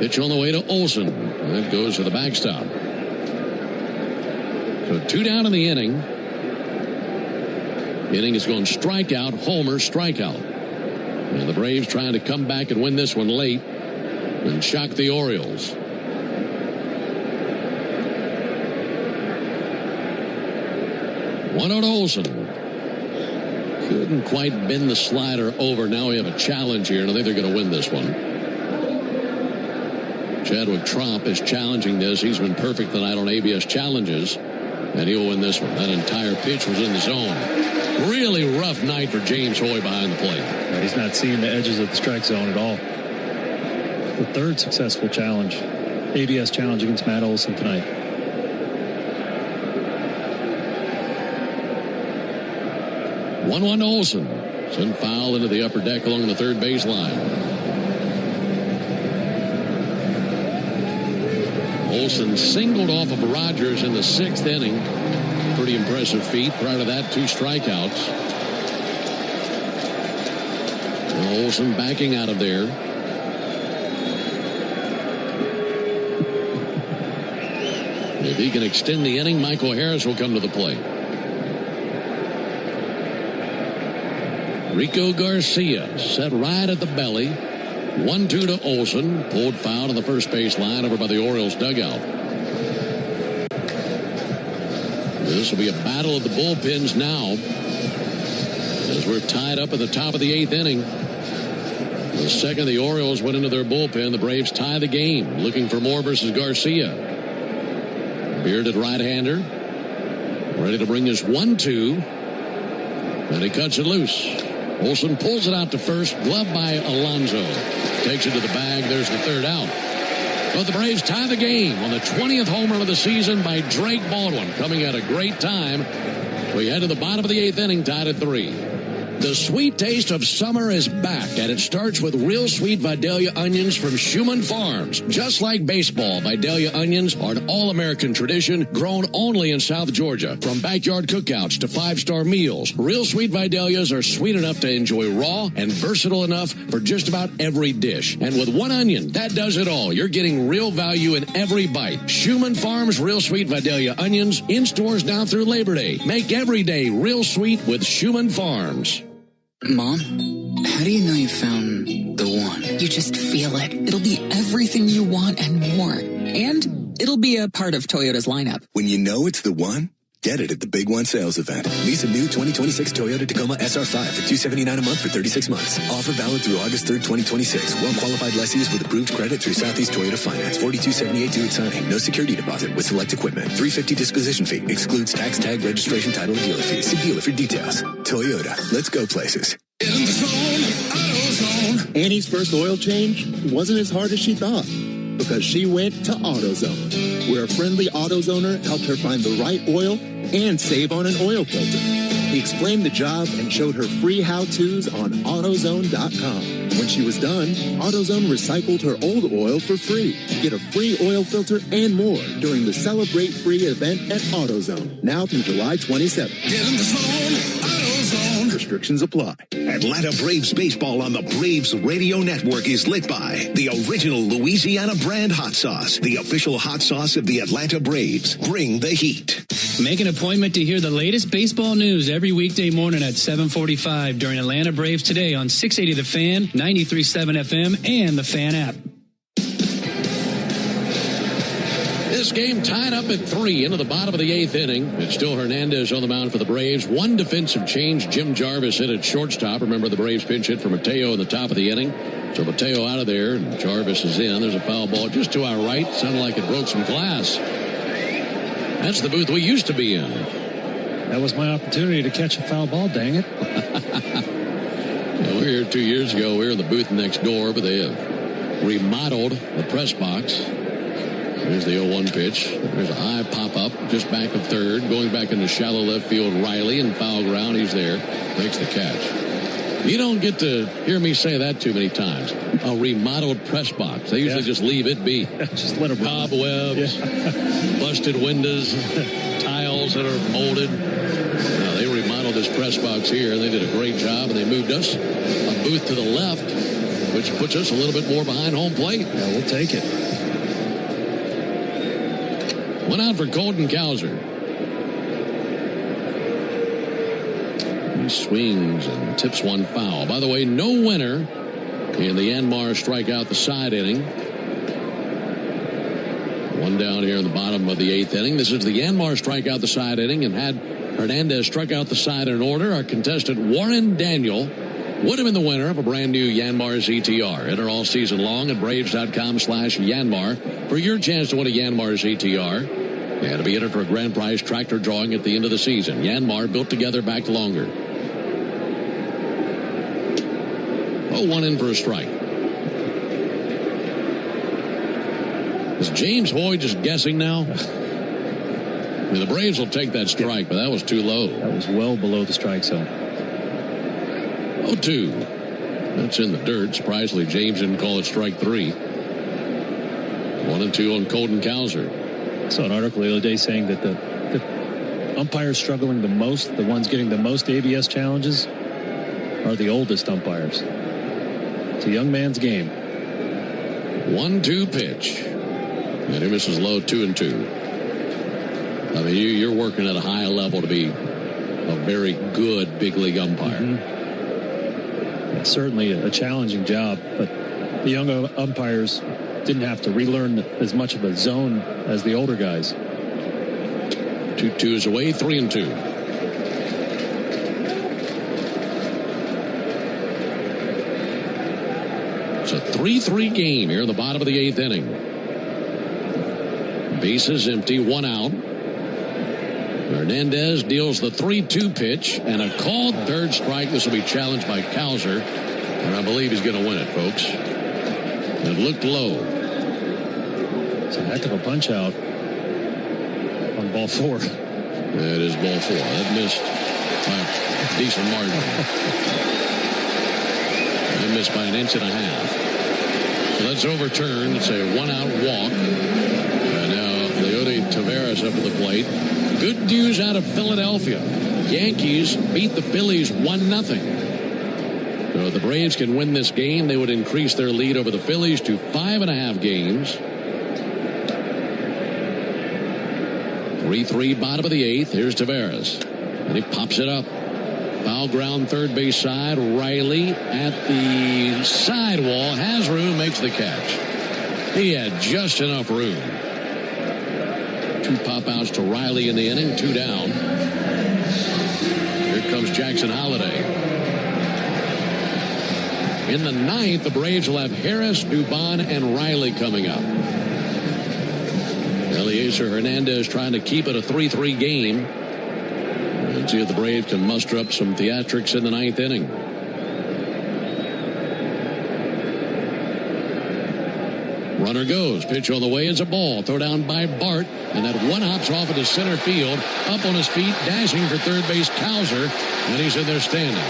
Pitch on the way to Olson. That goes to the backstop. So 2 down in the inning. Inning is going strikeout, homer, strikeout. And the Braves trying to come back and win this one late and shock the Orioles. One out Olson. Couldn't quite bend the slider over. Now we have a challenge here, and I think they're going to win this one. Chadwick Tromp is challenging this. He's been perfect tonight on ABS challenges, and he'll win this one. That entire pitch was in the zone. Really rough night for James Hoy behind the plate. He's not seeing the edges of the strike zone at all. The 3rd successful challenge, ABS challenge against Matt Olson tonight. One to Olson. Sent foul into the upper deck along the 3rd baseline. Olson singled off of Rogers in the 6th inning. Pretty impressive feat. Prior to that, 2 strikeouts. And Olson backing out of there. If he can extend the inning, Michael Harris will come to the plate. Rico Garcia set right at the belly. 1-2 to Olson. Pulled foul to the first base line over by the Orioles dugout. This will be a battle of the bullpens now, as we're tied up at the top of the 8th inning. The second the Orioles went into their bullpen, the Braves tie the game. Looking for more versus Garcia. Bearded right-hander. Ready to bring this 1-2. And he cuts it loose. Olson pulls it out to first. Glove by Alonso. Takes it to the bag. There's the 3rd out. But the Braves tie the game on the 20th home run of the season by Drake Baldwin. Coming at a great time. We head to the bottom of the 8th inning, tied at 3. The sweet taste of summer is back, and it starts with real sweet Vidalia onions from Schumann Farms. Just like baseball, Vidalia onions are an all-American tradition grown only in South Georgia. From backyard cookouts to 5-star meals, real sweet Vidalias are sweet enough to enjoy raw and versatile enough for just about every dish. And with one onion, that does it all. You're getting real value in every bite. Schumann Farms Real Sweet Vidalia onions in stores now through Labor Day. Make every day real sweet with Schumann Farms. Mom, how do you know you found the one? You just feel it. It'll be everything you want and more. And it'll be a part of Toyota's lineup. When you know it's the one, Get it at the Big One sales event. Lease a new 2026 Toyota Tacoma SR5 for $279 a month for 36 months. Offer valid through August 3rd, 2026. Well-qualified lessees with approved credit through Southeast Toyota Finance. $42.78 due at signing. No security deposit with select equipment. $350 disposition fee. Excludes tax, tag, registration, title, and dealer fees. See dealer for details. Toyota. Let's go places. Annie's first oil change wasn't as hard as she thought because she went to AutoZone, where a friendly AutoZoner helped her find the right oil and save on an oil filter. He explained the job and showed her free how-tos on AutoZone.com. When she was done, AutoZone recycled her old oil for free. Get a free oil filter and more during the Celebrate Free event at AutoZone, now through July 27th. Get in the zone, AutoZone. Restrictions apply. Atlanta Braves baseball on the Braves Radio Network is lit by the original Louisiana brand hot sauce, the official hot sauce of the Atlanta Braves. Bring the heat. Make an appointment to hear the latest baseball news every weekday morning at 7:45 during Atlanta Braves Today on 680 The Fan, 93.7 FM, and the Fan app. This game tied up at 3 into the bottom of the 8th inning. It's still Hernandez on the mound for the Braves. One defensive change. Jim Jarvis hit at shortstop. Remember the Braves pinch hit for Mateo in the top of the inning. So Mateo out of there, and Jarvis is in. There's a foul ball just to our right. Sounded like it broke some glass. That's the booth we used to be in. That was my opportunity to catch a foul ball, dang it. We were here 2 years ago. We were in the booth next door, but they have remodeled the press box. There's the 0-1 pitch. There's a high pop-up just back of third. Going back into shallow left field, Riley in foul ground. He's there. Makes the catch. You don't get to hear me say that too many times. A remodeled press box. They usually just leave it be. Just let them cobwebs, busted windows, tiles that are molded. They remodeled this press box here, and they did a great job, and they moved us a booth to the left, which puts us a little bit more behind home plate. Yeah, we'll take it. One out for Colton Cowser. He swings and tips one foul. By the way, no winner in the Yanmar strikeout the side inning. One down here in the bottom of the 8th inning. This is the Yanmar strikeout the side inning, and had Hernandez struck out the side in order, our contestant Warren Daniel would have been the winner of a brand new Yanmar ZTR. Enter all season long at Braves.com/Yanmar for your chance to win a Yanmar ZTR. And to be entered for a grand prize tractor drawing at the end of the season. Yanmar, built together, backed longer. 0-1 in for a strike. Is James Hoy just guessing now? I mean, the Braves will take that strike, but that was too low. That was well below the strike zone. 0-2. That's in the dirt. Surprisingly, James didn't call it strike 3. 1-2 on Colton Cowser. I saw an article the other day saying that the umpires struggling the most, the ones getting the most ABS challenges, are the oldest umpires. It's a young man's game. 1-2 pitch. And he misses low, 2-2. I mean, you're working at a high level to be a very good big league umpire. Mm-hmm. It's certainly a challenging job, but the young umpires didn't have to relearn as much of a zone as the older guys. 2-2 is away, 3-2. It's a 3-3 game here in the bottom of the 8th inning. Bases empty, one out. Hernandez deals the 3-2 pitch and a called third strike. This will be challenged by Cowser, and I believe he's going to win it, folks. It looked low. It's a heck of a punch out on ball 4. It is ball 4. That missed by a decent margin. That missed by an inch and a half. So that's overturned. It's a one-out walk. And now Leody Taveras up to the plate. Good news out of Philadelphia. Yankees beat the Phillies 1-0. So if the Braves can win this game, they would increase their lead over the Phillies to 5.5 games. 3-3 bottom of the 8th. Here's Taveras. And he pops it up. Foul ground third base side. Riley at the sidewall. Has room. Makes the catch. He had just enough room to 2 pop-outs to Riley in the inning, 2 down. Here comes Jackson Holliday. In the 9th, the Braves will have Harris, Dubon, and Riley coming up. Eliezer Hernandez trying to keep it a 3-3 game. Let's see if the Braves can muster up some theatrics in the 9th inning. Runner goes. Pitch on the way. It's a ball. Throw down by Bart. And that one hops off into center field. Up on his feet. Dashing for third base. Cowser. And he's in there standing.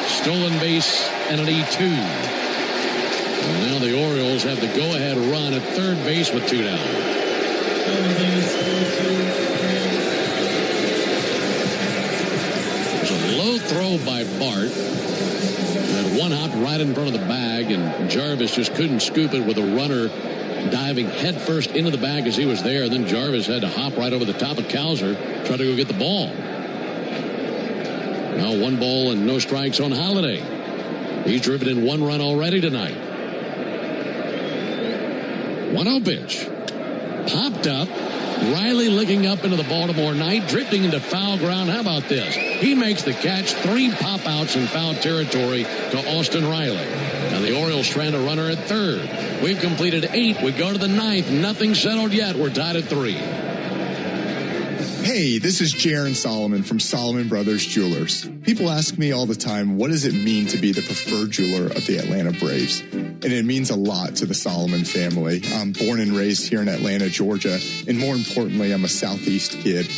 Stolen base and an E2. And now the Orioles have the go-ahead run at third base with 2 down. There's a low throw by Bart. That one hopped right in front of the bag, and Jarvis just couldn't scoop it with a runner diving headfirst into the bag as he was there. And then Jarvis had to hop right over the top of Cowser, try to go get the ball. Now 1 ball and no strikes on Holliday. He's driven in 1 run already tonight. 1-0 pitch. Popped up. Riley looking up into the Baltimore night, drifting into foul ground. How about this? He makes the catch. 3 pop-outs in foul territory to Austin Riley. Now the Orioles strand a runner at third. We've completed 8. We go to the 9th. Nothing settled yet. We're tied at 3. Hey, this is Jaron Solomon from Solomon Brothers Jewelers. People ask me all the time, what does it mean to be the preferred jeweler of the Atlanta Braves? And it means a lot to the Solomon family. I'm born and raised here in Atlanta, Georgia, and more importantly, I'm a Southeast kid.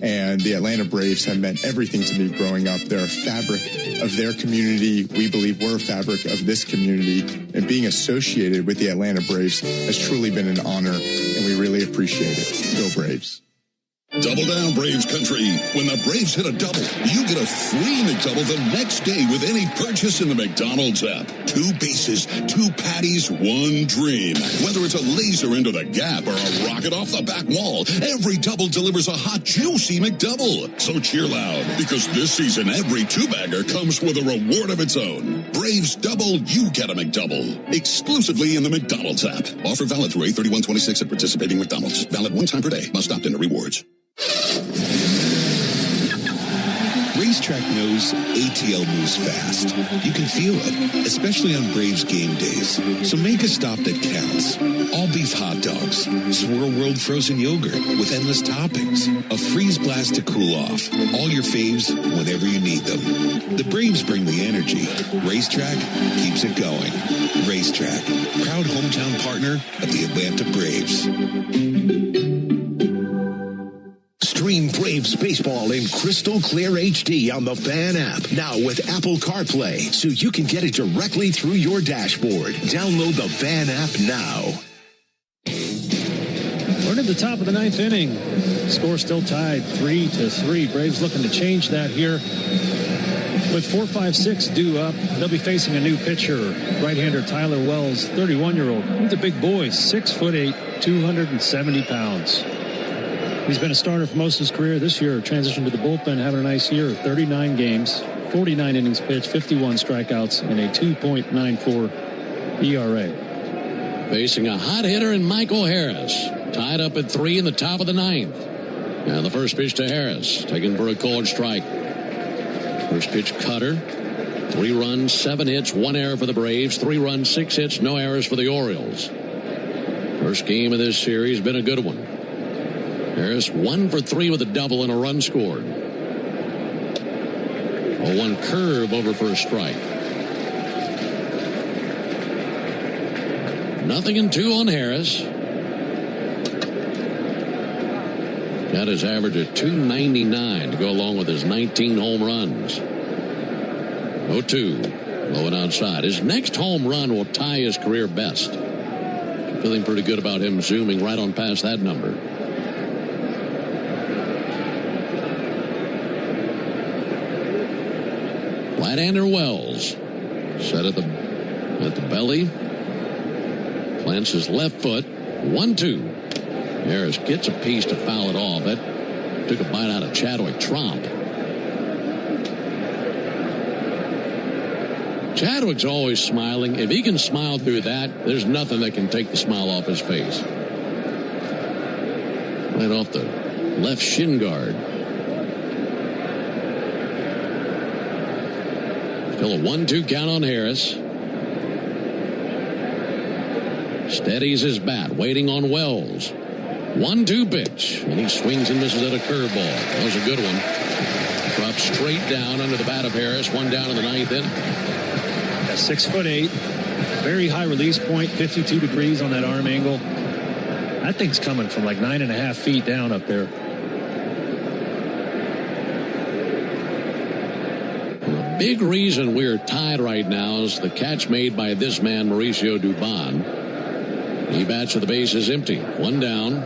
And the Atlanta Braves have meant everything to me growing up. They're a fabric of their community. We believe we're a fabric of this community. And being associated with the Atlanta Braves has truly been an honor, and we really appreciate it. Go Braves. Double down, Braves country. When the Braves hit a double, you get a free McDouble the next day with any purchase in the McDonald's app. 2 bases, 2 patties, 1 dream. Whether it's a laser into the gap or a rocket off the back wall, every double delivers a hot, juicy McDouble. So cheer loud, because this season every 2-bagger comes with a reward of its own. Braves double, you get a McDouble. Exclusively in the McDonald's app. Offer valid through 8/31/26 at participating McDonald's. Valid 1 time per day. Must opt into rewards. Racetrack knows ATL moves fast. You can feel it, especially on Braves game days. So make a stop that counts. All beef hot dogs, Swirl World frozen yogurt with endless toppings, a freeze blast to cool off. All your faves whenever you need them. The Braves bring the energy. Racetrack keeps it going. Racetrack, proud hometown partner of the Atlanta Braves. Stream Braves baseball in crystal clear HD on the Fan app. Now with Apple CarPlay, so you can get it directly through your dashboard. Download the Fan app now. We're at the top of the 9th inning. Score still tied 3-3. Braves looking to change that here. With 4-5-6 due up, they'll be facing a new pitcher, right-hander Tyler Wells, 31-year-old. He's a big boy, 6'8", 270 pounds. He's been a starter for most of his career. This year, transitioned to the bullpen, having a nice year. 39 games, 49 innings pitched, 51 strikeouts, and a 2.94 ERA. Facing a hot hitter in Michael Harris. Tied up at 3 in the top of the 9th. And the first pitch to Harris, taken for a called strike. First pitch cutter. 3 runs, 7 hits, 1 error for the Braves. 3 runs, 6 hits, no errors for the Orioles. First game of this series been a good one. Harris 1 for 3 with a double and a run scored. 0-1 curve over for a strike. 0-2 on Harris. Got his average at .299 to go along with his 19 home runs. 0-2. Low and outside. His next home run will tie his career best. Feeling pretty good about him zooming right on past that number. Right-hander Wells. Set at the belly. Plants his left foot. 1-2. Harris gets a piece to foul it off. That took a bite out of Chadwick Tromp. Chadwick's always smiling. If he can smile through that, there's nothing that can take the smile off his face. Right off the left shin guard. Still a 1-2 count on Harris. Steadies his bat, waiting on Wells. 1-2 pitch, and he swings and misses at a curveball. That was a good one. Drops straight down under the bat of Harris. One down in the ninth inning. 6'8", very high release point, 52 degrees on that arm angle. That thing's coming from like 9.5 feet down up there. The big reason we're tied right now is the catch made by this man, Mauricio Dubon. He bats with the bases empty. One down.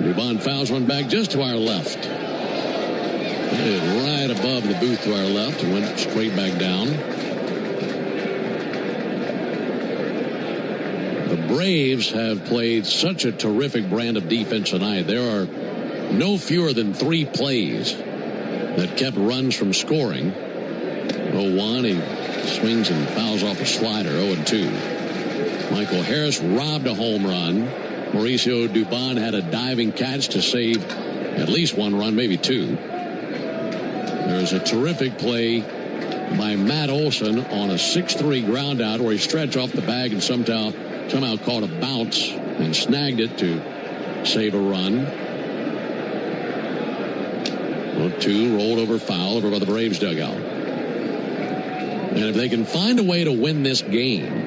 Dubon fouls one back just to our left. Hit it right above the booth to our left and went straight back down. The Braves have played such a terrific brand of defense tonight. There are no fewer than 3 plays that kept runs from scoring. 0-1, he swings and fouls off a slider. 0-2. Michael Harris robbed a home run. Mauricio Dubon had a diving catch to save at least 1 run, maybe 2. There's a terrific play by Matt Olson on a 6-3 ground out where he stretched off the bag and somehow caught a bounce and snagged it to save a run. 0-2, rolled over foul over by the Braves dugout. And if they can find a way to win this game,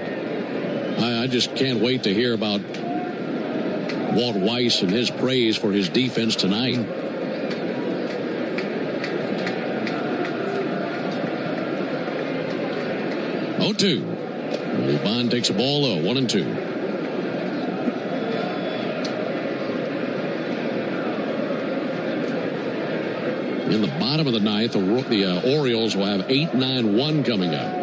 I just can't wait to hear about Walt Weiss and his praise for his defense tonight. Dubon takes a ball low, 1-2. In the bottom of the ninth, the Orioles will have 8-9-1 coming up.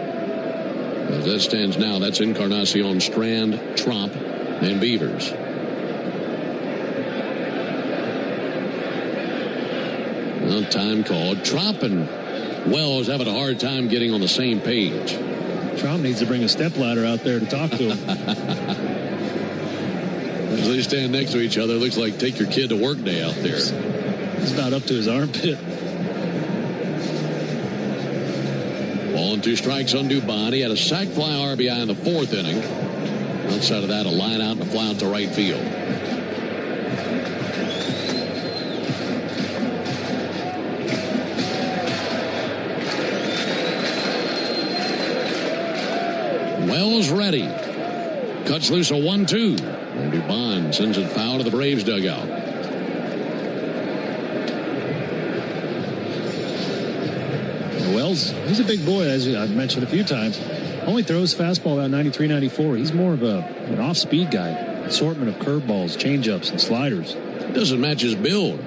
As that stands now, that's Encarnacion, Strand, Tromp, and Beavers. Well, time called. Tromp and Wells having a hard time getting on the same page. Trump needs to bring a stepladder out there to talk to him. As they stand next to each other, it looks like take your kid to work day out there. He's about up to his armpit. Ball and 2 strikes on Dubon. He had a sac fly RBI in the 4th inning. Outside of that, a line out and a fly out to right field. Wells ready. Cuts loose a 1-2. And Dubon sends it foul to the Braves dugout. Wells, he's a big boy, as I've mentioned a few times. Only throws fastball about 93, 94. He's more of an off-speed guy. Assortment of curveballs, changeups, and sliders. Doesn't match his build.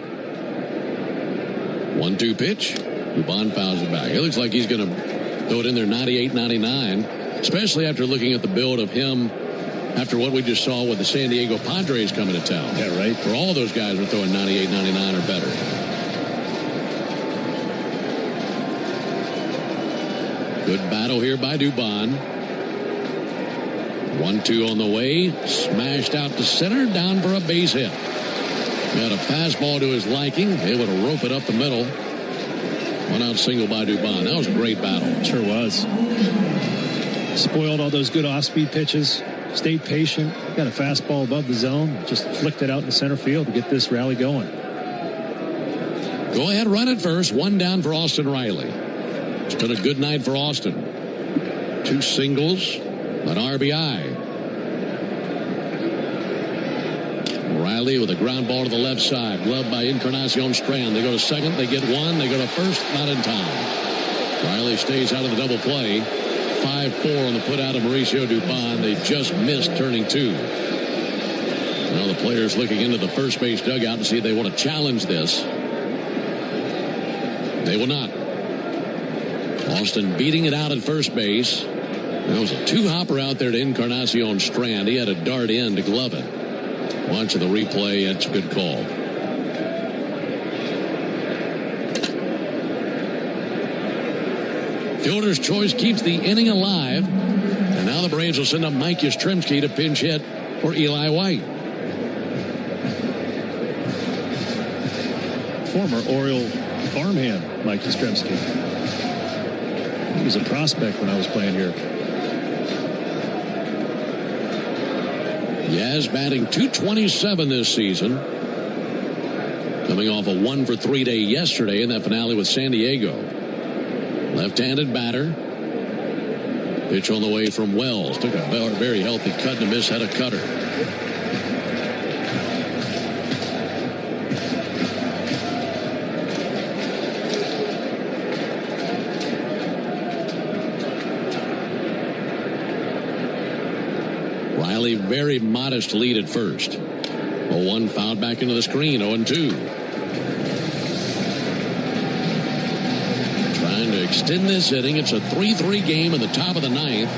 1-2 pitch. Dubon fouls it back. It looks like he's going to throw it in there 98, 99. Especially after looking at the build of him after what we just saw with the San Diego Padres coming to town. Yeah, right. Where all those guys were throwing 98, 99 or better. Good battle here by Dubon. 1-2 on the way. Smashed out to center. Down for a base hit. Got a fastball to his liking. Able to rope it up the middle. 1 out single by Dubon. That was a great battle. Sure was. Spoiled all those good off-speed pitches. Stayed patient. Got a fastball above the zone. Just flicked it out in center field to get this rally going. Go ahead, run it first. 1 down for Austin Riley. It's been a good night for Austin. 2 singles, an RBI. Riley with a ground ball to the left side. Gloved by Encarnacion Strand. They go to second. They get 1. They go to first. Not in time. Riley stays out of the double play. 5-4 on the put out of Mauricio Dubon. They just missed turning 2. Now the players looking into the first base dugout to see if they want to challenge this. They will not. Austin beating it out at first base. There was a 2-hopper out there to Encarnacion Strand. He had a dart in to glove it. Watch the replay. That's a good call. Fielder's choice keeps the inning alive. And now the Braves will send up Mike Yastrzemski to pinch hit for Eli White. former Oriole farmhand, Mike Yastrzemski. He was a prospect when I was playing here. Yaz batting .227 this season. Coming off a 1-for-3 day yesterday in that finale with San Diego. Left-handed batter. Pitch on the way from Wells. Took a very healthy cut and a miss, had a cutter. Riley, very modest lead at first. 0-1 fouled back into the screen, 0-2. Trying to extend this inning. It's a 3-3 game in the top of the ninth.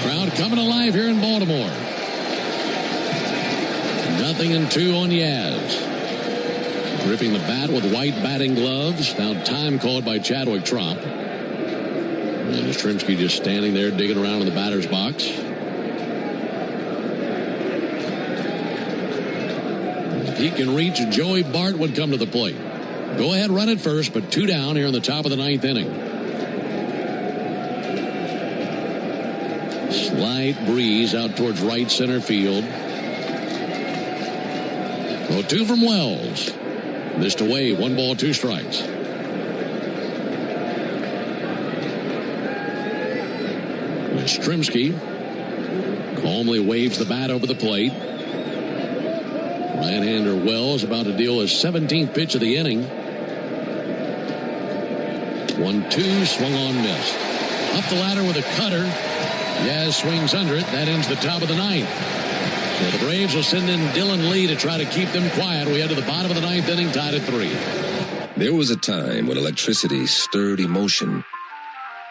Crowd coming alive here in Baltimore. 0-2 on Yaz. Gripping the bat with white batting gloves. Now time called by Chadwick Tromp. And Yastrzemski just standing there digging around in the batter's box. If he can reach, Joey Bart would come to the plate. Go ahead, run it first, but 2 down here in the top of the ninth inning. Slight breeze out towards right center field. 0-2 from Wells. Missed away, 1 ball, 2 strikes. Yastrzemski calmly waves the bat over the plate. Right-hander Wells about to deal his 17th pitch of the inning. 1-2, swung on, missed. Up the ladder with a cutter. Yaz swings under it. That ends the top of the ninth. So the Braves will send in Dylan Lee to try to keep them quiet. We head to the bottom of the ninth inning, tied at 3. There was a time when electricity stirred emotion.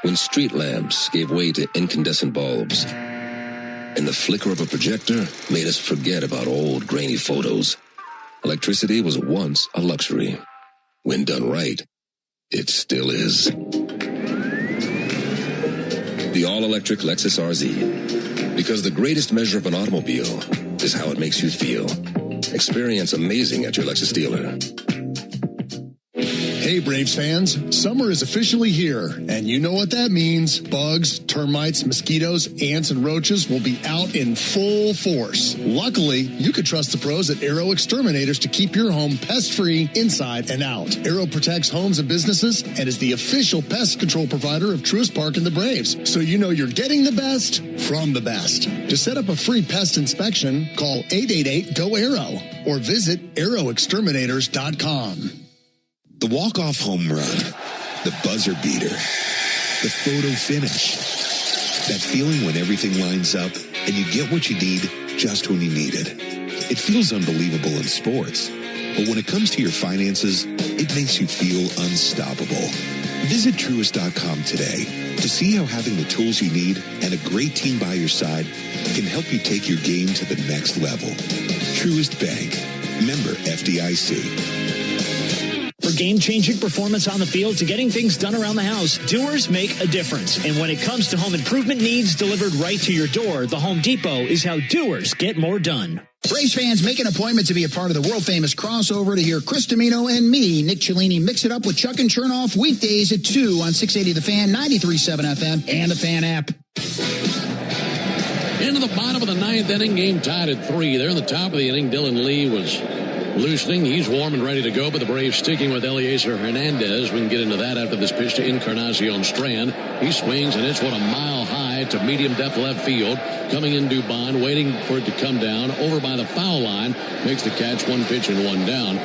When street lamps gave way to incandescent bulbs, and the flicker of a projector made us forget about old grainy photos. Electricity was once a luxury. When done right, it still is. The all-electric Lexus RZ. Because the greatest measure of an automobile is how it makes you feel. Experience amazing at your Lexus dealer. Hey, Braves fans, summer is officially here, and you know what that means. Bugs, termites, mosquitoes, ants, and roaches will be out in full force. Luckily, you can trust the pros at Aero Exterminators to keep your home pest-free inside and out. Aero protects homes and businesses and is the official pest control provider of Truist Park and the Braves, so you know you're getting the best from the best. To set up a free pest inspection, call 888-GO-AERO or visit aeroexterminators.com. The walk-off home run, the buzzer beater, the photo finish. That feeling when everything lines up and you get what you need just when you need it. It feels unbelievable in sports, but when it comes to your finances, it makes you feel unstoppable. Visit Truist.com today to see how having the tools you need and a great team by your side can help you take your game to the next level. Truist Bank. Member FDIC. For game-changing performance on the field to getting things done around the house, doers make a difference. And when it comes to home improvement needs delivered right to your door, the Home Depot is how doers get more done. Braves fans, make an appointment to be a part of the world-famous crossover to hear Chris Domino and me, Nick Cellini, mix it up with Chuck and Chernoff weekdays at 2 on 680 The Fan, 93.7 FM, and the Fan app. Into the bottom of the ninth inning, game tied at 3. There in the top of the inning, Dylan Lee was loosening. He's warm and ready to go, but the Braves sticking with Eliezer Hernandez. We can get into that after this pitch to Encarnacion Strand. He swings, and it's a mile high to medium depth left field. Coming in Dubon, waiting for it to come down. Over by the foul line. Makes the catch, 1 pitch and 1 down.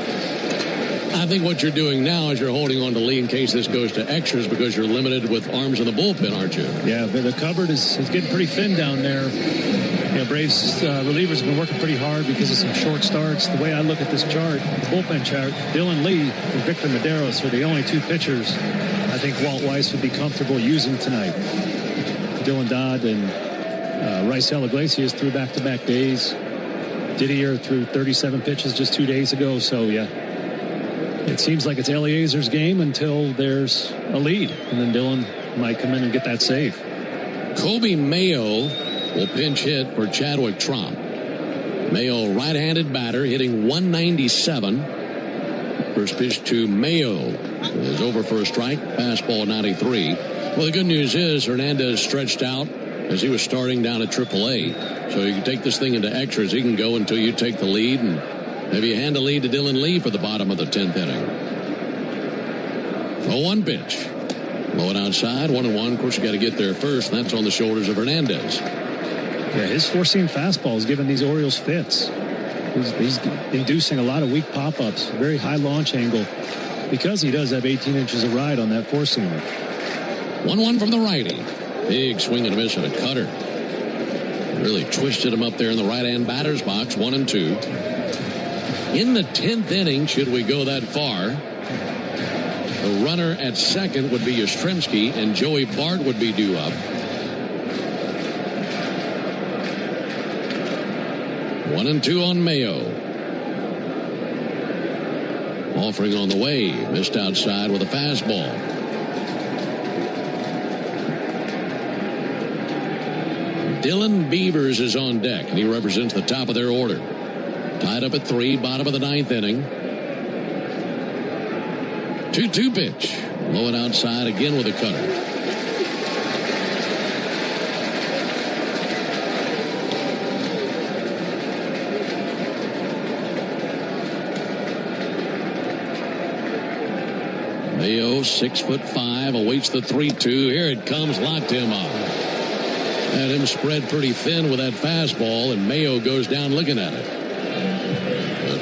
I think what you're doing now is you're holding on to Lee in case this goes to extras because you're limited with arms in the bullpen, aren't you? Yeah, but the cupboard is getting pretty thin down there. You know, Braves relievers have been working pretty hard because of some short starts. The way I look at this chart, the bullpen chart, Dylan Lee and Victor Medeiros are the only 2 pitchers I think Walt Weiss would be comfortable using tonight. Dylan Dodd and Raisel Iglesias threw back-to-back days. Didier threw 37 pitches just 2 days ago, so yeah. It seems like it's Eliezer's game until there's a lead, and then Dylan might come in and get that save. Kobe Mayo will pinch hit for Chadwick Tromp. Mayo, right-handed batter, hitting 197. First pitch to Mayo is over for a strike. Fastball 93. Well, the good news is Hernandez stretched out as he was starting down at AAA. So you can take this thing into extras. He can go until you take the lead, and maybe you hand the lead to Dylan Lee for the bottom of the 10th inning. 0-1 pitch. Low and outside, 1-1. Of course, you got to get there first, and that's on the shoulders of Hernandez. Yeah, his four-seam fastball is giving these Orioles fits. He's inducing a lot of weak pop-ups, very high launch angle, because he does have 18 inches of ride on that four-seamer. 1-1 from the righty. Big swing and a miss and a cutter. Really twisted him up there in the right-hand batter's box, 1-2. In the 10th inning, should we go that far, the runner at second would be Yastrzemski, and Joey Bart would be due up. 1-2 on Mayo. Offering on the way. Missed outside with a fastball. Dylan Beavers is on deck, and he represents the top of their order. Tied up at 3, bottom of the 9th inning. 2-2 pitch. Low and outside again with a cutter. Mayo, 6'5", awaits the 3-2. Here it comes, locked him up. Had him spread pretty thin with that fastball, and Mayo goes down looking at it.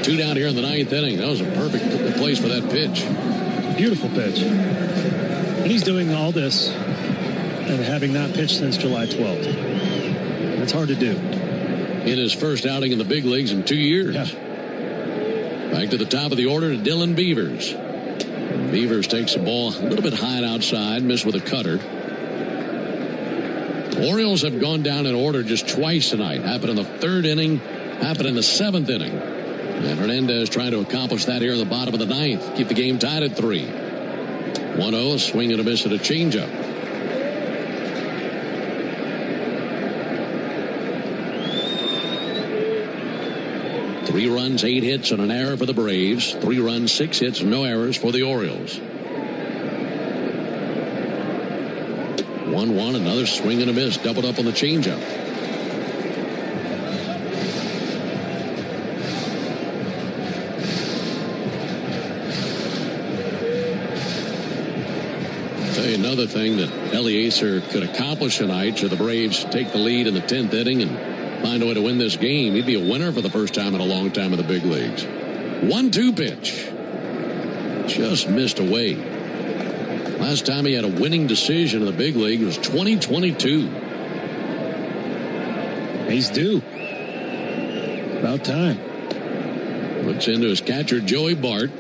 2 down here in the 9th inning. That was a perfect place for that pitch. Beautiful pitch. And he's doing all this and having not pitched since July 12th. That's hard to do. In his first outing in the big leagues in 2 years. Yeah. Back to the top of the order to Dylan Beavers. Beavers takes the ball a little bit high and outside, missed with a cutter. Orioles have gone down in order just twice tonight. Happened in the 3rd inning, happened in the 7th inning. And Hernandez trying to accomplish that here in the bottom of the 9th. Keep the game tied at 3. 1-0, a swing and a miss at a changeup. Three runs, 8 hits, and an error for the Braves. 3 runs, 6 hits, no errors for the Orioles. 1-1, another swing and a miss. Doubled up on the changeup. Tell you another thing that Eliezer could accomplish tonight should the Braves take the lead in the 10th inning and find a way to win this game. He'd be a winner for the first time in a long time in the big leagues. 1-2 pitch. Just missed away. Last time he had a winning decision in the big league was 2022. He's due. About time. Looks into his catcher, Joey Bart.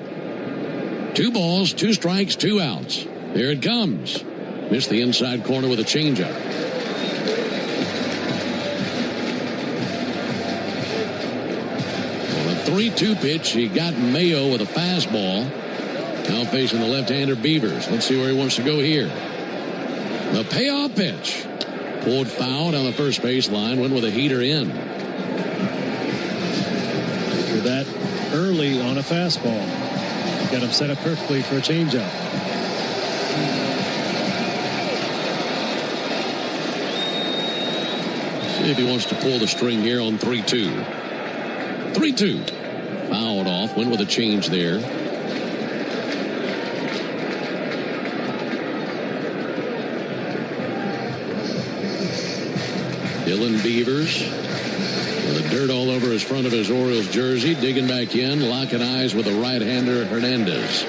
2 balls, 2 strikes, 2 outs. Here it comes. Missed the inside corner with a changeup. On a 3-2 pitch, he got Mayo with a fastball. Now facing the left-hander Beavers. Let's see where he wants to go here. The payoff pitch. Pulled foul down the first base line. Went with a heater in. For that early on a fastball. Got him set up perfectly for a changeup. See if he wants to pull the string here on 3-2. 3-2. Fouled off. Went with a change there. Dylan Beavers with the dirt all over his front of his Orioles jersey, digging back in, locking eyes with the right-hander Hernandez.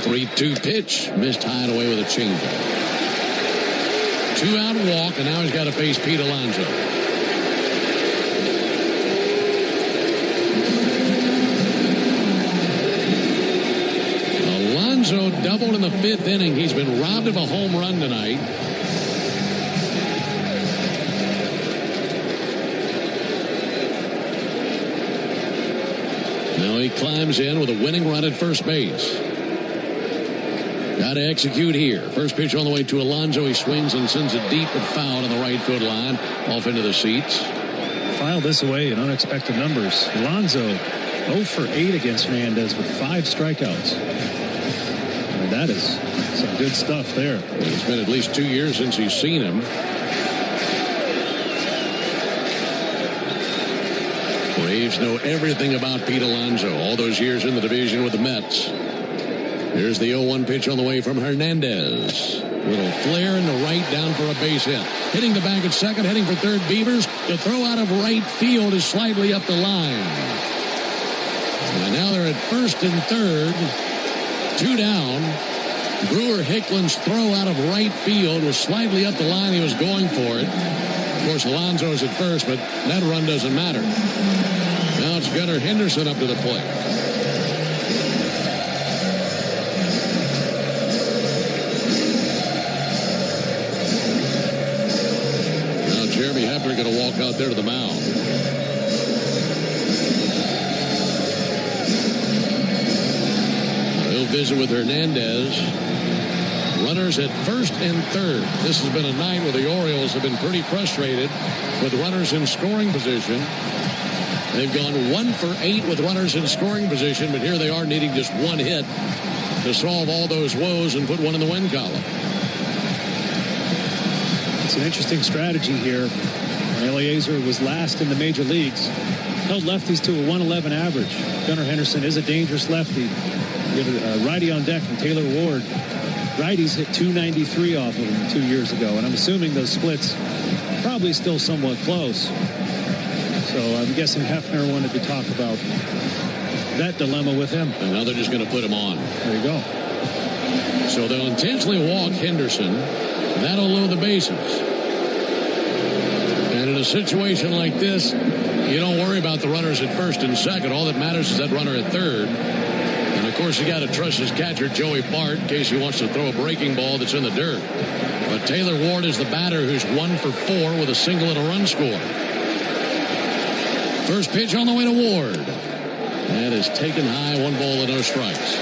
3-2 pitch, missed high and away with a changeup. 2-out walk, and now he's got to face Pete Alonso. Alonso doubled in the 5th inning. He's been robbed of a home run tonight. Now he climbs in with a winning run at first base. Got to execute here. First pitch on the way to Alonso. He swings and sends it deep and foul on the right field line. Off into the seats. file this away in unexpected numbers. Alonso 0 for 8 against Hernandez with 5 strikeouts. And that is some good stuff there. It's been at least 2 years since he's seen him. Braves know everything about Pete Alonso, all those years in the division with the Mets. Here's the 0-1 pitch on the way from Hernandez. Little flare in the right, down for a base hit. Hitting the back at second, heading for third. Beavers, the throw out of right field is slightly up the line. And now they're at first and third. 2 down. Brewer Hicklin's throw out of right field was slightly up the line. He was going for it. Of course, Alonso is at first, but that run doesn't matter. Now it's Gunnar Henderson up to the plate. Now Jeremy Hefner going to walk out there to the mound. He'll visit with Hernandez. Runners at first and third. This has been a night where the Orioles have been pretty frustrated with runners in scoring position. They've gone 1 for 8 with runners in scoring position, but here they are needing just 1 hit to solve all those woes and put one in the win column. It's an interesting strategy here. Eliezer was last in the major leagues. Held lefties to a 111 average. Gunnar Henderson is a dangerous lefty. You have a righty on deck and Taylor Ward. Righties hit 293 off of him 2 years ago, and I'm assuming those splits probably still somewhat close. So I'm guessing Hefner wanted to talk about that dilemma with him. And now they're just going to put him on. There you go. So they'll intentionally walk Henderson. That'll load the bases. And in a situation like this, you don't worry about the runners at first and second. All that matters is that runner at third. And, of course, you got to trust his catcher, Joey Bart, in case he wants to throw a breaking ball that's in the dirt. But Taylor Ward is the batter who's 1 for 4 with a single and a run score. First pitch on the way to Ward. That is taken high, 1 ball and no strikes.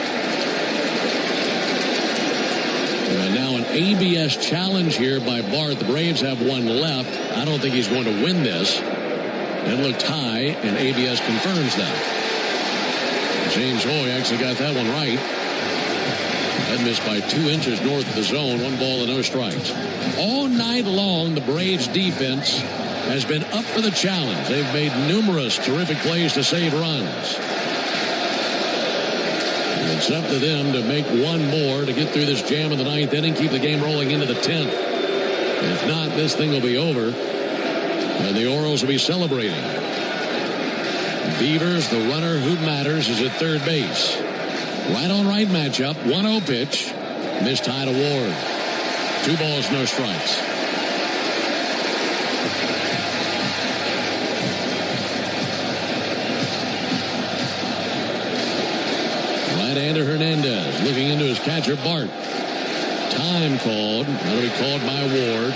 And now an ABS challenge here by Bart. The Braves have 1 left. I don't think he's going to win this. It looked high, and ABS confirms that. James Hoy actually got that one right. That missed by 2 inches north of the zone. 1 ball and no strikes. All night long, the Braves defense has been up for the challenge. They've made numerous terrific plays to save runs. And it's up to them to make 1 more to get through this jam in the 9th inning, keep the game rolling into the 10th. If not, this thing will be over, and the Orioles will be celebrating. Beavers, the runner who matters, is at third base. Right on right matchup, 1-0 pitch. Missed high to Ward. 2 balls, no strikes. Right-hander Hernandez looking into his catcher, Bart. Time called. That'll be called by Ward.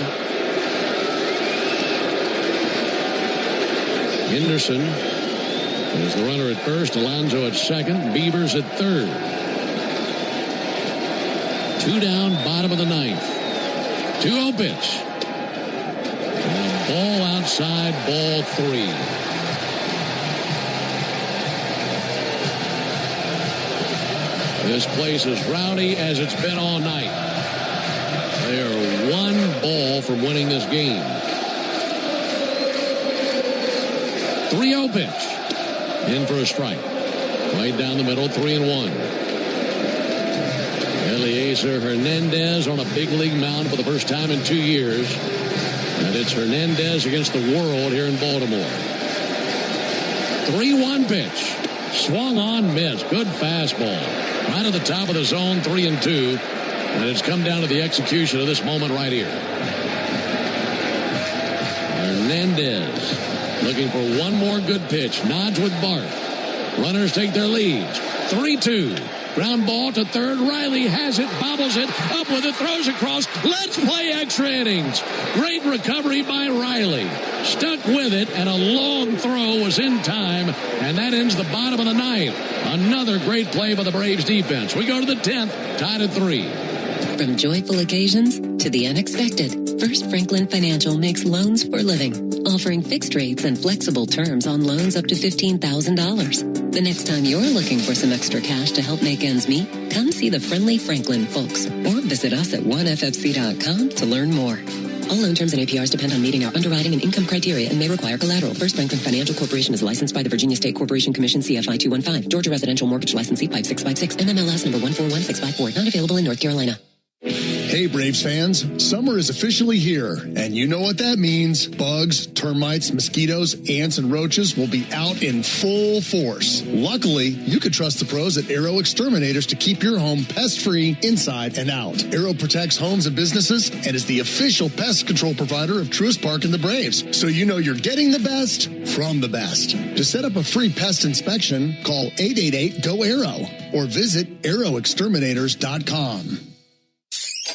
Henderson is the runner at first. Alonso at second. Beavers at third. 2 down, bottom of the 9th. 2-0 pitch. And a ball outside, ball 3. This place is rowdy as it's been all night. They are 1 ball from winning this game. 3-0 pitch. In for a strike. Right down the middle, 3-1. Eliezer Hernandez on a big league mound for the first time in 2 years. And it's Hernandez against the world here in Baltimore. 3-1 pitch. Swung on, missed. Good fastball. Right at the top of the zone, 3-2. And it's come down to the execution of this moment right here. Hernandez looking for 1 more good pitch. Nods with Bart. Runners take their leads. 3-2. Ground ball to third. Riley has it, bobbles it, up with it, throws across. Let's play extra innings. Great recovery by Riley. Stuck with it, and a long throw was in time, and that ends the bottom of the 9th. Another great play by the Braves defense. We go to the 10th, tied at 3. From joyful occasions to the unexpected, First Franklin Financial makes loans for living. offering fixed rates and flexible terms on loans up to $15,000. The next time you're looking for some extra cash to help make ends meet, come see the friendly Franklin folks or visit us at oneffc.com to learn more. All loan terms and APRs depend on meeting our underwriting and income criteria and may require collateral. First Franklin Financial Corporation is licensed by the Virginia State Corporation Commission, CFI 215. Georgia Residential Mortgage Licensee 5656, MMLS number 141654. Not available in North Carolina. Hey, Braves fans, summer is officially here, and you know what that means. Bugs, termites, mosquitoes, ants, and roaches will be out in full force. Luckily, you can trust the pros at Arrow Exterminators to keep your home pest-free inside and out. Arrow protects homes and businesses and is the official pest control provider of Truist Park and the Braves, so you know you're getting the best from the best. To set up a free pest inspection, call 888-GO-ARROW or visit arrowexterminators.com.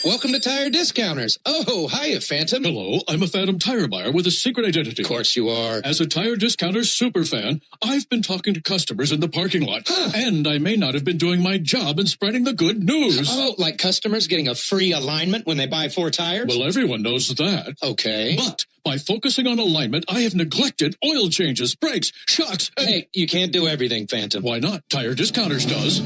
Welcome to Tire Discounters. Oh, hiya, Phantom. Hello, I'm a Phantom tire buyer with a secret identity. Of course you are. As a Tire Discounters superfan, I've been talking to customers in the parking lot. And I may not have been doing my job in spreading the good news. Oh, like customers getting a free alignment when they buy 4 tires? Well, everyone knows that. Okay. But by focusing on alignment, I have neglected oil changes, brakes, shocks, and... Hey, you can't do everything, Phantom. Why not? Tire Discounters does.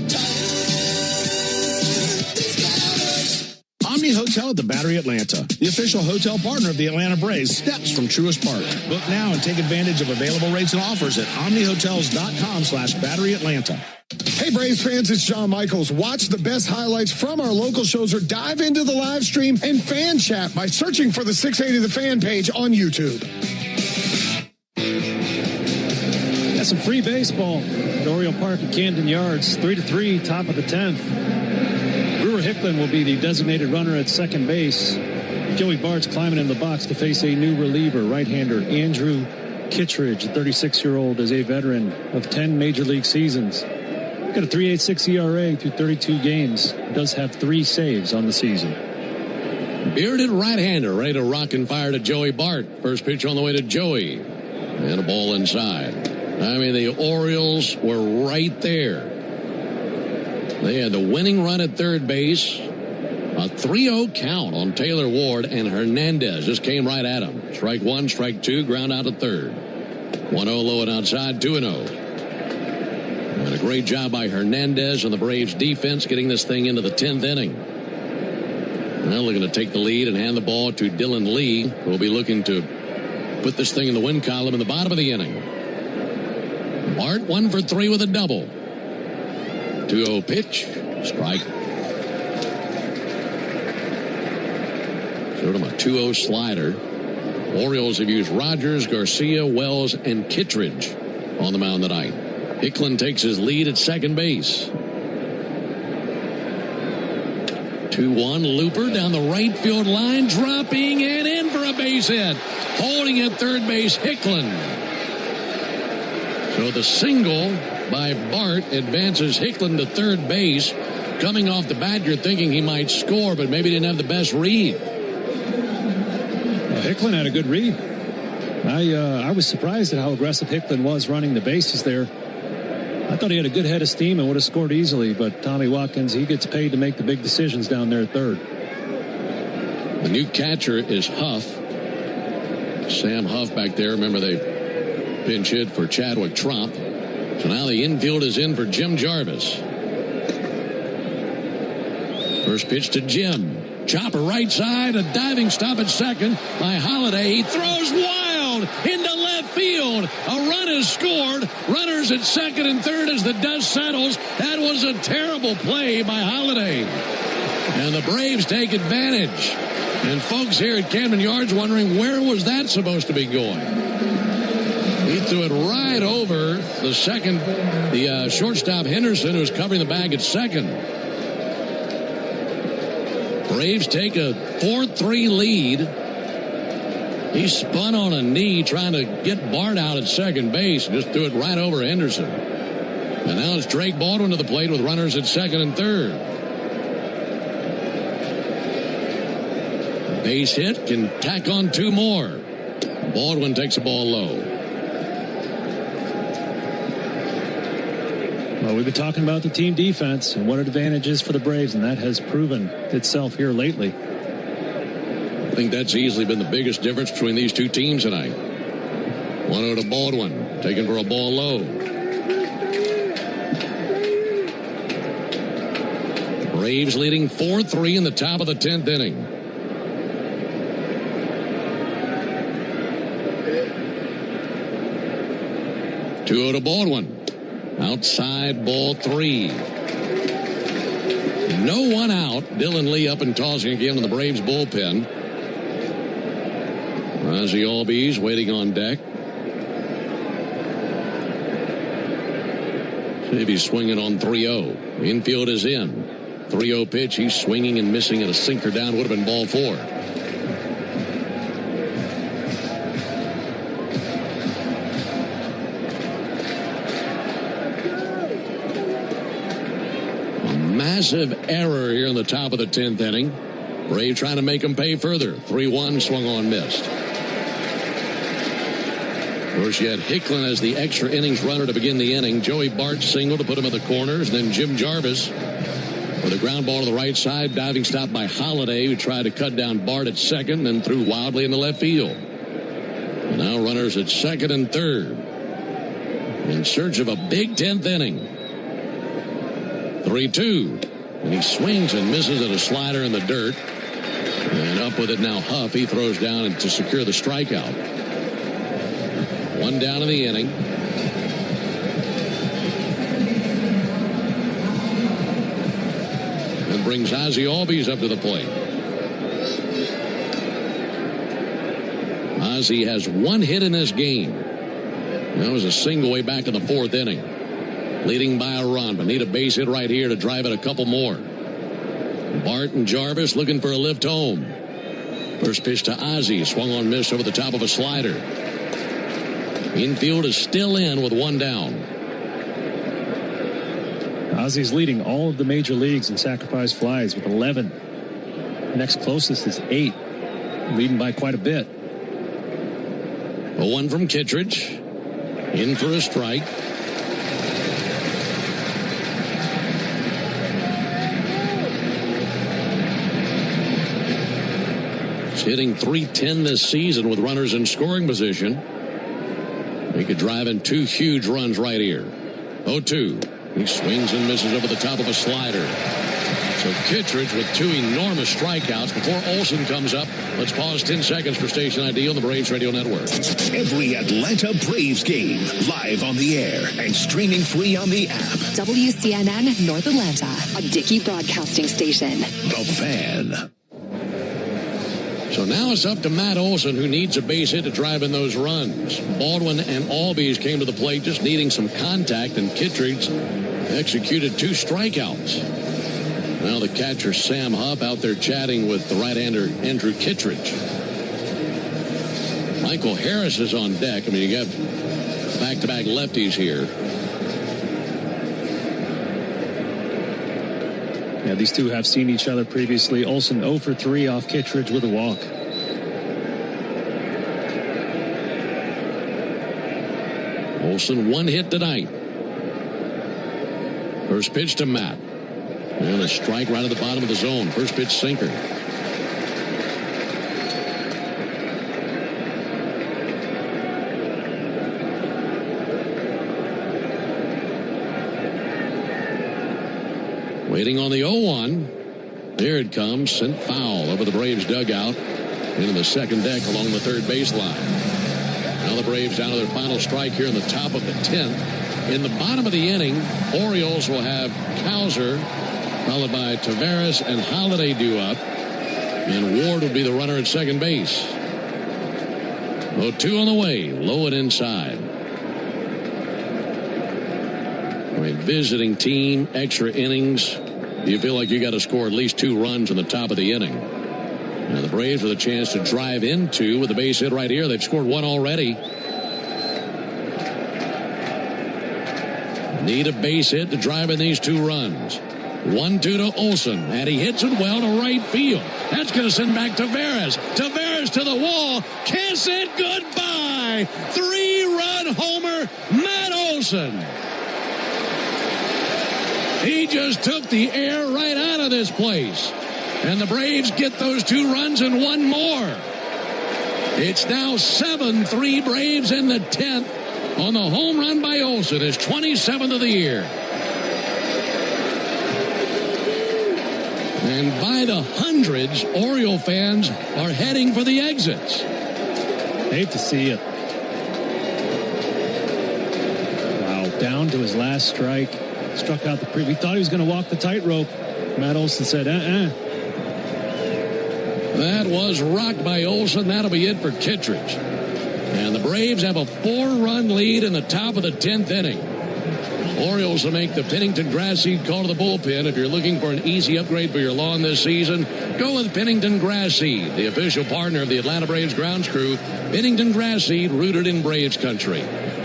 Omni Hotel at the Battery Atlanta, the official hotel partner of the Atlanta Braves, steps from Truist Park. Book now and take advantage of available rates and offers at omnihotels.com/Battery Atlanta. Hey, Braves fans, it's John Michaels. Watch the best highlights from our local shows or dive into the live stream and fan chat by searching for the 680 The Fan page on YouTube. Got some free baseball at Oriole Park at Camden Yards, 3-3, top of the 10th. Hicklin will be the designated runner at second base. Joey Bart's climbing in the box to face a new reliever, right-hander Andrew Kittredge, 36-year-old, is a veteran of 10 major league seasons. Got a 3.86 ERA through 32 games. Does have 3 saves on the season. Bearded right-hander ready to rock and fire to Joey Bart. First pitch on the way to Joey. And a ball inside. I mean, the Orioles were right there. They had the winning run at third base. A 3-0 count on Taylor Ward, and Hernandez just came right at him. Strike 1, strike 2, ground out at third. 1-0 low and outside, 2-0. And a great job by Hernandez and the Braves defense getting this thing into the 10th inning. Now looking to take the lead and hand the ball to Dylan Lee, who will be looking to put this thing in the win column in the bottom of the inning. Bart 1 for 3 with a double. 2-0 pitch, strike. Showed him a 2-0 slider. Orioles have used Rogers, Garcia, Wells, and Kittredge on the mound tonight. Hicklin takes his lead at second base. 2-1, Looper down the right field line, dropping and in for a base hit. Holding at third base, Hicklin. So the single by Bart advances Hicklin to third base. Coming off the bat, you're thinking he might score, but maybe didn't have the best read. Well, Hicklin had a good read. I was surprised at how aggressive Hicklin was running the bases there. I thought he had a good head of steam and would have scored easily, but Tommy Watkins, he gets paid to make the big decisions down there at third. The new catcher is Huff. Sam Huff back there. Remember, they pinch hit for Chadwick Tromp. So now the infield is in for Jim Jarvis. First pitch to Jim. Chopper right side, a diving stop at second by Holiday. He throws wild into left field. A run is scored. Runners at second and third as the dust settles. That was a terrible play by Holiday. And the Braves take advantage. And folks here at Camden Yards wondering, where was that supposed to be going? He threw it right over the shortstop Henderson, who's covering the bag at second. Braves take a 4-3 lead. He spun on a knee trying to get Bart out at second base and just threw it right over Henderson. And now it's Drake Baldwin to the plate with runners at second and third. Base hit, can tack on 2 more. Baldwin takes the ball low. Well, we've been talking about the team defense and what an advantage is for the Braves, and that has proven itself here lately. I think that's easily been the biggest difference between these two teams tonight. 1-0 to Baldwin, taken for a ball low. Braves leading 4-3 in the top of the 10th inning. Two to Baldwin. Outside, ball 3. No one out. Dylan Lee up and tossing again in the Braves bullpen. Ozzie Albies waiting on deck. See if he's swinging on 3-0. Infield is in. 3-0 pitch. He's swinging and missing at a sinker down. Would have been ball 4. Massive error here in the top of the 10th inning. Braves trying to make him pay further. 3-1, swung on, missed. Of course, you had Hicklin as the extra innings runner to begin the inning. Joey Bart single to put him at the corners. Then Jim Jarvis with a ground ball to the right side. Diving stop by Holiday, who tried to cut down Bart at second, then threw wildly in the left field. And now runners at second and third in search of a big 10th inning. 3-2. And he swings and misses at a slider in the dirt. And up with it now Huff. He throws down to secure the strikeout. 1 down in the inning. And brings Ozzie Albies up to the plate. Ozzie has 1 hit in this game. That was a single way back in the 4th inning. Leading by a run, but need a base hit right here to drive it a couple more. Bart and Jarvis looking for a lift home. First pitch to Ozzie, swung on, missed over the top of a slider. Infield is still in with 1 down. Ozzie's leading all of the major leagues in sacrifice flies with 11. Next closest is 8, leading by quite a bit. A 1 from Kittredge, in for a strike. Hitting .310 this season with runners in scoring position. He could drive in 2 huge runs right here. 0-2. He swings and misses over the top of a slider. So Kittredge with 2 enormous strikeouts. Before Olsen comes up, let's pause 10 seconds for Station ID on the Braves Radio Network. Every Atlanta Braves game live on the air and streaming free on the app. WCNN North Atlanta, a Dickey broadcasting station. The Fan. So now it's up to Matt Olson, who needs a base hit to drive in those runs. Baldwin and Albies came to the plate just needing some contact, and Kittredge executed 2 strikeouts. Now the catcher, Sam Hupp, out there chatting with the right-hander, Andrew Kittredge. Michael Harris is on deck. I mean, you got back-to-back lefties here. Yeah, these two have seen each other previously. Olsen 0 for 3 off Kittredge with a walk. Olsen 1 hit tonight. First pitch to Matt. And a strike right at the bottom of the zone. First pitch sinker. Waiting on the 0-1. There it comes. Sent foul over the Braves dugout into the second deck along the third baseline. Now the Braves down to their final strike here in the top of the 10th. In the bottom of the inning, Orioles will have Cowser, followed by Taveras and Holiday due up. And Ward will be the runner at second base. 0-2 on the way. Low and inside. A visiting team, extra innings. You feel like you got to score at least 2 runs in the top of the inning. Now the Braves with a chance to drive into with a base hit right here. They've scored 1 already. Need a base hit to drive in these 2 runs. 1-2 to Olsen, and he hits it well to right field. That's going to send back Taveras. Taveras to the wall. Kiss it goodbye. 3-run homer, Matt Olsen. He just took the air right out of this place. And the Braves get those 2 runs and 1 more. It's now 7-3 Braves in the 10th on the home run by Olsen, his 27th of the year. And by the hundreds, Oriole fans are heading for the exits. Hate to see it. Wow, down to his last strike. Struck out the we thought he was going to walk the tightrope. Matt Olson said, That was rocked by Olsen. That'll be it for Kittredge. And the Braves have a 4-run lead in the top of the 10th inning. Orioles will make the Pennington grass seed call to the bullpen. If you're looking for an easy upgrade for your lawn this season, go with Pennington grass seed, the official partner of the Atlanta Braves grounds crew. Pennington grass seed, rooted in Braves country.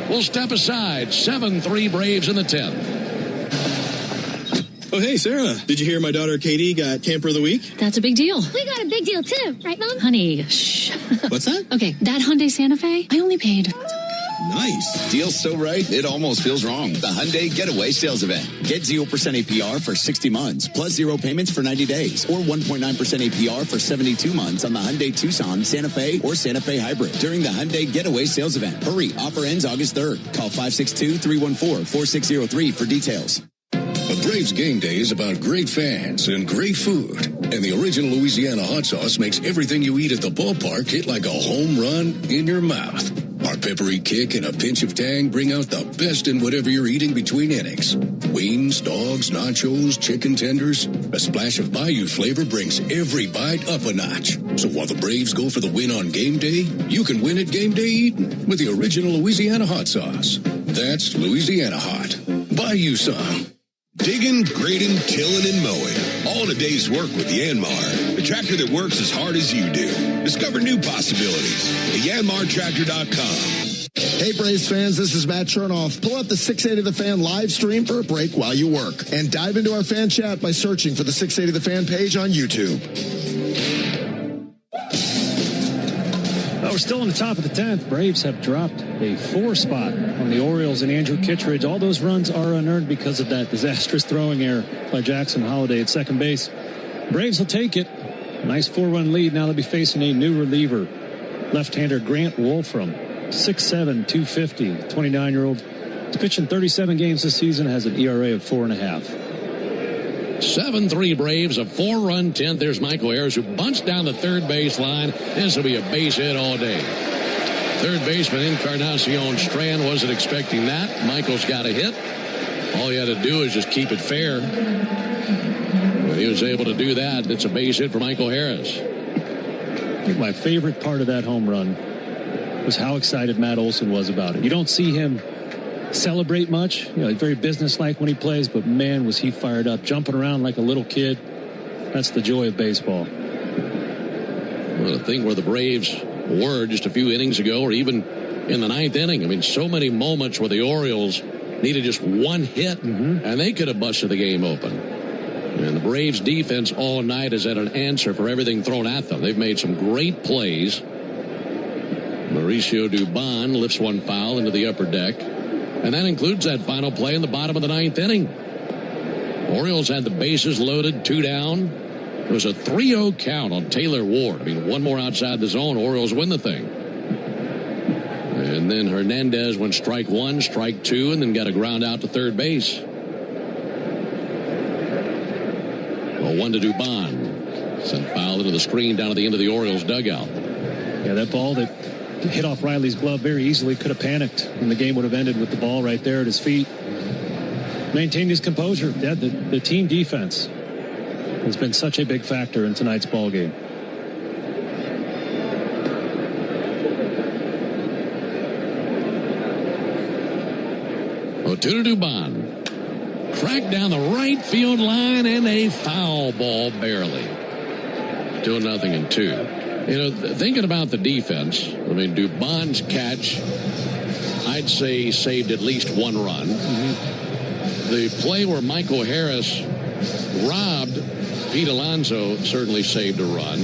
We'll step aside. 7-3 Braves in the 10th. Oh, hey, Sarah. Did you hear my daughter Katie got Camper of the Week? That's a big deal. We got a big deal, too. Right, Mom? Honey, shh. What's that? Okay, that Hyundai Santa Fe, I only paid... Nice. Deal's so right, it almost feels wrong. The Hyundai Getaway Sales Event. Get 0% APR for 60 months, plus 0 payments for 90 days, or 1.9% APR for 72 months on the Hyundai Tucson, Santa Fe, or Santa Fe Hybrid during the Hyundai Getaway Sales Event. Hurry, offer ends August 3rd. Call 562-314-4603 for details. A Braves game day is about great fans and great food. And the original Louisiana hot sauce makes everything you eat at the ballpark hit like a home run in your mouth. Our peppery kick and a pinch of tang bring out the best in whatever you're eating between innings. Wings, dogs, nachos, chicken tenders. A splash of Bayou flavor brings every bite up a notch. So while the Braves go for the win on game day, you can win at game day eating with the original Louisiana hot sauce. That's Louisiana hot. Buy you some. Digging, grading, tilling, and mowing. All in a day's work with Yanmar, the tractor that works as hard as you do. Discover new possibilities at yanmartractor.com. Hey, Braves fans, this is Matt Chernoff. Pull up the 680 The Fan live stream for a break while you work. And dive into our fan chat by searching for the 680 The Fan page on YouTube. We're still on the top of the 10th. Braves have dropped a 4 spot on the Orioles and Andrew Kittredge. All those runs are unearned because of that disastrous throwing error by Jackson Holliday at second base. Braves will take it. Nice 4-run lead. Now they'll be facing a new reliever, left-hander Grant Wolfram. 6'7", 250, 29-year-old. He's pitched in 37 games this season, has an ERA of 4.5. 7-3 Braves, a 4-run 10th. There's Michael Harris, who bunts down the third base line. This will be a base hit all day. Third baseman Encarnacion Strand wasn't expecting that. Michael's got a hit. All he had to do is just keep it fair. When he was able to do that, it's a base hit for Michael Harris. I think my favorite part of that home run was how excited Matt Olson was about it. You don't see him celebrate much, very businesslike when he plays, but man, was he fired up, jumping around like a little kid. That's the joy of baseball. Well, the thing where the Braves were just a few innings ago, or even in the 9th inning, I mean, so many moments where the Orioles needed just one hit, and they could have busted the game open. And the Braves defense all night has had an answer for everything thrown at them. They've made some great plays. Mauricio Dubon lifts one foul into the upper deck. And that includes that final play in the bottom of the 9th inning. Orioles had the bases loaded, 2 down. It was a 3-0 count on Taylor Ward. I mean, one more outside the zone, Orioles win the thing. And then Hernandez went strike 1, strike 2, and then got a ground out to third base. 1 to Dubon. Sent foul into the screen down at the end of the Orioles dugout. Yeah, that ball that hit off Riley's glove very easily, could have panicked, and the game would have ended with the ball right there at his feet. Maintained his composure. Yeah, the team defense has been such a big factor in tonight's ball game. To Dubon. Cracked down the right field line, and a foul ball barely. 2-2. Thinking about the defense, I mean, Dubon's catch, I'd say, saved at least 1 run. The play where Michael Harris robbed Pete Alonso certainly saved a run.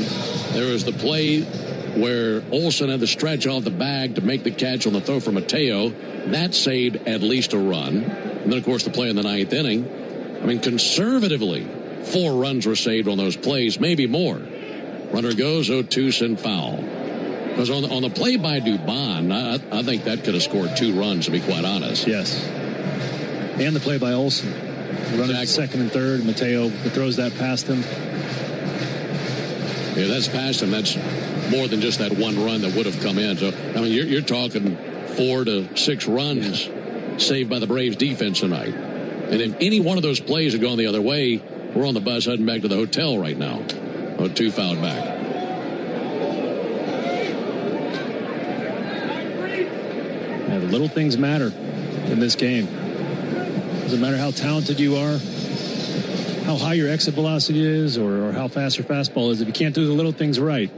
There was the play where Olsen had to stretch off the bag to make the catch on the throw for Mateo. That saved at least a run. And then, of course, the play in the 9th inning. I mean, conservatively, 4 runs were saved on those plays, maybe more. Runner goes, 0-2, send foul. Because on the play by Dubon, I think that could have scored 2 runs, to be quite honest. Yes. And the play by Olsen. Running second and third. Mateo throws that past him. Yeah, that's past him. That's more than just that one run that would have come in. So, I mean, you're talking 4 to 6 runs saved by the Braves defense tonight. And if any one of those plays had gone the other way, we're on the bus heading back to the hotel right now. 2 fouled back. Yeah, the little things matter in this game. Doesn't matter how talented you are, how high your exit velocity is, or how fast your fastball is. If you can't do the little things right,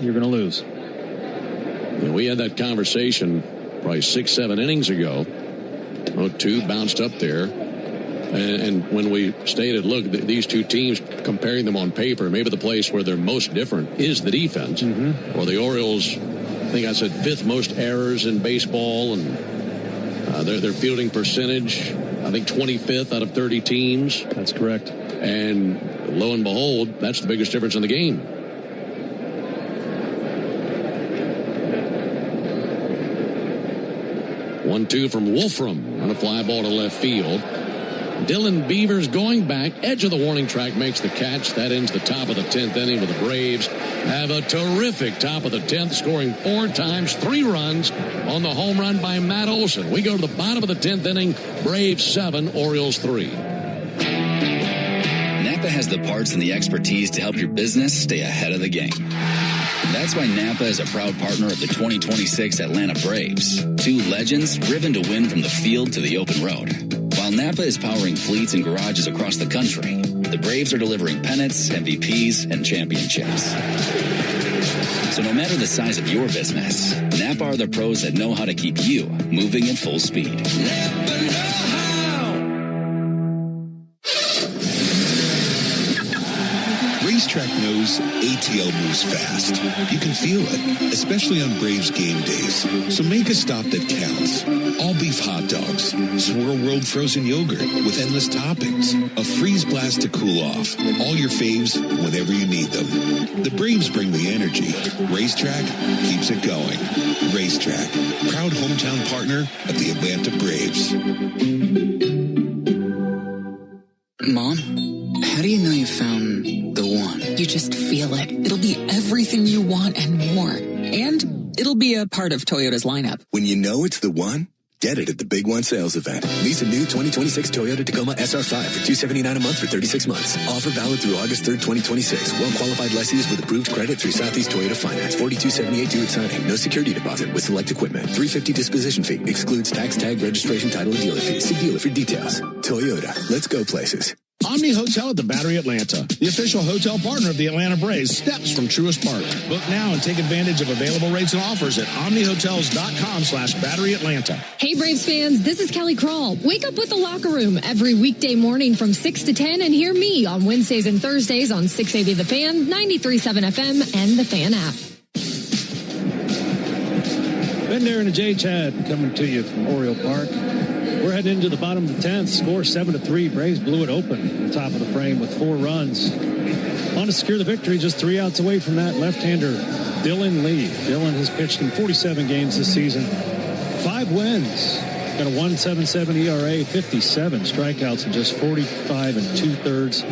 you're going to lose. Yeah, we had that conversation probably 6-7 innings ago. 0-2 bounced up there. And when we stated, look, these two teams, comparing them on paper, maybe the place where they're most different is the defense. Or the Orioles, I think I said 5th most errors in baseball, and their fielding percentage, I think 25th out of 30 teams. That's correct. And lo and behold, that's the biggest difference in the game. One-two from Wolfram on a fly ball to left field. Dylan Beavers going back, edge of the warning track, makes the catch. That ends the top of the 10th inning with the Braves have a terrific top of the 10th, scoring 4 times, 3 runs on the home run by Matt Olson. We go to the bottom of the 10th inning, Braves 7, Orioles 3. Napa has the parts and the expertise to help your business stay ahead of the game. That's why Napa is a proud partner of the 2026 Atlanta Braves. 2 legends driven to win from the field to the open road. While Napa is powering fleets and garages across the country, the Braves are delivering pennants, MVPs, and championships. So no matter the size of your business, Napa are the pros that know how to keep you moving at full speed. Napa know-how! Racetrack knows ATL moves fast. You can feel it, especially on Braves game days. So make a stop that counts. All beef hot dogs, Swirl World frozen yogurt with endless toppings, a freeze blast to cool off. All your faves whenever you need them. The Braves bring the energy. Racetrack keeps it going. Racetrack, proud hometown partner of the Atlanta Braves. Mom, how do you know you found the one? You just feel it. It'll be everything you want and more. And it'll be a part of Toyota's lineup. When you know it's the one, get it at the Big One sales event. Lease a new 2026 Toyota Tacoma SR5 for $279 a month for 36 months. Offer valid through August 3rd, 2026. Well-qualified lessees with approved credit through Southeast Toyota Finance. $42.78 due at signing. No security deposit with select equipment. $350 disposition fee. Excludes tax, tag, registration, title, and dealer fees. See dealer for details. Toyota. Let's go places. Omni Hotel at the Battery Atlanta, the official hotel partner of the Atlanta Braves, steps from Truist Park. Book now and take advantage of available rates and offers at omnihotels.com/Battery Atlanta. Hey Braves fans, this is Kelly Crawl. Wake up with the Locker Room every weekday morning from 6 to 10 and hear me on Wednesdays and Thursdays on 680 The Fan, 93.7 FM, and the Fan app. Ben Darren and Jay Chad coming to you from Oriole Park. We're heading into the bottom of the 10th. Score 7-3. Braves blew it open at the top of the frame with 4 runs. On to secure the victory, just 3 outs away from that left-hander, Dylan Lee. Dylan has pitched in 47 games this season. 5 wins. Got a 1.77 ERA, 57 strikeouts in just 45 2/3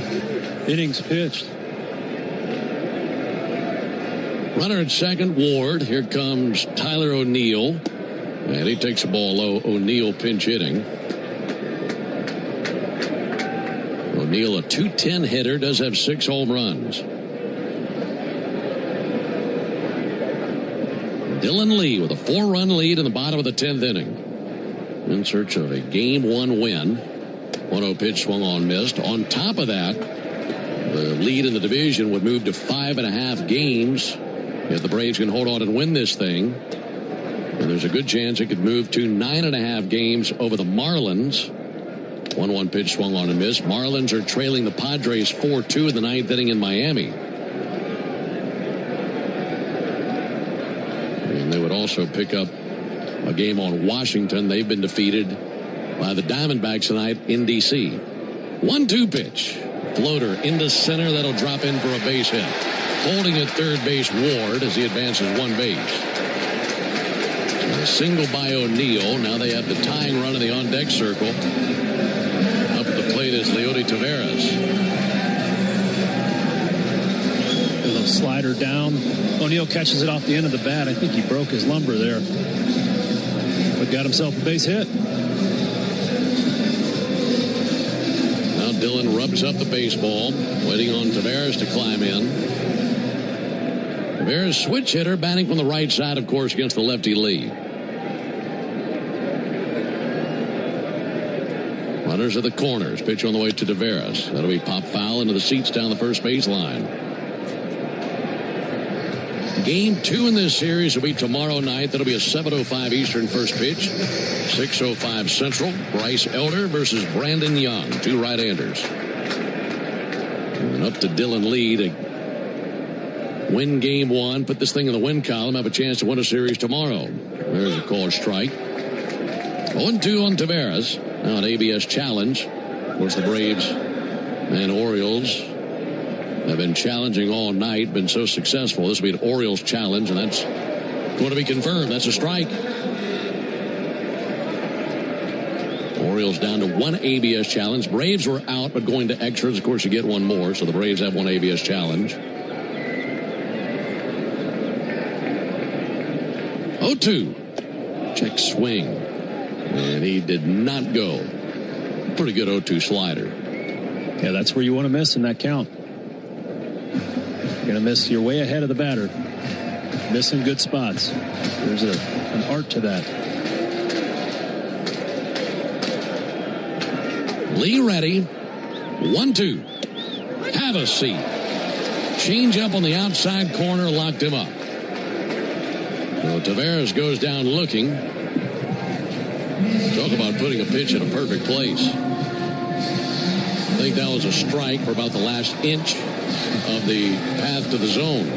innings pitched. Runner at second, Ward. Here comes Tyler O'Neill. And he takes the ball low. O'Neill pinch hitting. O'Neill, a .210 hitter, does have 6 home runs. Dylan Lee with a 4-run lead in the bottom of the 10th inning. In search of a Game 1 win. 1-0 pitch swung on, missed. On top of that, the lead in the division would move to 5.5 games if the Braves can hold on and win this thing. And there's a good chance it could move to 9.5 games over the Marlins. 1-1 pitch swung on and missed. Marlins are trailing the Padres 4-2 in the 9th inning in Miami. And they would also pick up a game on Washington. They've been defeated by the Diamondbacks tonight in D.C. 1-2 pitch. Floater into center. That'll drop in for a base hit. Holding at third base, Ward, as he advances one base. A single by O'Neill. Now they have the tying run in the on-deck circle. Up at the plate is Leody Taveras. A little slider down. O'Neill catches it off the end of the bat. I think he broke his lumbar there, but got himself a base hit. Now Dillon rubs up the baseball, waiting on Taveras to climb in. Taveras, switch hitter, batting from the right side, of course, against the lefty Lee. Runners at the corners. Pitch on the way to Taveras. That'll be pop foul into the seats down the first base line. Game 2 in this series will be tomorrow night. That'll be a 7:05 Eastern first pitch. 6:05 Central. Bryce Elder versus Brandon Young. Two right-handers. And up to Dillon Lee to win game 1. Put this thing in the win column. Have a chance to win a series tomorrow. There's a call strike. 0-2 on Taveras. Now an ABS challenge. Of course, the Braves and Orioles have been challenging all night, been so successful. This will be an Orioles challenge, and that's going to be confirmed. That's a strike. Orioles down to one ABS challenge. Braves were out, but going to extras. Of course, you get one more, so the Braves have one ABS challenge. 0-2. Check swing. And he did not go. Pretty good 0-2 slider. Yeah, that's where you want to miss in that count. You're going to miss. You're way ahead of the batter. Missing good spots. There's an art to that. Lee ready. 1-2. Have a seat. Change up on the outside corner. Locked him up. So Taveras goes down looking. Talk about putting a pitch in a perfect place. I think that was a strike for about the last inch of the path to the zone.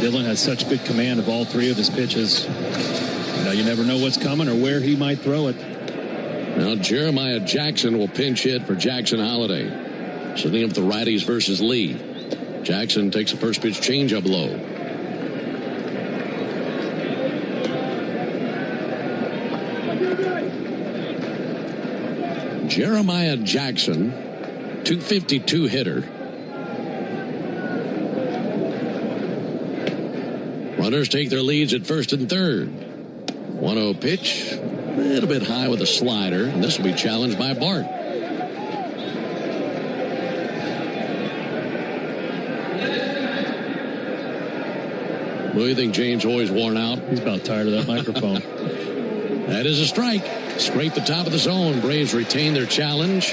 Dillon has such good command of all three of his pitches. You never know what's coming or where he might throw it. Now Jeremiah Jackson will pinch hit for Jackson Holiday. Setting up the righties versus Lee. Jackson takes a first pitch changeup low. Jeremiah Jackson, 252 hitter. Runners take their leads at first and third. 1-0 pitch. A little bit high with a slider. And this will be challenged by Bart. What do you think, James? Always worn out? He's about tired of that microphone. That is a strike. Scrape the top of the zone. Braves retain their challenge.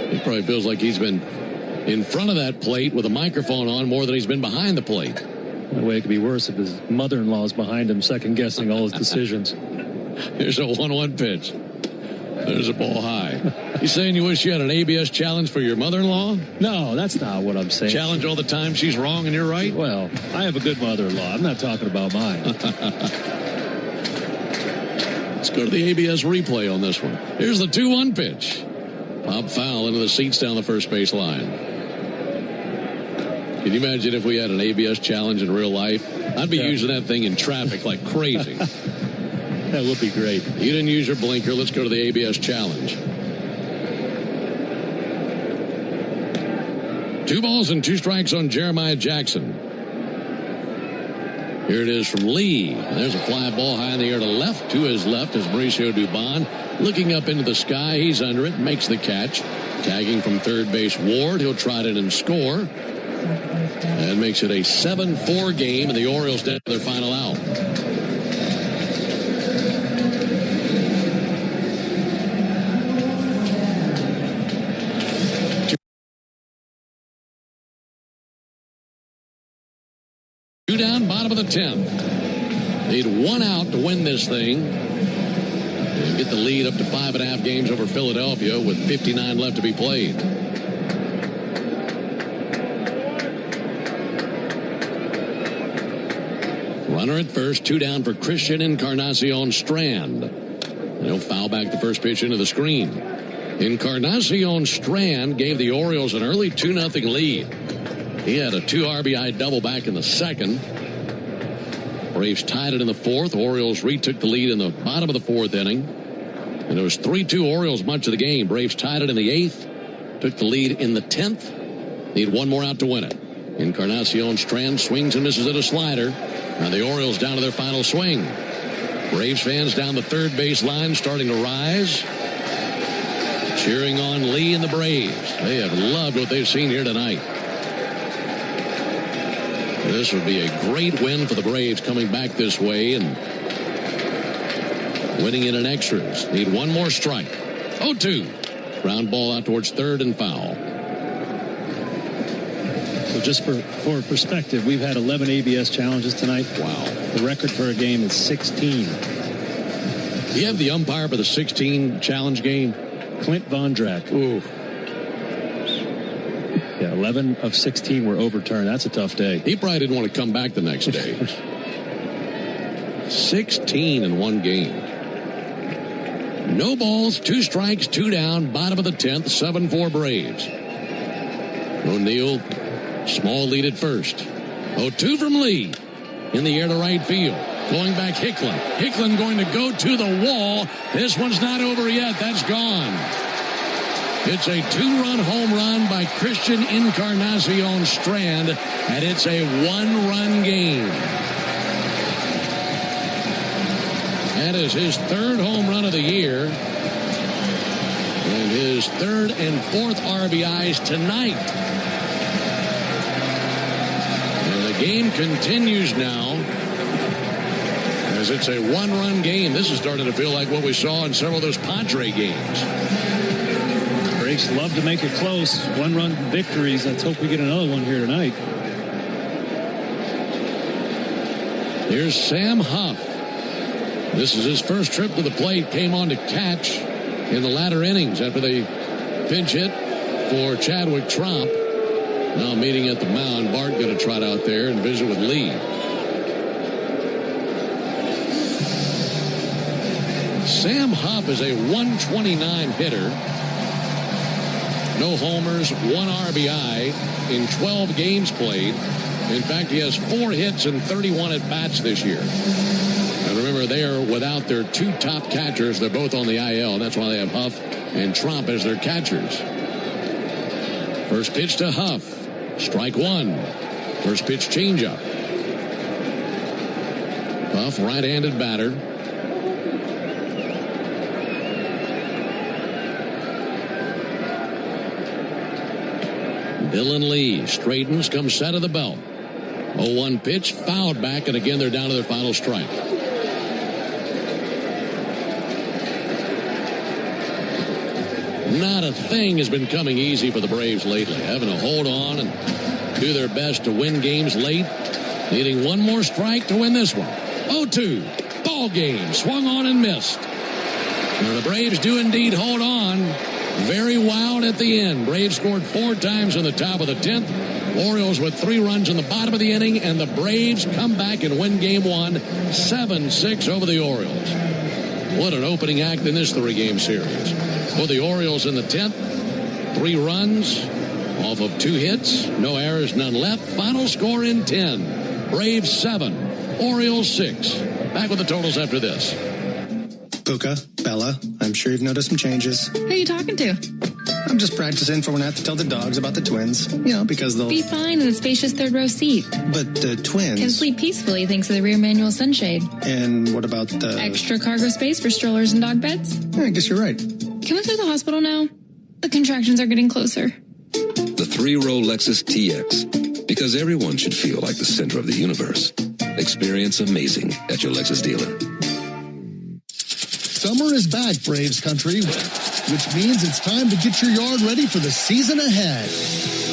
He probably feels like he's been in front of that plate with a microphone on more than he's been behind the plate. The way it could be worse if his mother-in-law's behind him second-guessing all his decisions. Here's a 1-1 pitch. There's a ball high. You saying you wish you had an ABS challenge for your mother-in-law? No, that's not what I'm saying. Challenge all the time she's wrong and you're right? Well, I have a good mother-in-law. I'm not talking about mine. Let's go to the ABS replay on this one. Here's the 2-1 pitch. Pop foul into the seats down the first base line. Can you imagine if we had an ABS challenge in real life? I'd be using that thing in traffic like crazy. That would be great. You didn't use your blinker. Let's go to the ABS challenge. 2 balls and 2 strikes on Jeremiah Jackson. Here it is from Lee. There's a fly ball high in the air to left. To his left is Mauricio Dubon. Looking up into the sky. He's under it. Makes the catch. Tagging from third base, Ward. He'll trot it and score. And makes it a 7-4 game, and the Orioles down to their final out. Two down, bottom of the 10th. Need 1 out to win this thing. And get the lead up to 5.5 games over Philadelphia with 59 left to be played. Runner at first, 2 down for Christian Encarnacion Strand. And he'll foul back the first pitch into the screen. Encarnacion Strand gave the Orioles an early 2-0 lead. He had a 2 RBI double back in the second. Braves tied it in the fourth. Orioles retook the lead in the bottom of the fourth inning. And it was 3-2 Orioles much of the game. Braves tied it in the eighth. Took the lead in the 10th. Need one more out to win it. Encarnacion Strand swings and misses at a slider. Now the Orioles down to their final swing. Braves fans down the third base line starting to rise. Cheering on Lee and the Braves. They have loved what they've seen here tonight. This would be a great win for the Braves coming back this way and winning it in extras. Need one more strike. 0-2. Ground ball out towards third and foul. So just for perspective, we've had 11 ABS challenges tonight. Wow. The record for a game is 16. Do you have the umpire for the 16 challenge game? Clint Vondrack. Ooh. Yeah, 11 of 16 were overturned. That's a tough day. He probably didn't want to come back the next day. 16 in one game. No balls, 2 strikes, 2 down, bottom of the 10th, 7-4 Braves. O'Neill, small lead at first. 0-2 from Lee. In the air to right field. Going back Hicklin. Hicklin going to go to the wall. This one's not over yet. That's gone. It's a 2-run home run by Christian Encarnacion Strand, and it's a 1-run game. That is his 3rd home run of the year, and his 3rd and 4th RBIs tonight. And the game continues now, as it's a 1-run game. This is starting to feel like what we saw in several of those Padre games. Braves love to make it close. 1-run victories. Let's hope we get another one here tonight. Here's Sam Huff. This is his first trip to the plate. Came on to catch in the latter innings after they pinch hit for Chadwick Tromp. Now meeting at the mound. Bart going to trot out there and visit with Lee. Sam Huff is a 129 hitter. No homers, 1 RBI in 12 games played. In fact, he has 4 hits and 31 at-bats this year. And remember, they are without their 2 top catchers. They're both on the IL, and that's why they have Huff and Tromp as their catchers. First pitch to Huff. Strike 1. First pitch changeup. Huff, right-handed batter. Dylan Lee straightens, comes set of the belt. 0-1 pitch, fouled back, and again they're down to their final strike. Not a thing has been coming easy for the Braves lately, having to hold on and do their best to win games late, needing one more strike to win this one. 0-2, ball game, swung on and missed. Now the Braves do indeed hold on. Very wild at the end. Braves scored 4 times in the top of the 10th. Orioles with 3 runs in the bottom of the inning, and the Braves come back and win game 1, 7-6 over the Orioles. What an opening act in this 3-game series. For the Orioles in the 10th, 3 runs off of 2 hits, no errors, none left. Final score in 10. Braves 7, Orioles 6. Back with the totals after this. Puka, Bella, I'm sure you've noticed some changes. Who are you talking to? I'm just practicing for when I have to tell the dogs about the twins. You know, because they'll... Be fine in the spacious 3rd row seat. But the twins... Can sleep peacefully thanks to the rear manual sunshade. And what about the... Extra cargo space for strollers and dog beds? Yeah, I guess you're right. Can we clear the hospital now? The contractions are getting closer. The 3-row Lexus TX. Because everyone should feel like the center of the universe. Experience amazing at your Lexus dealer. Summer is back, Braves country, which means it's time to get your yard ready for the season ahead.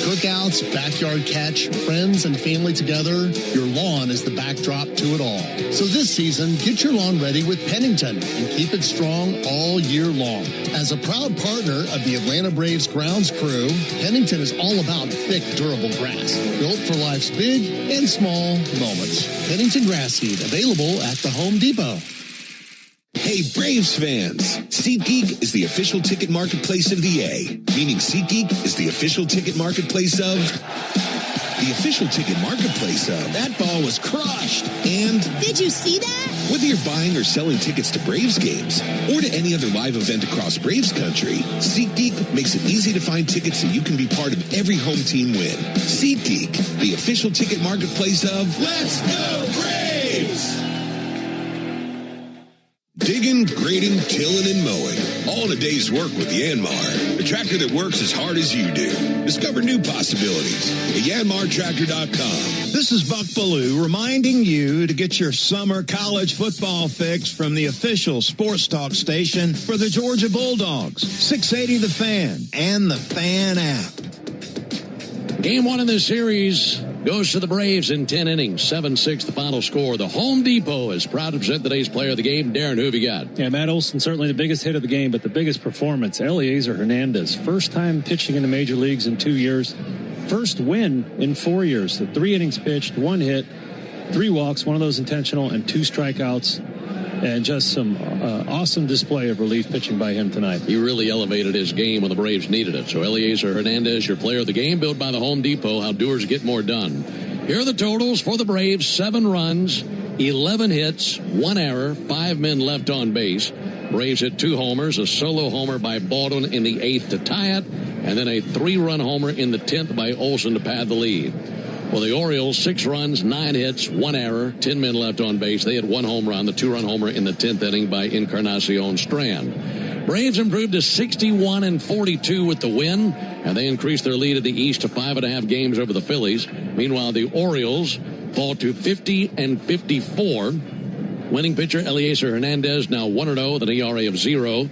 Cookouts, backyard catch, friends and family together, your lawn is the backdrop to it all. So this season, get your lawn ready with Pennington and keep it strong all year long. As a proud partner of the Atlanta Braves grounds crew, Pennington is all about thick, durable grass, built for life's big and small moments. Pennington grass seed, available at the Home Depot. Hey, Braves fans! SeatGeek is the official ticket marketplace of the A, meaning SeatGeek is the official ticket marketplace of... the official ticket marketplace of... That ball was crushed. And... Did you see that? whether you're buying or selling tickets to Braves games or to any other live event across Braves country, SeatGeek makes it easy to find tickets so you can be part of every home team win. SeatGeek, the official ticket marketplace of... Let's go Braves! Digging, grading, tilling, and mowing. All in a day's work with Yanmar, the tractor that works as hard as you do. Discover new possibilities at YanmarTractor.com. This is Buck Ballou reminding you to get your summer college football fix from the official sports talk station for the Georgia Bulldogs, 680 The Fan and the Fan app. Game one in this series goes to the Braves in 10 innings, 7-6 the final score. The Home Depot is proud to present today's player of the game. Darren, who have you got? Yeah, Matt Olson, certainly the biggest hit of the game, but the biggest performance, Eliezer Hernandez. First time pitching in the major leagues in 2 years. First win in 4 years. So 3 innings pitched, 1 hit, 3 walks, 1 of those intentional, and 2 strikeouts. And just some awesome display of relief pitching by him tonight. He really elevated his game when the Braves needed it. So Eliezer Hernandez, your player of the game, built by the Home Depot. How doers get more done. Here are the totals for the Braves. 7 runs, 11 hits, 1 error, 5 men left on base. Braves hit 2 homers, a solo homer by Baldwin in the 8th to tie it, and then a 3-run homer in the 10th by Olson to pad the lead. Well, the Orioles, 6 runs, 9 hits, 1 error, 10 men left on base. They had 1 home run, the 2-run homer in the 10th inning by Encarnacion Strand. Braves improved to 61-42 with the win, and they increased their lead at the East to 5.5 games over the Phillies. Meanwhile, the Orioles fall to 50-54. Winning pitcher Eliezer Hernandez now 1-0 with an ERA of 0.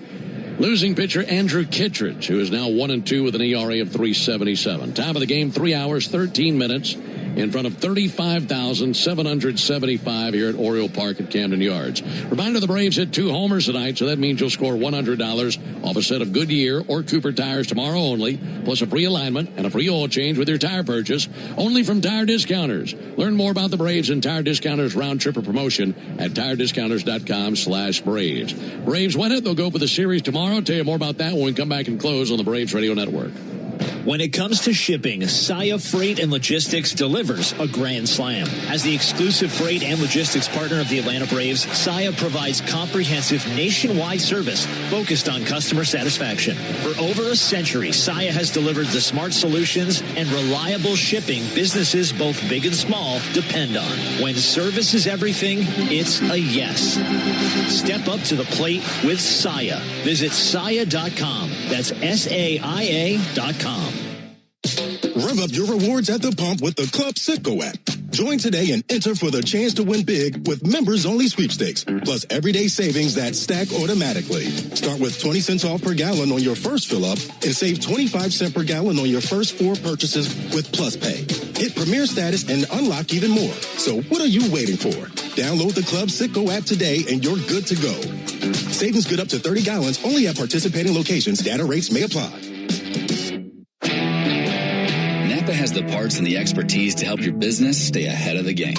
Losing pitcher Andrew Kittredge, who is now 1-2 with an ERA of 3.77. Time of the game, 3 hours, 13 minutes in front of 35,775 here at Oriole Park at Camden Yards. Reminder, the Braves hit 2 homers tonight, so that means you'll score $100 off a set of Goodyear or Cooper tires tomorrow only, plus a free alignment and a free oil change with your tire purchase, only from Tire Discounters. Learn more about the Braves and Tire Discounters round trip promotion at tirediscounters.com/Braves. Braves win it. They'll go for the series tomorrow. Tell you more about that when we come back and close on the Braves Radio Network. When it comes to shipping, Saia Freight and Logistics delivers a grand slam. As the exclusive freight and logistics partner of the Atlanta Braves, Saia provides comprehensive nationwide service focused on customer satisfaction. For over a century, Saia has delivered the smart solutions and reliable shipping businesses both big and small depend on. When service is everything, it's a yes. Step up to the plate with Saia. Visit Saia.com. That's SAIA.com. Rev up your rewards at the pump with the Club Citgo app. Join today and enter for the chance to win big with members-only sweepstakes, plus everyday savings that stack automatically. Start with 20 cents off per gallon on your first fill-up and save 25 cents per gallon on your first 4 purchases with Plus Pay. Hit Premier status and unlock even more. So what are you waiting for? Download the Club Citgo app today and you're good to go. Savings good up to 30 gallons only at participating locations. Data rates may apply. Napa has the parts and the expertise to help your business stay ahead of the game.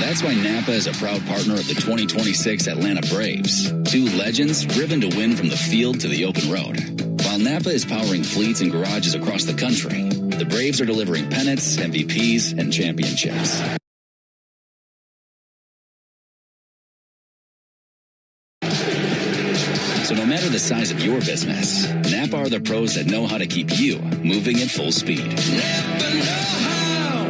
That's why Napa is a proud partner of the 2026 Atlanta Braves. 2 legends driven to win from the field to the open road. While Napa is powering fleets and garages across the country, the Braves are delivering pennants, MVPs, and championships. So no matter the size of your business, Napa are the pros that know how to keep you moving at full speed. Napa know-how.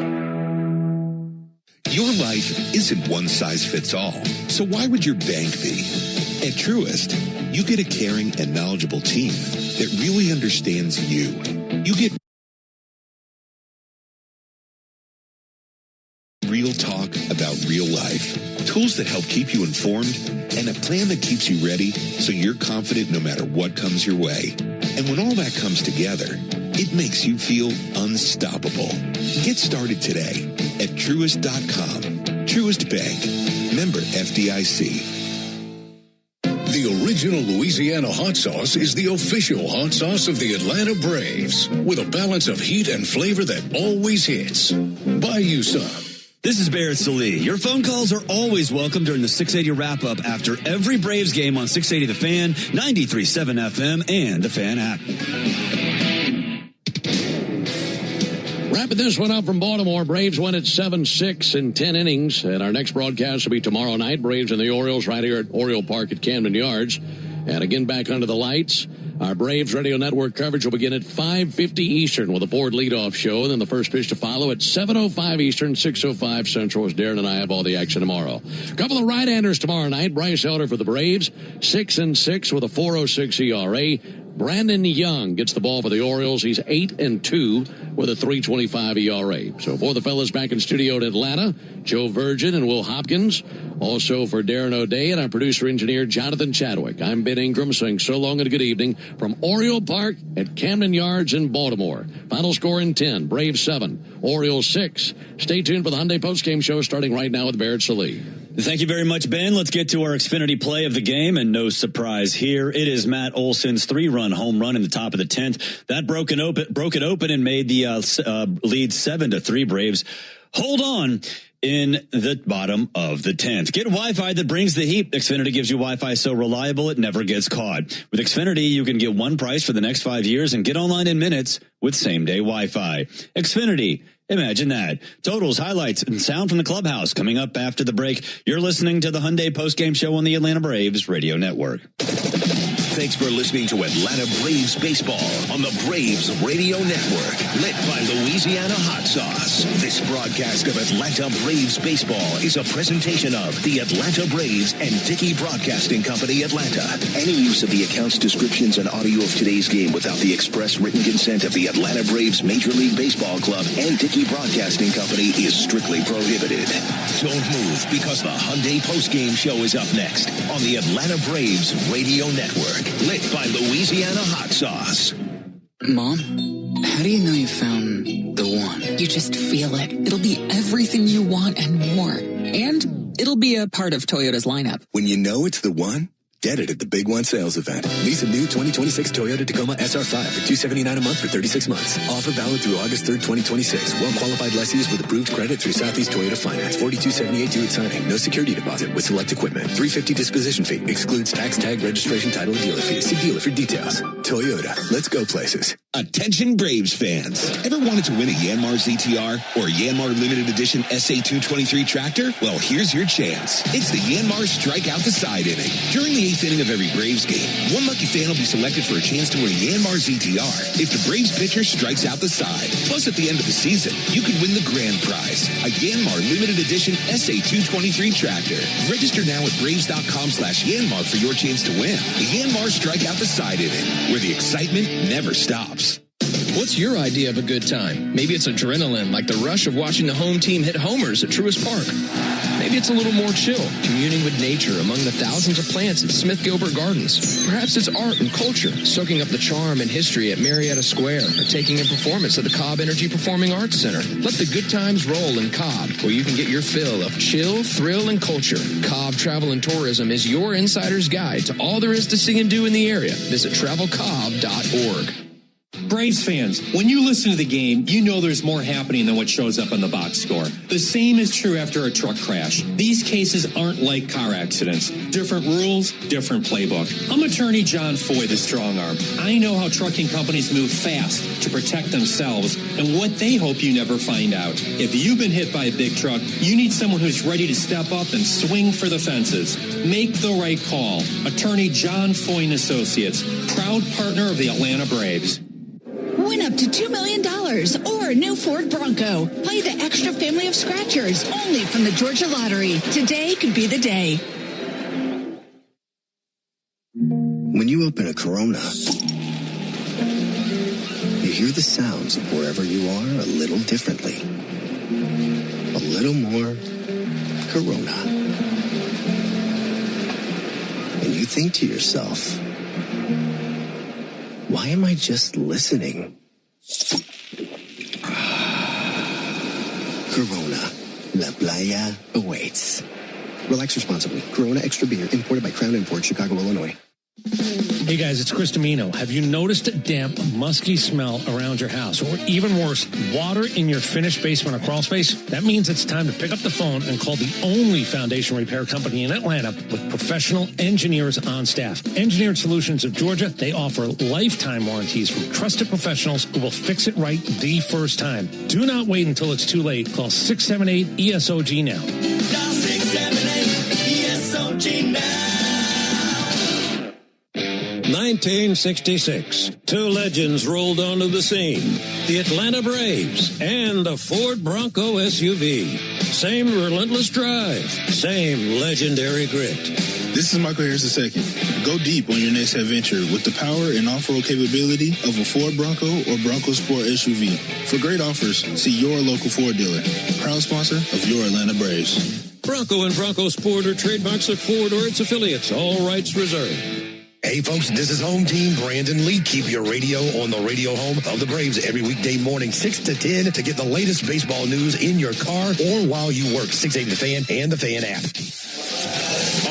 Your life isn't one size fits all. So why would your bank be? At Truist, you get a caring and knowledgeable team that really understands you. You get real talk about real life, tools that help keep you informed, and a plan that keeps you ready so you're confident no matter what comes your way. And when all that comes together, it makes you feel unstoppable. Get started today at Truist.com. Truist Bank. Member FDIC. The original Louisiana hot sauce is the official hot sauce of the Atlanta Braves, with a balance of heat and flavor that always hits. Buy you some. This is Barrett Salee. Your phone calls are always welcome during the 680 wrap-up after every Braves game on 680 The Fan, 93.7 FM, and the Fan app. Wrapping this one up from Baltimore, Braves win at 7-6 in 10 innings. And our next broadcast will be tomorrow night. Braves and the Orioles right here at Oriole Park at Camden Yards. And again, back under the lights. Our Braves Radio Network coverage will begin at 5:50 Eastern with a Ford leadoff show. And then the first pitch to follow at 7:05 Eastern, 6:05 Central, as Darren and I have all the action tomorrow. A couple of right-handers tomorrow night. Bryce Elder for the Braves, 6-6 with a 4.06 ERA. Brandon Young gets the ball for the Orioles. He's 8-2 with a 3.25 ERA. So for the fellas back in studio in Atlanta, Joe Virgin and Will Hopkins. Also for Darren O'Day and our producer-engineer Jonathan Chadwick. I'm Ben Ingram saying so long and a good evening from Oriole Park at Camden Yards in Baltimore. Final score in 10, Braves 7, Orioles 6. Stay tuned for the Hyundai postgame show starting right now with Barrett Salee. Thank you very much, Ben. Let's get to our Xfinity play of the game, and no surprise here. It is Matt Olson's 3-run home run in the top of the 10th. That broke it open and made the lead 7-3 Braves. Hold on in the bottom of the 10th. Get Wi-Fi that brings the heat. Xfinity gives you Wi-Fi so reliable it never gets caught. With Xfinity, you can get one price for the next 5 years and get online in minutes with same-day Wi-Fi. Xfinity. Imagine that. Totals, highlights, and sound from the clubhouse coming up after the break. You're listening to the Hyundai postgame show on the Atlanta Braves Radio Network. Thanks for listening to Atlanta Braves Baseball on the Braves Radio Network, lit by Louisiana Hot Sauce. This broadcast of Atlanta Braves Baseball is a presentation of the Atlanta Braves and Dickey Broadcasting Company, Atlanta. Any use of the accounts, descriptions, and audio of today's game without the express written consent of the Atlanta Braves Major League Baseball Club and Dickey Broadcasting Company is strictly prohibited. Don't move, because the Hyundai postgame show is up next on the Atlanta Braves Radio Network, lit by Louisiana Hot Sauce. Mom, how do you know you found the one? You just feel it. It'll be everything you want and more. And it'll be a part of Toyota's lineup. When you know it's the one, get it at the Big One sales event. Lease a new 2026 Toyota Tacoma SR5 for $279 a month for 36 months. Offer valid through August 3rd, 2026. Well-qualified lessees with approved credit through Southeast Toyota Finance. $42.78 due at signing. No security deposit with select equipment. $350 disposition fee. Excludes tax, tag, registration, title, and dealer fees. See dealer for details. Toyota. Let's go places. Attention Braves fans. Ever wanted to win a Yanmar ZTR or Yanmar Limited Edition SA223 tractor? Well, here's your chance. It's the Yanmar Strike Out the Side inning. During the 8th inning of every Braves game, one lucky fan will be selected for a chance to win a Yanmar ZTR if the Braves pitcher strikes out the side. Plus, at the end of the season, you can win the grand prize, a Yanmar Limited Edition SA223 tractor. Register now at Braves.com/Yanmar for your chance to win. The Yanmar Strike Out the Side inning, where the excitement never stops. What's your idea of a good time? Maybe it's adrenaline, like the rush of watching the home team hit homers at Truist Park. Maybe it's a little more chill, communing with nature among the thousands of plants at Smith Gilbert Gardens. Perhaps it's art and culture, soaking up the charm and history at Marietta Square, or taking in performance at the Cobb Energy Performing Arts Center. Let the good times roll in Cobb, where you can get your fill of chill, thrill, and culture. Cobb Travel and Tourism is your insider's guide to all there is to see and do in the area. Visit travelcobb.org. Braves fans, when you listen to the game, you know there's more happening than what shows up on the box score. The same is true after a truck crash. These cases aren't like car accidents. Different rules, different playbook. I'm attorney John Foy, the strong arm. I know how trucking companies move fast to protect themselves and what they hope you never find out. If you've been hit by a big truck, you need someone who's ready to step up and swing for the fences. Make the right call. Attorney John Foy and Associates, proud partner of the Atlanta Braves. Win up to $2 million or a new Ford Bronco. Play the extra family of scratchers only from the Georgia Lottery. Today could be the day. When you open a Corona, you hear the sounds of wherever you are a little differently. A little more Corona. And you think to yourself, why am I just listening? Corona. La Playa awaits. Relax responsibly. Corona Extra Beer, imported by Crown Imports, Chicago, Illinois. Hey guys, it's Chris Domino. Have you noticed a damp, musky smell around your house? Or even worse, water in your finished basement or crawl space? That means it's time to pick up the phone and call the only foundation repair company in Atlanta with professional engineers on staff. Engineered Solutions of Georgia, they offer lifetime warranties from trusted professionals who will fix it right the first time. Do not wait until it's too late. Call 678-ESOG now. Dial 678-ESOG now. 1966, two legends rolled onto the scene. The Atlanta Braves and the Ford Bronco SUV. Same relentless drive, same legendary grit. This is Michael Harris II. Go deep on your next adventure with the power and off-road capability of a Ford Bronco or Bronco Sport SUV. For great offers, see your local Ford dealer. Proud sponsor of your Atlanta Braves. Bronco and Bronco Sport are trademarks of Ford or its affiliates. All rights reserved. Hey folks, this is home team Brandon Lee. Keep your radio on the radio home of the Braves every weekday morning, 6 to 10, to get the latest baseball news in your car or while you work. 680 The Fan and the Fan app.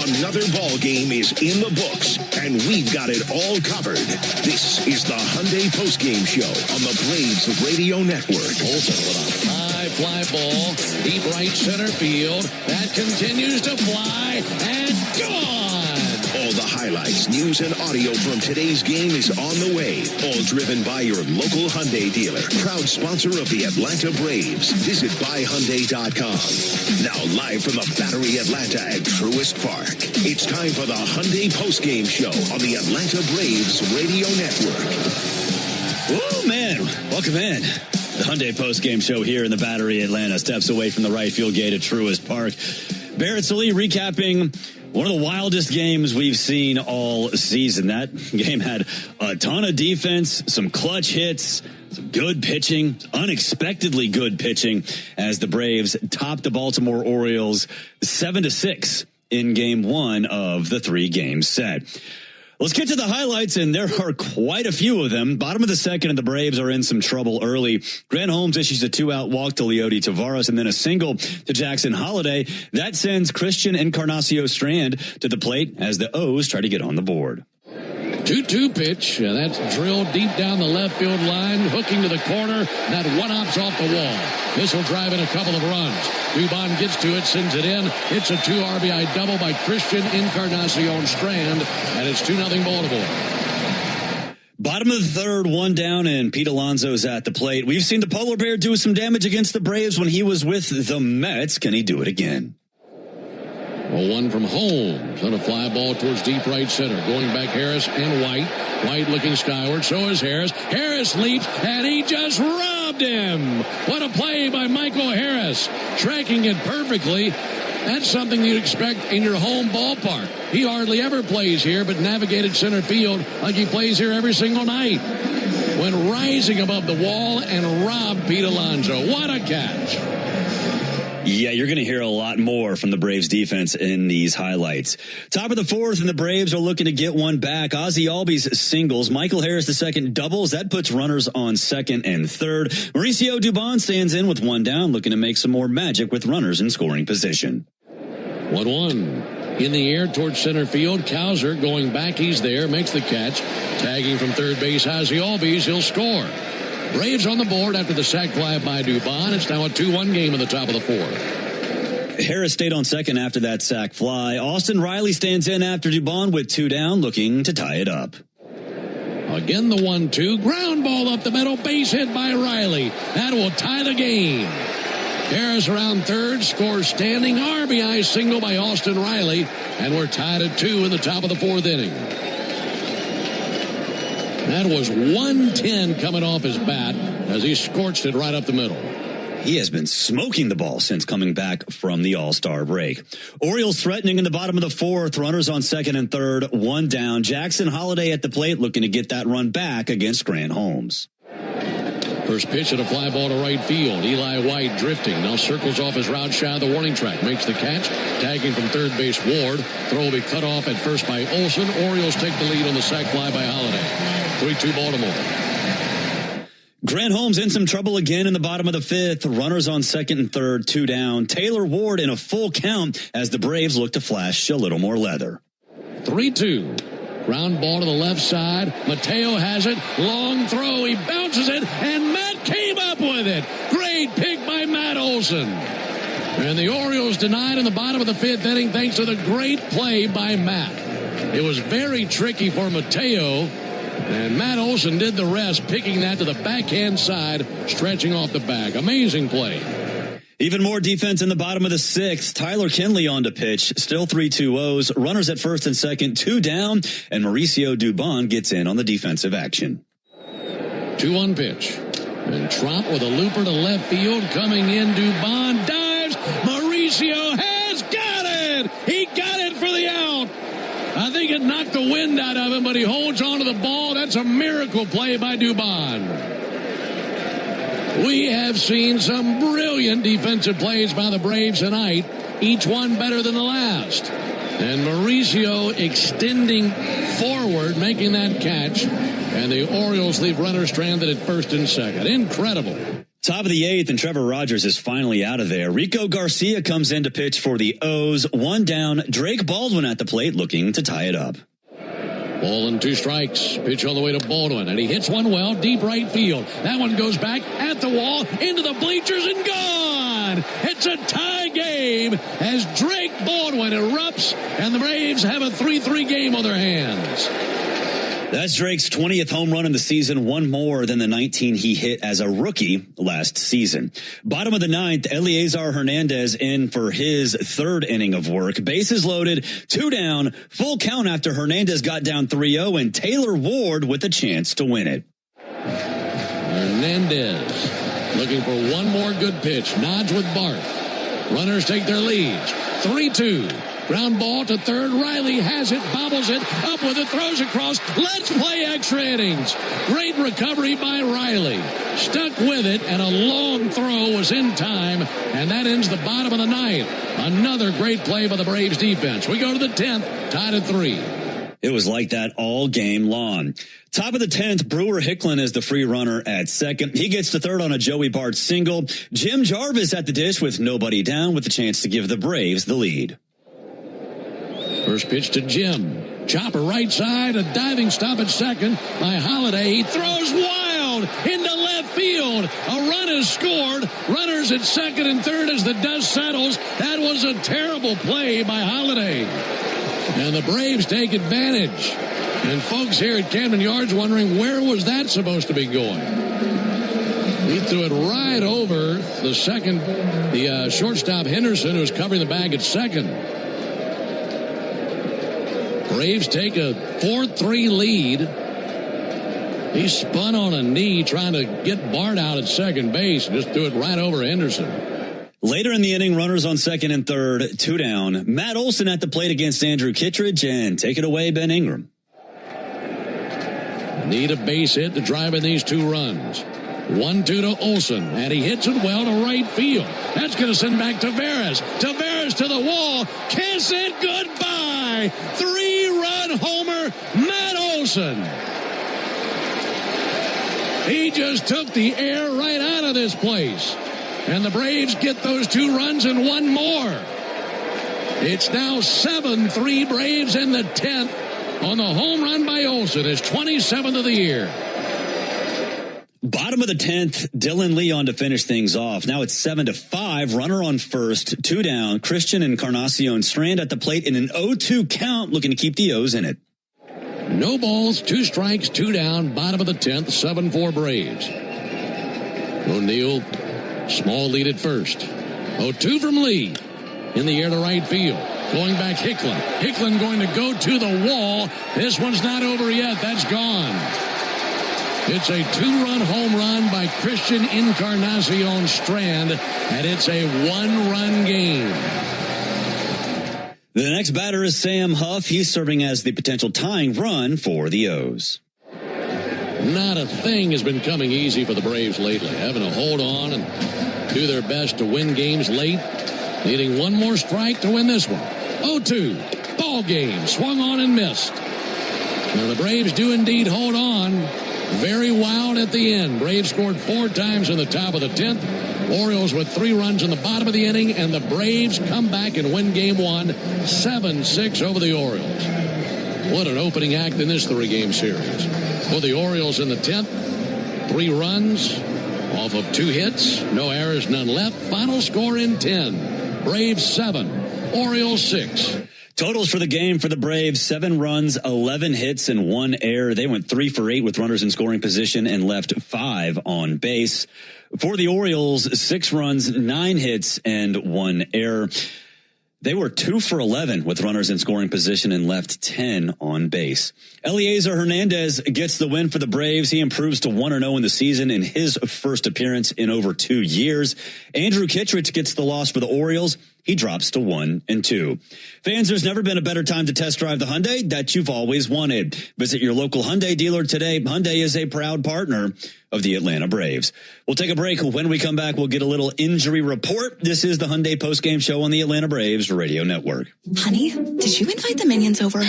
Another ball game is in the books, and we've got it all covered. This is the Hyundai Postgame Show on the Braves Radio Network. Olsen with a high fly ball, deep right center field. That continues to fly and gone. All the highlights, news, and audio from today's game is on the way. All driven by your local Hyundai dealer. Proud sponsor of the Atlanta Braves. Visit buyhyundai.com. Now live from the Battery Atlanta at Truist Park. It's time for the Hyundai Postgame Show on the Atlanta Braves Radio Network. Oh, man. Welcome in. The Hyundai Postgame Show here in the Battery Atlanta. Steps away from the right field gate at Truist Park. Barrett Sallee recapping one of the wildest games we've seen all season. That game had a ton of defense, some clutch hits, some good pitching, unexpectedly good pitching as the Braves topped the Baltimore Orioles 7-6 in game one of the 3-game set. Let's get to the highlights, and there are quite a few of them. Bottom of the second, and the Braves are in some trouble early. Grant Holmes issues a 2-out walk to Leody Tavares and then a single to Jackson Holliday. That sends Christian Encarnacio Strand to the plate as the O's try to get on the board. 2-2 pitch. That's drilled deep down the left field line, hooking to the corner. That one-up's off the wall. This will drive in a couple of runs. Dubon gets to it, sends it in. It's a 2 RBI double by Christian Encarnacion Strand, and it's 2-0 Baltimore. Bottom of the third, one down, and Pete Alonso's at the plate. We've seen the Polar Bear do some damage against the Braves when he was with the Mets. Can he do it again? Well, one from Holmes on a fly ball towards deep right center. Going back Harris and White. White looking skyward. So is Harris. Harris leaps, and he just robbed him. What a play by Michael Harris. Tracking it perfectly. That's something you'd expect in your home ballpark. He hardly ever plays here, but navigated center field like he plays here every single night. Went rising above the wall and robbed Pete Alonso. What a catch. Yeah, you're going to hear a lot more from the Braves defense in these highlights. Top of the fourth, and the Braves are looking to get one back. Ozzie Albies singles. Michael Harris the second doubles. That puts runners on second and third. Mauricio Dubon stands in with one down, looking to make some more magic with runners in scoring position. 1-1. In the air towards center field. Cowser going back. He's there. Makes the catch. Tagging from third base. Ozzie Albies. He'll score. Braves on the board after the sac fly by Dubon. It's now a 2-1 game in the top of the fourth. Harris stayed on second after that sac fly. Austin Riley stands in after Dubon with 2 down, looking to tie it up. Again, the 1-2. Ground ball up the middle. Base hit by Riley. That will tie the game. Harris around third. Scores standing. RBI single by Austin Riley. And we're tied at 2 in the top of the fourth inning. That was 110 coming off his bat as he scorched it right up the middle. He has been smoking the ball since coming back from the All-Star break. Orioles threatening in the bottom of the fourth. Runners on second and third. 1 down. Jackson Holliday at the plate looking to get that run back against Grant Holmes. First pitch at a fly ball to right field. Eli White drifting. Now circles off his route shy of the warning track. Makes the catch. Tagging from third base Ward. Throw will be cut off at first by Olsen. Orioles take the lead on the sac fly by Holliday. 3-2 Baltimore. Grant Holmes in some trouble again in the bottom of the fifth. Runners on second and third, 2 down. Taylor Ward in a full count as the Braves look to flash a little more leather. 3-2. Ground ball to the left side. Mateo has it. Long throw. He bounces it, and Matt came up with it. Great pick by Matt Olson. And the Orioles denied in the bottom of the 5th inning thanks to the great play by Matt. It was very tricky for Mateo, and Matt Olson did the rest, picking that to the backhand side, stretching off the bag. Amazing play. Even more defense in the bottom of the 6th. Tyler Kinley on to pitch. Still 3-2-0s. Runners at first and second, 2 down. And Mauricio Dubon gets in on the defensive action. 2-1 pitch. And Tromp with a looper to left field. Coming in, Dubon dives. Mauricio has got it. He got it for the out. I think it knocked the wind out of him, but he holds on to the ball. That's a miracle play by Dubon. We have seen some brilliant defensive plays by the Braves tonight, each one better than the last. And Mauricio extending forward, making that catch, and the Orioles leave runners stranded at first and second. Incredible. Top of the 8th, and Trevor Rogers is finally out of there. Rico Garcia comes in to pitch for the O's. 1 down. Drake Baldwin at the plate looking to tie it up. Ball and 2 strikes. Pitch all the way to Baldwin, and he hits one well, deep right field. That one goes back at the wall, into the bleachers, and gone! It's a tie game as Drake Baldwin erupts, and the Braves have a 3-3 game on their hands. That's Drake's 20th home run in the season, one more than the 19 he hit as a rookie last season. Bottom of the 9th, Eliezer Hernandez in for his 3rd inning of work. Bases loaded, 2 down, full count after Hernandez got down 3-0, and Taylor Ward with a chance to win it. Hernandez looking for one more good pitch. Nods with Bart. Runners take their leads. 3-2. Ground ball to third. Riley has it, bobbles it, up with it, throws across. Let's play extra innings. Great recovery by Riley. Stuck with it, and a long throw was in time, and that ends the bottom of the 9th. Another great play by the Braves defense. We go to the 10th, tied at 3. It was like that all game long. Top of the 10th, Brewer Hicklin is the free runner at second. He gets to third on a Joey Bart single. Jim Jarvis at the dish with nobody down with the chance to give the Braves the lead. First pitch to Jim. Chopper right side, a diving stop at second by Holiday. He throws wild into left field. A run is scored. Runners at second and third as the dust settles. That was a terrible play by Holiday. And the Braves take advantage. And folks here at Camden Yards wondering, where was that supposed to be going? He threw it right over the shortstop Henderson, who's covering the bag at second. Braves take a 4-3 lead. He spun on a knee trying to get Bart out at second base and just threw it right over Henderson. Later in the inning, runners on second and third, 2 down. Matt Olson at the plate against Andrew Kittredge, and take it away, Ben Ingram. Need a base hit to drive in these 2 runs. 1-2 to Olson, and he hits it well to right field. That's going to send back Taveras. Taveras to the wall. Kiss it goodbye. 3-run homer, Matt Olson. He just took the air right out of this place. And the Braves get those 2 runs and 1 more. It's now 7-3 Braves in the 10th on the home run by Olson, his 27th of the year. Bottom of the 10th, Dylan Lee on to finish things off. Now it's 7-5. Runner on first, 2 down. Christian Encarnacion Strand at the plate in an 0-2 count, looking to keep the O's in it. No balls, 2 strikes, 2 down. Bottom of the 10th, 7-4 Braves. O'Neill, small lead at first. 0-2 from Lee. In the air to right field. Going back Hicklin. Hicklin going to go to the wall. This one's not over yet. That's gone. It's a 2-run home run by Christian Encarnacion Strand, and it's a 1-run game. The next batter is Sam Huff. He's serving as the potential tying run for the O's. Not a thing has been coming easy for the Braves lately, having to hold on and do their best to win games late, needing 1 more strike to win this one. 0-2, ball game, swung on and missed. Now the Braves do indeed hold on. Very wild at the end. Braves scored 4 times in the top of the 10th. Orioles with 3 runs in the bottom of the inning, and the Braves come back and win game 1, 7-6 over the Orioles. What an opening act in this 3-game series. For the Orioles in the 10th, 3 runs off of 2 hits, no errors, none left. Final score in 10. Braves 7, Orioles 6. Totals for the game for the Braves: 7 runs, 11 hits, and 1 error. They went 3 for 8 with runners in scoring position and left 5 on base. For the Orioles, 6 runs, 9 hits, and 1 error. They were 2 for 11 with runners in scoring position and left 10 on base. Eliezer Hernandez gets the win for the Braves. He improves to 1-0 in the season in his first appearance in over 2 years. Andrew Kittredge gets the loss for the Orioles. He drops to 1-2. Fans, there's never been a better time to test drive the Hyundai that you've always wanted. Visit your local Hyundai dealer today. Hyundai is a proud partner of the Atlanta Braves. We'll take a break. When we come back, we'll get a little injury report. This is the Hyundai postgame show on the Atlanta Braves Radio Network. Honey, did you invite the minions over?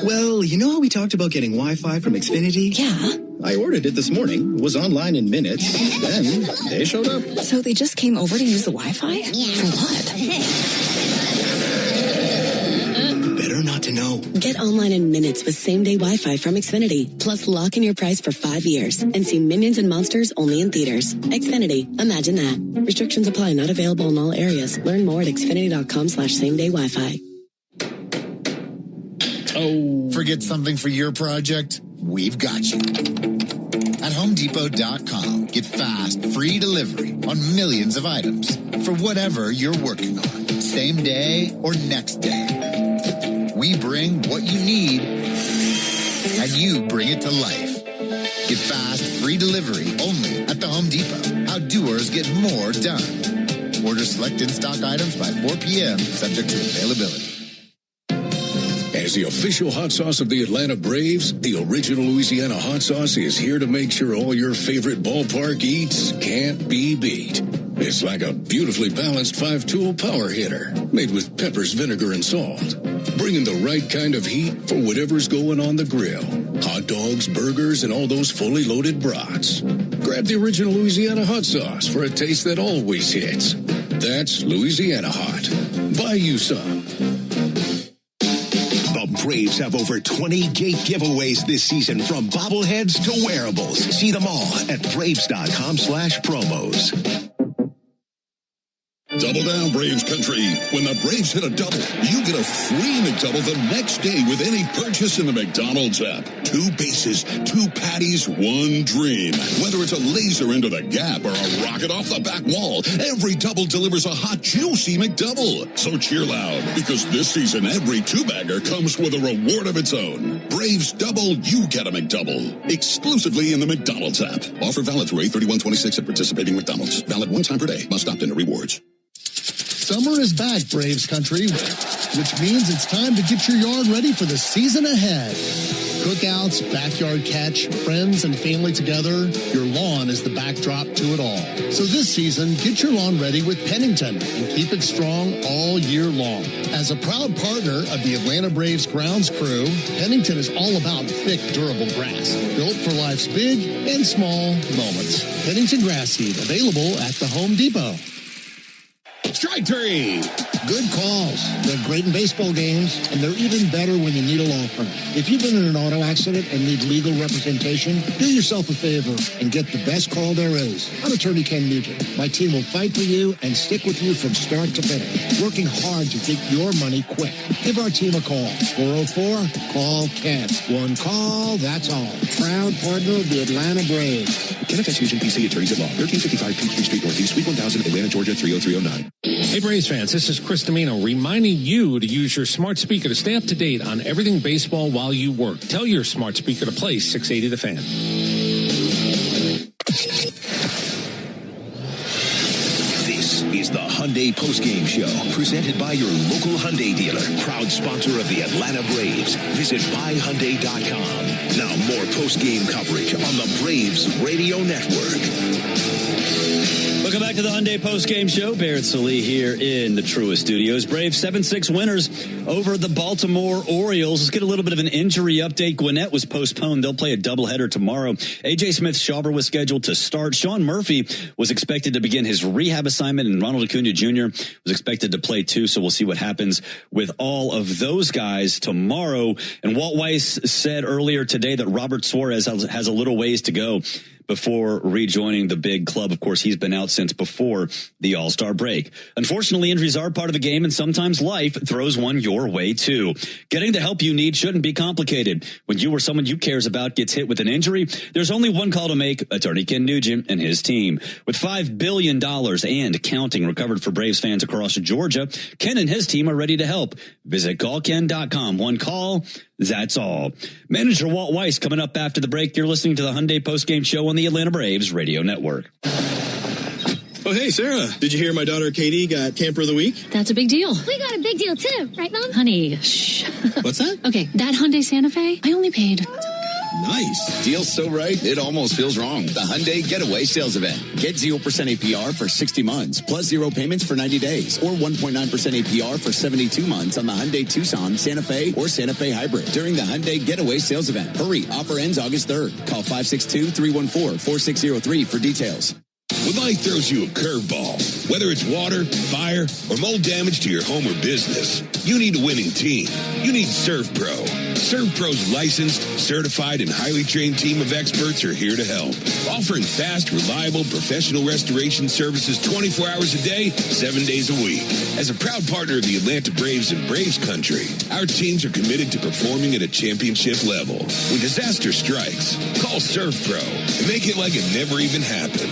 Well, you know how we talked about getting Wi-Fi from Xfinity? Yeah. I ordered it this morning, was online in minutes, then they showed up. So they just came over to use the Wi-Fi? Yeah. For what? Better not to know. Get online in minutes with same-day Wi-Fi from Xfinity. Plus, lock in your price for 5 years and see Minions and Monsters only in theaters. Xfinity. Imagine that. Restrictions apply. Not available in all areas. Learn more at xfinity.com/same-day Wi-Fi. Oh. Forget something for your project? We've got you. At HomeDepot.com, get fast, free delivery on millions of items for whatever you're working on, same day or next day. We bring what you need, and you bring it to life. Get fast, free delivery only at the Home Depot. How doers get more done. Order select in-stock items by 4 p.m., subject to availability. As the official hot sauce of the Atlanta Braves, the original Louisiana hot sauce is here to make sure all your favorite ballpark eats can't be beat. It's like a beautifully balanced 5-tool power hitter made with peppers, vinegar, and salt, bringing the right kind of heat for whatever's going on the grill. Hot dogs, burgers, and all those fully loaded brats. Grab the original Louisiana hot sauce for a taste that always hits. That's Louisiana Hot. Buy you some. The Braves have over 20 gate giveaways this season, from bobbleheads to wearables. See them all at Braves.com/promos. Double down, Braves country. When the Braves hit a double, you get a free McDouble the next day with any purchase in the McDonald's app. 2 bases, 2 patties, 1 dream. Whether it's a laser into the gap or a rocket off the back wall, every double delivers a hot, juicy McDouble. So cheer loud, because this season every 2-bagger comes with a reward of its own. Braves double, you get a McDouble. Exclusively in the McDonald's app. Offer valid through 8/31/26 at participating McDonald's. Valid 1 time per day. Must opt into rewards. Summer is back, Braves country, which means it's time to get your yard ready for the season ahead. Cookouts, backyard catch, friends and family together, your lawn is the backdrop to it all. So this season, get your lawn ready with Pennington and keep it strong all year long. As a proud partner of the Atlanta Braves grounds crew, Pennington is all about thick, durable grass, built for life's big and small moments. Pennington grass seed, available at the Home Depot. Strike 3. Good calls. They're great in baseball games, and they're even better when you need a law firm. If you've been in an auto accident and need legal representation, do yourself a favor and get the best call there is. I'm attorney Ken Nugent. My team will fight for you and stick with you from start to finish, working hard to get your money quick. Give our team a call. 404-CALL-KEN. One call, that's all. Proud partner of the Atlanta Braves. Kenneth S. Nugent, PC, Attorneys at Law, 1355 Peachtree Street Northeast, Suite 1000, Atlanta, Georgia, 30309. Hey Braves fans, this is Chris Domino reminding you to use your smart speaker to stay up to date on everything baseball while you work. Tell your smart speaker to play 680 The Fan. This is the Hyundai Postgame Show, presented by your local Hyundai dealer, proud sponsor of the Atlanta Braves. Visit buyhyundai.com. Now more postgame coverage on the Braves Radio Network. Welcome back to the Hyundai postgame show. Barrett Sallee here in the Truist Studios. Braves 7-6 winners over the Baltimore Orioles. Let's get a little bit of an injury update. Gwinnett was postponed. They'll play a doubleheader tomorrow. A.J. Smith-Shawver was scheduled to start. Sean Murphy was expected to begin his rehab assignment, and Ronald Acuna Jr. Jr. was expected to play too, so we'll see what happens with all of those guys tomorrow. And Walt Weiss said earlier today that Robert Suarez has a little ways to go before rejoining the big club. Of course, he's been out since before the All-Star break. Unfortunately, injuries are part of the game, and sometimes life throws one your way too. Getting the help you need shouldn't be complicated. When you or someone you cares about gets hit with an injury, there's only one call to make: attorney Ken Nugent and his team. With $5 billion and counting recovered for Braves fans across Georgia, Ken and his team are ready to help. Visit callken.com. One call, that's all. Manager Walt Weiss coming up after the break. You're listening to the Hyundai Postgame Show on the Atlanta Braves Radio Network. Oh, hey, Sarah. Did you hear my daughter Katie got Camper of the Week? That's a big deal. We got a big deal, too. Right, Mom? Honey, shh. What's that? Okay, that Hyundai Santa Fe, I only paid... Nice. Deal's so right, it almost feels wrong. The Hyundai Getaway Sales Event. Get 0% APR for 60 months, plus 0 payments for 90 days, or 1.9% APR for 72 months on the Hyundai Tucson, Santa Fe, or Santa Fe Hybrid during the Hyundai Getaway Sales Event. Hurry, offer ends August 3rd. Call 562-314-4603 for details. When life throws you a curveball, whether it's water, fire, or mold damage to your home or business, you need a winning team. You need ServPro. ServPro's licensed, certified, and highly trained team of experts are here to help, offering fast, reliable, professional restoration services 24 hours a day, 7 days a week. As a proud partner of the Atlanta Braves and Braves Country, our teams are committed to performing at a championship level. When disaster strikes, call ServPro and make it like it never even happened.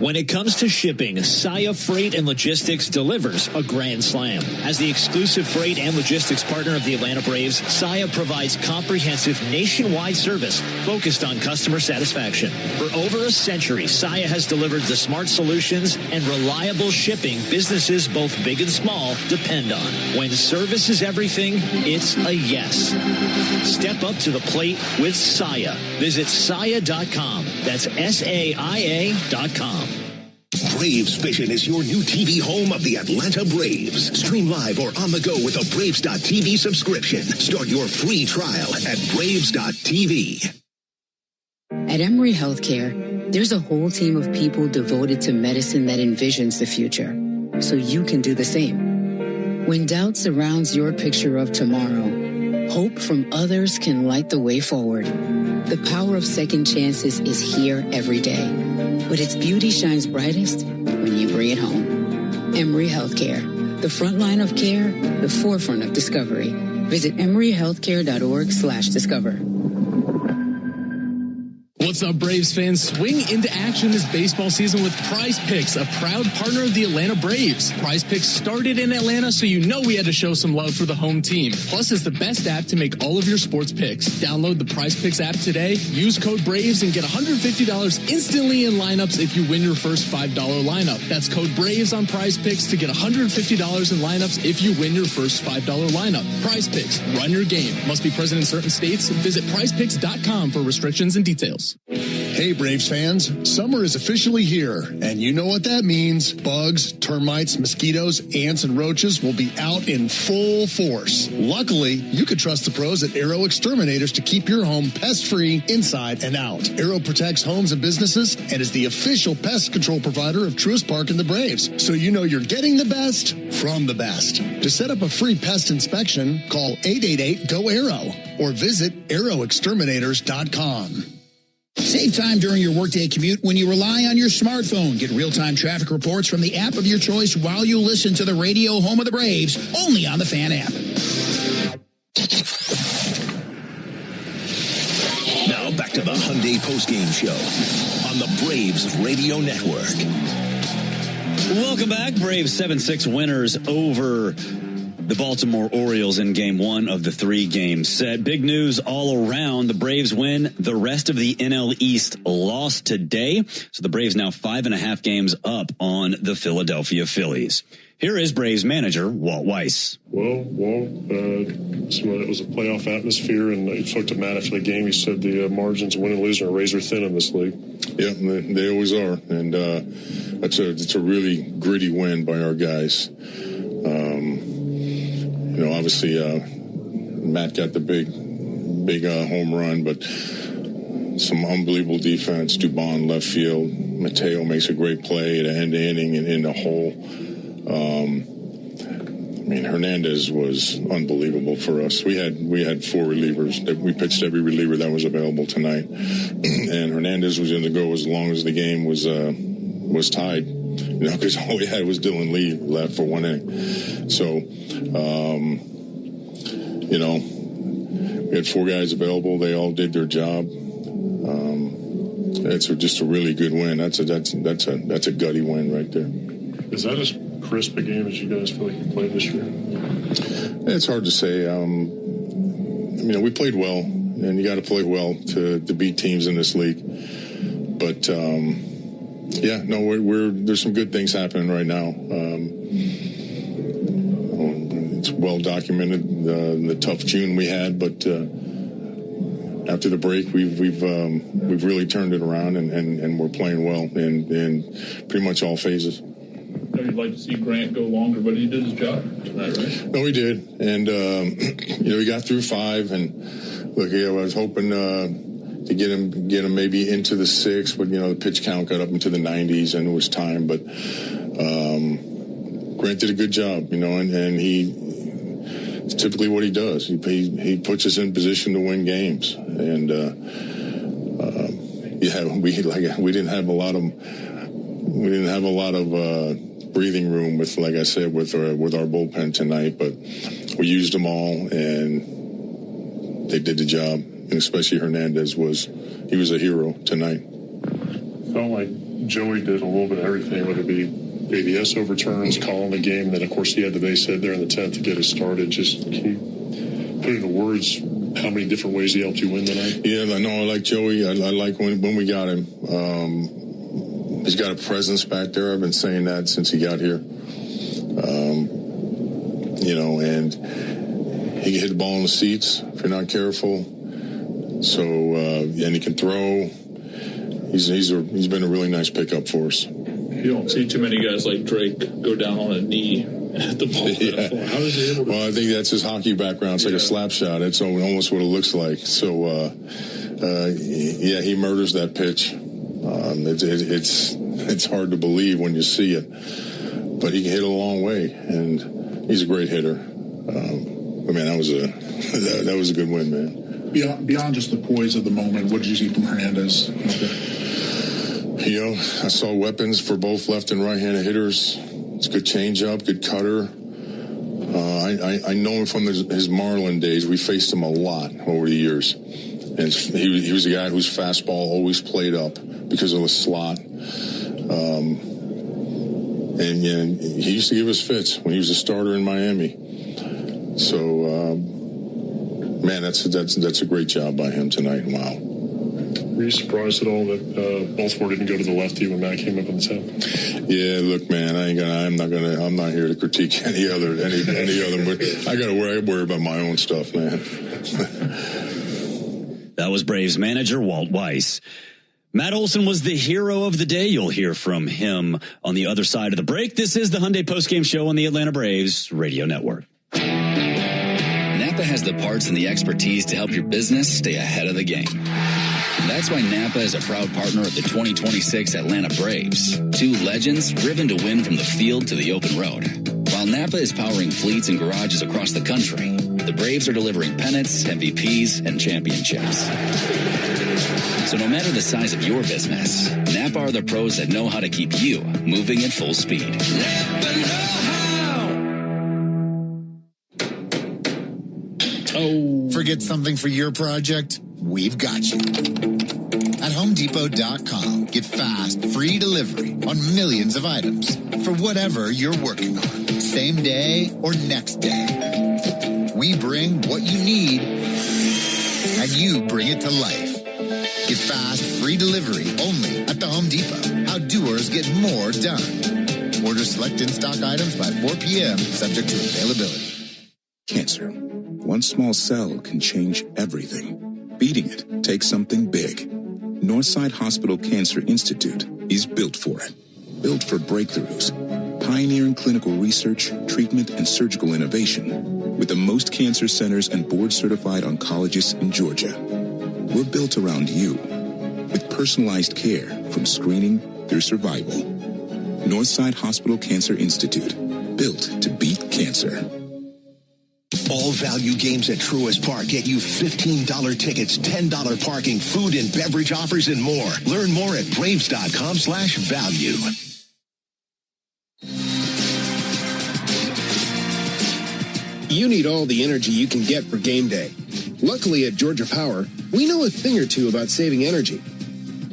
When it comes to shipping, Saia Freight and Logistics delivers a grand slam. As the exclusive freight and logistics partner of the Atlanta Braves, Saia provides comprehensive nationwide service focused on customer satisfaction. For over a century, Saia has delivered the smart solutions and reliable shipping businesses both big and small depend on. When service is everything, it's a yes. Step up to the plate with Saia. Visit Saia.com. That's SAIA.com. Braves Vision is your new TV home of the Atlanta Braves. Stream live or on the go with a Braves.tv subscription. Start your free trial at Braves.tv. At Emory Healthcare, there's a whole team of people devoted to medicine that envisions the future, so you can do the same. When doubt surrounds your picture of tomorrow, hope from others can light the way forward. The power of second chances is here every day, but its beauty shines brightest when you bring it home. Emory Healthcare, the front line of care, the forefront of discovery. Visit emoryhealthcare.org/discover. What's up, Braves fans? Swing into action this baseball season with Prize Picks, a proud partner of the Atlanta Braves. Prize Picks started in Atlanta, so you know we had to show some love for the home team. Plus, it's the best app to make all of your sports picks. Download the Prize Picks app today, use code BRAVES, and get $150 instantly in lineups if you win your first $5 lineup. That's code BRAVES on Prize Picks to get $150 in lineups if you win your first $5 lineup. Prize Picks, run your game. Must be present in certain states. Visit prizepicks.com for restrictions and details. Hey, Braves fans, summer is officially here, and you know what that means. Bugs, termites, mosquitoes, ants, and roaches will be out in full force. Luckily, you can trust the pros at Arrow Exterminators to keep your home pest-free inside and out. Arrow protects homes and businesses and is the official pest control provider of Truist Park and the Braves, so you know you're getting the best from the best. To set up a free pest inspection, call 888-GO-ARROW or visit arrowexterminators.com. Save time during your workday commute when you rely on your smartphone. Get real-time traffic reports from the app of your choice while you listen to the radio home of the Braves, only on the Fan app. Now back to the Hyundai Postgame Show on the Braves Radio Network. Welcome back. Braves 7-6 winners over the Baltimore Orioles in Game 1 of the 3-game set. Big news all around. The Braves win. The rest of the NL East lost today. So the Braves now 5.5 games up on the Philadelphia Phillies. Here is Braves manager Walt Weiss. Well, it was a playoff atmosphere, and he spoke to Matt after the game. He said the margins of win and lose are razor thin in this league. Yeah, they always are, and it's a really gritty win by our guys. Obviously, Matt got the big home run, but some unbelievable defense. Dubon left field. Mateo makes a great play to end the inning and in the hole. Hernandez was unbelievable for us. We had 4 relievers. We pitched every reliever that was available tonight, and Hernandez was in the go as long as the game was tied. Because all we had was Dylan Lee left for 1 inning. So, we had 4 guys available. They all did their job. It's just a really good win. That's a gutty win right there. Is that as crisp a game as you guys feel like you played this year? It's hard to say. We played well, and you got to play well to beat teams in this league. But there's some good things happening right now. It's well documented the tough June we had, but after the break, we've really turned it around, and we're playing well in pretty much all phases. You'd like to see Grant go longer, but he did his job tonight, right? No, he did, and he got through 5, and look, I was hoping to get him maybe into the 6, but the pitch count got up into the 90s, and it was time. But Grant did a good job, and it's typically what he does. He puts us in position to win games, and we didn't have a lot of breathing room with, like I said, with our bullpen tonight, but we used them all, and they did the job. And especially Hernandez was a hero tonight. Felt like Joey did a little bit of everything, whether it be ABS overturns, calling the game, and then of course he had the base hit there in the 10th to get us started. Just can you put into words how many different ways he helped you win tonight? Yeah, I know. I like Joey. I like when we got him. He's got a presence back there. I've been saying that since he got here. And he can hit the ball in the seats if you're not careful. So, and he can throw. He's been a really nice pickup for us. You don't see too many guys like Drake go down on a knee and hit the ball. Yeah. How is he able to? Well, I think that's his hockey background. It's like a slap shot. It's almost what it looks like. So, he murders that pitch. It's hard to believe when you see it, but he can hit a long way, and he's a great hitter. But man, that was a good win, man. Beyond just the poise of the moment, what did you see from Hernandez? I saw weapons for both left and right-handed hitters. It's a good changeup, good cutter. I know him from his Marlin days. We faced him a lot over the years. And he was a guy whose fastball always played up because of the slot. And he used to give us fits when he was a starter in Miami. So, man, that's a great job by him tonight. Wow. Were you surprised at all that Baltimore didn't go to the lefty when Matt came up in the 10th? Yeah, look, man, I'm not here to critique any other, but I got to worry about my own stuff, man. That was Braves manager Walt Weiss. Matt Olson was the hero of the day. You'll hear from him on the other side of the break. This is the Hyundai Postgame Show on the Atlanta Braves Radio Network. Napa has the parts and the expertise to help your business stay ahead of the game. That's why Napa is a proud partner of the 2026 Atlanta Braves. 2 legends driven to win from the field to the open road. While Napa is powering fleets and garages across the country, the Braves are delivering pennants, MVPs, and championships. So no matter the size of your business, Napa are the pros that know how to keep you moving at full speed. Napa know how. Forget something for your project? We've got you. At HomeDepot.com, get fast, free delivery on millions of items for whatever you're working on, same day or next day. We bring what you need, and you bring it to life. Get fast, free delivery only at the Home Depot. How doers get more done. Order select in-stock items by 4 p.m., subject to availability. Cancer. One small cell can change everything. Beating it takes something big. Northside Hospital Cancer Institute is built for it. Built for breakthroughs, pioneering clinical research, treatment, and surgical innovation with the most cancer centers and board-certified oncologists in Georgia. We're built around you with personalized care from screening through survival. Northside Hospital Cancer Institute. built to beat cancer. All value games at Truist Park get you $15 tickets, $10 parking, food and beverage offers, and more. Learn more at braves.com/value. You need all the energy you can get for game day. Luckily at Georgia Power, we know a thing or two about saving energy.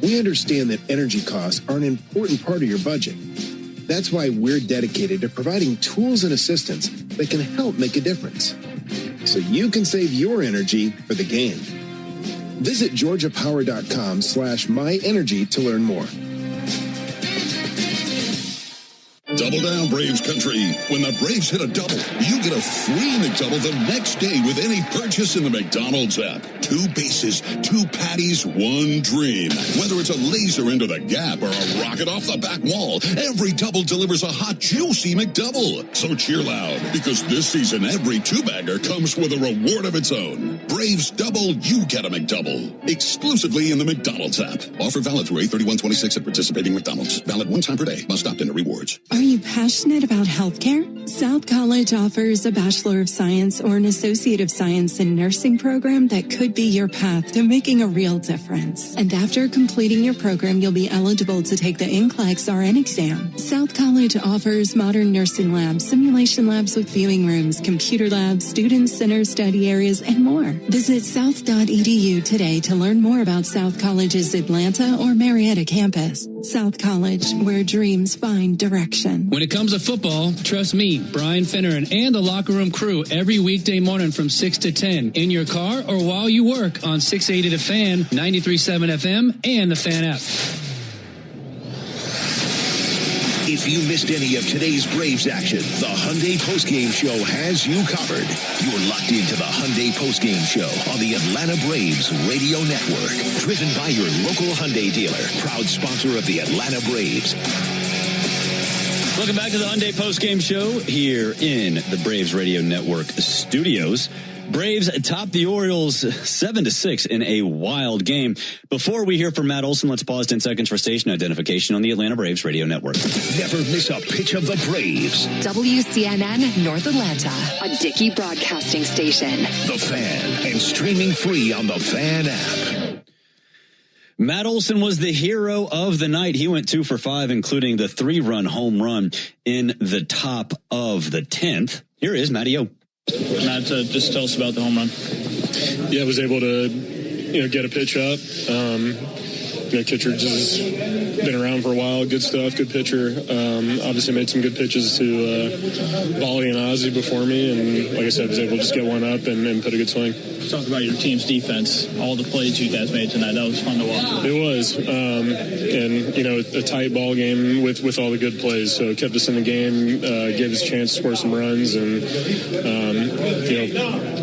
We understand that energy costs are an important part of your budget. That's why we're dedicated to providing tools and assistance that can help make a difference, so you can save your energy for the game. Visit georgiapower.com/myenergy to learn more. Double down, Braves country. When the Braves hit a double, you get a free McDouble the next day with any purchase in the McDonald's app. 2 bases, 2 patties, 1 dream. Whether it's a laser into the gap or a rocket off the back wall, every double delivers a hot, juicy McDouble. So cheer loud, because this season every 2-bagger comes with a reward of its own. Braves double, you get a McDouble. Exclusively in the McDonald's app. Offer valid through 8/31/26 at participating McDonald's. Valid 1 time per day. Must opt into rewards. Are you passionate about healthcare? South College offers a Bachelor of Science or an Associate of Science in Nursing program that could be your path to making a real difference. And after completing your program, you'll be eligible to take the NCLEX RN exam. South College offers modern nursing labs, simulation labs with viewing rooms, computer labs, student center study areas, and more. Visit south.edu today to learn more about South College's Atlanta or Marietta campus. South College, where dreams find direction. When it comes to football, trust me, Brian Finneran and the Locker Room crew every weekday morning from 6 to 10 in your car or while you work on 680 The Fan, 93.7 FM, and the Fan app. If you missed any of today's Braves action, the Hyundai Postgame Show has you covered. You're locked into the Hyundai Postgame Show on the Atlanta Braves Radio Network. Driven by your local Hyundai dealer, proud sponsor of the Atlanta Braves. Welcome back to the Hyundai Postgame Show here in the Braves Radio Network studios. Braves top the Orioles 7-6 in a wild game. Before we hear from Matt Olson, let's pause 10 seconds for station identification on the Atlanta Braves Radio Network. Never miss a pitch of the Braves. WCNN North Atlanta, a Dickey broadcasting station. The Fan, and streaming free on the Fan app. Matt Olson was the hero of the night. He went 2 for 5, including the 3-run home run in the top of the 10th. Here is Matty O. Matt, just tell us about the home run. Yeah, I was able to, get a pitch up. Kittredge has been around for a while. Good stuff, good pitcher. Obviously made some good pitches to Volley and Ozzie before me, and like I said, was able to just get one up and put a good swing. Talk about your team's defense. All the plays you guys made tonight. That was fun to watch. It was, and a tight ball game with all the good plays. So it kept us in the game, gave us a chance to score some runs, and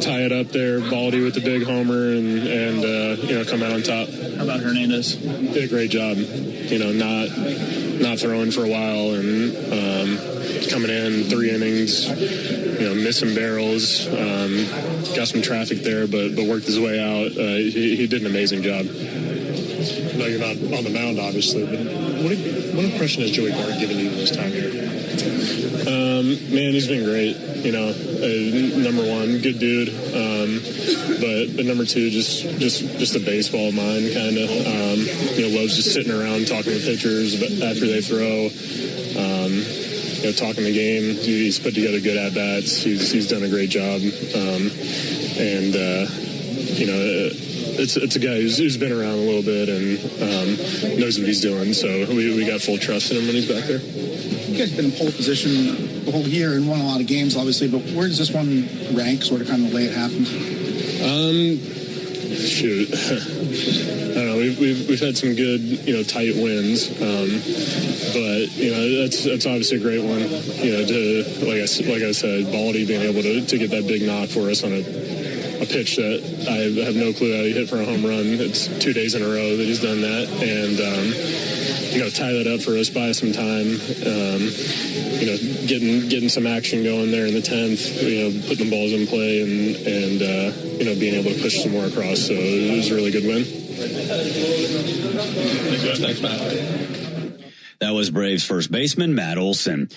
tie it up there. Baldy with the big homer, and come out on top. How about Hernandez? Did a great job. Not throwing for a while, and coming in 3 innings. Missing barrels. Got some traffic there, but worked his way out. He did an amazing job. No, you're not on the mound, obviously, but what impression has Joey Bart given you this time here? Man, he's been great. Number 1, good dude. But number 2, just a baseball mind, kind of. Loves just sitting around talking to pitchers after they throw. Talking the game. He's put together good at-bats. He's done a great job. It's a guy who's been around a little bit and knows what he's doing. So we got full trust in him when he's back there. You guys have been in pole position the whole year and won a lot of games, obviously, but where does this one rank, sort of kind of the way it happened? Shoot. I don't know. We've had some good, tight wins. But that's obviously a great one. To like I said, Baldy being able to get that big knock for us on a pitch that I have no clue how he hit for a home run. It's 2 days in a row that he's done that, and tie that up for us, buy some time. Getting some action going there in the 10th. Putting the balls in play and being able to push some more across. So it was a really good win. Thanks, Matt. That was Braves first baseman Matt Olson.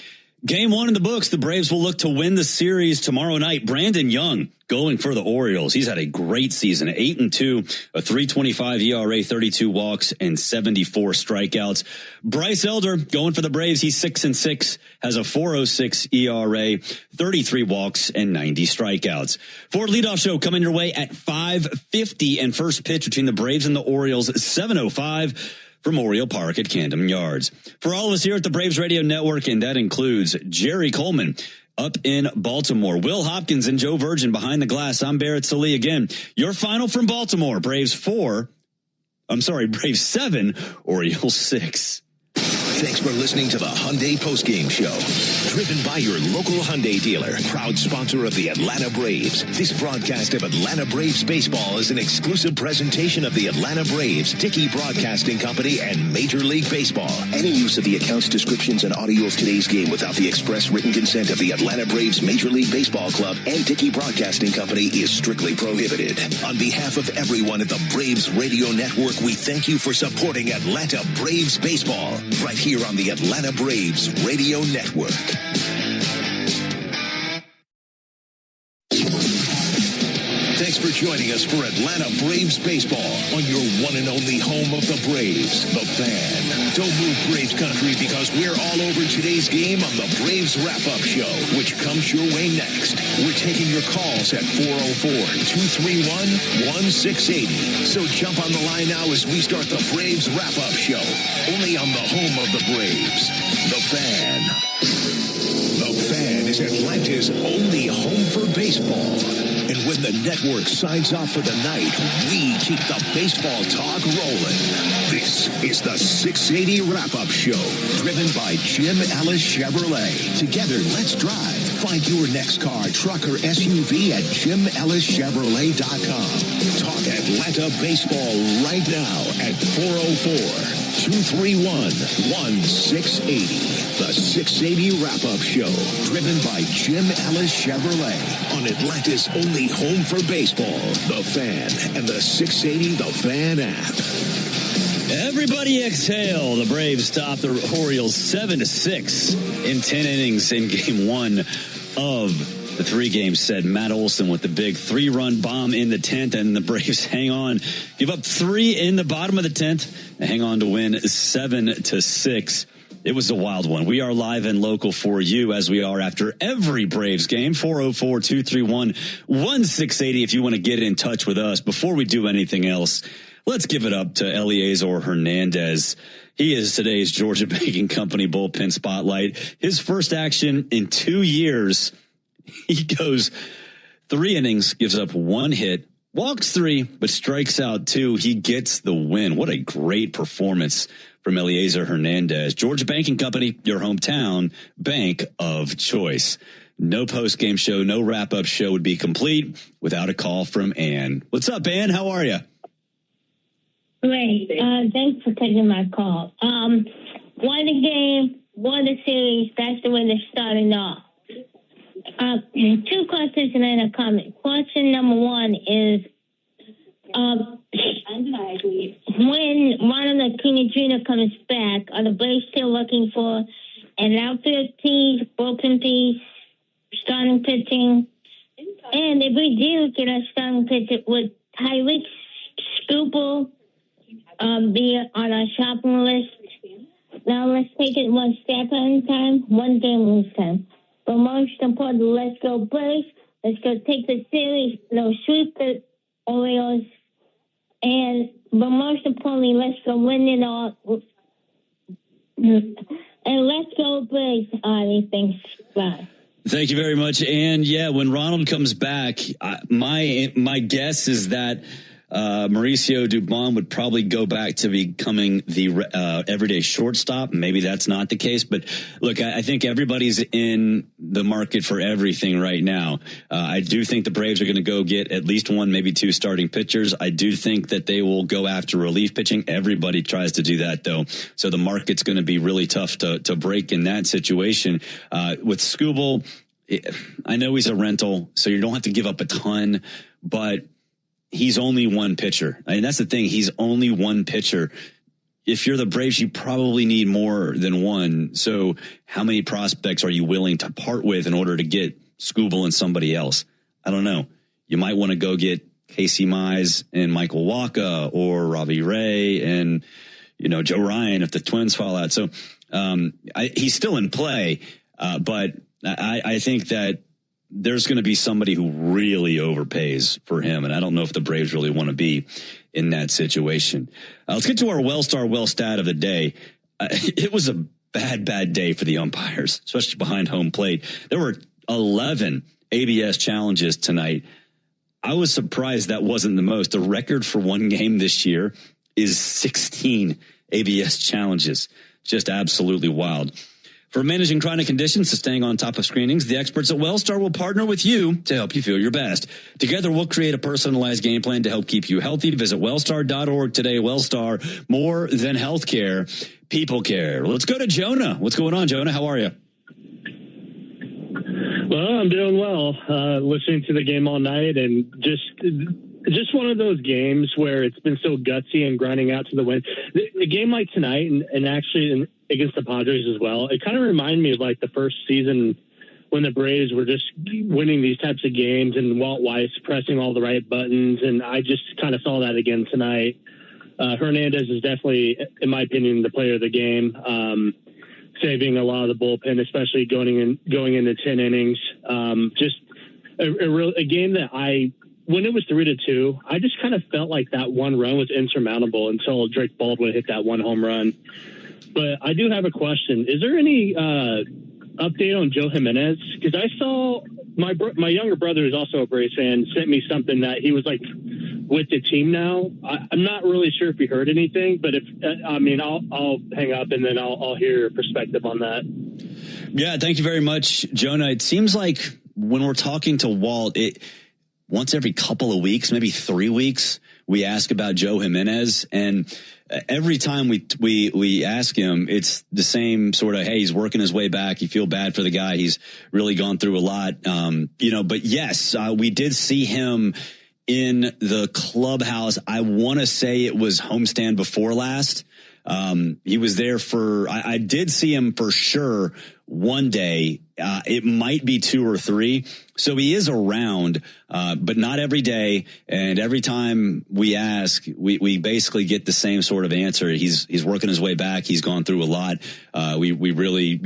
Game one in the books. The Braves will look to win the series tomorrow night. Brandon Young going for the Orioles. He's had a great season, 8-2, a 3.25 ERA, 32 walks, and 74 strikeouts. Bryce Elder going for the Braves. He's 6-6, has a 4.06 ERA, 33 walks, and 90 strikeouts. Ford leadoff show coming your way at 5:50, and first pitch between the Braves and the Orioles, 7:05. From Oriole Park at Camden Yards. For all of us here at the Braves Radio Network, and that includes Jerry Coleman up in Baltimore, Will Hopkins and Joe Virgin behind the glass. I'm Barrett Salee again. Your final from Baltimore, Braves 7, Orioles 6. Thanks for listening to the Hyundai Postgame Show. Driven by your local Hyundai dealer, proud sponsor of the Atlanta Braves. This broadcast of Atlanta Braves baseball is an exclusive presentation of the Atlanta Braves, Dickey Broadcasting Company, and Major League Baseball. Any use of the accounts, descriptions, and audio of today's game without the express written consent of the Atlanta Braves Major League Baseball Club and Dickey Broadcasting Company is strictly prohibited. On behalf of everyone at the Braves Radio Network, we thank you for supporting Atlanta Braves baseball. Right here on the Atlanta Braves Radio Network. Thanks for joining us for Atlanta Braves baseball on your one and only home of the Braves, The Fan. Don't move, Braves country, because we're all over today's game on the Braves Wrap-Up Show, which comes your way next. We're taking your calls at 404-231-1680. So jump on the line now as we start the Braves Wrap-Up Show, only on the home of the Braves, The Fan. The Fan is Atlanta's only home for baseball. And when the network signs off for the night, we keep the baseball talk rolling. This is the 680 Wrap-Up Show, driven by Jim Ellis Chevrolet. Together, let's drive. Find your next car, truck, or SUV at JimEllisChevrolet.com. Talk Atlanta baseball right now at 404-231-1680. The 680 Wrap-Up Show, driven by Jim Ellis Chevrolet on Atlanta's only home for baseball, The Fan, and the 680 The Fan app. Everybody exhale. The Braves stop the Orioles 7-6 in 10 innings in game one of the 3-game set. Matt Olson with the big 3-run bomb in the 10th, and the Braves hang on, give up 3 in the bottom of the 10th, and hang on to win 7-6. It was a wild one. We are live and local for you, as we are after every Braves game. 404-231-1680 if you want to get in touch with us. Before we do anything else, let's give it up to Eliezer Hernandez. He is today's Georgia Banking Company bullpen spotlight. His first action in 2 years. He goes 3 innings, gives up 1 hit, walks 3, but strikes out 2. He gets the win. What a great performance from Eliezer Hernandez. Georgia Banking Company, your hometown bank of choice. No post-game show, no wrap-up show would be complete without a call from Ann. What's up, Ann? How are you? Great. Thanks for taking my call. Won the game, won the series. That's the way they're starting off. 2 questions and then a comment. Question number 1 is, when Ronald Acuna Jr. comes back, are the Braves still looking for an outfield piece, bullpen piece, starting pitching? And if we do get a starting pitcher, would Tyreek Skubal be on our shopping list? Now let's take it one step at a time, one game at a time. But most importantly, let's go Braves. Let's go take the series. No, sweep the Orioles. But most importantly, let's go win it all. And let's go Braves, Artie. Thanks. Bye. Thank you very much. And yeah, when Ronald comes back, my guess is that Mauricio Dubon would probably go back to becoming the everyday shortstop. Maybe that's not the case, but look, I think everybody's in the market for everything right now. I do think the Braves are going to go get at least 1, maybe 2 starting pitchers. I do think that they will go after relief pitching. Everybody tries to do that, though. So the market's going to be really tough to break in that situation. With Skubal, I know he's a rental, so you don't have to give up a ton, but he's only one pitcher. I mean, that's the thing. He's only one pitcher. if you're the Braves, you probably need more than one. So how many prospects are you willing to part with in order to get Skubal and somebody else? I don't know. You might want to go get Casey Mize and Michael Wacha, or Robbie Ray and, Joe Ryan if the Twins fall out. So he's still in play, but I think that there's going to be somebody who really overpays for him, and I don't know if the Braves really want to be in that situation. Let's get to our Well stat of the day. It was a bad day for the umpires, especially behind home plate. There were 11 ABS challenges tonight. I was surprised that wasn't the most. The record for one game this year is 16 ABS challenges. Just absolutely wild. For managing chronic conditions to staying on top of screenings, the experts at Wellstar will partner with you to help you feel your best. Together, we'll create a personalized game plan to help keep you healthy. Visit wellstar.org today. Wellstar, more than healthcare, people care. Let's go to Jonah. What's going on, Jonah? How are you? Well, I'm doing well. Listening to the game all night, and just one of those games where it's been so gutsy and grinding out to the win. The game like tonight, and actually against the Padres as well, it kind of reminded me of like the first season when the Braves were just winning these types of games and Walt Weiss pressing all the right buttons. And I just kind of saw that again tonight. Hernandez is definitely, in my opinion, the player of the game, saving a lot of the bullpen, especially going into 10 innings. Just a game that when it was 3-2, I just kind of felt like that one run was insurmountable until Drake Baldwin hit that one home run. But I do have a question. Is there any update on Joe Jimenez? Because I saw my younger brother, who's also a Braves fan, sent me something that he was like with the team now. I'm not really sure if he heard anything, but I'll hang up and then I'll hear your perspective on that. Yeah, thank you very much, Jonah. It seems like when we're talking to Walt, once every couple of weeks, maybe 3 weeks, we ask about Joe Jimenez, and every time we ask him, it's the same sort of, hey, he's working his way back. You feel bad for the guy. He's really gone through a lot. But yes, we did see him in the clubhouse. I want to say it was homestand before last. He was there I did see him for sure one day. It might be 2 or 3. So he is around, but not every day. And every time we ask, we basically get the same sort of answer. He's working his way back. He's gone through a lot. We really,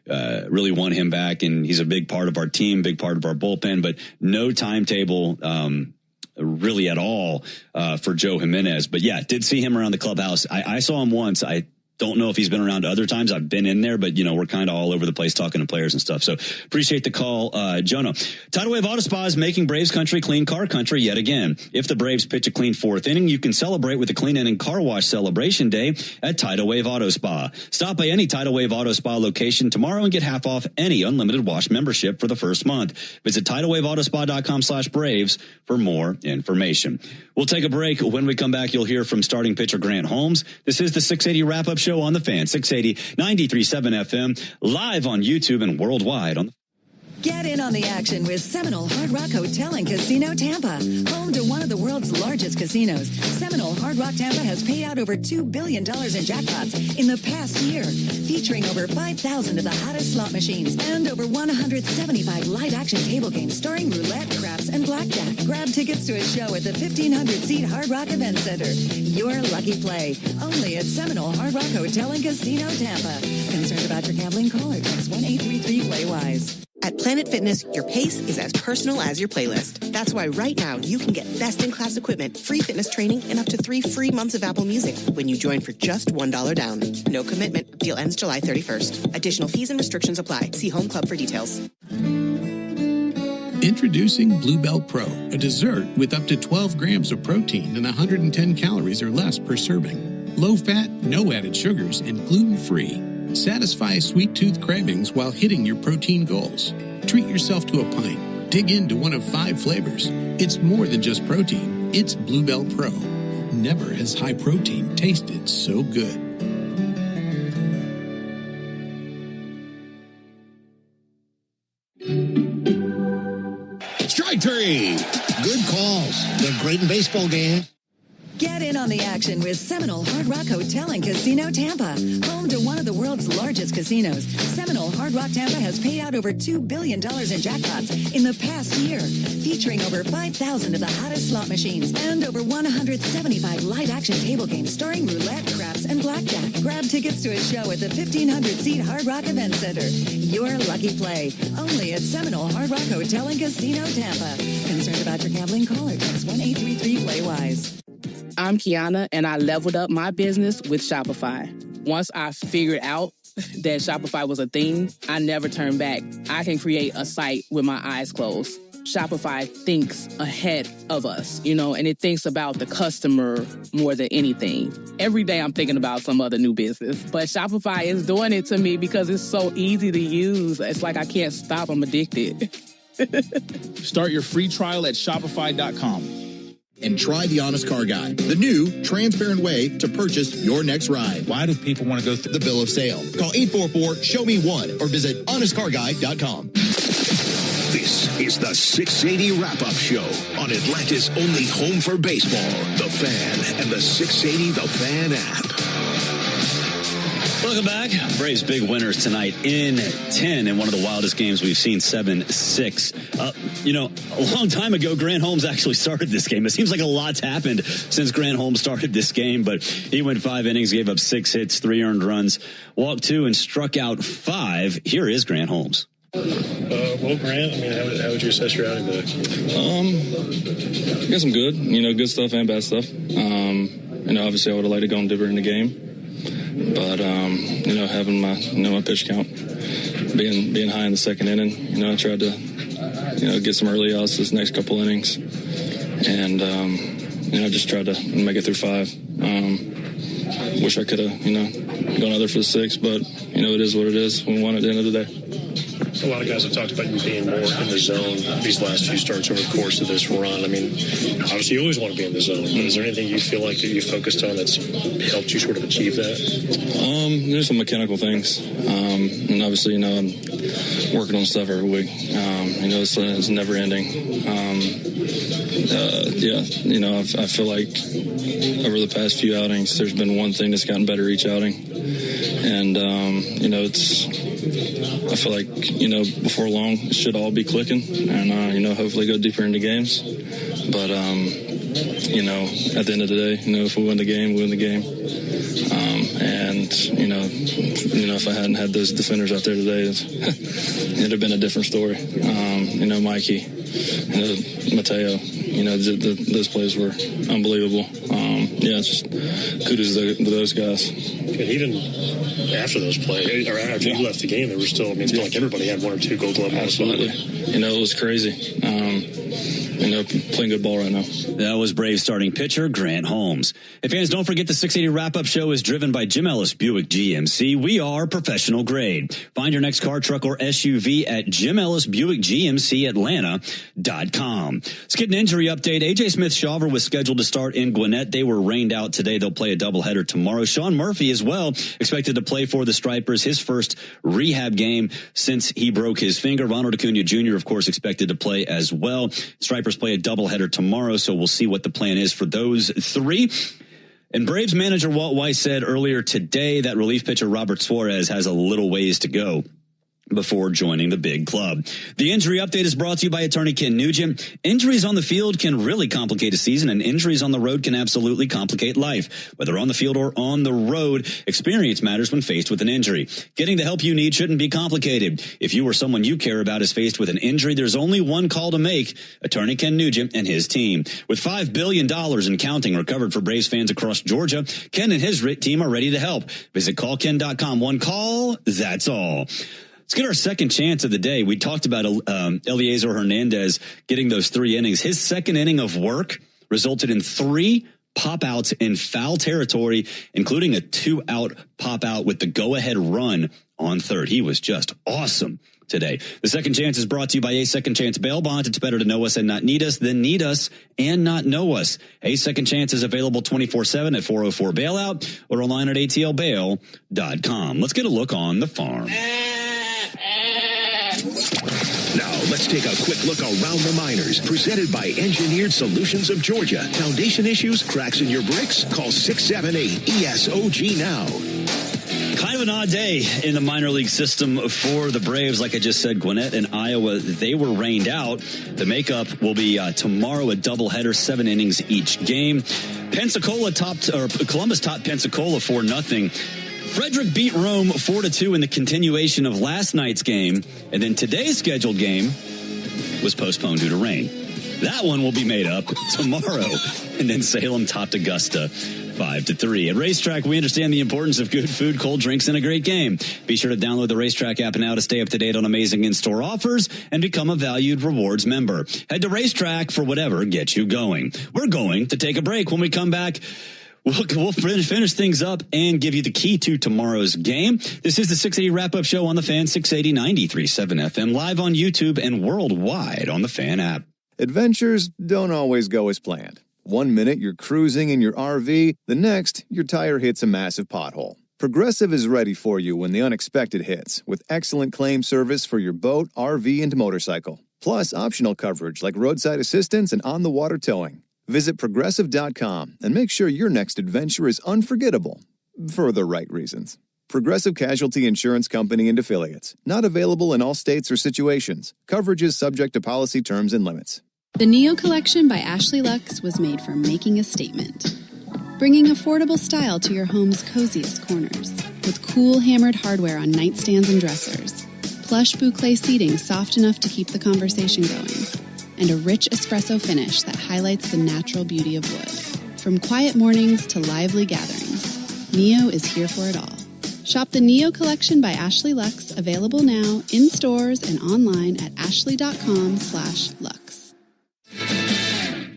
really want him back, and he's a big part of our team, big part of our bullpen, but no timetable, really at all, for Joe Jimenez. But yeah, did see him around the clubhouse. I saw him once. I don't know if he's been around other times. I've been in there, but we're kind of all over the place talking to players and stuff. So appreciate the call, Jonah. Tidal Wave Auto Spa is making Braves country clean car country yet again. If the Braves pitch a clean 4th inning, you can celebrate with a clean inning car wash celebration day at Tidal Wave Auto Spa. Stop by any Tidal Wave Auto Spa location tomorrow and get half off any unlimited wash membership for the first month. Visit TidalWaveAutoSpa.com/Braves for more information. We'll take a break. When we come back, you'll hear from starting pitcher Grant Holmes. This is the 680 wrap-up show on the Fan, 680 93.7 FM, live on YouTube and worldwide on the Get in on the action with Seminole Hard Rock Hotel and Casino Tampa. Home to one of the world's largest casinos, Seminole Hard Rock Tampa has paid out over $2 billion in jackpots in the past year, featuring over 5,000 of the hottest slot machines and over 175 live-action table games starring roulette, craps, and blackjack. Grab tickets to a show at the 1,500-seat Hard Rock Event Center. Your lucky play, only at Seminole Hard Rock Hotel and Casino Tampa. Concerned about your gambling? Call or text 1-833-PLAY-WISE. At Planet Fitness, your pace is as personal as your playlist. That's why right now you can get best-in-class equipment, free fitness training, and up to 3 free months of Apple Music when you join for just $1 down. No commitment. Deal ends July 31st. Additional fees and restrictions apply. See Home Club for details. Introducing Bluebell Pro, a dessert with up to 12 grams of protein and 110 calories or less per serving. Low fat, no added sugars, and gluten-free. Satisfy sweet tooth cravings while hitting your protein goals. Treat yourself to a pint. Dig into one of 5 flavors. It's more than just protein. It's Bluebell Pro. Never has high protein tasted so good. Strike three. Good calls. They're great in baseball games. Get in on the action with Seminole Hard Rock Hotel and Casino Tampa. Home to one of the world's largest casinos, Seminole Hard Rock Tampa has paid out over $2 billion in jackpots in the past year, featuring over 5,000 of the hottest slot machines and over 175 live-action table games starring roulette, craps, and blackjack. Grab tickets to a show at the 1,500-seat Hard Rock Event Center. Your lucky play, only at Seminole Hard Rock Hotel and Casino Tampa. Concerned about your gambling? Call or text 1-833-PLAY-WISE. I'm Kiana, and I leveled up my business with Shopify. Once I figured out that Shopify was a thing, I never turned back. I can create a site with my eyes closed. Shopify thinks ahead of us, and it thinks about the customer more than anything. Every day I'm thinking about some other new business, but Shopify is doing it to me because it's so easy to use. It's like I can't stop. I'm addicted. Start your free trial at Shopify.com. And try the Honest Car Guide, the new, transparent way to purchase your next ride. Why do people want to go through the bill of sale? Call 844-SHOW-ME-1 or visit honestcarguide.com. This is the 680 Wrap-Up Show on Atlanta's only home for baseball, The Fan, and the 680 The Fan app. Welcome back. Braves big winners tonight in 10 in one of the wildest games we've seen, 7-6. A long time ago, Grant Holmes actually started this game. It seems like a lot's happened since Grant Holmes started this game, but he went 5 innings, gave up 6 hits, 3 earned runs, walked 2, and struck out 5. Here is Grant Holmes. Well, Grant, how would you assess your outing today? I guess I'm good. Good stuff and bad stuff. Obviously I would have liked to go deeper in the game. But, having my pitch count being high in the second inning, I tried to, get some early outs this next couple innings. And, just tried to make it through 5. Wish I could have, gone other for the 6, but, it is what it is. We won at the end of the day. A lot of guys have talked about you being more in the zone these last few starts over the course of this run. Obviously you always want to be in the zone, but is there anything you feel like that you focused on that's helped you sort of achieve that? There's some mechanical things. And obviously, I'm working on stuff every week. It's never ending. I feel like over the past few outings, there's been one thing that's gotten better each outing. And, I feel like, before long, it should all be clicking and, hopefully go deeper into games. But, at the end of the day, if we win the game, we win the game. If I hadn't had those defenders out there today, it'd have been a different story. Mikey, Mateo, those plays were unbelievable. Just kudos to those guys. And even after those plays, or after you left the game, there were still, it's not like everybody had 1 or 2 Gold Glove. Absolutely. It was crazy. Playing good ball right now. That was Braves starting pitcher Grant Holmes. Hey, fans, don't forget the 680 Wrap-Up Show is driven by Jim Ellis Buick GMC. We are professional grade. Find your next car, truck, or SUV at Jim Ellis Buick GMC Atlanta.com. Let's get an injury update. A.J. Smith-Shawver was scheduled to start in Gwinnett. They were rained out today. They'll play a doubleheader tomorrow. Sean Murphy as well expected to play for the Stripers, his first rehab game since he broke his finger. Ronald Acuna Jr., of course, expected to play as well. Stripers play a doubleheader tomorrow, so we'll see what the plan is for those 3. And Braves manager Walt Weiss said earlier today that relief pitcher Robert Suarez has a little ways to go before joining the big club. The injury update is brought to you by attorney Ken Nugent. Injuries on the field can really complicate a season, and injuries on the road can absolutely complicate life. Whether on the field or on the road, experience matters when faced with an injury. Getting the help you need shouldn't be complicated. If you or someone you care about is faced with an injury, there's only one call to make: attorney Ken Nugent and his team. With $5 billion and counting recovered for Braves fans across Georgia, Ken and his team are ready to help. Visit callken.com. One call, that's all. Let's get our second chance of the day. We talked about Eliezer Hernandez getting those 3 innings. His second inning of work resulted in 3 pop-outs in foul territory, including a 2-out pop-out with the go-ahead run on third. He was just awesome today. The second chance is brought to you by A Second Chance Bail Bond. It's better to know us and not need us than need us and not know us. A Second Chance is available 24/7 at 404-BAILOUT or online at atlbail.com. Let's get a look on the farm. Now Let's take a quick look around the minors. Presented by Engineered Solutions of Georgia. Foundation issues, cracks in your bricks? Call 678-ESOG now. Kind of an odd day in the minor league system for the Braves. Like I just said, Gwinnett and Iowa, they were rained out. The makeup will be tomorrow, a doubleheader, 7 innings each game. Columbus topped Pensacola 4-0. Frederick beat Rome 4-2 in the continuation of last night's game. And then today's scheduled game was postponed due to rain. That one will be made up tomorrow. And then Salem topped Augusta 5-3. At Racetrack, we understand the importance of good food, cold drinks, and a great game. Be sure to download the Racetrack app now to stay up to date on amazing in-store offers and become a valued rewards member. Head to Racetrack for whatever gets you going. We're going to take a break. When we come back, we'll finish things up and give you the key to tomorrow's game. This is the 680 Wrap-Up Show on the Fan, 680 93.7 FM, live on YouTube and worldwide on the Fan app. Adventures don't always go as planned. One minute you're cruising in your RV, the next your tire hits a massive pothole. Progressive is ready for you when the unexpected hits, with excellent claim service for your boat, RV, and motorcycle. Plus optional coverage like roadside assistance and on-the-water towing. Visit Progressive.com and make sure your next adventure is unforgettable, for the right reasons. Progressive Casualty Insurance Company and Affiliates. Not available in all states or situations. Coverage is subject to policy terms and limits. The Neo Collection by Ashley Lux was made for making a statement. Bringing affordable style to your home's coziest corners. With cool hammered hardware on nightstands and dressers. Plush boucle seating soft enough to keep the conversation going. And a rich espresso finish that highlights the natural beauty of wood. From quiet mornings to lively gatherings, Neo is here for it all. Shop the Neo Collection by Ashley Lux, available now in stores and online at ashley.com/lux.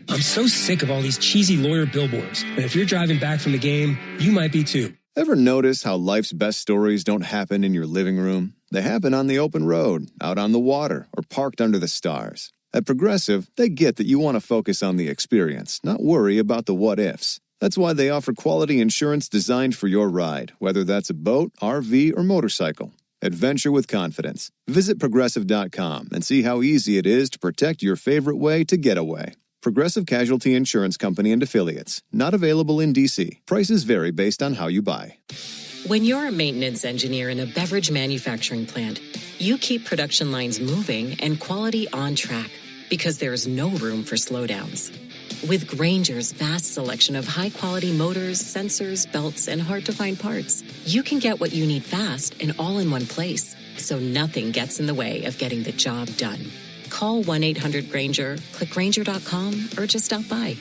I'm so sick of all these cheesy lawyer billboards. And if you're driving back from the game, you might be too. Ever notice how life's best stories don't happen in your living room? They happen on the open road, out on the water, or parked under the stars. At Progressive, they get that you want to focus on the experience, not worry about the what-ifs. That's why they offer quality insurance designed for your ride, whether that's a boat, RV, or motorcycle. Adventure with confidence. Visit Progressive.com and see how easy it is to protect your favorite way to get away. Progressive Casualty Insurance Company and Affiliates. Not available in D.C. Prices vary based on how you buy. When you're a maintenance engineer in a beverage manufacturing plant, you keep production lines moving and quality on track because there's no room for slowdowns. With Grainger's vast selection of high-quality motors, sensors, belts, and hard-to-find parts, you can get what you need fast and all in one place, so nothing gets in the way of getting the job done. Call 1-800-GRAINGER, click Grainger.com, or just stop by.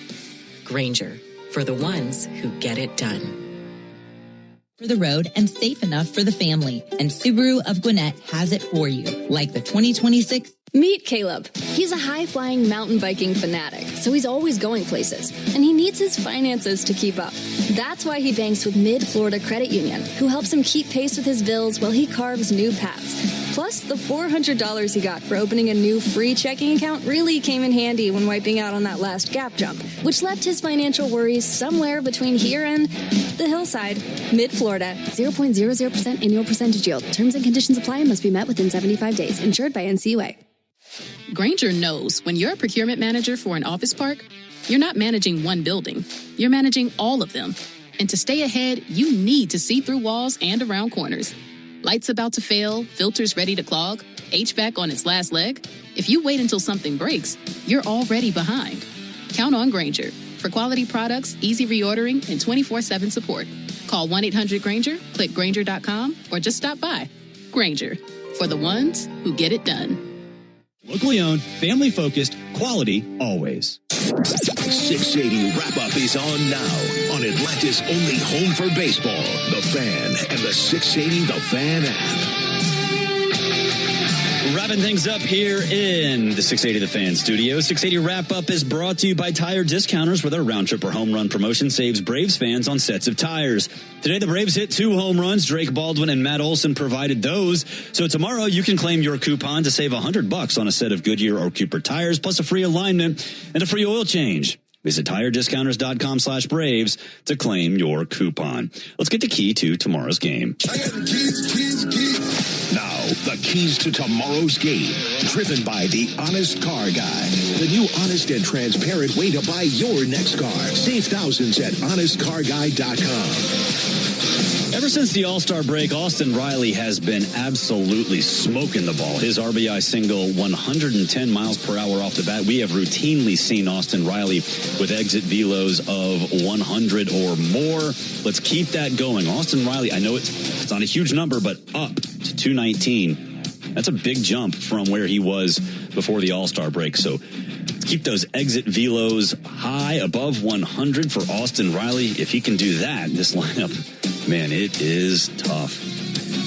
Grainger, for the ones who get it done. For the road and safe enough for the family, and Subaru of Gwinnett has it for you, like the 2026. Meet Caleb. He's a high-flying mountain biking fanatic, so he's always going places, and he needs his finances to keep up. That's why he banks with Mid-Florida Credit Union, who helps him keep pace with his bills while he carves new paths. Plus, the $400 he got for opening a new free checking account really came in handy when wiping out on that last gap jump, which left his financial worries somewhere between here and the hillside. Mid-Florida, 0.00% annual percentage yield. Terms and conditions apply and must be met within 75 days. Insured by NCUA. Grainger knows when you're a procurement manager for an office park, you're not managing one building. You're managing all of them. And to stay ahead, you need to see through walls and around corners. Lights about to fail, filters ready to clog, HVAC on its last leg. If you wait until something breaks, you're already behind. Count on Grainger for quality products, easy reordering, and 24/7 support. Call 1-800-GRAINGER, click Grainger.com, or just stop by. Grainger, for the ones who get it done. Locally owned, family-focused, quality always. 680 Wrap-Up is on now on Atlanta's only home for baseball, The Fan, and the 680 The Fan app. Wrapping things up here in the 680 The Fan studio. 680 Wrap-Up is brought to you by Tire Discounters, where their round trip or home run promotion saves Braves fans on sets of tires. Today, the Braves hit 2 home runs. Drake Baldwin and Matt Olson provided those. So tomorrow, you can claim your coupon to save $100 on a set of Goodyear or Cooper tires, plus a free alignment and a free oil change. Visit TireDiscounters.com/Braves to claim your coupon. Let's get the key to tomorrow's game. Now, The keys to tomorrow's game, driven by the Honest Car Guy. The new honest and transparent way to buy your next car. Save thousands at honestcarguy.com. Ever since the All-Star break, Austin Riley has been absolutely smoking the ball. His RBI single, 110 miles per hour off the bat. We have routinely seen Austin Riley with exit velos of 100 or more. Let's keep that going. Austin Riley, I know it's not a huge number, but up to 219. That's a big jump from where he was before the All-Star break. So let's keep those exit velos high, above 100 for Austin Riley. If he can do that, this lineup, man, it is tough.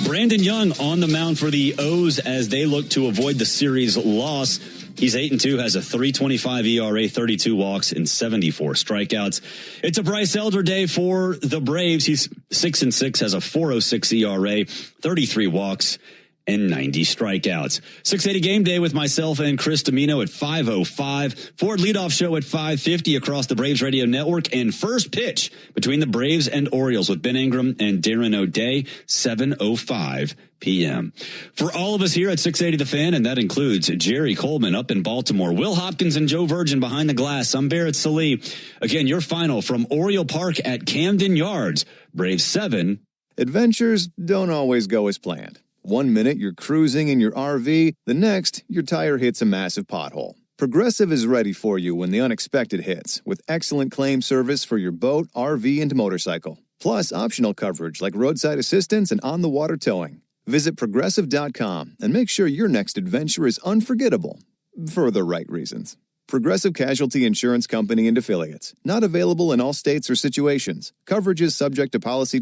Brandon Young on the mound for the O's as they look to avoid the series loss. He's 8-2, has a 3.25 ERA, 32 walks, and 74 strikeouts. It's a Bryce Elder day for the Braves. He's 6-6, has a 4.06 ERA, 33 walks, and 90 strikeouts. 680 game day with myself and Chris Domino at 5:05. Ford leadoff show at 5:50 across the Braves radio network. And first pitch between the Braves and Orioles with Ben Ingram and Darren O'Day, 7:05 p.m. For all of us here at 680 The Fan, and that includes Jerry Coleman up in Baltimore, Will Hopkins and Joe Virgin behind the glass. I'm Barrett Salee. Again, your final from Oriole Park at Camden Yards. Braves 7. Adventures don't always go as planned. One minute you're cruising in your RV, the next your tire hits a massive pothole. Progressive is ready for you when the unexpected hits, with excellent claim service for your boat, RV, and motorcycle. Plus optional coverage like roadside assistance and on-the-water towing. Visit Progressive.com and make sure your next adventure is unforgettable, for the right reasons. Progressive Casualty Insurance Company and Affiliates. Not available in all states or situations. Coverage is subject to policy